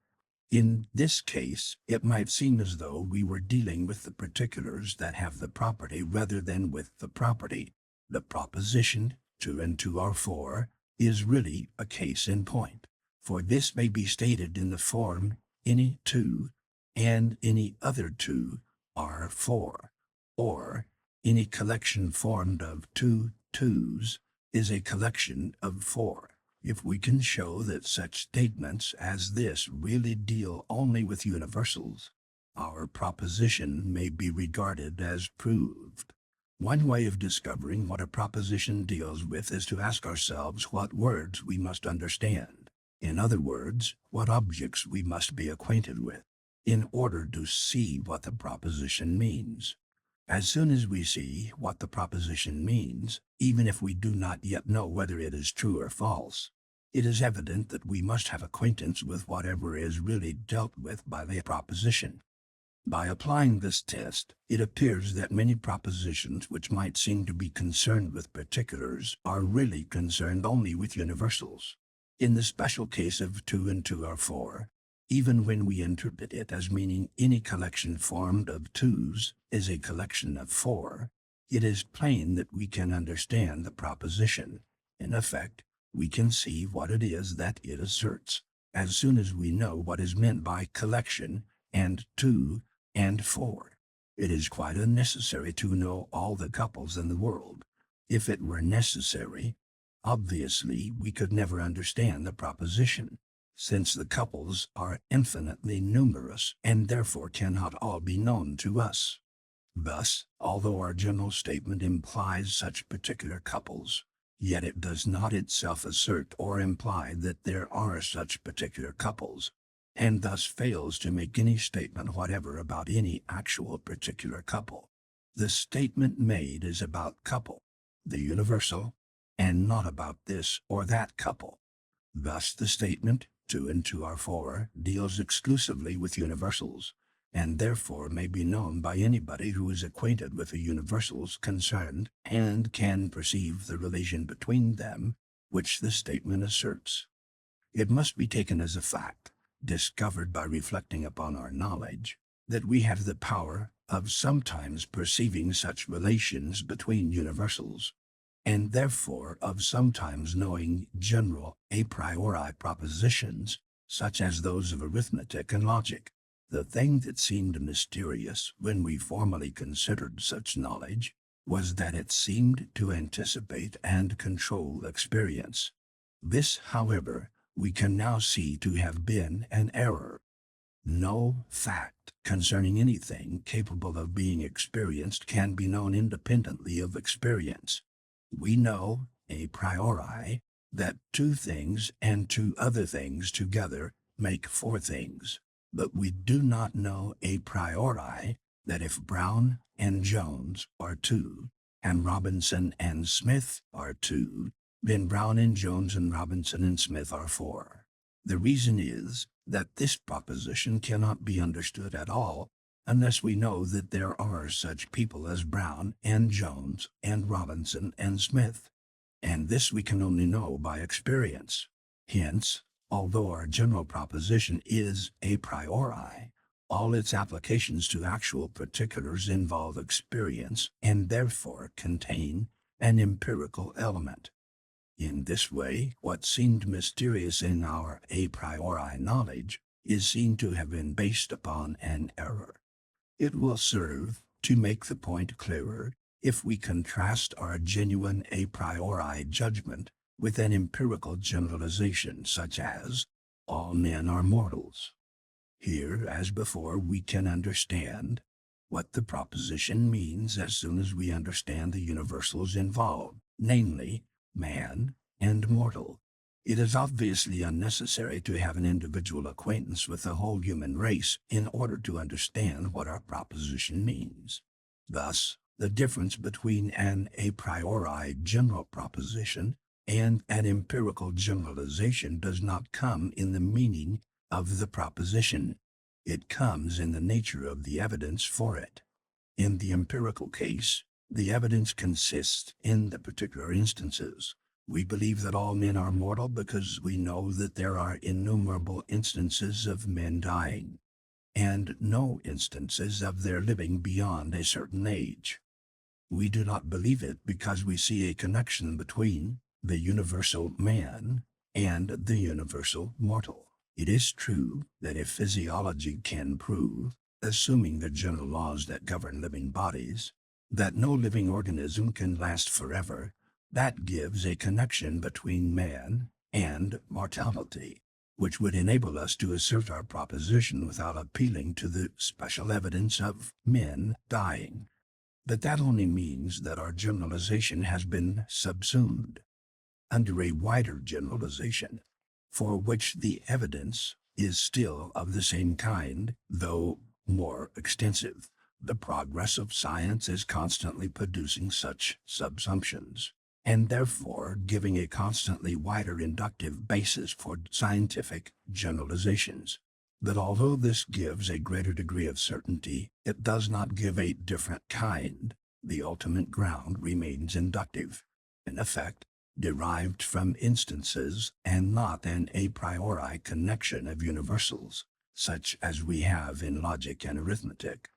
In this case, it might seem as though we were dealing with the particulars that have the property rather than with the property. The proposition 2 and 2 are 4 is really a case in point, for this may be stated in the form any 2 and any other 2 are 4, or any collection formed of 2 2s is a collection of 4. If we can show that such statements as this really deal only with universals, our proposition may be regarded as proved. One way of discovering what a proposition deals with is to ask ourselves what words we must understand. In other words, what objects we must be acquainted with, in order to see what the proposition means. As soon as we see what the proposition means, even if we do not yet know whether it is true or false, it is evident that we must have acquaintance with whatever is really dealt with by the proposition. By applying this test, it appears that many propositions which might seem to be concerned with particulars are really concerned only with universals. In the special case of 2 and 2 are 4, even when we interpret it as meaning any collection formed of 2s is a collection of 4, it is plain that we can understand the proposition. In effect, we can see what it is that it asserts, as soon as we know what is meant by collection and 2 and 4. It is quite unnecessary to know all the couples in the world. If it were necessary, obviously we could never understand the proposition, since the couples are infinitely numerous and therefore cannot all be known to us. Thus, although our general statement implies such particular couples, yet it does not itself assert or imply that there are such particular couples, and thus fails to make any statement whatever about any actual particular couple. The statement made is about couple, the universal, and not about this or that couple. Thus the statement 2 and 2 are 4 deals exclusively with universals, and therefore may be known by anybody who is acquainted with the universals concerned and can perceive the relation between them which the statement asserts. It must be taken as a fact, discovered by reflecting upon our knowledge, that we have the power of sometimes perceiving such relations between universals, and therefore of sometimes knowing general a priori propositions, such as those of arithmetic and logic. The thing that seemed mysterious when we formally considered such knowledge was that it seemed to anticipate and control experience. This, however, we can now see to have been an error. No fact concerning anything capable of being experienced can be known independently of experience. We know a priori that 2 things and 2 other things together make 4 things, but we do not know a priori that if Brown and Jones are 2, and Robinson and Smith are 2, then Brown and Jones and Robinson and Smith are 4. The reason is that this proposition cannot be understood at all unless we know that there are such people as Brown and Jones and Robinson and Smith, and this we can only know by experience. Hence, although our general proposition is a priori, all its applications to actual particulars involve experience and therefore contain an empirical element. In this way, what seemed mysterious in our a priori knowledge is seen to have been based upon an error. It will serve to make the point clearer if we contrast our genuine a priori judgment with an empirical generalization such as, all men are mortals. Here, as before, we can understand what the proposition means as soon as we understand the universals involved, namely, man and mortal. It is obviously unnecessary to have an individual acquaintance with the whole human race in order to understand what our proposition means. Thus, the difference between an a priori general proposition and an empirical generalization does not come in the meaning of the proposition. It comes in the nature of the evidence for it. In the empirical case, the evidence consists in the particular instances. We believe that all men are mortal because we know that there are innumerable instances of men dying, and no instances of their living beyond a certain age. We do not believe it because we see a connection between the universal man and the universal mortal. It is true that if physiology can prove, assuming the general laws that govern living bodies, that no living organism can last forever, that gives a connection between man and mortality, which would enable us to assert our proposition without appealing to the special evidence of men dying. But that only means that our generalization has been subsumed under a wider generalization, for which the evidence is still of the same kind, though more extensive. The progress of science is constantly producing such subsumptions, and therefore giving a constantly wider inductive basis for scientific generalizations. But although this gives a greater degree of certainty, it does not give a different kind. The ultimate ground remains inductive, in effect, derived from instances and not an a priori connection of universals, such as we have in logic and arithmetic.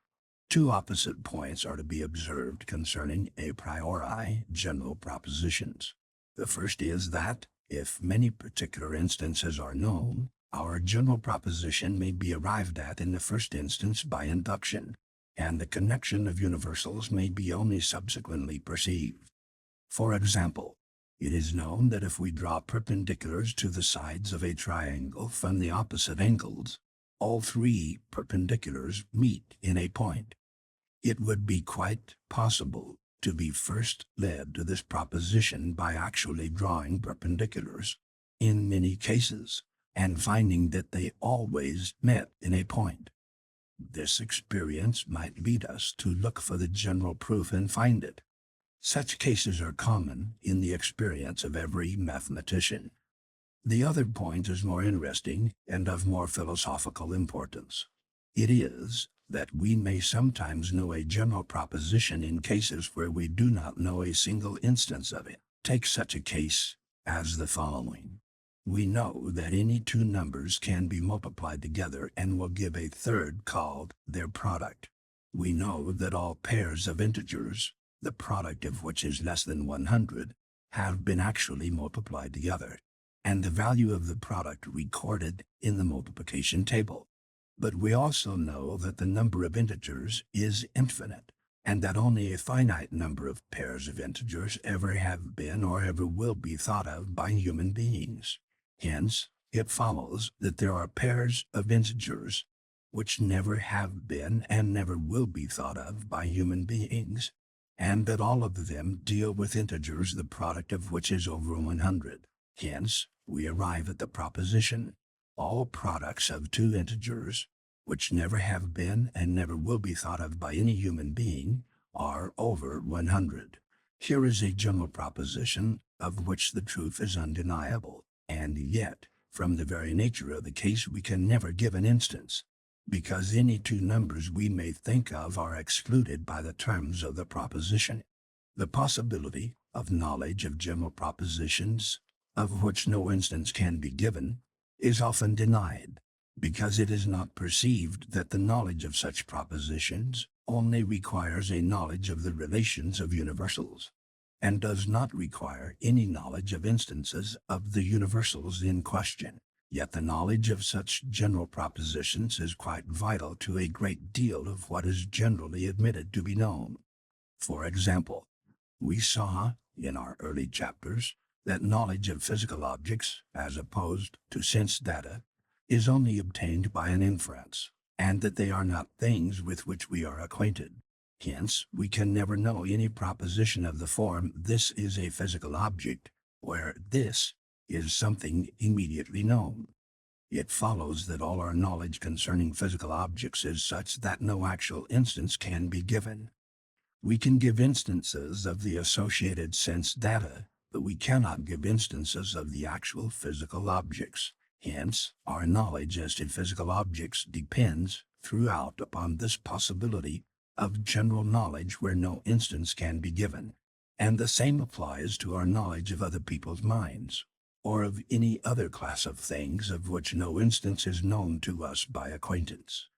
2 opposite points are to be observed concerning a priori general propositions. The first is that, if many particular instances are known, our general proposition may be arrived at in the first instance by induction, and the connection of universals may be only subsequently perceived. For example, it is known that if we draw perpendiculars to the sides of a triangle from the opposite angles, all 3 perpendiculars meet in a point. It would be quite possible to be first led to this proposition by actually drawing perpendiculars in many cases, and finding that they always met in a point. This experience might lead us to look for the general proof and find it. Such cases are common in the experience of every mathematician. The other point is more interesting and of more philosophical importance. It is that we may sometimes know a general proposition in cases where we do not know a single instance of it. Take such a case as the following. We know that any two numbers can be multiplied together and will give a third called their product. We know that all pairs of integers, the product of which is less than 100, have been actually multiplied together, and the value of the product recorded in the multiplication table. But we also know that the number of integers is infinite, and that only a finite number of pairs of integers ever have been or ever will be thought of by human beings. Hence, it follows that there are pairs of integers which never have been and never will be thought of by human beings, and that all of them deal with integers the product of which is over 100. Hence, we arrive at the proposition, all products of two integers, which never have been and never will be thought of by any human being, are over 100. Here is a general proposition of which the truth is undeniable, and yet, from the very nature of the case, we can never give an instance, because any two numbers we may think of are excluded by the terms of the proposition. The possibility of knowledge of general propositions, of which no instance can be given, is often denied, because it is not perceived that the knowledge of such propositions only requires a knowledge of the relations of universals, and does not require any knowledge of instances of the universals in question. Yet the knowledge of such general propositions is quite vital to a great deal of what is generally admitted to be known. For example, we saw, in our early chapters, that knowledge of physical objects, as opposed to sense data, is only obtained by an inference, and that they are not things with which we are acquainted. Hence, we can never know any proposition of the form, "this is a physical object," where "this" is something immediately known. It follows that all our knowledge concerning physical objects is such that no actual instance can be given. We can give instances of the associated sense data, but we cannot give instances of the actual physical objects. Hence, our knowledge as to physical objects depends throughout upon this possibility of general knowledge where no instance can be given. And the same applies to our knowledge of other people's minds, or of any other class of things of which no instance is known to us by acquaintance.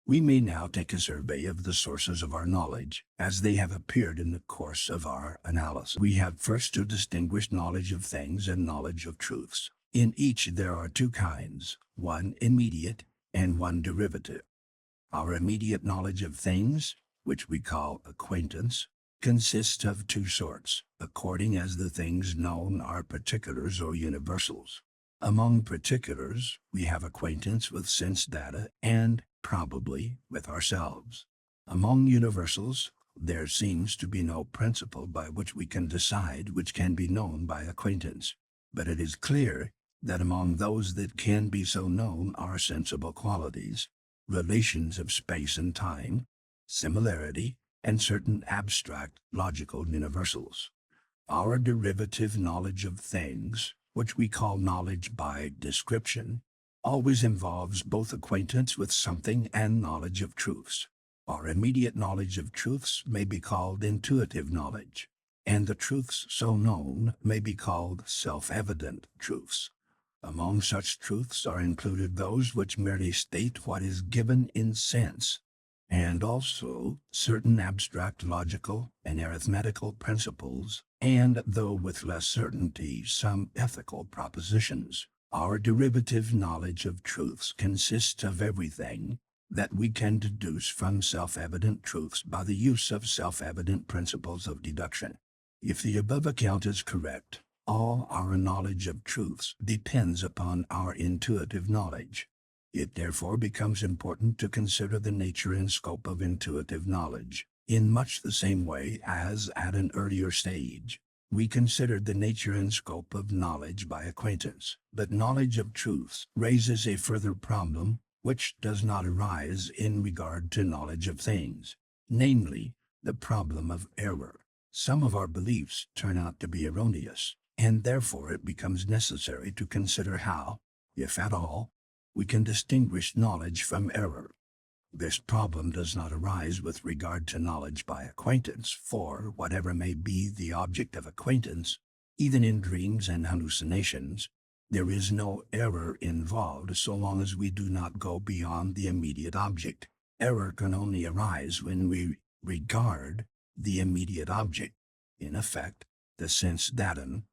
We may now take a survey of the sources of our knowledge, as they have appeared in the course of our analysis. We have first to distinguish knowledge of things and knowledge of truths. In each there are two kinds, one immediate and one derivative. Our immediate knowledge of things, which we call acquaintance, consists of two sorts, according as the things known are particulars or universals. Among particulars, we have acquaintance with sense data and, probably, with ourselves. Among universals, there seems to be no principle by which we can decide which can be known by acquaintance, but it is clear that among those that can be so known are sensible qualities, relations of space and time, similarity, and certain abstract logical universals. Our derivative knowledge of things, which we call knowledge by description, always involves both acquaintance with something and knowledge of truths. Our immediate knowledge of truths may be called intuitive knowledge, and the truths so known may be called self-evident truths. Among such truths are included those which merely state what is given in sense, and also certain abstract logical and arithmetical principles, and, though with less certainty, some ethical propositions. Our derivative knowledge of truths consists of everything that we can deduce from self-evident truths by the use of self-evident principles of deduction. If the above account is correct, all our knowledge of truths depends upon our intuitive knowledge. It therefore becomes important to consider the nature and scope of intuitive knowledge, in much the same way as, at an earlier stage, we considered the nature and scope of knowledge by acquaintance. But knowledge of truths raises a further problem which does not arise in regard to knowledge of things, namely, the problem of error. Some of our beliefs turn out to be erroneous, and therefore it becomes necessary to consider how, if at all, we can distinguish knowledge from error. This problem does not arise with regard to knowledge by acquaintance, for whatever may be the object of acquaintance, even in dreams and hallucinations, there is no error involved so long as we do not go beyond the immediate object. Error can only arise when we regard the immediate object, in effect, the sense datum,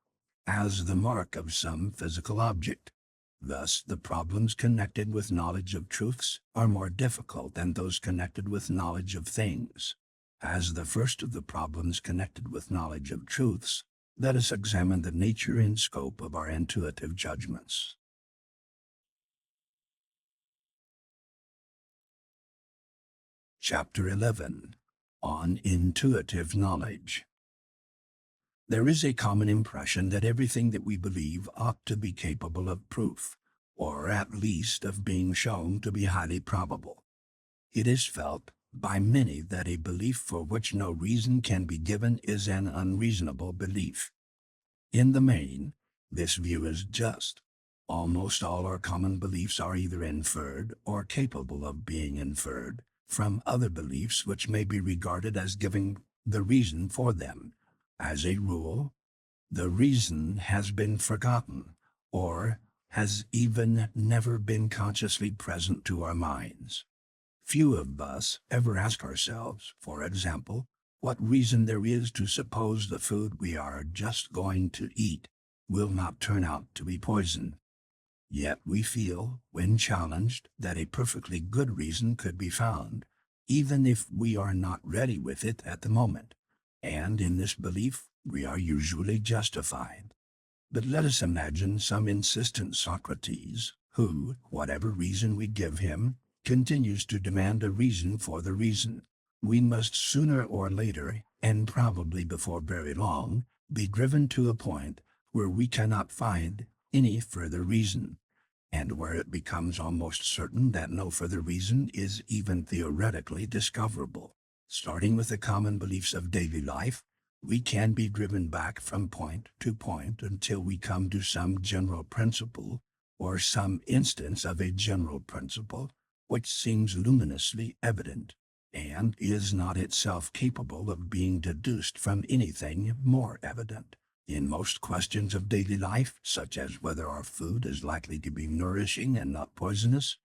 as the mark of some physical object. Thus, the problems connected with knowledge of truths are more difficult than those connected with knowledge of things. As the first of the problems connected with knowledge of truths, let us examine the nature and scope of our intuitive judgments. Chapter 11. On Intuitive Knowledge. There is a common impression that everything that we believe ought to be capable of proof, or at least of being shown to be highly probable. It is felt by many that a belief for which no reason can be given is an unreasonable belief. In the main, this view is just. Almost all our common beliefs are either inferred or capable of being inferred from other beliefs which may be regarded as giving the reason for them. As a rule, the reason has been forgotten, or has even never been consciously present to our minds. Few of us ever ask ourselves, for example, what reason there is to suppose the food we are just going to eat will not turn out to be poison. Yet we feel, when challenged, that a perfectly good reason could be found, even if we are not ready with it at the moment. And in this belief, we are usually justified. But let us imagine some insistent Socrates, who, whatever reason we give him, continues to demand a reason for the reason. We must sooner or later, and probably before very long, be driven to a point where we cannot find any further reason, and where it becomes almost certain that no further reason is even theoretically discoverable. Starting with the common beliefs of daily life, we can be driven back from point to point until we come to some general principle, or some instance of a general principle, which seems luminously evident, and is not itself capable of being deduced from anything more evident. In most questions of daily life, such as whether our food is likely to be nourishing and not poisonous,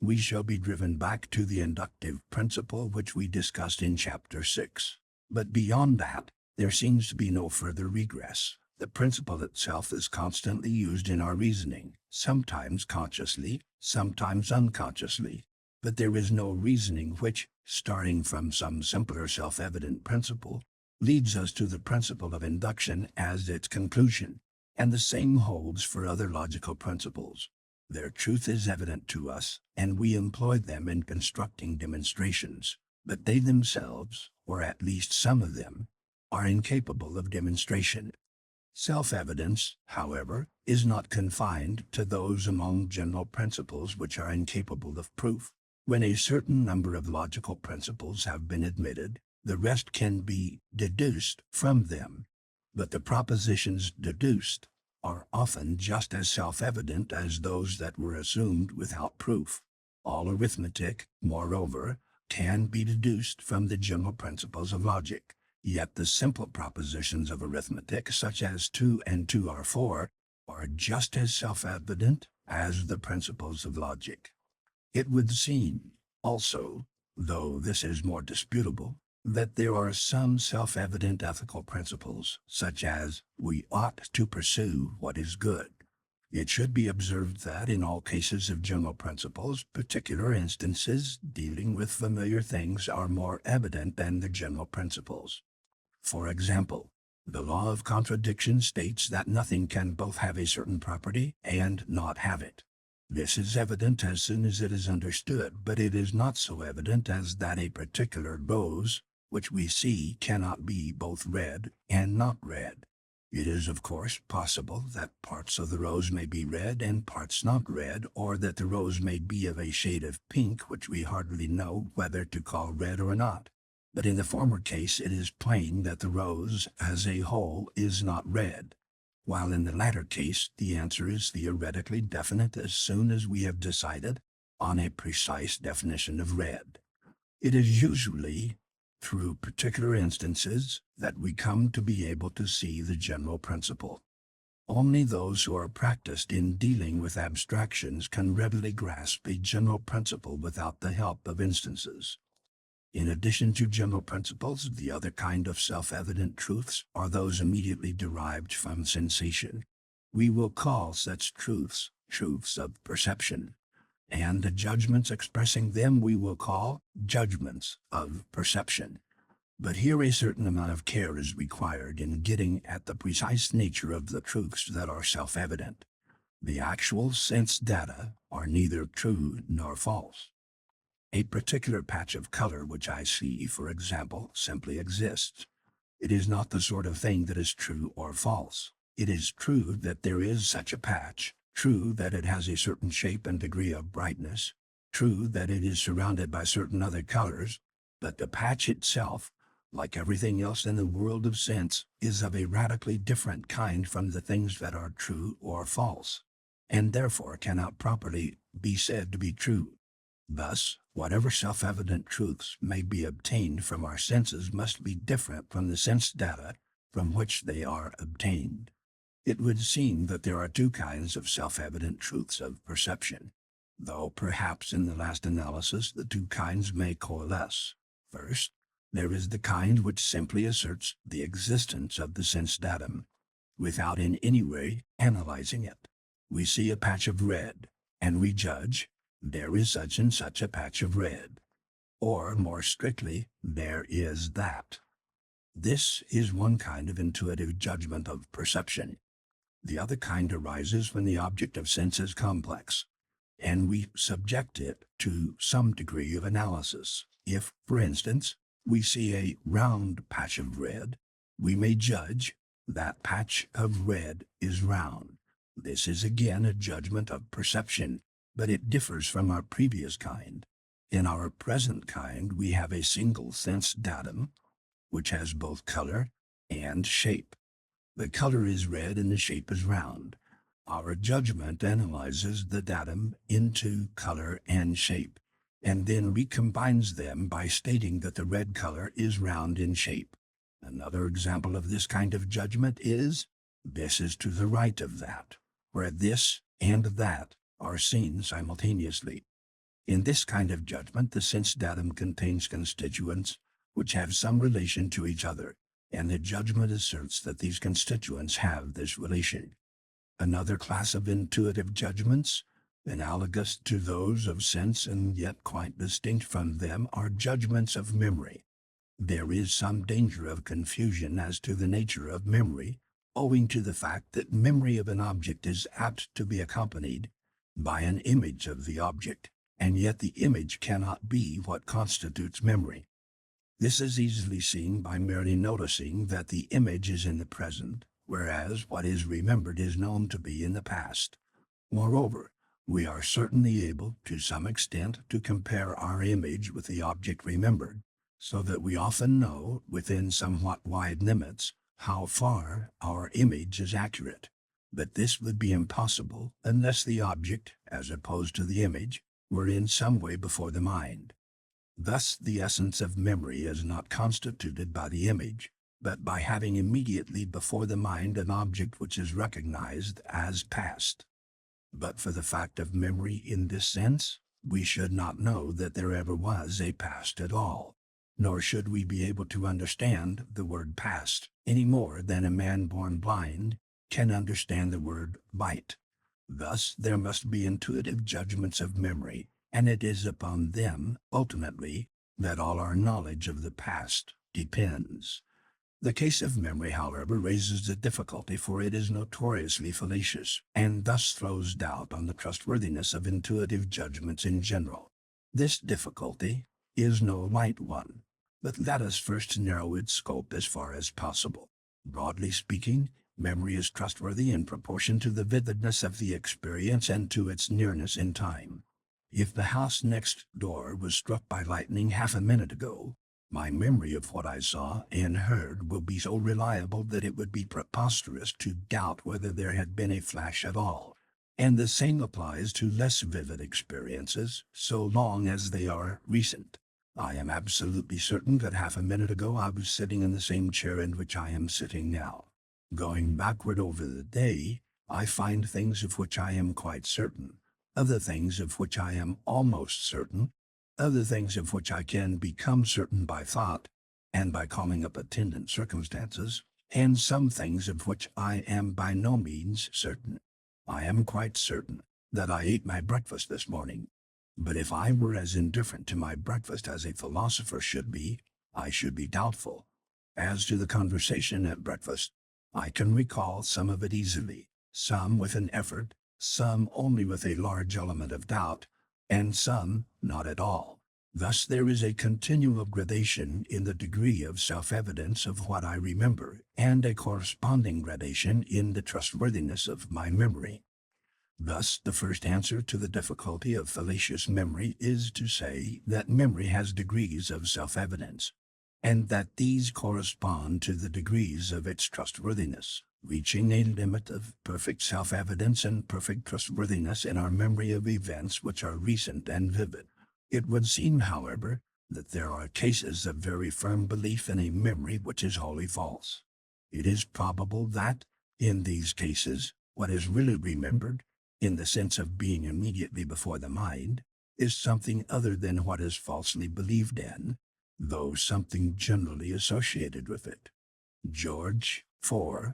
we shall be driven back to the inductive principle which we discussed in Chapter 6. But beyond that, there seems to be no further regress. The principle itself is constantly used in our reasoning, sometimes consciously, sometimes unconsciously. But there is no reasoning which, starting from some simpler self-evident principle, leads us to the principle of induction as its conclusion, and the same holds for other logical principles. Their truth is evident to us, and we employ them in constructing demonstrations, but they themselves, or at least some of them, are incapable of demonstration. Self-evidence, however, is not confined to those among general principles which are incapable of proof. When a certain number of logical principles have been admitted, the rest can be deduced from them. But the propositions deduced are often just as self-evident as those that were assumed without proof. All arithmetic, moreover, can be deduced from the general principles of logic. Yet the simple propositions of arithmetic, such as 2 and 2 are 4, are just as self-evident as the principles of logic. It would seem, also, though this is more disputable, that there are some self-evident ethical principles, such as we ought to pursue what is good. It should be observed that in all cases of general principles, particular instances dealing with familiar things are more evident than the general principles. For example, the law of contradiction states that nothing can both have a certain property and not have it. This is evident as soon as it is understood, but it is not so evident as that a particular rose, which we see, cannot be both red and not red. It is, of course, possible that parts of the rose may be red and parts not red, or that the rose may be of a shade of pink which we hardly know whether to call red or not. But in the former case it is plain that the rose, as a whole, is not red. while in the latter case the answer is theoretically definite as soon as we have decided on a precise definition of red. It is usually through particular instances that we come to be able to see the general principle. Only those who are practiced in dealing with abstractions can readily grasp a general principle without the help of instances. In addition to general principles, the other kind of self-evident truths are those immediately derived from sensation. We will call such truths truths of perception, and the judgments expressing them we will call judgments of perception. But here a certain amount of care is required in getting at the precise nature of the truths that are self-evident. The actual sense data are neither true nor false. A particular patch of color which I see, for example, simply exists. It is not the sort of thing that is true or false. It is true that there is such a patch, true that it has a certain shape and degree of brightness, true that it is surrounded by certain other colors, but the patch itself, like everything else in the world of sense, is of a radically different kind from the things that are true or false, and therefore cannot properly be said to be true. Thus, whatever self-evident truths may be obtained from our senses must be different from the sense data from which they are obtained. It would seem that there are two kinds of self-evident truths of perception, though perhaps in the last analysis the two kinds may coalesce. First, there is the kind which simply asserts the existence of the sense datum, without in any way analyzing it. We see a patch of red, and we judge, there is such and such a patch of red. Or, more strictly, there is that. This is one kind of intuitive judgment of perception. The other kind arises when the object of sense is complex, and we subject it to some degree of analysis. If, for instance, we see a round patch of red, we may judge that patch of red is round. This is again a judgment of perception, but it differs from our previous kind. In our present kind, we have a single sense datum, which has both color and shape. The color is red and the shape is round. Our judgment analyzes the datum into color and shape, and then recombines them by stating that the red color is round in shape. Another example of this kind of judgment is, this is to the right of that, where this and that are seen simultaneously. In this kind of judgment, the sense datum contains constituents which have some relation to each other, and the judgment asserts that these constituents have this relation. Another class of intuitive judgments, analogous to those of sense and yet quite distinct from them, are judgments of memory. There is some danger of confusion as to the nature of memory, owing to the fact that memory of an object is apt to be accompanied by an image of the object, and yet the image cannot be what constitutes memory. This is easily seen by merely noticing that the image is in the present, whereas what is remembered is known to be in the past. Moreover, we are certainly able, to some extent, to compare our image with the object remembered, so that we often know, within somewhat wide limits, how far our image is accurate. But this would be impossible unless the object, as opposed to the image, were in some way before the mind. Thus, the essence of memory is not constituted by the image, but by having immediately before the mind an object which is recognized as past. But for the fact of memory in this sense, we should not know that there ever was a past at all, nor should we be able to understand the word past any more than a man born blind can understand the word light. Thus, there must be intuitive judgments of memory, and it is upon them, ultimately, that all our knowledge of the past depends. The case of memory, however, raises a difficulty, for it is notoriously fallacious, and thus throws doubt on the trustworthiness of intuitive judgments in general. This difficulty is no light one, but let us first narrow its scope as far as possible. Broadly speaking, memory is trustworthy in proportion to the vividness of the experience and to its nearness in time. If the house next door was struck by lightning half a minute ago, My memory of what I saw and heard will be so reliable that it would be preposterous to doubt whether there had been a flash at all. And the same applies to less vivid experiences, so long as they are recent. I am absolutely certain that half a minute ago I was sitting in the same chair in which I am sitting now. Going backward over the day, I find things of which I am quite certain, other things of which I am almost certain, other things of which I can become certain by thought, and by calling up attendant circumstances, and some things of which I am by no means certain. I am quite certain that I ate my breakfast this morning, but if I were as indifferent to my breakfast as a philosopher should be, I should be doubtful. As to the conversation at breakfast, I can recall some of it easily, some with an effort, some only with a large element of doubt, and some not at all. Thus there is a continual gradation in the degree of self-evidence of what I remember, and a corresponding gradation in the trustworthiness of my memory. Thus, the first answer to the difficulty of fallacious memory is to say that memory has degrees of self-evidence, and that these correspond to the degrees of its trustworthiness, reaching a limit of perfect self-evidence and perfect trustworthiness in our memory of events which are recent and vivid. It would seem, however, that there are cases of very firm belief in a memory which is wholly false. It is probable that, in these cases, what is really remembered, in the sense of being immediately before the mind, is something other than what is falsely believed in, though something generally associated with it. George IV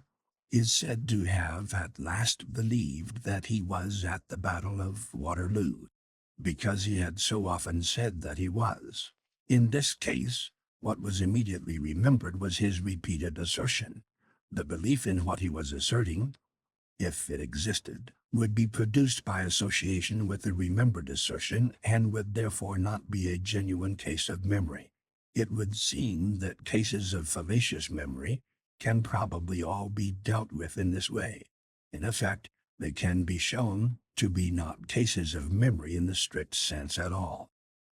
is said to have at last believed that he was at the Battle of Waterloo, because he had so often said that he was. In this case, what was immediately remembered was his repeated assertion. The belief in what he was asserting, if it existed, would be produced by association with the remembered assertion and would therefore not be a genuine case of memory. It would seem that cases of fallacious memory can probably all be dealt with in this way. In effect, they can be shown to be not cases of memory in the strict sense at all.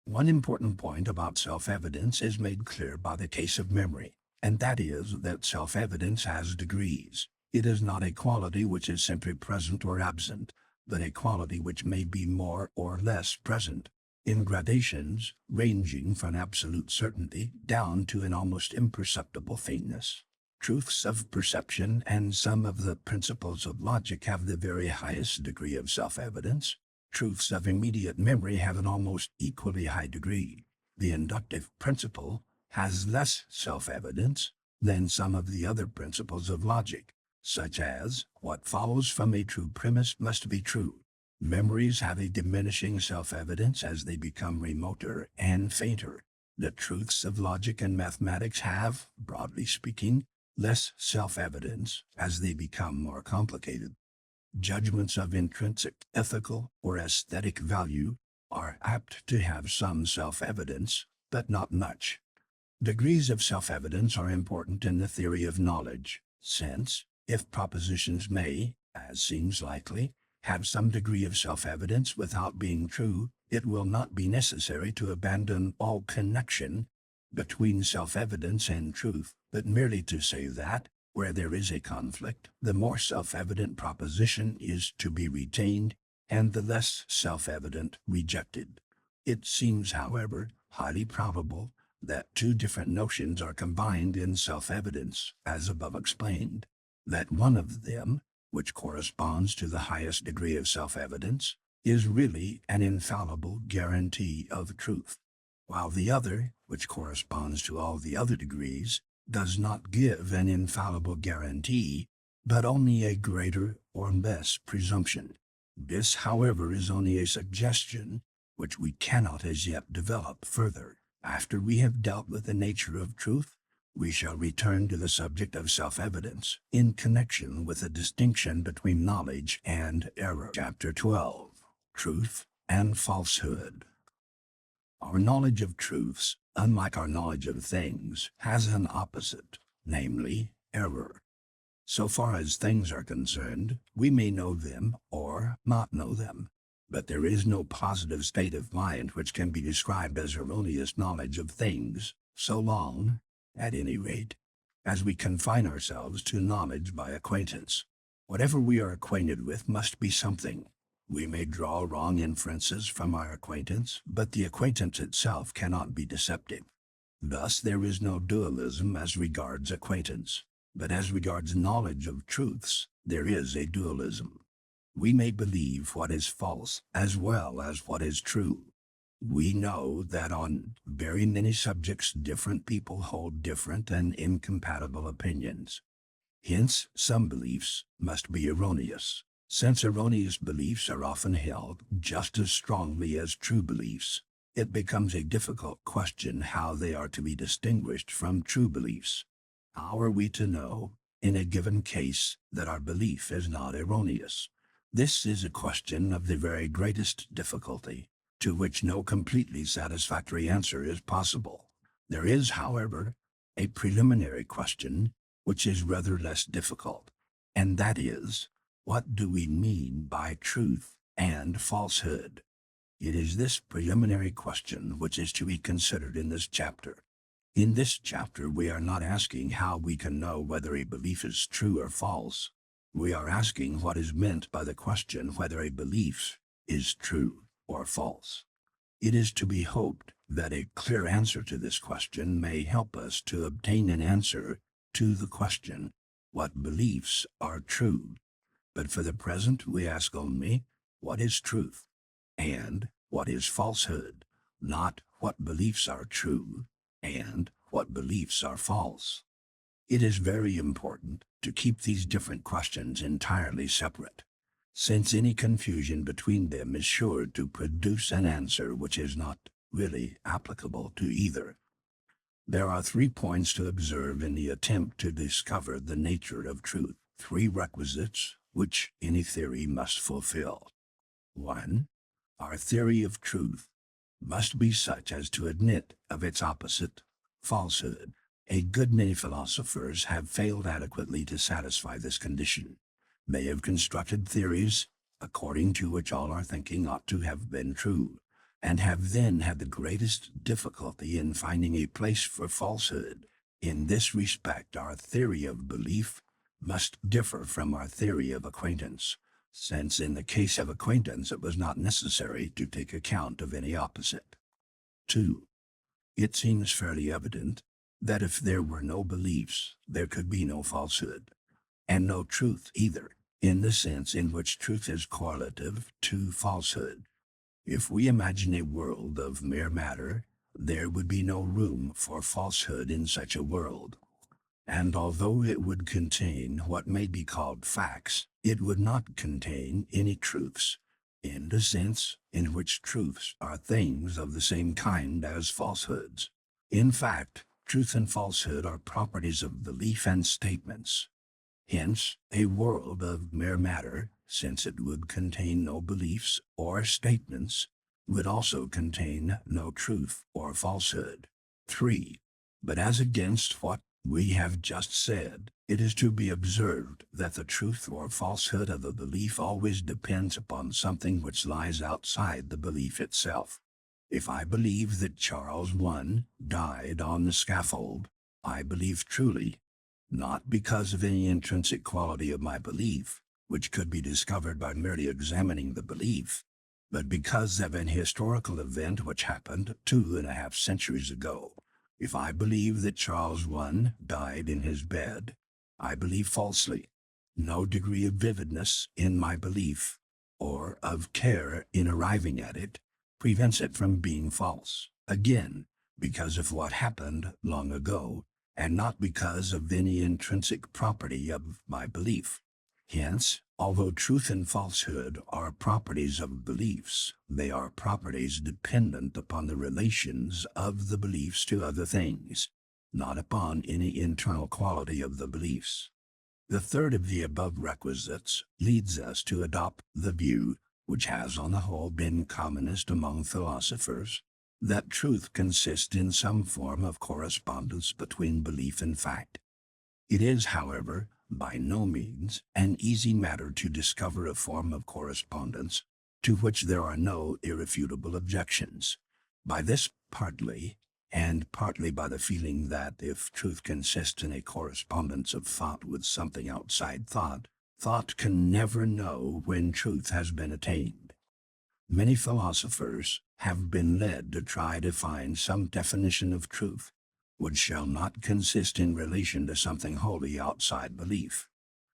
One important point about self-evidence is made clear by the case of memory, and that is that self-evidence has degrees. It is not a quality which is simply present or absent, but a quality which may be more or less present, in gradations ranging from absolute certainty down to an almost imperceptible faintness. Truths of perception and some of the principles of logic have the very highest degree of self-evidence. Truths of immediate memory have an almost equally high degree. The inductive principle has less self-evidence than some of the other principles of logic, such as, what follows from a true premise must be true. Memories have a diminishing self-evidence as they become remoter and fainter. The truths of logic and mathematics have, broadly speaking, less self-evidence as they become more complicated. Judgments of intrinsic, ethical, or aesthetic value are apt to have some self-evidence, but not much. Degrees of self-evidence are important in the theory of knowledge, since, if propositions may, as seems likely, have some degree of self-evidence without being true, it will not be necessary to abandon all connection between self-evidence and truth, but merely to say that, where there is a conflict, the more self-evident proposition is to be retained, and the less self-evident rejected. It seems, however, highly probable that two different notions are combined in self-evidence, as above explained, that one of them, which corresponds to the highest degree of self-evidence, is really an infallible guarantee of truth, while the other, which corresponds to all the other degrees, does not give an infallible guarantee, but only a greater or less presumption. This, however, is only a suggestion which we cannot as yet develop further. After we have dealt with the nature of truth, we shall return to the subject of self-evidence in connection with the distinction between knowledge and error. Chapter 12. Truth and Falsehood. Our knowledge of truths, unlike our knowledge of things, has an opposite, namely, error. So far as things are concerned, we may know them or not know them, but there is no positive state of mind which can be described as erroneous knowledge of things, so long, at any rate, as we confine ourselves to knowledge by acquaintance. Whatever we are acquainted with must be something. We may draw wrong inferences from our acquaintance, but the acquaintance itself cannot be deceptive. Thus there is no dualism as regards acquaintance, but as regards knowledge of truths, there is a dualism. We may believe what is false as well as what is true. We know that on very many subjects different people hold different and incompatible opinions. Hence, some beliefs must be erroneous, since erroneous beliefs are often held just as strongly as true beliefs. It becomes a difficult question how they are to be distinguished from true beliefs. How are we to know, in a given case, that our belief is not erroneous? This is a question of the very greatest difficulty, to which no completely satisfactory answer is possible. There is, however, a preliminary question which is rather less difficult, and that is, what do we mean by truth and falsehood? It is this preliminary question which is to be considered in this chapter. In this chapter we are not asking how we can know whether a belief is true or false. We are asking what is meant by the question whether a belief is true or false. It is to be hoped that a clear answer to this question may help us to obtain an answer to the question, what beliefs are true? But for the present we ask only, what is truth? And what is falsehood? Not what beliefs are true, and what beliefs are false. It is very important to keep these different questions entirely separate, since any confusion between them is sure to produce an answer which is not really applicable to either. There are 3 points to observe in the attempt to discover the nature of truth, 3 requisites which any theory must fulfill. 1. Our theory of truth must be such as to admit of its opposite, falsehood. A good many philosophers have failed adequately to satisfy this condition. They have constructed theories according to which all our thinking ought to have been true, and have then had the greatest difficulty in finding a place for falsehood. In this respect, our theory of belief must differ from our theory of acquaintance, since in the case of acquaintance it was not necessary to take account of any opposite. 2. It seems fairly evident that if there were no beliefs, there could be no falsehood, and no truth either, in the sense in which truth is correlative to falsehood. If we imagine a world of mere matter, there would be no room for falsehood in such a world. And although it would contain what may be called facts, it would not contain any truths, in the sense in which truths are things of the same kind as falsehoods. In fact, truth and falsehood are properties of belief and statements. Hence, a world of mere matter, since it would contain no beliefs or statements, would also contain no truth or falsehood. 3. But as against what we have just said, it is to be observed that the truth or falsehood of a belief always depends upon something which lies outside the belief itself. If I believe that Charles I died on the scaffold, I believe truly, not because of any intrinsic quality of my belief, which could be discovered by merely examining the belief, but because of an historical event which happened 2.5 centuries ago. If I believe that Charles I died in his bed, I believe falsely. No degree of vividness in my belief, or of care in arriving at it, prevents it from being false. Again, because of what happened long ago, and not because of any intrinsic property of my belief. Hence, although truth and falsehood are properties of beliefs, they are properties dependent upon the relations of the beliefs to other things, not upon any internal quality of the beliefs. The third of the above requisites leads us to adopt the view, which has on the whole been commonest among philosophers, that truth consists in some form of correspondence between belief and fact. It is, however, by no means an easy matter to discover a form of correspondence to which there are no irrefutable objections. By this, partly, and partly by the feeling that if truth consists in a correspondence of thought with something outside thought, thought can never know when truth has been attained. Many philosophers have been led to try to find some definition of truth, which shall not consist in relation to something wholly outside belief.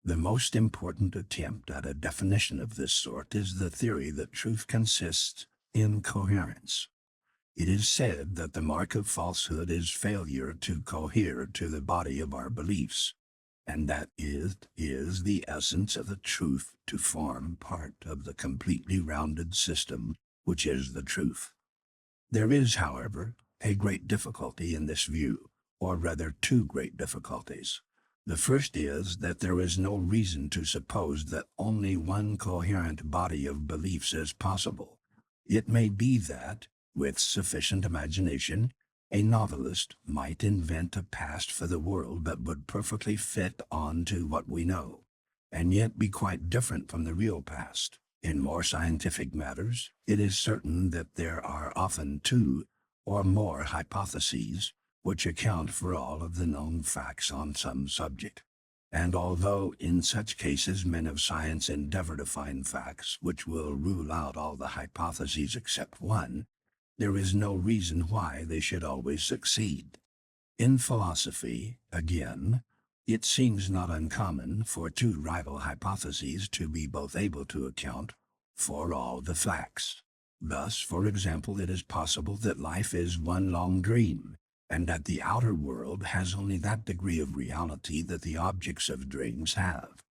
The most important attempt at a definition of this sort is the theory that truth consists in coherence. It is said that the mark of falsehood is failure to cohere to the body of our beliefs, and that it is the essence of the truth to form part of the completely rounded system, which is the truth. There is, however, a great difficulty in this view, or rather two great difficulties. The first is that there is no reason to suppose that only one coherent body of beliefs is possible. It may be that, with sufficient imagination, a novelist might invent a past for the world that would perfectly fit on to what we know, and yet be quite different from the real past. In more scientific matters, it is certain that there are often two or more hypotheses which account for all of the known facts on some subject. And although in such cases men of science endeavor to find facts which will rule out all the hypotheses except one, there is no reason why they should always succeed. In philosophy, again, it seems not uncommon for two rival hypotheses to be both able to account for all the facts. Thus, for example, it is possible that life is one long dream, and that the outer world has only that degree of reality that the objects of dreams have.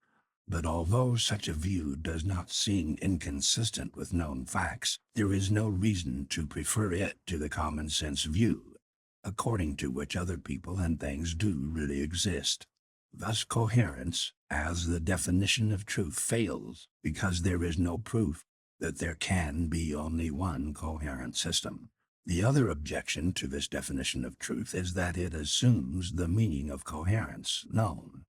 But although such a view does not seem inconsistent with known facts, there is no reason to prefer it to the common sense view, according to which other people and things do really exist. Thus coherence, as the definition of truth, fails because there is no proof that there can be only one coherent system. The other objection to this definition of truth is that it assumes the meaning of coherence known,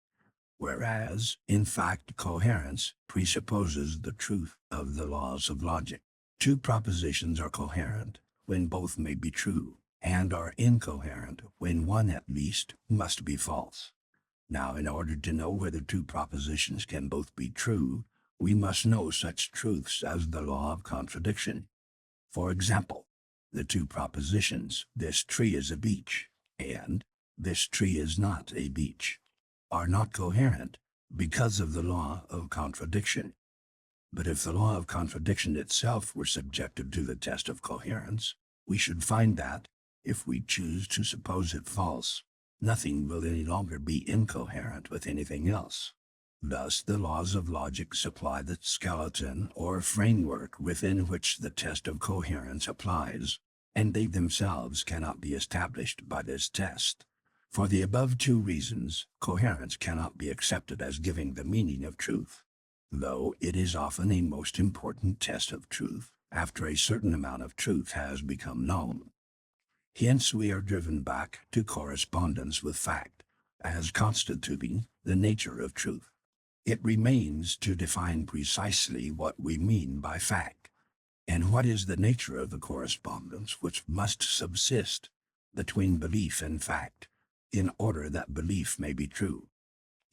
whereas, in fact, coherence presupposes the truth of the laws of logic. Two propositions are coherent when both may be true, and are incoherent when one at least must be false. Now, in order to know whether two propositions can both be true, we must know such truths as the law of contradiction. For example, the two propositions, "This tree is a beech," and "This tree is not a beech," are not coherent because of the law of contradiction. But if the law of contradiction itself were subjected to the test of coherence, we should find that, if we choose to suppose it false, nothing will any longer be incoherent with anything else. Thus, the laws of logic supply the skeleton or framework within which the test of coherence applies, and they themselves cannot be established by this test. For the above two reasons, coherence cannot be accepted as giving the meaning of truth, though it is often a most important test of truth after a certain amount of truth has become known. Hence we are driven back to correspondence with fact, as constituting the nature of truth. It remains to define precisely what we mean by fact, and what is the nature of the correspondence which must subsist between belief and fact, in order that belief may be true.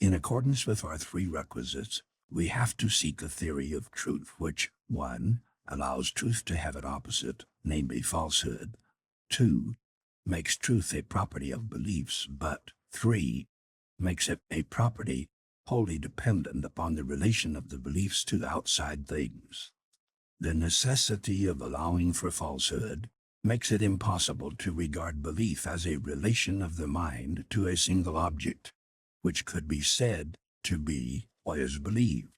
In accordance with our three requisites, we have to seek a theory of truth which, 1. Allows truth to have an opposite, namely falsehood, 2. Makes truth a property of beliefs, but 3. Makes it a property wholly dependent upon the relation of the beliefs to outside things. The necessity of allowing for falsehood makes it impossible to regard belief as a relation of the mind to a single object, which could be said to be what is believed.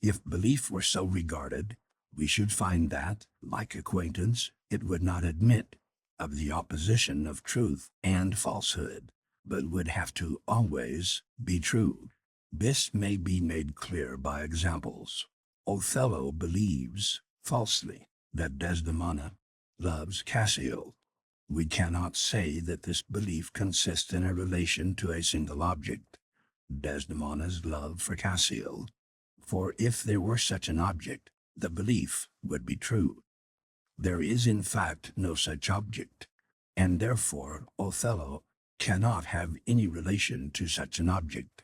If belief were so regarded, we should find that, like acquaintance, it would not admit of the opposition of truth and falsehood, but would have to always be true. This may be made clear by examples. Othello believes, falsely, that Desdemona loves Cassio. We cannot say that this belief consists in a relation to a single object, Desdemona's love for Cassio, for if there were such an object, the belief would be true. There is in fact no such object, and therefore Othello cannot have any relation to such an object.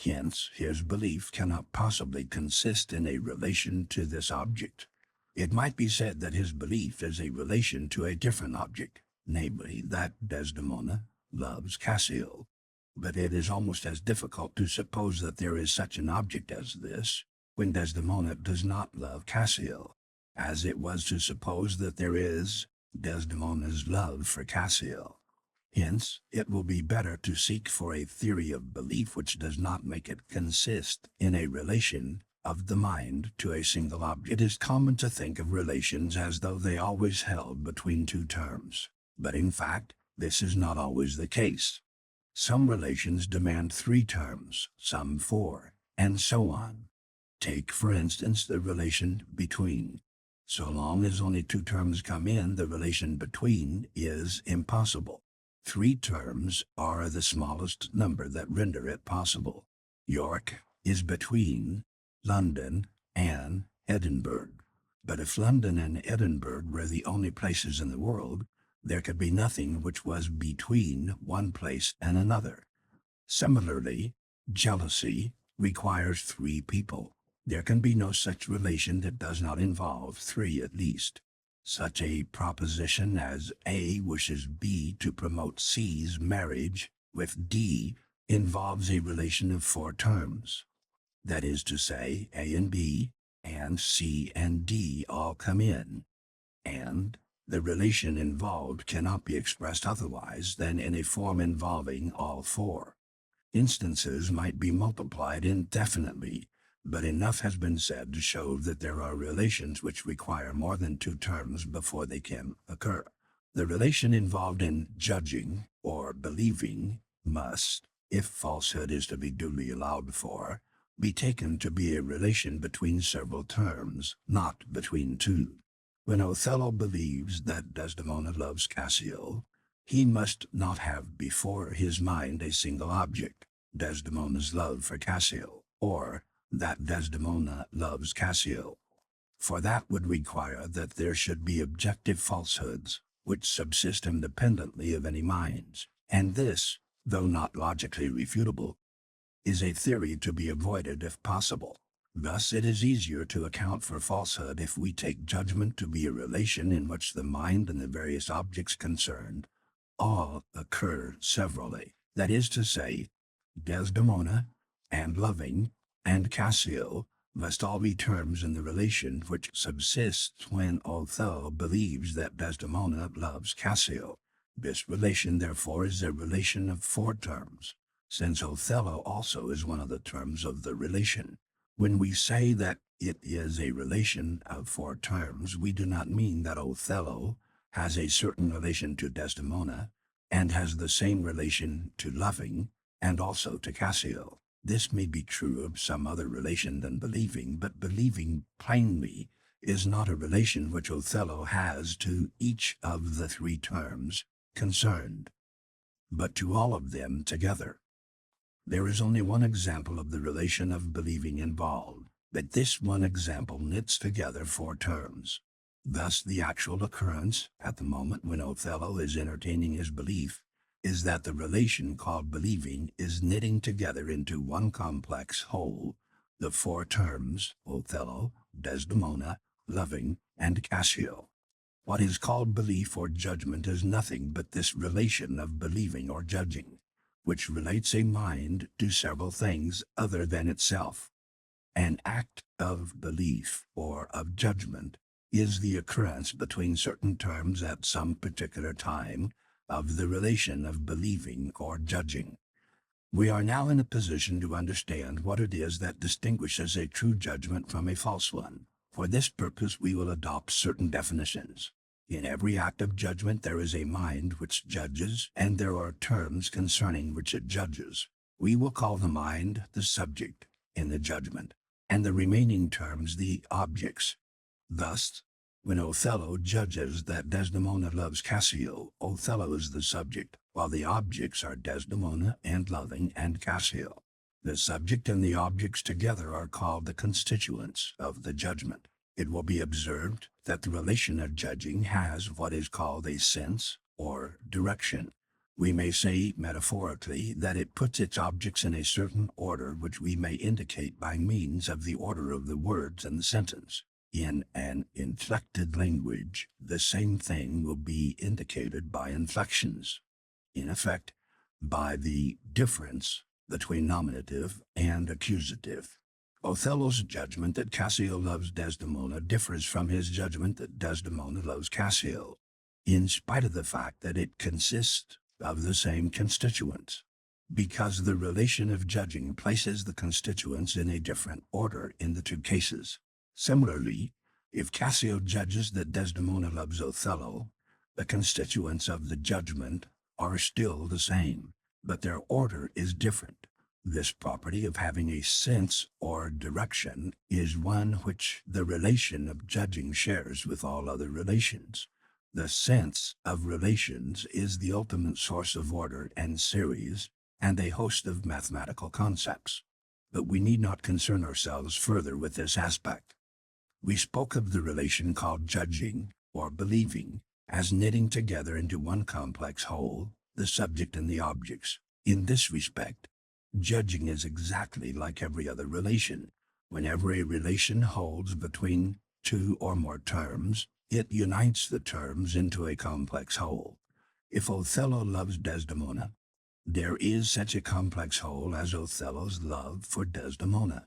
Hence, his belief cannot possibly consist in a relation to this object. It might be said that his belief is a relation to a different object, namely that Desdemona loves Cassio. But it is almost as difficult to suppose that there is such an object as this, when Desdemona does not love Cassio, as it was to suppose that there is Desdemona's love for Cassio. Hence, it will be better to seek for a theory of belief which does not make it consist in a relation of the mind to a single object. It is common to think of relations as though they always held between two terms, but in fact, this is not always the case. Some relations demand 3 terms, some 4, and so on. Take, for instance, the relation between. So long as only 2 terms come in, the relation between is impossible. 3 terms are the smallest number that render it possible. York is between London and Edinburgh. But if London and Edinburgh were the only places in the world, there could be nothing which was between one place and another. Similarly, jealousy requires 3 people. There can be no such relation that does not involve 3 at least. Such a proposition as A wishes B to promote C's marriage with D involves a relation of 4 terms. That is to say, A and B, and C and D all come in, and the relation involved cannot be expressed otherwise than in a form involving all 4. Instances might be multiplied indefinitely, but enough has been said to show that there are relations which require more than 2 terms before they can occur. The relation involved in judging or believing must, if falsehood is to be duly allowed for, be taken to be a relation between several terms, not between 2. When Othello believes that Desdemona loves Cassio, he must not have before his mind a single object, Desdemona's love for Cassio, or that Desdemona loves Cassio, for that would require that there should be objective falsehoods which subsist independently of any minds, and this, though not logically refutable, is a theory to be avoided if possible. Thus it is easier to account for falsehood if we take judgment to be a relation in which the mind and the various objects concerned all occur severally. That is to say, Desdemona and loving and Cassio must all be terms in the relation which subsists when Othello believes that Desdemona loves Cassio. This relation, therefore, is a relation of 4 terms, since Othello also is one of the terms of the relation. When we say that it is a relation of 4 terms, we do not mean that Othello has a certain relation to Desdemona, and has the same relation to loving, and also to Cassio. This may be true of some other relation than believing, but believing plainly is not a relation which Othello has to each of the 3 terms concerned, but to all of them together. There is only one example of the relation of believing involved, but this one example knits together 4 terms. Thus the actual occurrence, at the moment when Othello is entertaining his belief, is that the relation called believing is knitting together into one complex whole the 4 terms, Othello, Desdemona, loving, and Cassio. What is called belief or judgment is nothing but this relation of believing or judging, which relates a mind to several things other than itself. An act of belief or of judgment is the occurrence between certain terms at some particular time of the relation of believing or judging. We are now in a position to understand what it is that distinguishes a true judgment from a false one. For this purpose we will adopt certain definitions. In every act of judgment there is a mind which judges, and there are terms concerning which it judges. We will call the mind the subject in the judgment, and the remaining terms the objects. Thus, when Othello judges that Desdemona loves Cassio, Othello is the subject, while the objects are Desdemona and loving and Cassio. The subject and the objects together are called the constituents of the judgment. It will be observed that the relation of judging has what is called a sense or direction. We may say metaphorically that it puts its objects in a certain order which we may indicate by means of the order of the words in the sentence. In an inflected language, the same thing will be indicated by inflections. In effect, by the difference between nominative and accusative. Othello's judgment that Cassio loves Desdemona differs from his judgment that Desdemona loves Cassio, in spite of the fact that it consists of the same constituents, because the relation of judging places the constituents in a different order in the two cases. Similarly, if Cassio judges that Desdemona loves Othello, the constituents of the judgment are still the same, but their order is different. This property of having a sense or direction is one which the relation of judging shares with all other relations. The sense of relations is the ultimate source of order and series, and a host of mathematical concepts. But we need not concern ourselves further with this aspect. We spoke of the relation called judging, or believing, as knitting together into one complex whole, the subject and the objects. In this respect, judging is exactly like every other relation. Whenever a relation holds between two or more terms, it unites the terms into a complex whole. If Othello loves Desdemona, there is such a complex whole as Othello's love for Desdemona.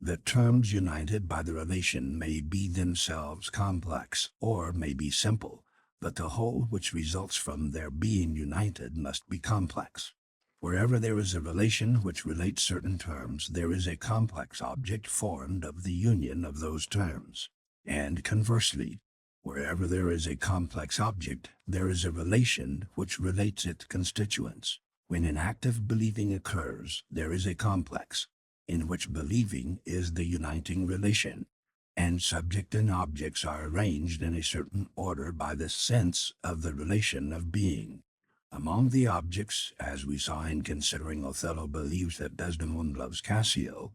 The terms united by the relation may be themselves complex or may be simple, but the whole which results from their being united must be complex. Wherever there is a relation which relates certain terms, there is a complex object formed of the union of those terms. And conversely, wherever there is a complex object, there is a relation which relates its constituents. When an act of believing occurs, there is a complex, in which believing is the uniting relation, and subject and objects are arranged in a certain order by the sense of the relation of being. Among the objects, as we saw in considering Othello believes that Desdemona loves Cassio,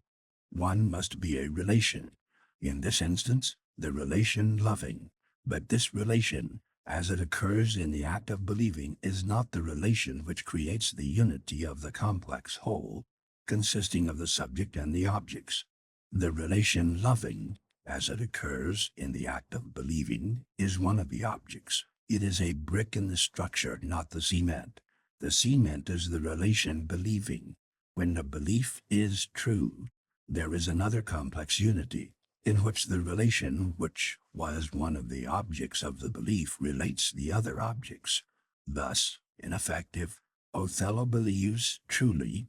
one must be a relation. In this instance, the relation loving. But this relation, as it occurs in the act of believing, is not the relation which creates the unity of the complex whole, consisting of the subject and the objects. The relation loving, as it occurs in the act of believing, is one of the objects. It is a brick in the structure, not the cement. The cement is the relation believing. When the belief is true, there is another complex unity, in which the relation which was one of the objects of the belief relates the other objects. Thus, in effect, if Othello believes truly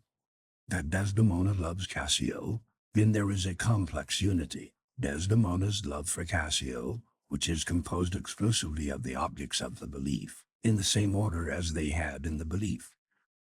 that Desdemona loves Cassio, then there is a complex unity. Desdemona's love for Cassio, which is composed exclusively of the objects of the belief, in the same order as they had in the belief,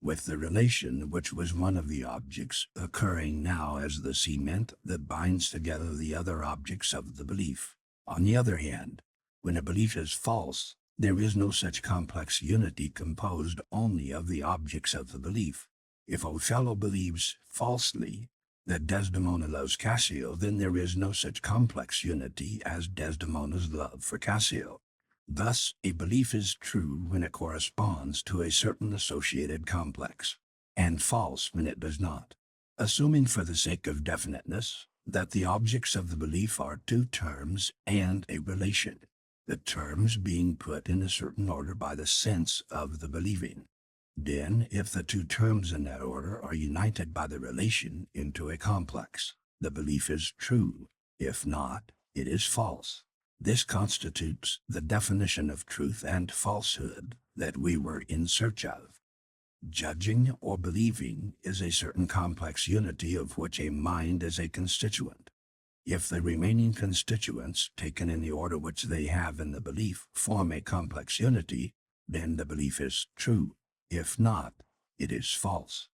with the relation which was one of the objects occurring now as the cement that binds together the other objects of the belief. On the other hand, when a belief is false, there is no such complex unity composed only of the objects of the belief. If Othello believes falsely that Desdemona loves Cassio, then there is no such complex unity as Desdemona's love for Cassio. Thus, a belief is true when it corresponds to a certain associated complex, and false when it does not. Assuming for the sake of definiteness that the objects of the belief are two terms and a relation, the terms being put in a certain order by the sense of the believing. Then, if the two terms in that order are united by the relation into a complex, the belief is true. If not, it is false. This constitutes the definition of truth and falsehood that we were in search of. Judging or believing is a certain complex unity of which a mind is a constituent. If the remaining constituents, taken in the order which they have in the belief, form a complex unity, then the belief is true. If not, it is false.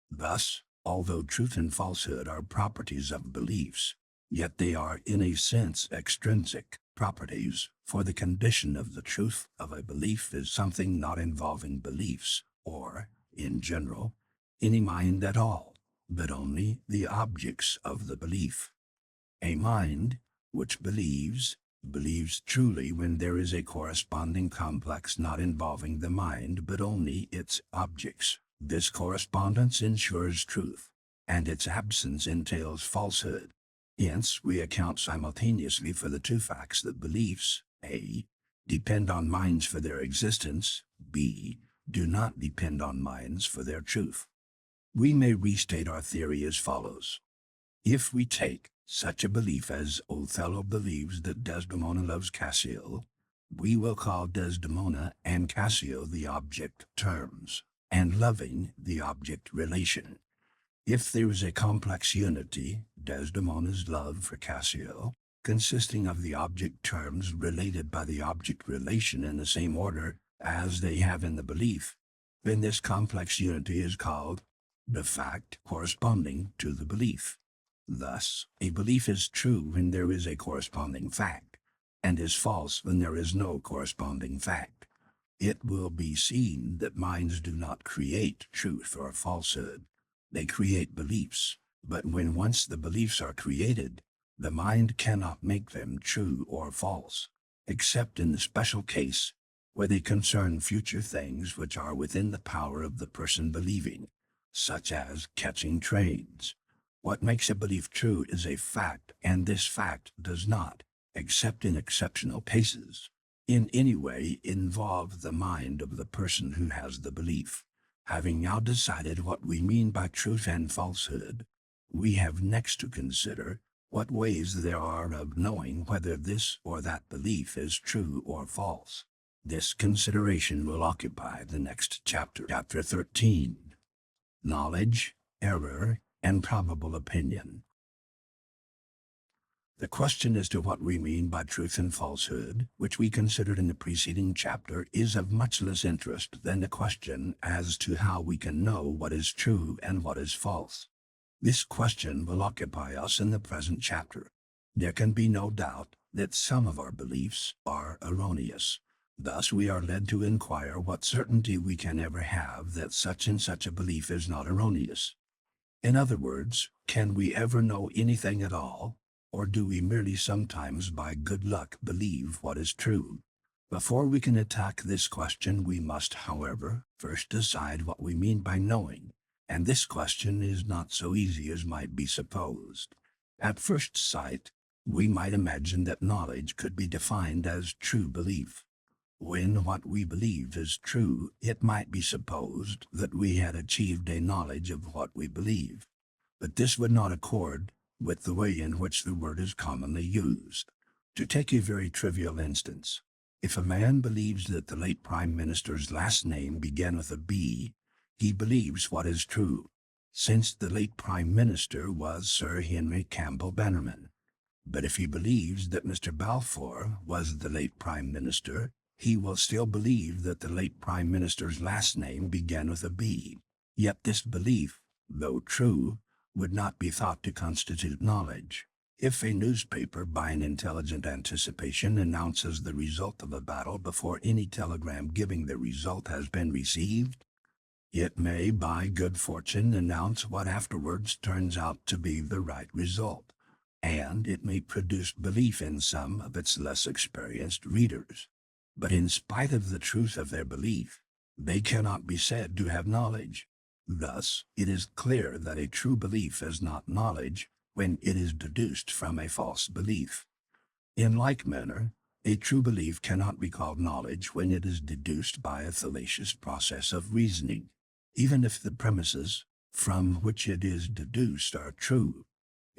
Thus, although truth and falsehood are properties of beliefs, yet they are in a sense extrinsic properties, for the condition of the truth of a belief is something not involving beliefs, or, in general, any mind at all, but only the objects of the belief. A mind which believes believes truly when there is a corresponding complex not involving the mind but only its objects. This correspondence ensures truth, and its absence entails falsehood. Hence, we account simultaneously for the two facts that beliefs, A, depend on minds for their existence, B, do not depend on minds for their truth. We may restate our theory as follows. If we take such a belief as Othello believes that Desdemona loves Cassio, we will call Desdemona and Cassio the object terms, and loving the object relation. If there is a complex unity, Desdemona's love for Cassio, consisting of the object terms related by the object relation in the same order as they have in the belief, then this complex unity is called the fact corresponding to the belief. Thus, a belief is true when there is a corresponding fact, and is false when there is no corresponding fact. It will be seen that minds do not create truth or falsehood. They create beliefs, but when once the beliefs are created, the mind cannot make them true or false, except in the special case where they concern future things which are within the power of the person believing, such as catching trains. What makes a belief true is a fact, and this fact does not, except in exceptional cases, in any way involve the mind of the person who has the belief. Having now decided what we mean by truth and falsehood, we have next to consider what ways there are of knowing whether this or that belief is true or false. This consideration will occupy the next chapter, Chapter 13. Knowledge, Error, and Probable Opinion. The question as to what we mean by truth and falsehood, which we considered in the preceding chapter, is of much less interest than the question as to how we can know what is true and what is false. This question will occupy us in the present chapter. There can be no doubt that some of our beliefs are erroneous. Thus we are led to inquire what certainty we can ever have that such and such a belief is not erroneous. In other words, can we ever know anything at all, or do we merely sometimes by good luck believe what is true? Before we can attack this question, we must, however, first decide what we mean by knowing, and this question is not so easy as might be supposed. At first sight, we might imagine that knowledge could be defined as true belief. When what we believe is true, it might be supposed that we had achieved a knowledge of what we believe. But this would not accord with the way in which the word is commonly used. To take a very trivial instance, if a man believes that the late Prime Minister's last name began with a B, he believes what is true, since the late Prime Minister was Sir Henry Campbell Bannerman. But if he believes that Mr. Balfour was the late Prime Minister, he will still believe that the late Prime Minister's last name began with a B. Yet this belief, though true, would not be thought to constitute knowledge. If a newspaper by an intelligent anticipation announces the result of a battle before any telegram giving the result has been received, it may by good fortune announce what afterwards turns out to be the right result, and it may produce belief in some of its less experienced readers. But in spite of the truth of their belief, they cannot be said to have knowledge. Thus, it is clear that a true belief is not knowledge when it is deduced from a false belief. In like manner, a true belief cannot be called knowledge when it is deduced by a fallacious process of reasoning, even if the premises from which it is deduced are true.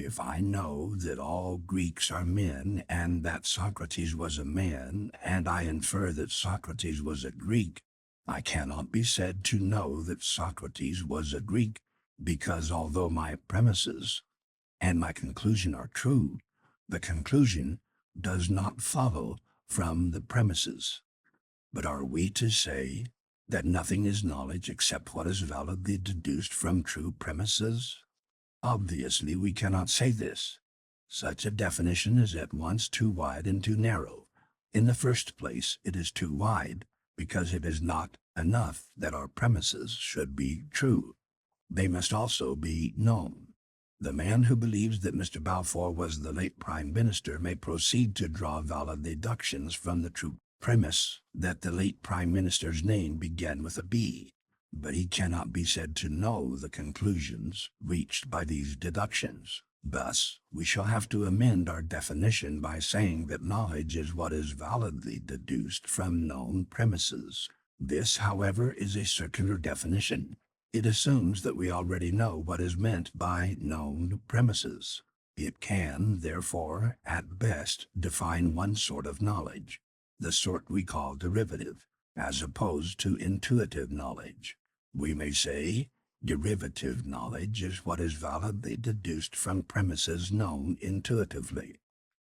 If I know that all Greeks are men and that Socrates was a man, and I infer that Socrates was a Greek, I cannot be said to know that Socrates was a Greek, because although my premises and my conclusion are true, the conclusion does not follow from the premises. But are we to say that nothing is knowledge except what is validly deduced from true premises? Obviously, we cannot say this. Such a definition is at once too wide and too narrow. In the first place, it is too wide, because it is not enough that our premises should be true. They must also be known. The man who believes that Mr. Balfour was the late Prime Minister may proceed to draw valid deductions from the true premise that the late Prime Minister's name began with a B, but he cannot be said to know the conclusions reached by these deductions. Thus, we shall have to amend our definition by saying that knowledge is what is validly deduced from known premises. This, however, is a circular definition. It assumes that we already know what is meant by known premises. It can, therefore, at best, define one sort of knowledge, the sort we call derivative, as opposed to intuitive knowledge. We may say, derivative knowledge is what is validly deduced from premises known intuitively.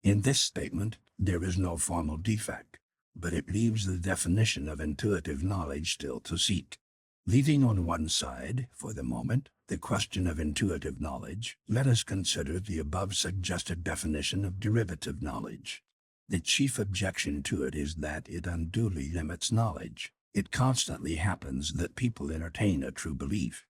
In this statement, there is no formal defect, but it leaves the definition of intuitive knowledge still to seek. Leaving on one side, for the moment, the question of intuitive knowledge, let us consider the above suggested definition of derivative knowledge. The chief objection to it is that it unduly limits knowledge. It constantly happens that people entertain a true belief,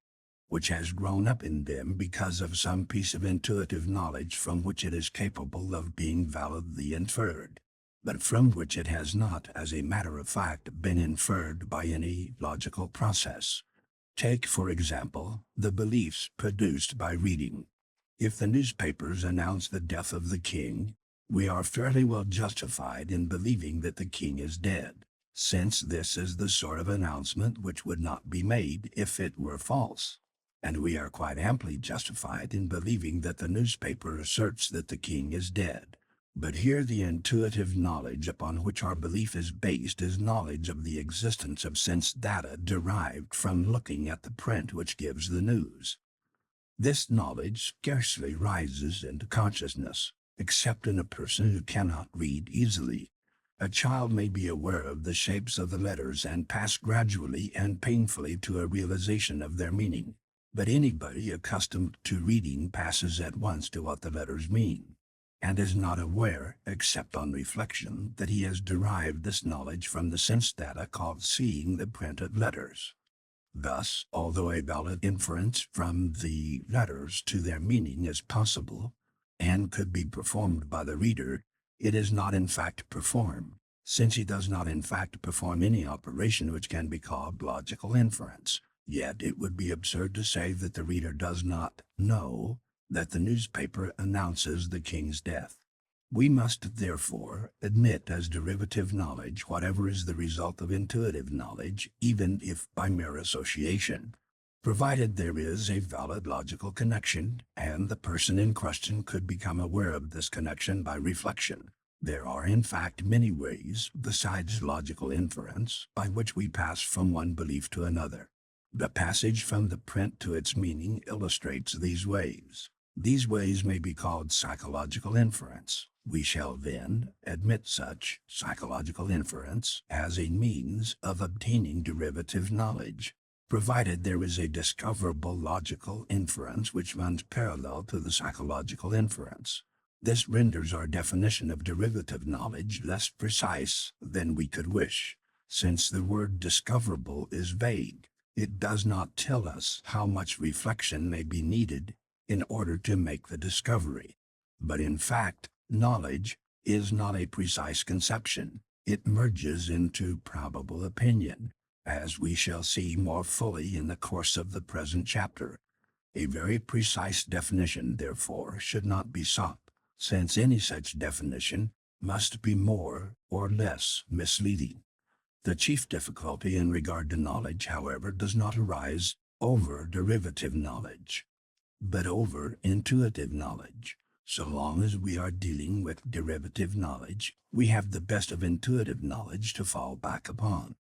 which has grown up in them because of some piece of intuitive knowledge from which it is capable of being validly inferred, but from which it has not, as a matter of fact, been inferred by any logical process. Take, for example, the beliefs produced by reading. If the newspapers announce the death of the king, we are fairly well justified in believing that the king is dead, since this is the sort of announcement which would not be made if it were false. And we are quite amply justified in believing that the newspaper asserts that the king is dead. But here the intuitive knowledge upon which our belief is based is knowledge of the existence of sense data derived from looking at the print which gives the news. This knowledge scarcely rises into consciousness, except in a person who cannot read easily. A child may be aware of the shapes of the letters and pass gradually and painfully to a realization of their meaning, but anybody accustomed to reading passes at once to what the letters mean, and is not aware, except on reflection, that he has derived this knowledge from the sense data called seeing the printed letters. Thus, although a valid inference from the letters to their meaning is possible, and could be performed by the reader, it is not in fact performed, since he does not in fact perform any operation which can be called logical inference. Yet it would be absurd to say that the reader does not know that the newspaper announces the king's death. We must therefore admit as derivative knowledge whatever is the result of intuitive knowledge, even if by mere association, provided there is a valid logical connection, and the person in question could become aware of this connection by reflection. There are in fact many ways, besides logical inference, by which we pass from one belief to another. The passage from the print to its meaning illustrates these ways. These ways may be called psychological inference. We shall then admit such psychological inference as a means of obtaining derivative knowledge, provided there is a discoverable logical inference which runs parallel to the psychological inference. This renders our definition of derivative knowledge less precise than we could wish, since the word discoverable is vague. It does not tell us how much reflection may be needed in order to make the discovery. But in fact, knowledge is not a precise conception. It merges into probable opinion, as we shall see more fully in the course of the present chapter. A very precise definition, therefore, should not be sought, since any such definition must be more or less misleading. The chief difficulty in regard to knowledge, however, does not arise over derivative knowledge, but over intuitive knowledge. So long as we are dealing with derivative knowledge, we have the best of intuitive knowledge to fall back upon.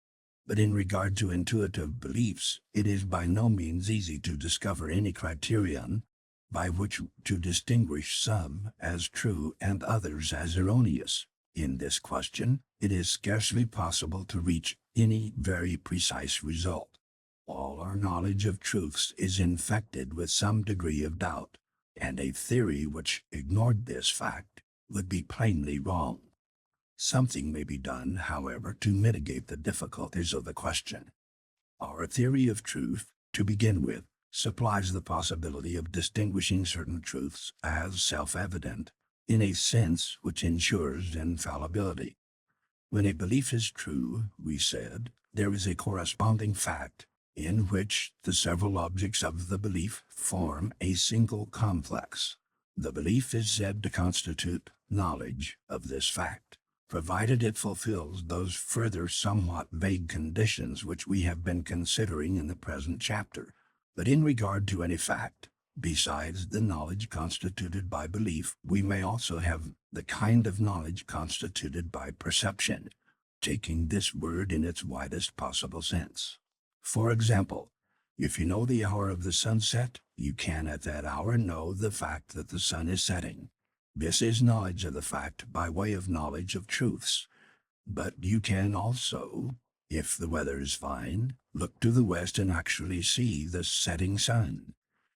But in regard to intuitive beliefs, it is by no means easy to discover any criterion by which to distinguish some as true and others as erroneous. In this question, it is scarcely possible to reach any very precise result. All our knowledge of truths is infected with some degree of doubt, and a theory which ignored this fact would be plainly wrong. Something may be done, however, to mitigate the difficulties of the question. Our theory of truth, to begin with, supplies the possibility of distinguishing certain truths as self-evident, in a sense which ensures infallibility. When a belief is true, we said, there is a corresponding fact, in which the several objects of the belief form a single complex. The belief is said to constitute knowledge of this fact, provided it fulfills those further somewhat vague conditions which we have been considering in the present chapter. But in regard to any fact, besides the knowledge constituted by belief, we may also have the kind of knowledge constituted by perception, taking this word in its widest possible sense. For example, if you know the hour of the sunset, you can at that hour know the fact that the sun is setting. This is knowledge of the fact by way of knowledge of truths. But you can also, if the weather is fine, look to the west and actually see the setting sun.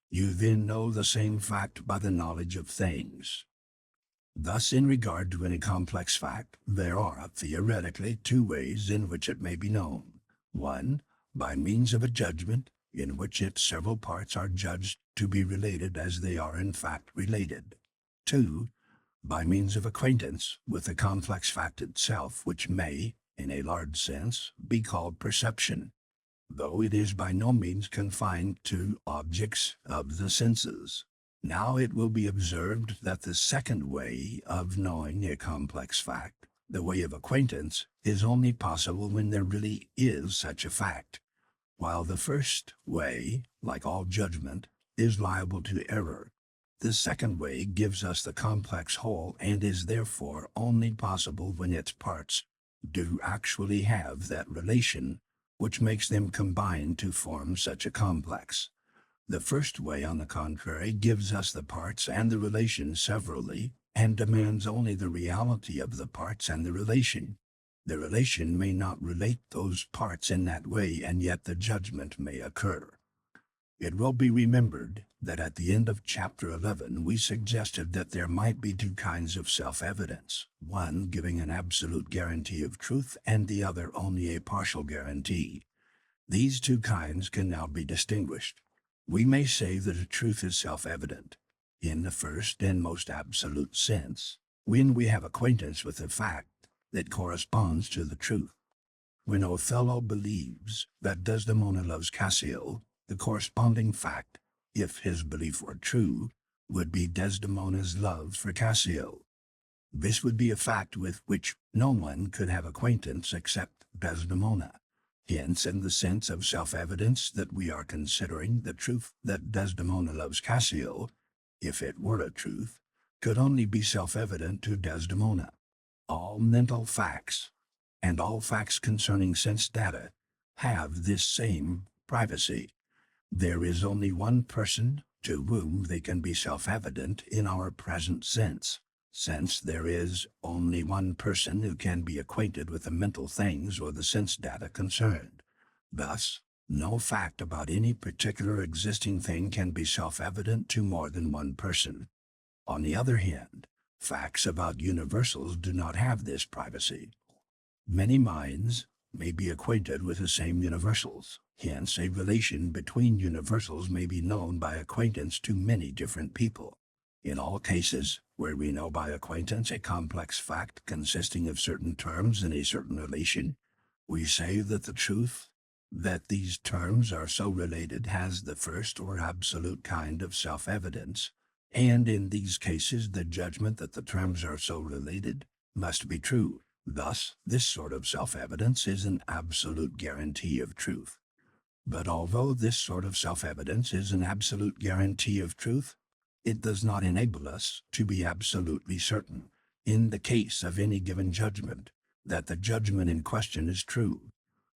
You then know the same fact by the knowledge of things. Thus, in regard to any complex fact, there are theoretically two ways in which it may be known. One, by means of a judgment, in which its several parts are judged to be related as they are in fact related. Two, by means of acquaintance with the complex fact itself, which may, in a large sense, be called perception, though it is by no means confined to objects of the senses. Now it will be observed that the second way of knowing a complex fact, the way of acquaintance, is only possible when there really is such a fact, while the first way, like all judgment, is liable to error. The second way gives us the complex whole and is therefore only possible when its parts do actually have that relation which makes them combine to form such a complex. The first way, on the contrary, gives us the parts and the relation severally, and demands only the reality of the parts and the relation. The relation may not relate those parts in that way, and yet the judgment may occur. It will be remembered that at the end of chapter 11 we suggested that there might be two kinds of self-evidence, one giving an absolute guarantee of truth and the other only a partial guarantee. These two kinds can now be distinguished. We may say that a truth is self-evident, in the first and most absolute sense, when we have acquaintance with the fact that corresponds to the truth. When Othello believes that Desdemona loves Cassio, the corresponding fact, if his belief were true, would be Desdemona's love for Cassio. This would be a fact with which no one could have acquaintance except Desdemona. Hence, in the sense of self-evidence that we are considering, the truth that Desdemona loves Cassio, if it were a truth, could only be self-evident to Desdemona. All mental facts, and all facts concerning sense data, have this same privacy. There is only one person to whom they can be self-evident in our present sense, since there is only one person who can be acquainted with the mental things or the sense data concerned. Thus, no fact about any particular existing thing can be self-evident to more than one person. On the other hand, facts about universals do not have this privacy. Many minds may be acquainted with the same universals. Hence, a relation between universals may be known by acquaintance to many different people. In all cases where we know by acquaintance a complex fact consisting of certain terms in a certain relation, we say that the truth that these terms are so related has the first or absolute kind of self-evidence, and in these cases the judgment that the terms are so related must be true. Thus, this sort of self-evidence is an absolute guarantee of truth. But although this sort of self-evidence is an absolute guarantee of truth, it does not enable us to be absolutely certain, in the case of any given judgment, that the judgment in question is true.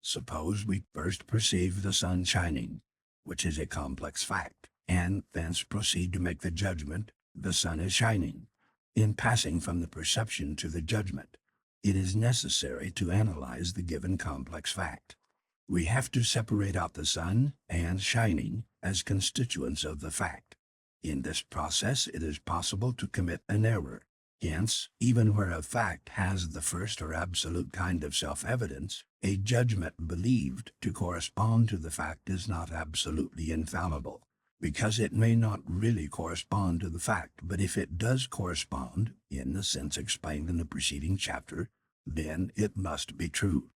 Suppose we first perceive the sun shining, which is a complex fact, and thence proceed to make the judgment, the sun is shining. In passing from the perception to the judgment, it is necessary to analyze the given complex fact. We have to separate out the sun and shining as constituents of the fact. In this process, it is possible to commit an error. Hence, even where a fact has the first or absolute kind of self-evidence, a judgment believed to correspond to the fact is not absolutely infallible, because it may not really correspond to the fact, but if it does correspond, in the sense explained in the preceding chapter, then it must be true.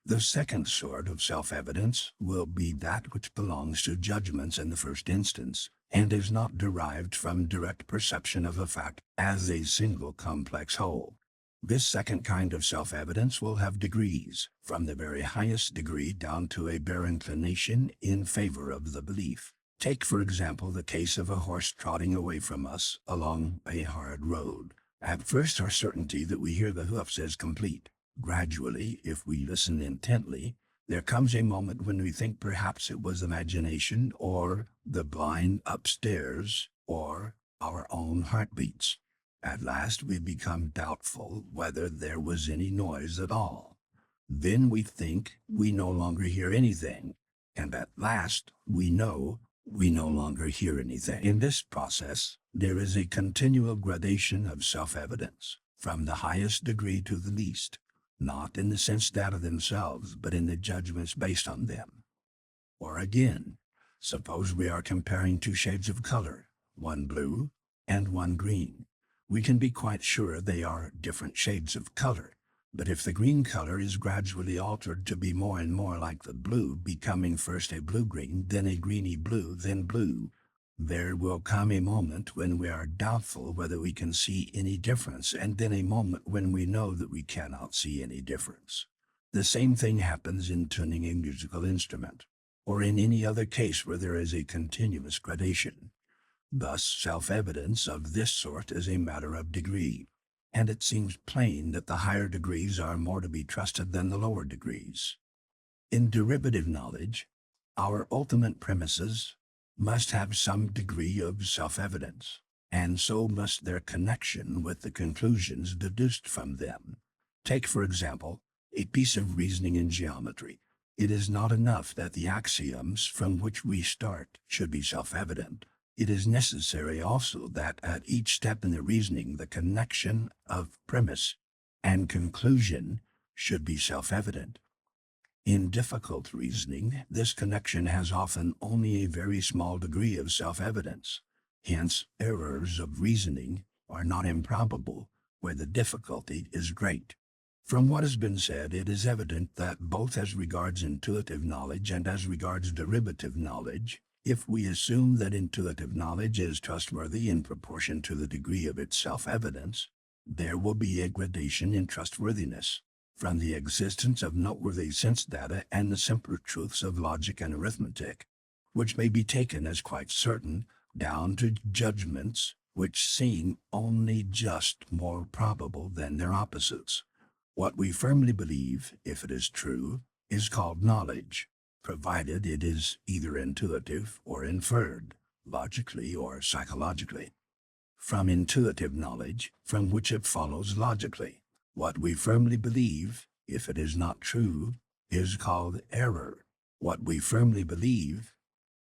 The second sort of self-evidence will be that which belongs to judgments in the first instance, and is not derived from direct perception of a fact as a single complex whole. This second kind of self-evidence will have degrees, from the very highest degree down to a bare inclination in favor of the belief. Take, for example, the case of a horse trotting away from us along a hard road. At first, our certainty that we hear the hoofs is complete. Gradually, if we listen intently, there comes a moment when we think perhaps it was imagination, or the blind upstairs, or our own heartbeats. At last we become doubtful whether there was any noise at all. Then we think we no longer hear anything, and at last we know we no longer hear anything. In this process, there is a continual gradation of self-evidence, from the highest degree to the least, not in the sense data themselves, but in the judgments based on them. Or again, suppose we are comparing two shades of color, one blue and one green. We can be quite sure they are different shades of color, but if the green color is gradually altered to be more and more like the blue, becoming first a blue-green, then a greeny blue, then blue, there will come a moment when we are doubtful whether we can see any difference, and then a moment when we know that we cannot see any difference. The same thing happens in tuning a musical instrument, or in any other case where there is a continuous gradation. Thus, self-evidence of this sort is a matter of degree, and it seems plain that the higher degrees are more to be trusted than the lower degrees. In derivative knowledge, our ultimate premises must have some degree of self-evidence, and so must their connection with the conclusions deduced from them. Take, for example, a piece of reasoning in geometry. It is not enough that the axioms from which we start should be self-evident. It is necessary also that at each step in the reasoning the connection of premise and conclusion should be self-evident. In difficult reasoning, this connection has often only a very small degree of self-evidence. Hence, errors of reasoning are not improbable where the difficulty is great. From what has been said, it is evident that both as regards intuitive knowledge and as regards derivative knowledge, if we assume that intuitive knowledge is trustworthy in proportion to the degree of its self-evidence, there will be a gradation in trustworthiness, from the existence of noteworthy sense data and the simpler truths of logic and arithmetic, which may be taken as quite certain, down to judgments which seem only just more probable than their opposites. What we firmly believe, if it is true, is called knowledge, provided it is either intuitive or inferred, logically or psychologically. From intuitive knowledge, from which it follows logically. What we firmly believe, if it is not true, is called error. What we firmly believe,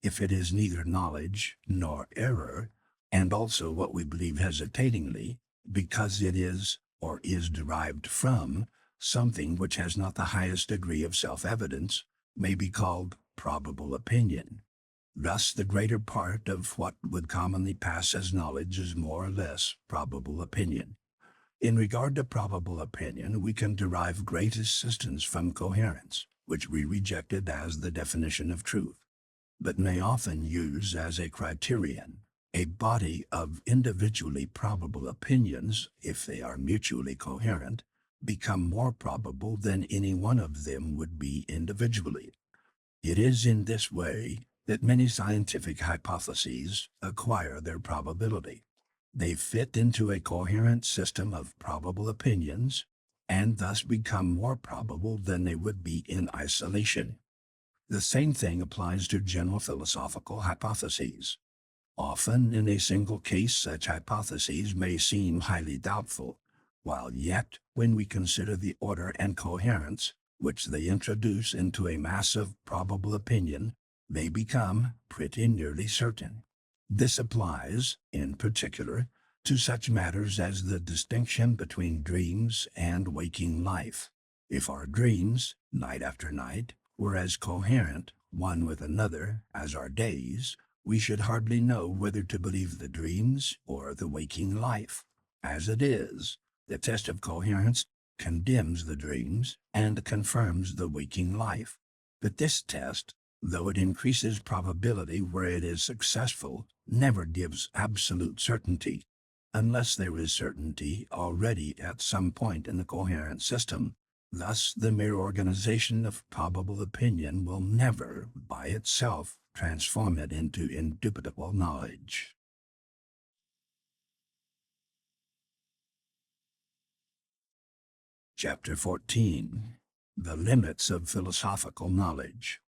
if it is neither knowledge nor error, and also what we believe hesitatingly, because it is or is derived from something which has not the highest degree of self-evidence, may be called probable opinion. Thus, the greater part of what would commonly pass as knowledge is more or less probable opinion. In regard to probable opinion, we can derive great assistance from coherence, which we rejected as the definition of truth, but may often use as a criterion. A body of individually probable opinions, if they are mutually coherent, become more probable than any one of them would be individually. It is in this way that many scientific hypotheses acquire their probability. They fit into a coherent system of probable opinions, and thus become more probable than they would be in isolation. The same thing applies to general philosophical hypotheses. Often, in a single case, such hypotheses may seem highly doubtful, while yet, when we consider the order and coherence which they introduce into a mass of probable opinion, they become pretty nearly certain. This applies, in particular, to such matters as the distinction between dreams and waking life. If our dreams, night after night, were as coherent, one with another, as our days, we should hardly know whether to believe the dreams or the waking life. As it is, the test of coherence condemns the dreams and confirms the waking life. But this test, though it increases probability where it is successful, never gives absolute certainty. Unless there is certainty already at some point in the coherent system, thus the mere organization of probable opinion will never, by itself, transform it into indubitable knowledge. Chapter 14. The Limits of Philosophical Knowledge.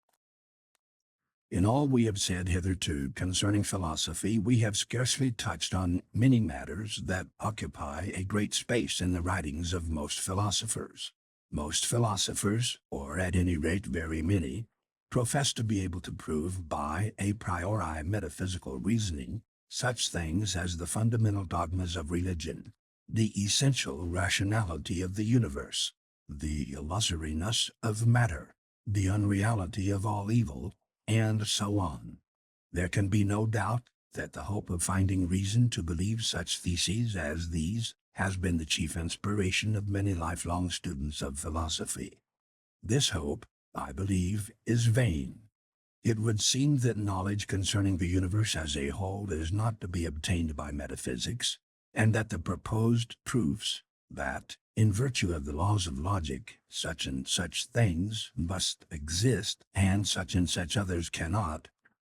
In all we have said hitherto concerning philosophy, we have scarcely touched on many matters that occupy a great space in the writings of most philosophers. Most philosophers, or at any rate very many, profess to be able to prove by a priori metaphysical reasoning such things as the fundamental dogmas of religion, the essential rationality of the universe, the illusoriness of matter, the unreality of all evil, and so on. There can be no doubt that the hope of finding reason to believe such theses as these has been the chief inspiration of many lifelong students of philosophy. This hope, I believe, is vain. It would seem that knowledge concerning the universe as a whole is not to be obtained by metaphysics, and that the proposed proofs that, in virtue of the laws of logic, such and such things must exist and such others cannot,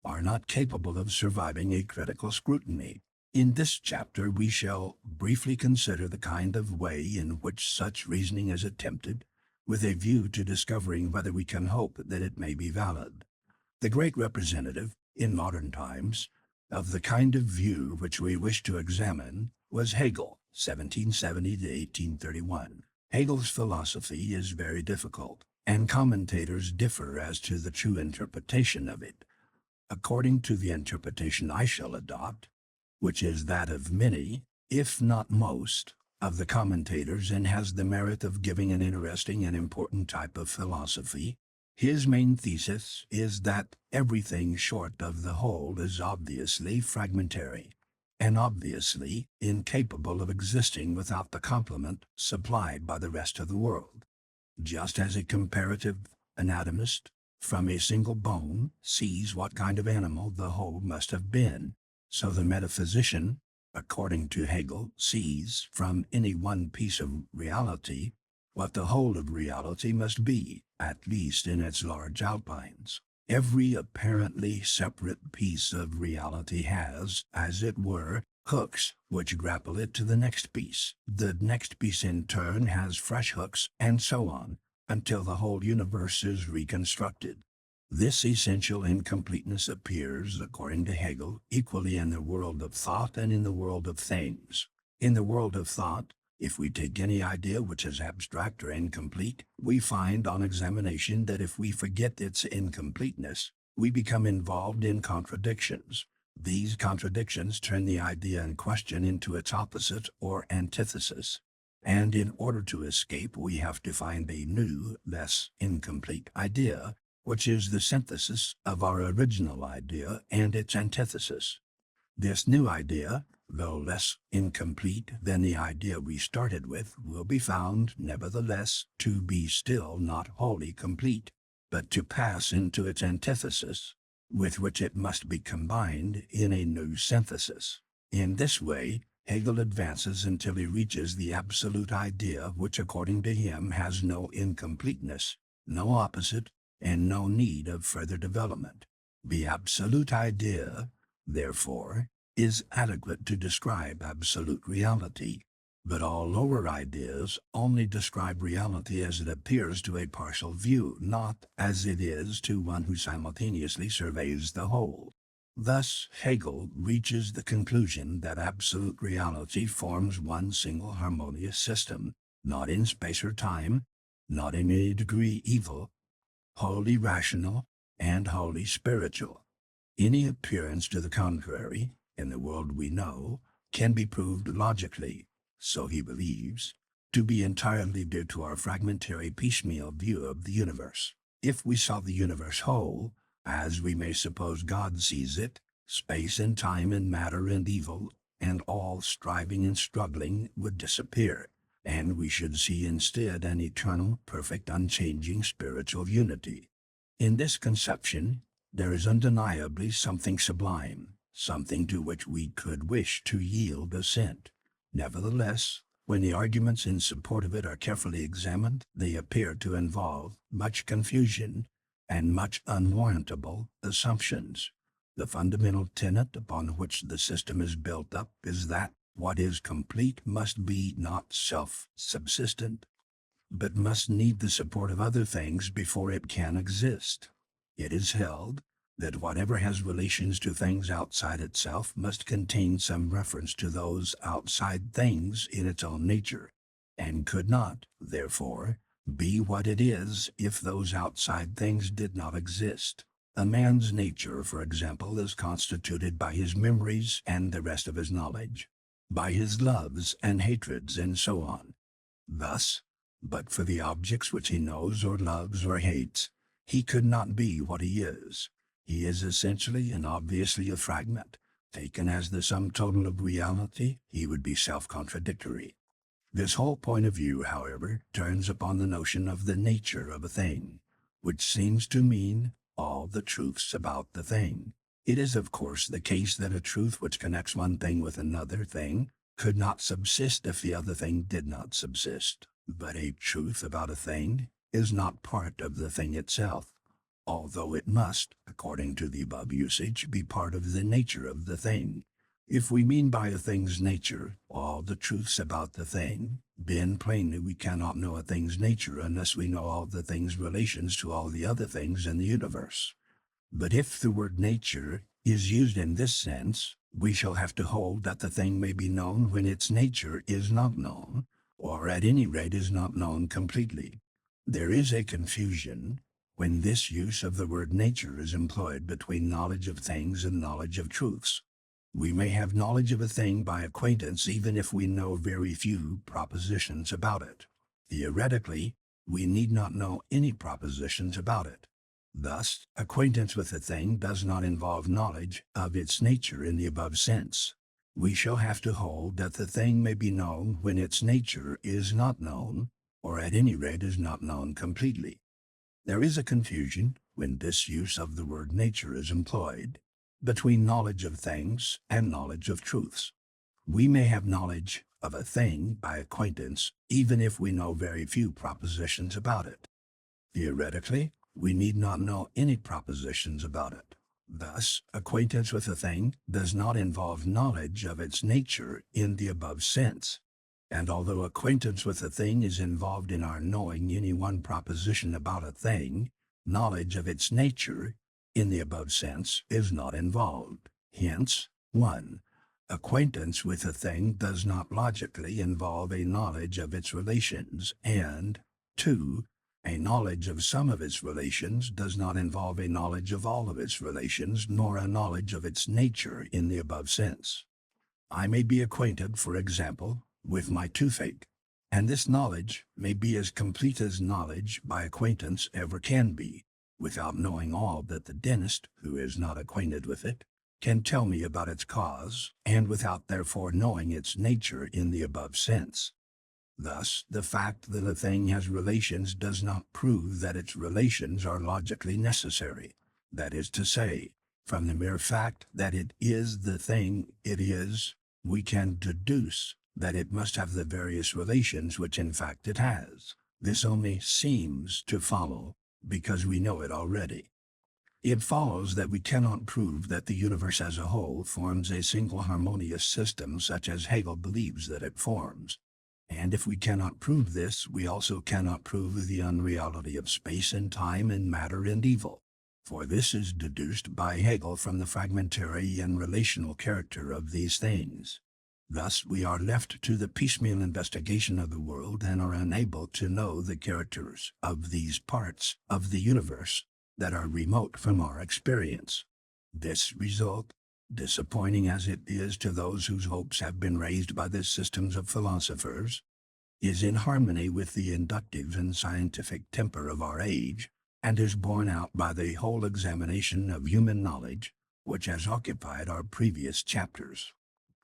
are not capable of surviving a critical scrutiny. In this chapter we shall briefly consider the kind of way in which such reasoning is attempted, with a view to discovering whether we can hope that it may be valid. The great representative, in modern times, of the kind of view which we wish to examine was Hegel, 1770 to 1831. Hegel's philosophy is very difficult, and commentators differ as to the true interpretation of it. According to the interpretation I shall adopt, which is that of many, if not most, of the commentators, and has the merit of giving an interesting and important type of philosophy, his main thesis is that everything short of the whole is obviously fragmentary, and obviously incapable of existing without the complement supplied by the rest of the world. Just as a comparative anatomist, from a single bone, sees what kind of animal the whole must have been, so the metaphysician, according to Hegel, sees from any one piece of reality what the whole of reality must be, at least in its large outlines. Every apparently separate piece of reality has, as it were, hooks which grapple it to the next piece. The next piece in turn has fresh hooks, and so on, until the whole universe is reconstructed. This essential incompleteness appears, according to Hegel, equally in the world of thought and in the world of things. In the world of thought, if we take any idea which is abstract or incomplete, we find on examination that if we forget its incompleteness, we become involved in contradictions. These contradictions turn the idea in question into its opposite or antithesis, and in order to escape we have to find a new, less incomplete idea, which is the synthesis of our original idea and its antithesis. This new idea, though less incomplete than the idea we started with, will be found, nevertheless, to be still not wholly complete, but to pass into its antithesis, with which it must be combined in a new synthesis. In this way, Hegel advances until he reaches the absolute idea which, according to him, has no incompleteness, no opposite, and no need of further development. The absolute idea, therefore, is adequate to describe absolute reality, but all lower ideas only describe reality as it appears to a partial view, not as it is to one who simultaneously surveys the whole. Thus, Hegel reaches the conclusion that absolute reality forms one single harmonious system, not in space or time, not in any degree evil, wholly rational, and wholly spiritual. Any appearance to the contrary, in the world we know, can be proved logically, so he believes, to be entirely due to our fragmentary piecemeal view of the universe. If we saw the universe whole, as we may suppose God sees it, space and time and matter and evil, and all striving and struggling would disappear, and we should see instead an eternal, perfect, unchanging spiritual unity. In this conception, there is undeniably something sublime, something to which we could wish to yield assent. Nevertheless, when the arguments in support of it are carefully examined, they appear to involve much confusion and much unwarrantable assumptions. The fundamental tenet upon which the system is built up is that what is complete must be not self-subsistent, but must need the support of other things before it can exist. It is held that whatever has relations to things outside itself must contain some reference to those outside things in its own nature, and could not, therefore, be what it is if those outside things did not exist. A man's nature, for example, is constituted by his memories and the rest of his knowledge, by his loves and hatreds and so on. Thus, but for the objects which he knows or loves or hates, he could not be what he is. He is essentially and obviously a fragment. Taken as the sum total of reality, he would be self-contradictory. This whole point of view, however, turns upon the notion of the nature of a thing, which seems to mean all the truths about the thing. It is, of course, the case that a truth which connects one thing with another thing could not subsist if the other thing did not subsist. But a truth about a thing is not part of the thing itself, although it must, according to the above usage, be part of the nature of the thing. If we mean by a thing's nature all the truths about the thing, then plainly we cannot know a thing's nature unless we know all the thing's relations to all the other things in the universe. But if the word nature is used in this sense, we shall have to hold that the thing may be known when its nature is not known, or at any rate is not known completely. There is a confusion when this use of the word nature is employed between knowledge of things and knowledge of truths. We may have knowledge of a thing by acquaintance even if we know very few propositions about it. Theoretically, we need not know any propositions about it. Thus, acquaintance with a thing does not involve knowledge of its nature in the above sense. We shall have to hold that the thing may be known when its nature is not known, or at any rate is not known completely. There is a confusion, when this use of the word nature is employed, between knowledge of things and knowledge of truths. We may have knowledge of a thing by acquaintance, even if we know very few propositions about it. Theoretically, we need not know any propositions about it. Thus, acquaintance with a thing does not involve knowledge of its nature in the above sense. And although acquaintance with a thing is involved in our knowing any one proposition about a thing, knowledge of its nature, in the above sense, is not involved. Hence, 1. Acquaintance with a thing does not logically involve a knowledge of its relations, and 2. A knowledge of some of its relations does not involve a knowledge of all of its relations, nor a knowledge of its nature in the above sense. I may be acquainted, for example, with my toothache, and this knowledge may be as complete as knowledge by acquaintance ever can be, without knowing all that the dentist, who is not acquainted with it, can tell me about its cause, and without therefore knowing its nature in the above sense. Thus, the fact that a thing has relations does not prove that its relations are logically necessary. That is to say, from the mere fact that it is the thing it is, we can deduce that it must have the various relations which in fact it has. This only seems to follow, because we know it already. It follows that we cannot prove that the universe as a whole forms a single harmonious system such as Hegel believes that it forms. And if we cannot prove this, we also cannot prove the unreality of space and time and matter and evil. For this is deduced by Hegel from the fragmentary and relational character of these things. Thus we are left to the piecemeal investigation of the world and are unable to know the characters of these parts of the universe that are remote from our experience. This result Disappointing as it is to those whose hopes have been raised by the systems of philosophers, is in harmony with the inductive and scientific temper of our age, and is borne out by the whole examination of human knowledge, which has occupied our previous chapters.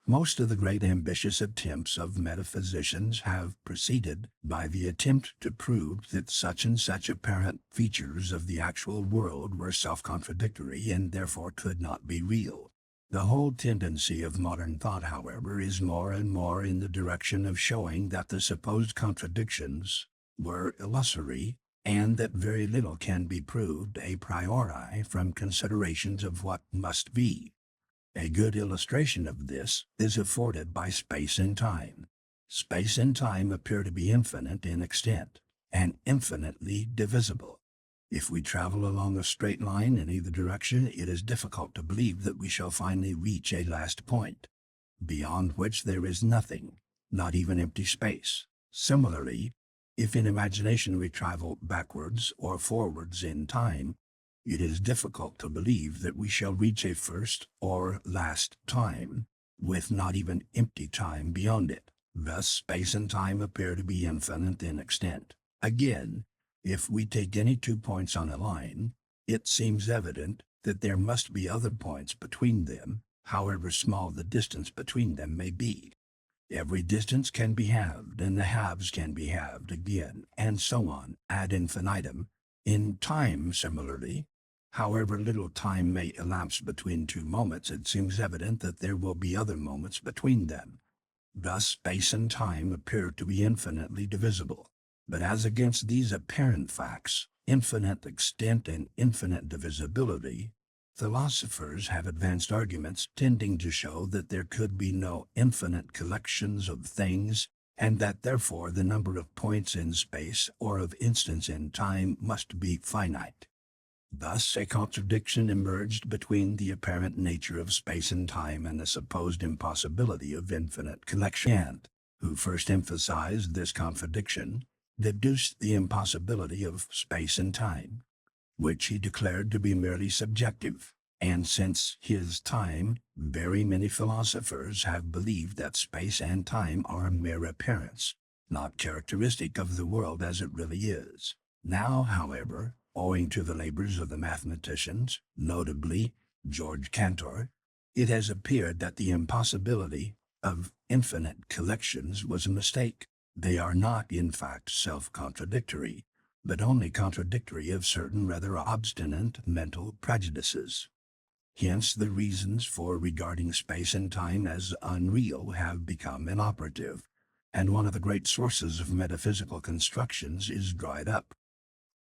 Most of the great ambitious attempts of metaphysicians have proceeded by the attempt to prove that such and such apparent features of the actual world were self-contradictory and therefore could not be real. The whole tendency of modern thought, however, is more and more in the direction of showing that the supposed contradictions were illusory, and that very little can be proved a priori from considerations of what must be. A good illustration of this is afforded by space and time. Space and time appear to be infinite in extent, and infinitely divisible. If we travel along a straight line in either direction, it is difficult to believe that we shall finally reach a last point, beyond which there is nothing, not even empty space. Similarly, if in imagination we travel backwards or forwards in time, it is difficult to believe that we shall reach a first or last time, with not even empty time beyond it. Thus space and time appear to be infinite in extent. Again, if we take any 2 points on a line, it seems evident that there must be other points between them, however small the distance between them may be. Every distance can be halved, and the halves can be halved again, and so on, ad infinitum. In time, similarly, however little time may elapse between 2 moments, it seems evident that there will be other moments between them. Thus space and time appear to be infinitely divisible. But as against these apparent facts, infinite extent and infinite divisibility, philosophers have advanced arguments tending to show that there could be no infinite collections of things, and that therefore the number of points in space or of instants in time must be finite. Thus a contradiction emerged between the apparent nature of space and time and the supposed impossibility of infinite collection. Kant, who first emphasized this contradiction, deduced the impossibility of space and time, which he declared to be merely subjective, and since his time, very many philosophers have believed that space and time are mere appearance, not characteristic of the world as it really is. Now, however, owing to the labors of the mathematicians, notably George Cantor, it has appeared that the impossibility of infinite collections was a mistake. They are not, in fact, self-contradictory, but only contradictory of certain rather obstinate mental prejudices. Hence the reasons for regarding space and time as unreal have become inoperative, and one of the great sources of metaphysical constructions is dried up.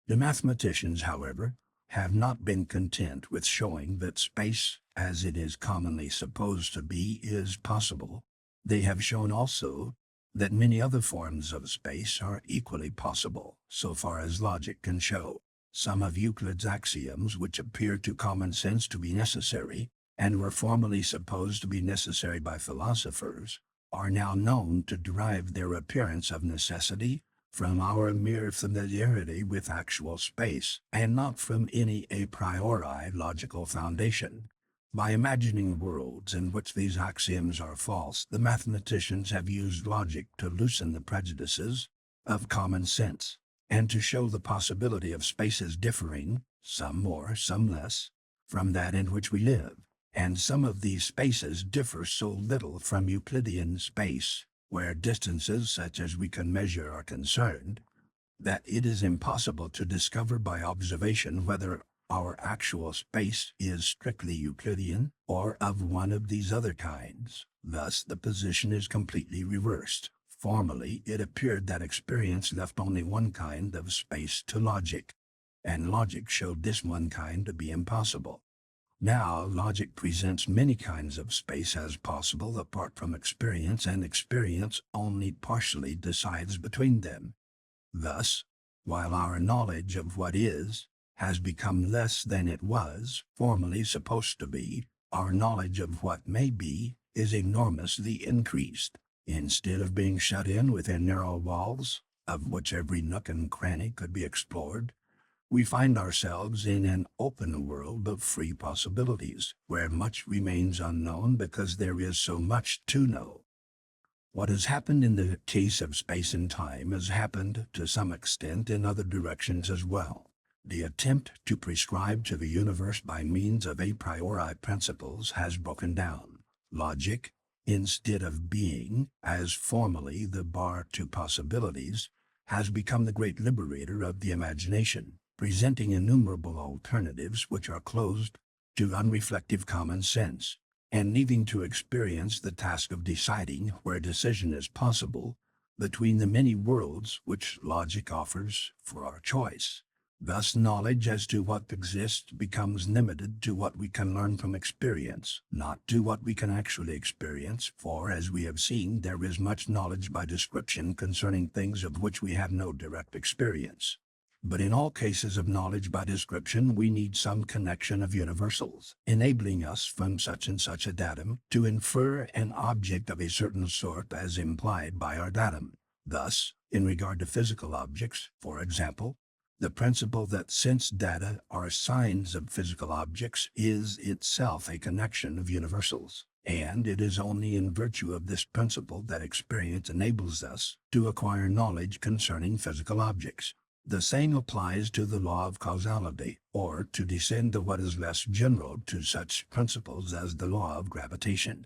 The mathematicians, however, have not been content with showing that space, as it is commonly supposed to be, is possible. They have shown also that many other forms of space are equally possible, so far as logic can show. Some of Euclid's axioms, which appear to common sense to be necessary, and were formerly supposed to be necessary by philosophers, are now known to derive their appearance of necessity from our mere familiarity with actual space, and not from any a priori logical foundation. By imagining worlds in which these axioms are false, the mathematicians have used logic to loosen the prejudices of common sense, and to show the possibility of spaces differing, some more, some less, from that in which we live. And some of these spaces differ so little from Euclidean space, where distances such as we can measure are concerned, that it is impossible to discover by observation whether our actual space is strictly Euclidean or of one of these other kinds. Thus the position is completely reversed. Formerly it appeared that experience left only one kind of space to logic, and logic showed this one kind to be impossible. Now logic presents many kinds of space as possible apart from experience, and experience only partially decides between them. Thus, while our knowledge of what is has become less than it was formerly supposed to be, our knowledge of what may be is enormously increased. Instead of being shut in within narrow walls, of which every nook and cranny could be explored, We find ourselves in an open world of free possibilities, where much remains unknown because there is so much to know. What has happened in the case of space and time has happened to some extent in other directions as well. The attempt to prescribe to the universe by means of a priori principles has broken down. Logic, instead of being, as formerly, the bar to possibilities, has become the great liberator of the imagination, presenting innumerable alternatives which are closed to unreflective common sense, and needing to experience the task of deciding where decision is possible between the many worlds which logic offers for our choice. Thus, knowledge as to what exists becomes limited to what we can learn from experience, not to what we can actually experience, for as we have seen, there is much knowledge by description concerning things of which we have no direct experience. But in all cases of knowledge by description, we need some connection of universals, enabling us from such and such a datum to infer an object of a certain sort as implied by our datum. Thus, in regard to physical objects, for example, the principle that sense data are signs of physical objects is itself a connection of universals, and it is only in virtue of this principle that experience enables us to acquire knowledge concerning physical objects. The same applies to the law of causality, or, to descend to what is less general, to such principles as the law of gravitation.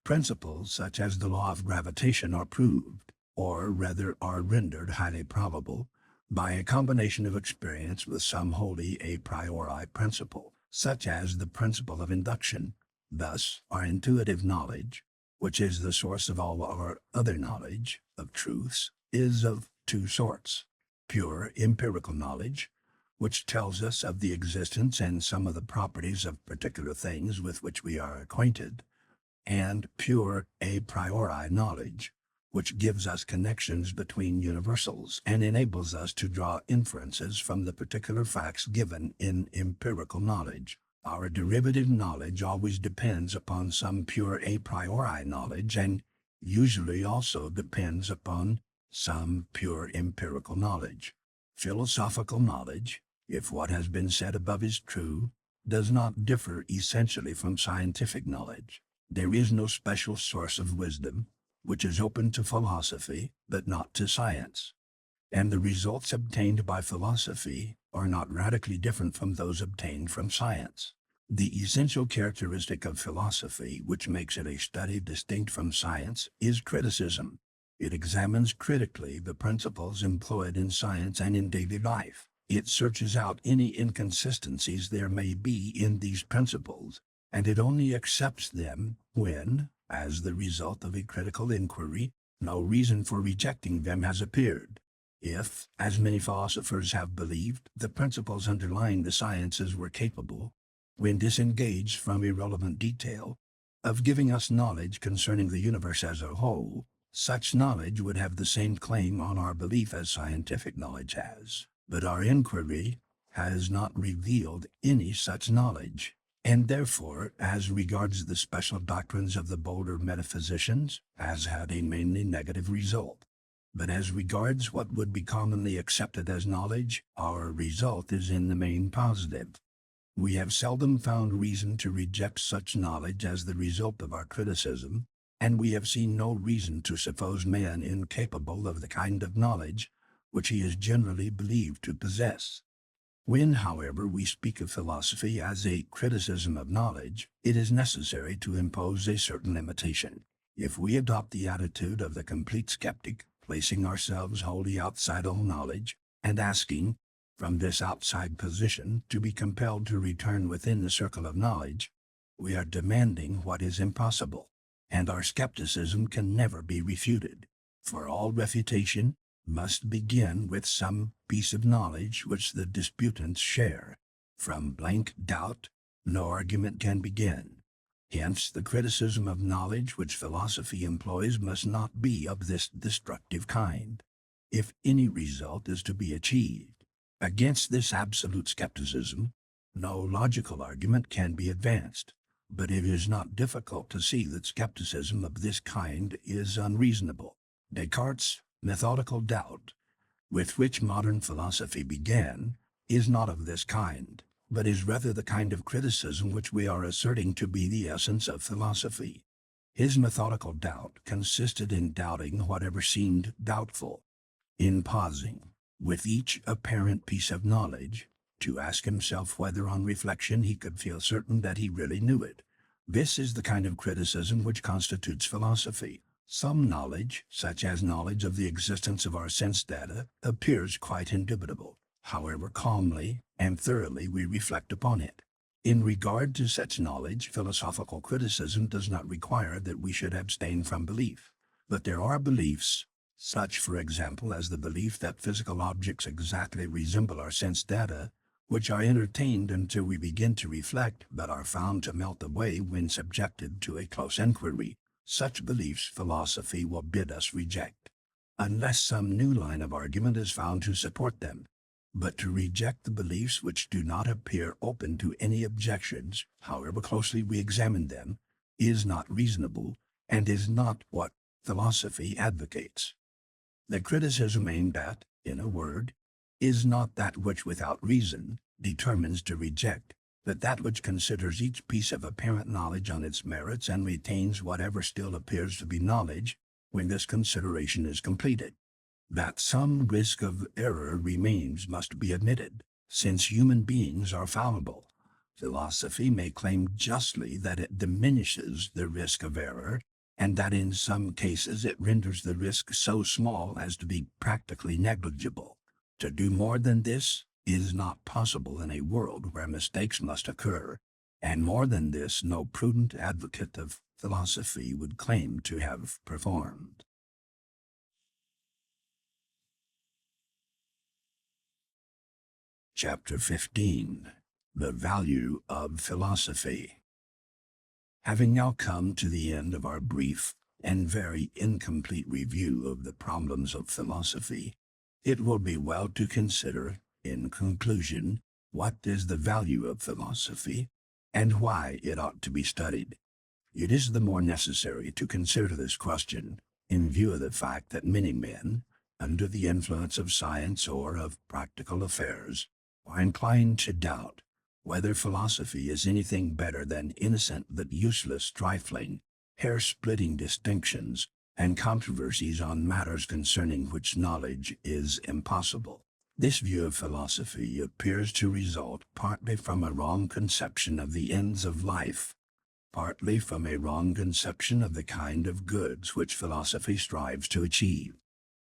Principles such as the law of gravitation are proved, or rather are rendered highly probable, by a combination of experience with some wholly a priori principle, such as the principle of induction. Thus, our intuitive knowledge, which is the source of all our other knowledge of truths, is of two sorts: pure empirical knowledge, which tells us of the existence and some of the properties of particular things with which we are acquainted, and pure a priori knowledge, which gives us connections between universals and enables us to draw inferences from the particular facts given in empirical knowledge. Our derivative knowledge always depends upon some pure a priori knowledge, and usually also depends upon some pure empirical knowledge. Philosophical knowledge, if what has been said above is true, does not differ essentially from scientific knowledge. There is no special source of wisdom which is open to philosophy, but not to science. And the results obtained by philosophy are not radically different from those obtained from science. The essential characteristic of philosophy, which makes it a study distinct from science, is criticism. It examines critically the principles employed in science and in daily life. It searches out any inconsistencies there may be in these principles, and it only accepts them when, as the result of a critical inquiry, no reason for rejecting them has appeared. If, as many philosophers have believed, the principles underlying the sciences were capable, when disengaged from irrelevant detail, of giving us knowledge concerning the universe as a whole, such knowledge would have the same claim on our belief as scientific knowledge has. But our inquiry has not revealed any such knowledge, and therefore, as regards the special doctrines of the bolder metaphysicians, has had a mainly negative result. But as regards what would be commonly accepted as knowledge, our result is in the main positive. We have seldom found reason to reject such knowledge as the result of our criticism, and we have seen no reason to suppose man incapable of the kind of knowledge which he is generally believed to possess. When, however, we speak of philosophy as a criticism of knowledge, it is necessary to impose a certain limitation. If we adopt the attitude of the complete skeptic, placing ourselves wholly outside all knowledge, and asking, from this outside position, to be compelled to return within the circle of knowledge, we are demanding what is impossible, and our skepticism can never be refuted. For all refutation must begin with some piece of knowledge which the disputants share. From blank doubt, no argument can begin. Hence, the criticism of knowledge which philosophy employs must not be of this destructive kind, if any result is to be achieved. Against this absolute skepticism, no logical argument can be advanced, but it is not difficult to see that skepticism of this kind is unreasonable. Descartes' methodical doubt, with which modern philosophy began, is not of this kind, but is rather the kind of criticism which we are asserting to be the essence of philosophy. His methodical doubt consisted in doubting whatever seemed doubtful, in pausing, with each apparent piece of knowledge, to ask himself whether on reflection he could feel certain that he really knew it. This is the kind of criticism which constitutes philosophy. Some knowledge, such as knowledge of the existence of our sense data, appears quite indubitable, however calmly and thoroughly we reflect upon it. In regard to such knowledge, philosophical criticism does not require that we should abstain from belief. But there are beliefs, such for example as the belief that physical objects exactly resemble our sense data, which are entertained until we begin to reflect, but are found to melt away when subjected to a close inquiry. Such beliefs philosophy will bid us reject, unless some new line of argument is found to support them. But to reject the beliefs which do not appear open to any objections, however closely we examine them, is not reasonable, and is not what philosophy advocates. The criticism aimed at, in a word, is not that which without reason determines to reject, but that which considers each piece of apparent knowledge on its merits and retains whatever still appears to be knowledge when this consideration is completed. That some risk of error remains must be admitted, since human beings are fallible. Philosophy may claim justly that it diminishes the risk of error, and that in some cases it renders the risk so small as to be practically negligible. To do more than this is not possible in a world where mistakes must occur, and more than this no prudent advocate of philosophy would claim to have performed. Chapter 15. The Value of Philosophy. Having now come to the end of our brief and very incomplete review of the problems of philosophy, it will be well to consider, in conclusion, what is the value of philosophy, and why it ought to be studied. It is the more necessary to consider this question in view of the fact that many men, under the influence of science or of practical affairs, are inclined to doubt whether philosophy is anything better than innocent but useless trifling, hair-splitting distinctions and controversies on matters concerning which knowledge is impossible. This view of philosophy appears to result partly from a wrong conception of the ends of life, partly from a wrong conception of the kind of goods which philosophy strives to achieve.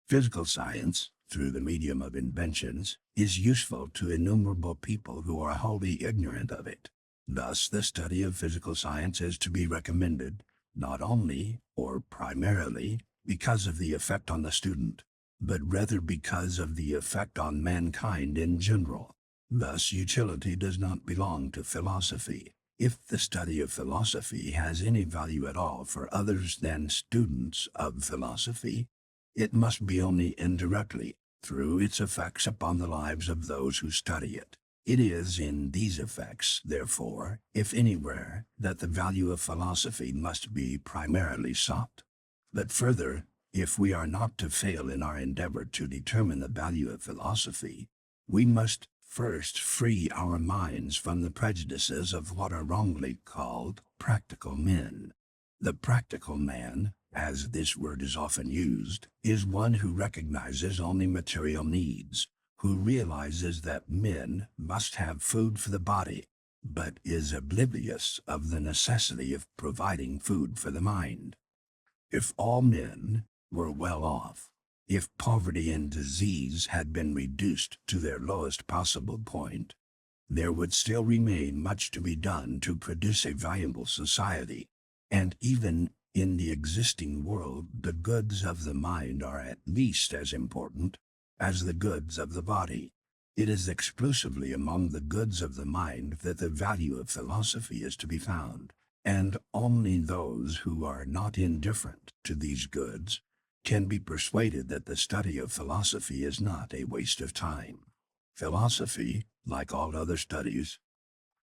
Physical science, through the medium of inventions, is useful to innumerable people who are wholly ignorant of it. Thus, the study of physical science is to be recommended, not only, or primarily, because of the effect on the student, but rather because of the effect on mankind in general. Thus, utility does not belong to philosophy. If the study of philosophy has any value at all for others than students of philosophy, it must be only indirectly, through its effects upon the lives of those who study it. It is in these effects, therefore, if anywhere, that the value of philosophy must be primarily sought. But further, if we are not to fail in our endeavor to determine the value of philosophy, we must first free our minds from the prejudices of what are wrongly called practical men. The practical man, as this word is often used, is one who recognizes only material needs, who realizes that men must have food for the body, but is oblivious of the necessity of providing food for the mind. If all men were well off, if poverty and disease had been reduced to their lowest possible point, there would still remain much to be done to produce a valuable society, and even in the existing world the goods of the mind are at least as important as the goods of the body. It is exclusively among the goods of the mind that the value of philosophy is to be found, and only those who are not indifferent to these goods can be persuaded that the study of philosophy is not a waste of time. Philosophy, like all other studies,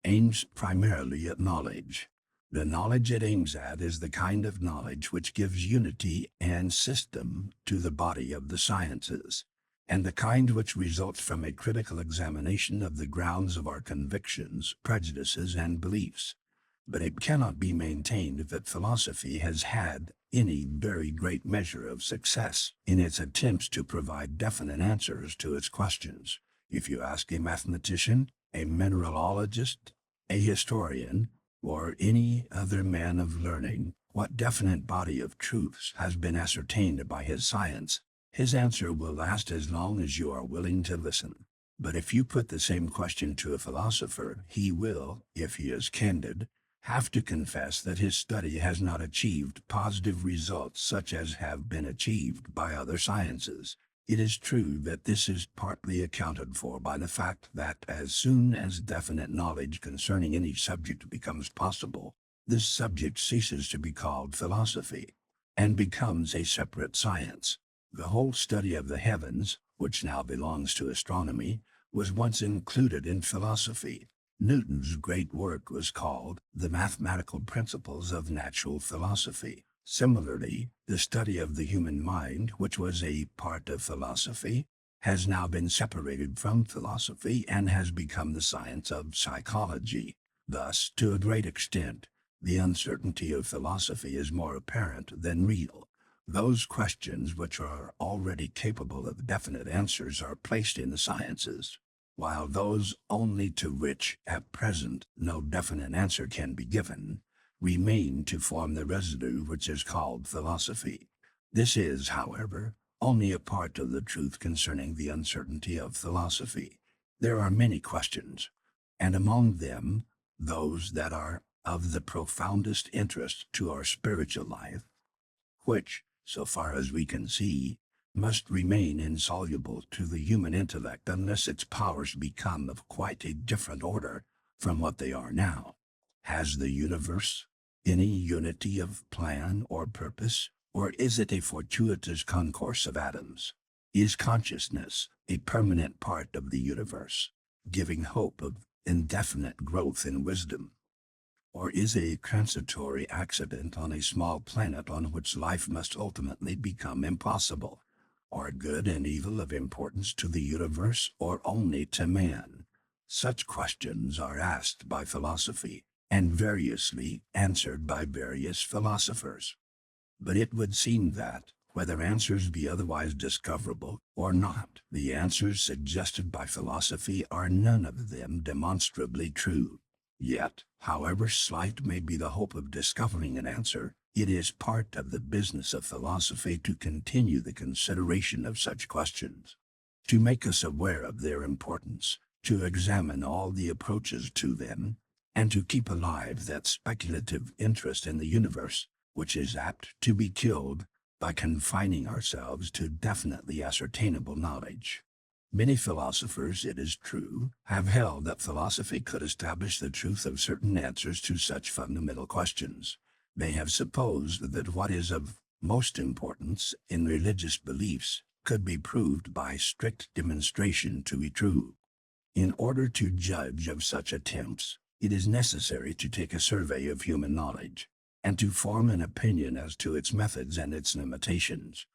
aims primarily at knowledge. The knowledge it aims at is the kind of knowledge which gives unity and system to the body of the sciences. and the kind which results from a critical examination of the grounds of our convictions, prejudices, and beliefs. But it cannot be maintained that philosophy has had any very great measure of success in its attempts to provide definite answers to its questions. If you ask a mathematician, a mineralogist, a historian, or any other man of learning what definite body of truths has been ascertained by his science, his answer will last as long as you are willing to listen. But if you put the same question to a philosopher, he will, if he is candid, have to confess that his study has not achieved positive results such as have been achieved by other sciences. It is true that this is partly accounted for by the fact that as soon as definite knowledge concerning any subject becomes possible, this subject ceases to be called philosophy and becomes a separate science. The whole study of the heavens, which now belongs to astronomy, was once included in philosophy. Newton's great work was called The Mathematical Principles of Natural Philosophy. Similarly, the study of the human mind, which was a part of philosophy, has now been separated from philosophy and has become the science of psychology. Thus, to a great extent, the uncertainty of philosophy is more apparent than real. Those questions which are already capable of definite answers are placed in the sciences, while those only to which, at present, no definite answer can be given, remain to form the residue which is called philosophy. This is, however, only a part of the truth concerning the uncertainty of philosophy. There are many questions, and among them, those that are of the profoundest interest to our spiritual life, which, so far as we can see, must remain insoluble to the human intellect unless its powers become of quite a different order from what they are now. Has the universe any unity of plan or purpose, or is it a fortuitous concourse of atoms? Is consciousness a permanent part of the universe, giving hope of indefinite growth in wisdom? Or is a transitory accident on a small planet on which life must ultimately become impossible? Are good and evil of importance to the universe or only to man? Such questions are asked by philosophy, and variously answered by various philosophers. But it would seem that, whether answers be otherwise discoverable or not, the answers suggested by philosophy are none of them demonstrably true. Yet, however slight may be the hope of discovering an answer, it is part of the business of philosophy to continue the consideration of such questions, to make us aware of their importance, to examine all the approaches to them, and to keep alive that speculative interest in the universe, which is apt to be killed by confining ourselves to definitely ascertainable knowledge. Many philosophers, it is true, have held that philosophy could establish the truth of certain answers to such fundamental questions. They have supposed that what is of most importance in religious beliefs could be proved by strict demonstration to be true. In order to judge of such attempts, it is necessary to take a survey of human knowledge, and to form an opinion as to its methods and its limitations.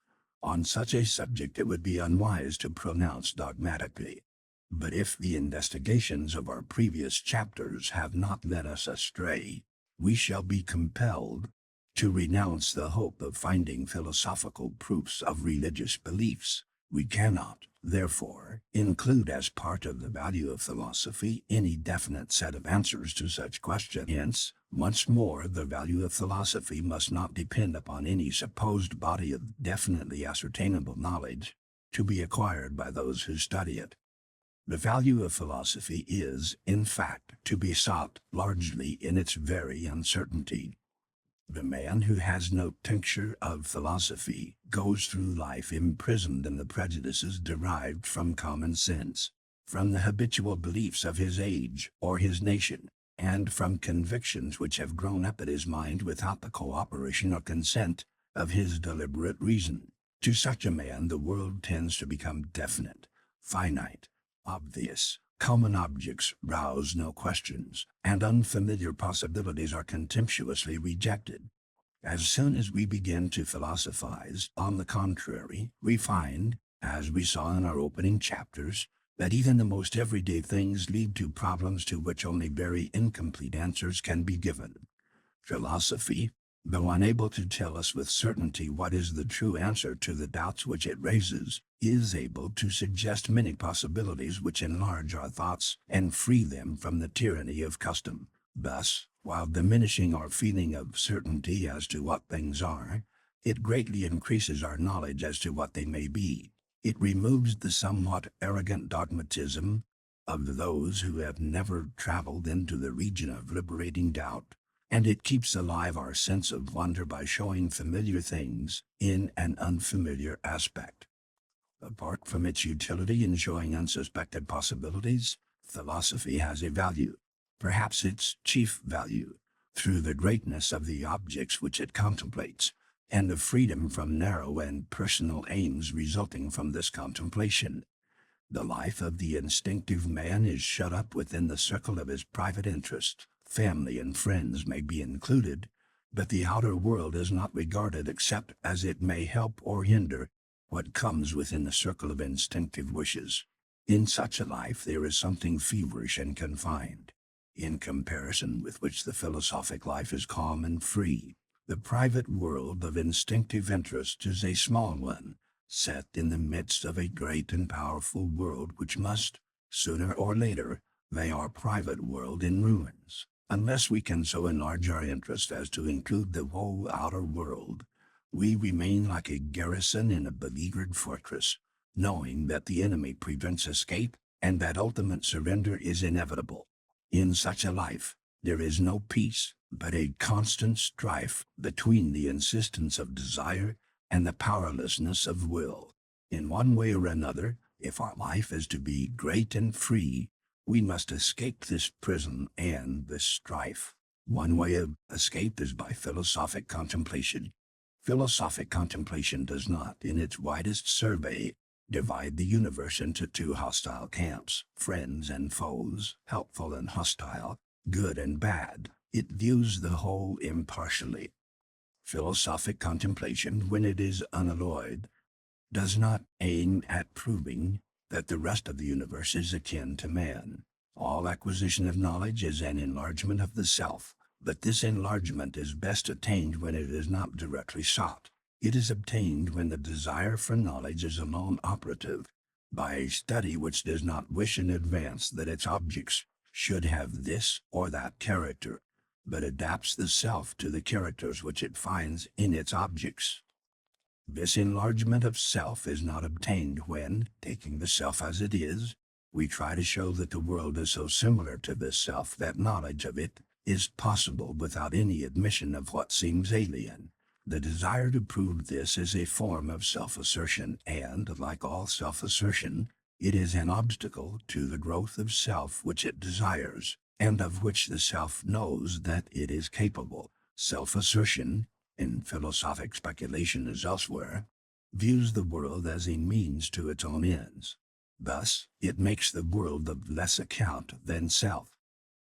On such a subject it would be unwise to pronounce dogmatically. But if the investigations of our previous chapters have not led us astray, we shall be compelled to renounce the hope of finding philosophical proofs of religious beliefs. We cannot, therefore, include as part of the value of philosophy any definite set of answers to such questions. Hence, once more, the value of philosophy must not depend upon any supposed body of definitely ascertainable knowledge to be acquired by those who study it. The value of philosophy is, in fact, to be sought largely in its very uncertainty. The man who has no tincture of philosophy goes through life imprisoned in the prejudices derived from common sense, from the habitual beliefs of his age or his nation, and from convictions which have grown up at his mind without the cooperation or consent of his deliberate reason. To such a man the world tends to become definite, finite, obvious. Common objects rouse no questions, and unfamiliar possibilities are contemptuously rejected. As soon as we begin to philosophize, on the contrary, we find As we saw in our opening chapters, that even the most everyday things lead to problems to which only very incomplete answers can be given. Philosophy, though unable to tell us with certainty what is the true answer to the doubts which it raises, is able to suggest many possibilities which enlarge our thoughts and free them from the tyranny of custom. Thus, while diminishing our feeling of certainty as to what things are, it greatly increases our knowledge as to what they may be. It removes the somewhat arrogant dogmatism of those who have never traveled into the region of liberating doubt, and it keeps alive our sense of wonder by showing familiar things in an unfamiliar aspect. Apart from its utility in showing unsuspected possibilities, philosophy has a value, perhaps its chief value, through the greatness of the objects which it contemplates, and the freedom from narrow and personal aims resulting from this contemplation. The life of the instinctive man is shut up within the circle of his private interest. Family and friends may be included, but the outer world is not regarded except as it may help or hinder what comes within the circle of instinctive wishes. In such a life there is something feverish and confined, in comparison with which the philosophic life is calm and free. The private world of instinctive interest is a small one, set in the midst of a great and powerful world which must, sooner or later, lay our private world in ruins. Unless we can so enlarge our interest as to include the whole outer world, we remain like a garrison in a beleaguered fortress, knowing that the enemy prevents escape and that ultimate surrender is inevitable. In such a life, there is no peace, but a constant strife between the insistence of desire and the powerlessness of will. In one way or another, if our life is to be great and free, we must escape this prison and this strife. One way of escape is by philosophic contemplation. Philosophic contemplation does not, in its widest survey, divide the universe into two hostile camps, friends and foes, helpful and hostile, good and bad. It views the whole impartially. Philosophic contemplation, when it is unalloyed, does not aim at proving that the rest of the universe is akin to man. All acquisition of knowledge is an enlargement of the self, but this enlargement is best attained when it is not directly sought. It is obtained when the desire for knowledge is alone operative, by a study which does not wish in advance that its objects should have this or that character, but adapts the self to the characters which it finds in its objects. This enlargement of self is not obtained when, taking the self as it is, we try to show that the world is so similar to this self that knowledge of it is possible without any admission of what seems alien. The desire to prove this is a form of self-assertion, and, like all self-assertion, it is an obstacle to the growth of self which it desires, and of which the self knows that it is capable. Self-assertion, in philosophic speculation as elsewhere, views the world as a means to its own ends. Thus, it makes the world of less account than self,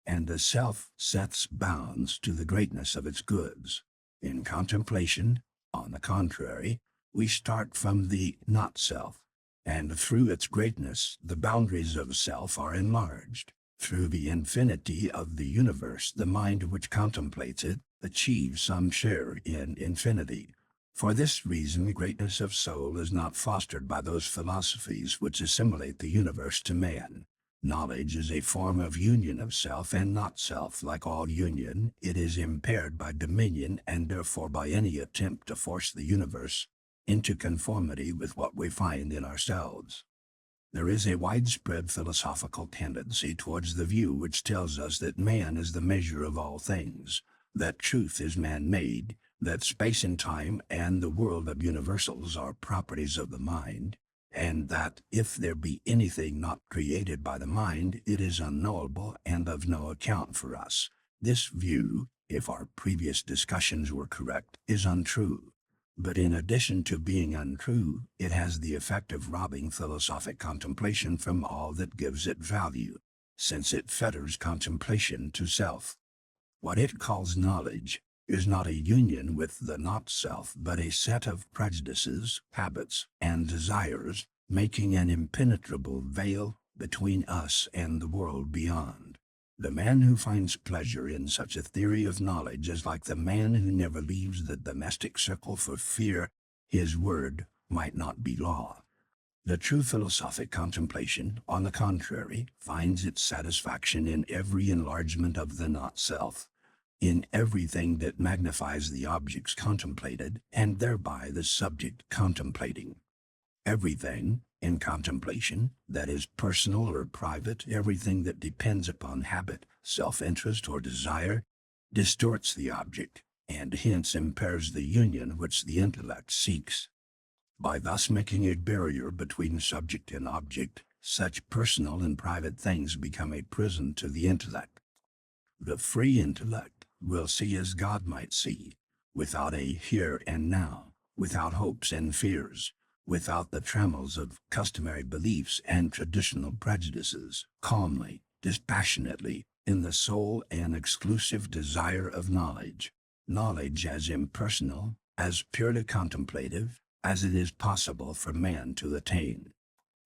and the self sets bounds to the greatness of its goods. In contemplation, on the contrary, we start from the not-self, and through its greatness the boundaries of self are enlarged. Through the infinity of the universe, the mind which contemplates it achieves some share in infinity. For this reason, the greatness of soul is not fostered by those philosophies which assimilate the universe to man. Knowledge is a form of union of self and not self. Like all union, it is impaired by dominion and therefore by any attempt to force the universe into conformity with what we find in ourselves. There is a widespread philosophical tendency towards the view which tells us that man is the measure of all things, that truth is man-made, that space and time and the world of universals are properties of the mind, and that if there be anything not created by the mind, it is unknowable and of no account for us. This view, if our previous discussions were correct, is untrue. But in addition to being untrue, it has the effect of robbing philosophic contemplation from all that gives it value, since it fetters contemplation to self. What it calls knowledge is not a union with the not-self, but a set of prejudices, habits, and desires making an impenetrable veil between us and the world beyond. The man who finds pleasure in such a theory of knowledge is like the man who never leaves the domestic circle for fear his word might not be law. The true philosophic contemplation, on the contrary, finds its satisfaction in every enlargement of the not-self, in everything that magnifies the objects contemplated, and thereby the subject contemplating. Everything, in contemplation, that is personal or private, everything that depends upon habit, self-interest, or desire, distorts the object, and hence impairs the union which the intellect seeks. By thus making a barrier between subject and object, such personal and private things become a prison to the intellect. The free intellect will see as God might see, without a here and now, without hopes and fears, without the trammels of customary beliefs and traditional prejudices, calmly, dispassionately, in the sole and exclusive desire of knowledge. Knowledge as impersonal, as purely contemplative, as it is possible for man to attain.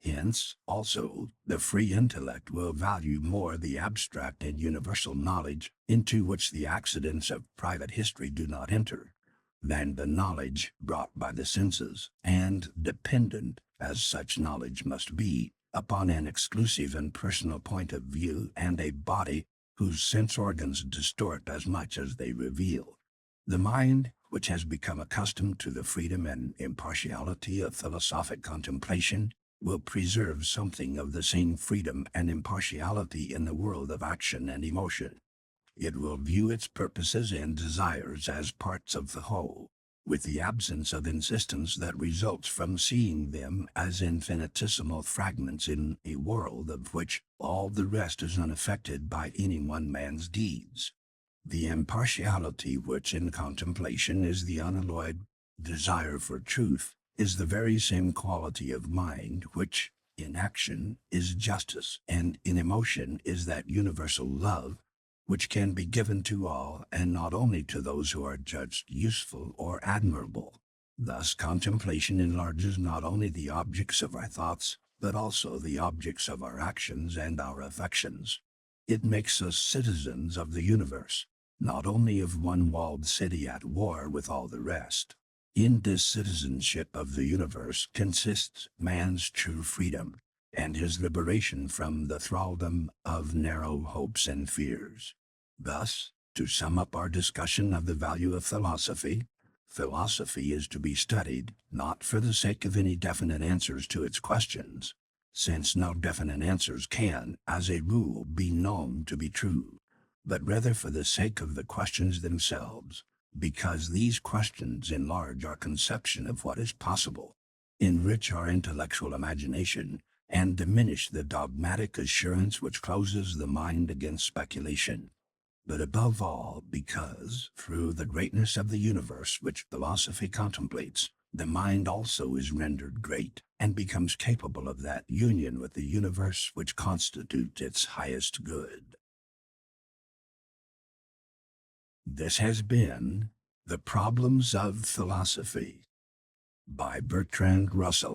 Hence, also, the free intellect will value more the abstract and universal knowledge into which the accidents of private history do not enter, than the knowledge brought by the senses, and dependent, as such knowledge must be, upon an exclusive and personal point of view and a body whose sense organs distort as much as they reveal. The mind, which has become accustomed to the freedom and impartiality of philosophic contemplation, will preserve something of the same freedom and impartiality in the world of action and emotion. It will view its purposes and desires as parts of the whole, with the absence of insistence that results from seeing them as infinitesimal fragments in a world of which all the rest is unaffected by any one man's deeds. The impartiality which in contemplation is the unalloyed desire for truth is the very same quality of mind which, in action, is justice, and in emotion is that universal love which can be given to all and not only to those who are judged useful or admirable. Thus contemplation enlarges not only the objects of our thoughts, but also the objects of our actions and our affections. It makes us citizens of the universe, not only of one walled city at war with all the rest. In this citizenship of the universe consists man's true freedom, and his liberation from the thraldom of narrow hopes and fears. Thus, to sum up our discussion of the value of philosophy, philosophy is to be studied, not for the sake of any definite answers to its questions, since no definite answers can, as a rule, be known to be true, but rather for the sake of the questions themselves, because these questions enlarge our conception of what is possible, enrich our intellectual imagination, and diminish the dogmatic assurance which closes the mind against speculation. But above all, because, through the greatness of the universe which philosophy contemplates, the mind also is rendered great, and becomes capable of that union with the universe which constitutes its highest good. This has been The Problems of Philosophy by Bertrand Russell.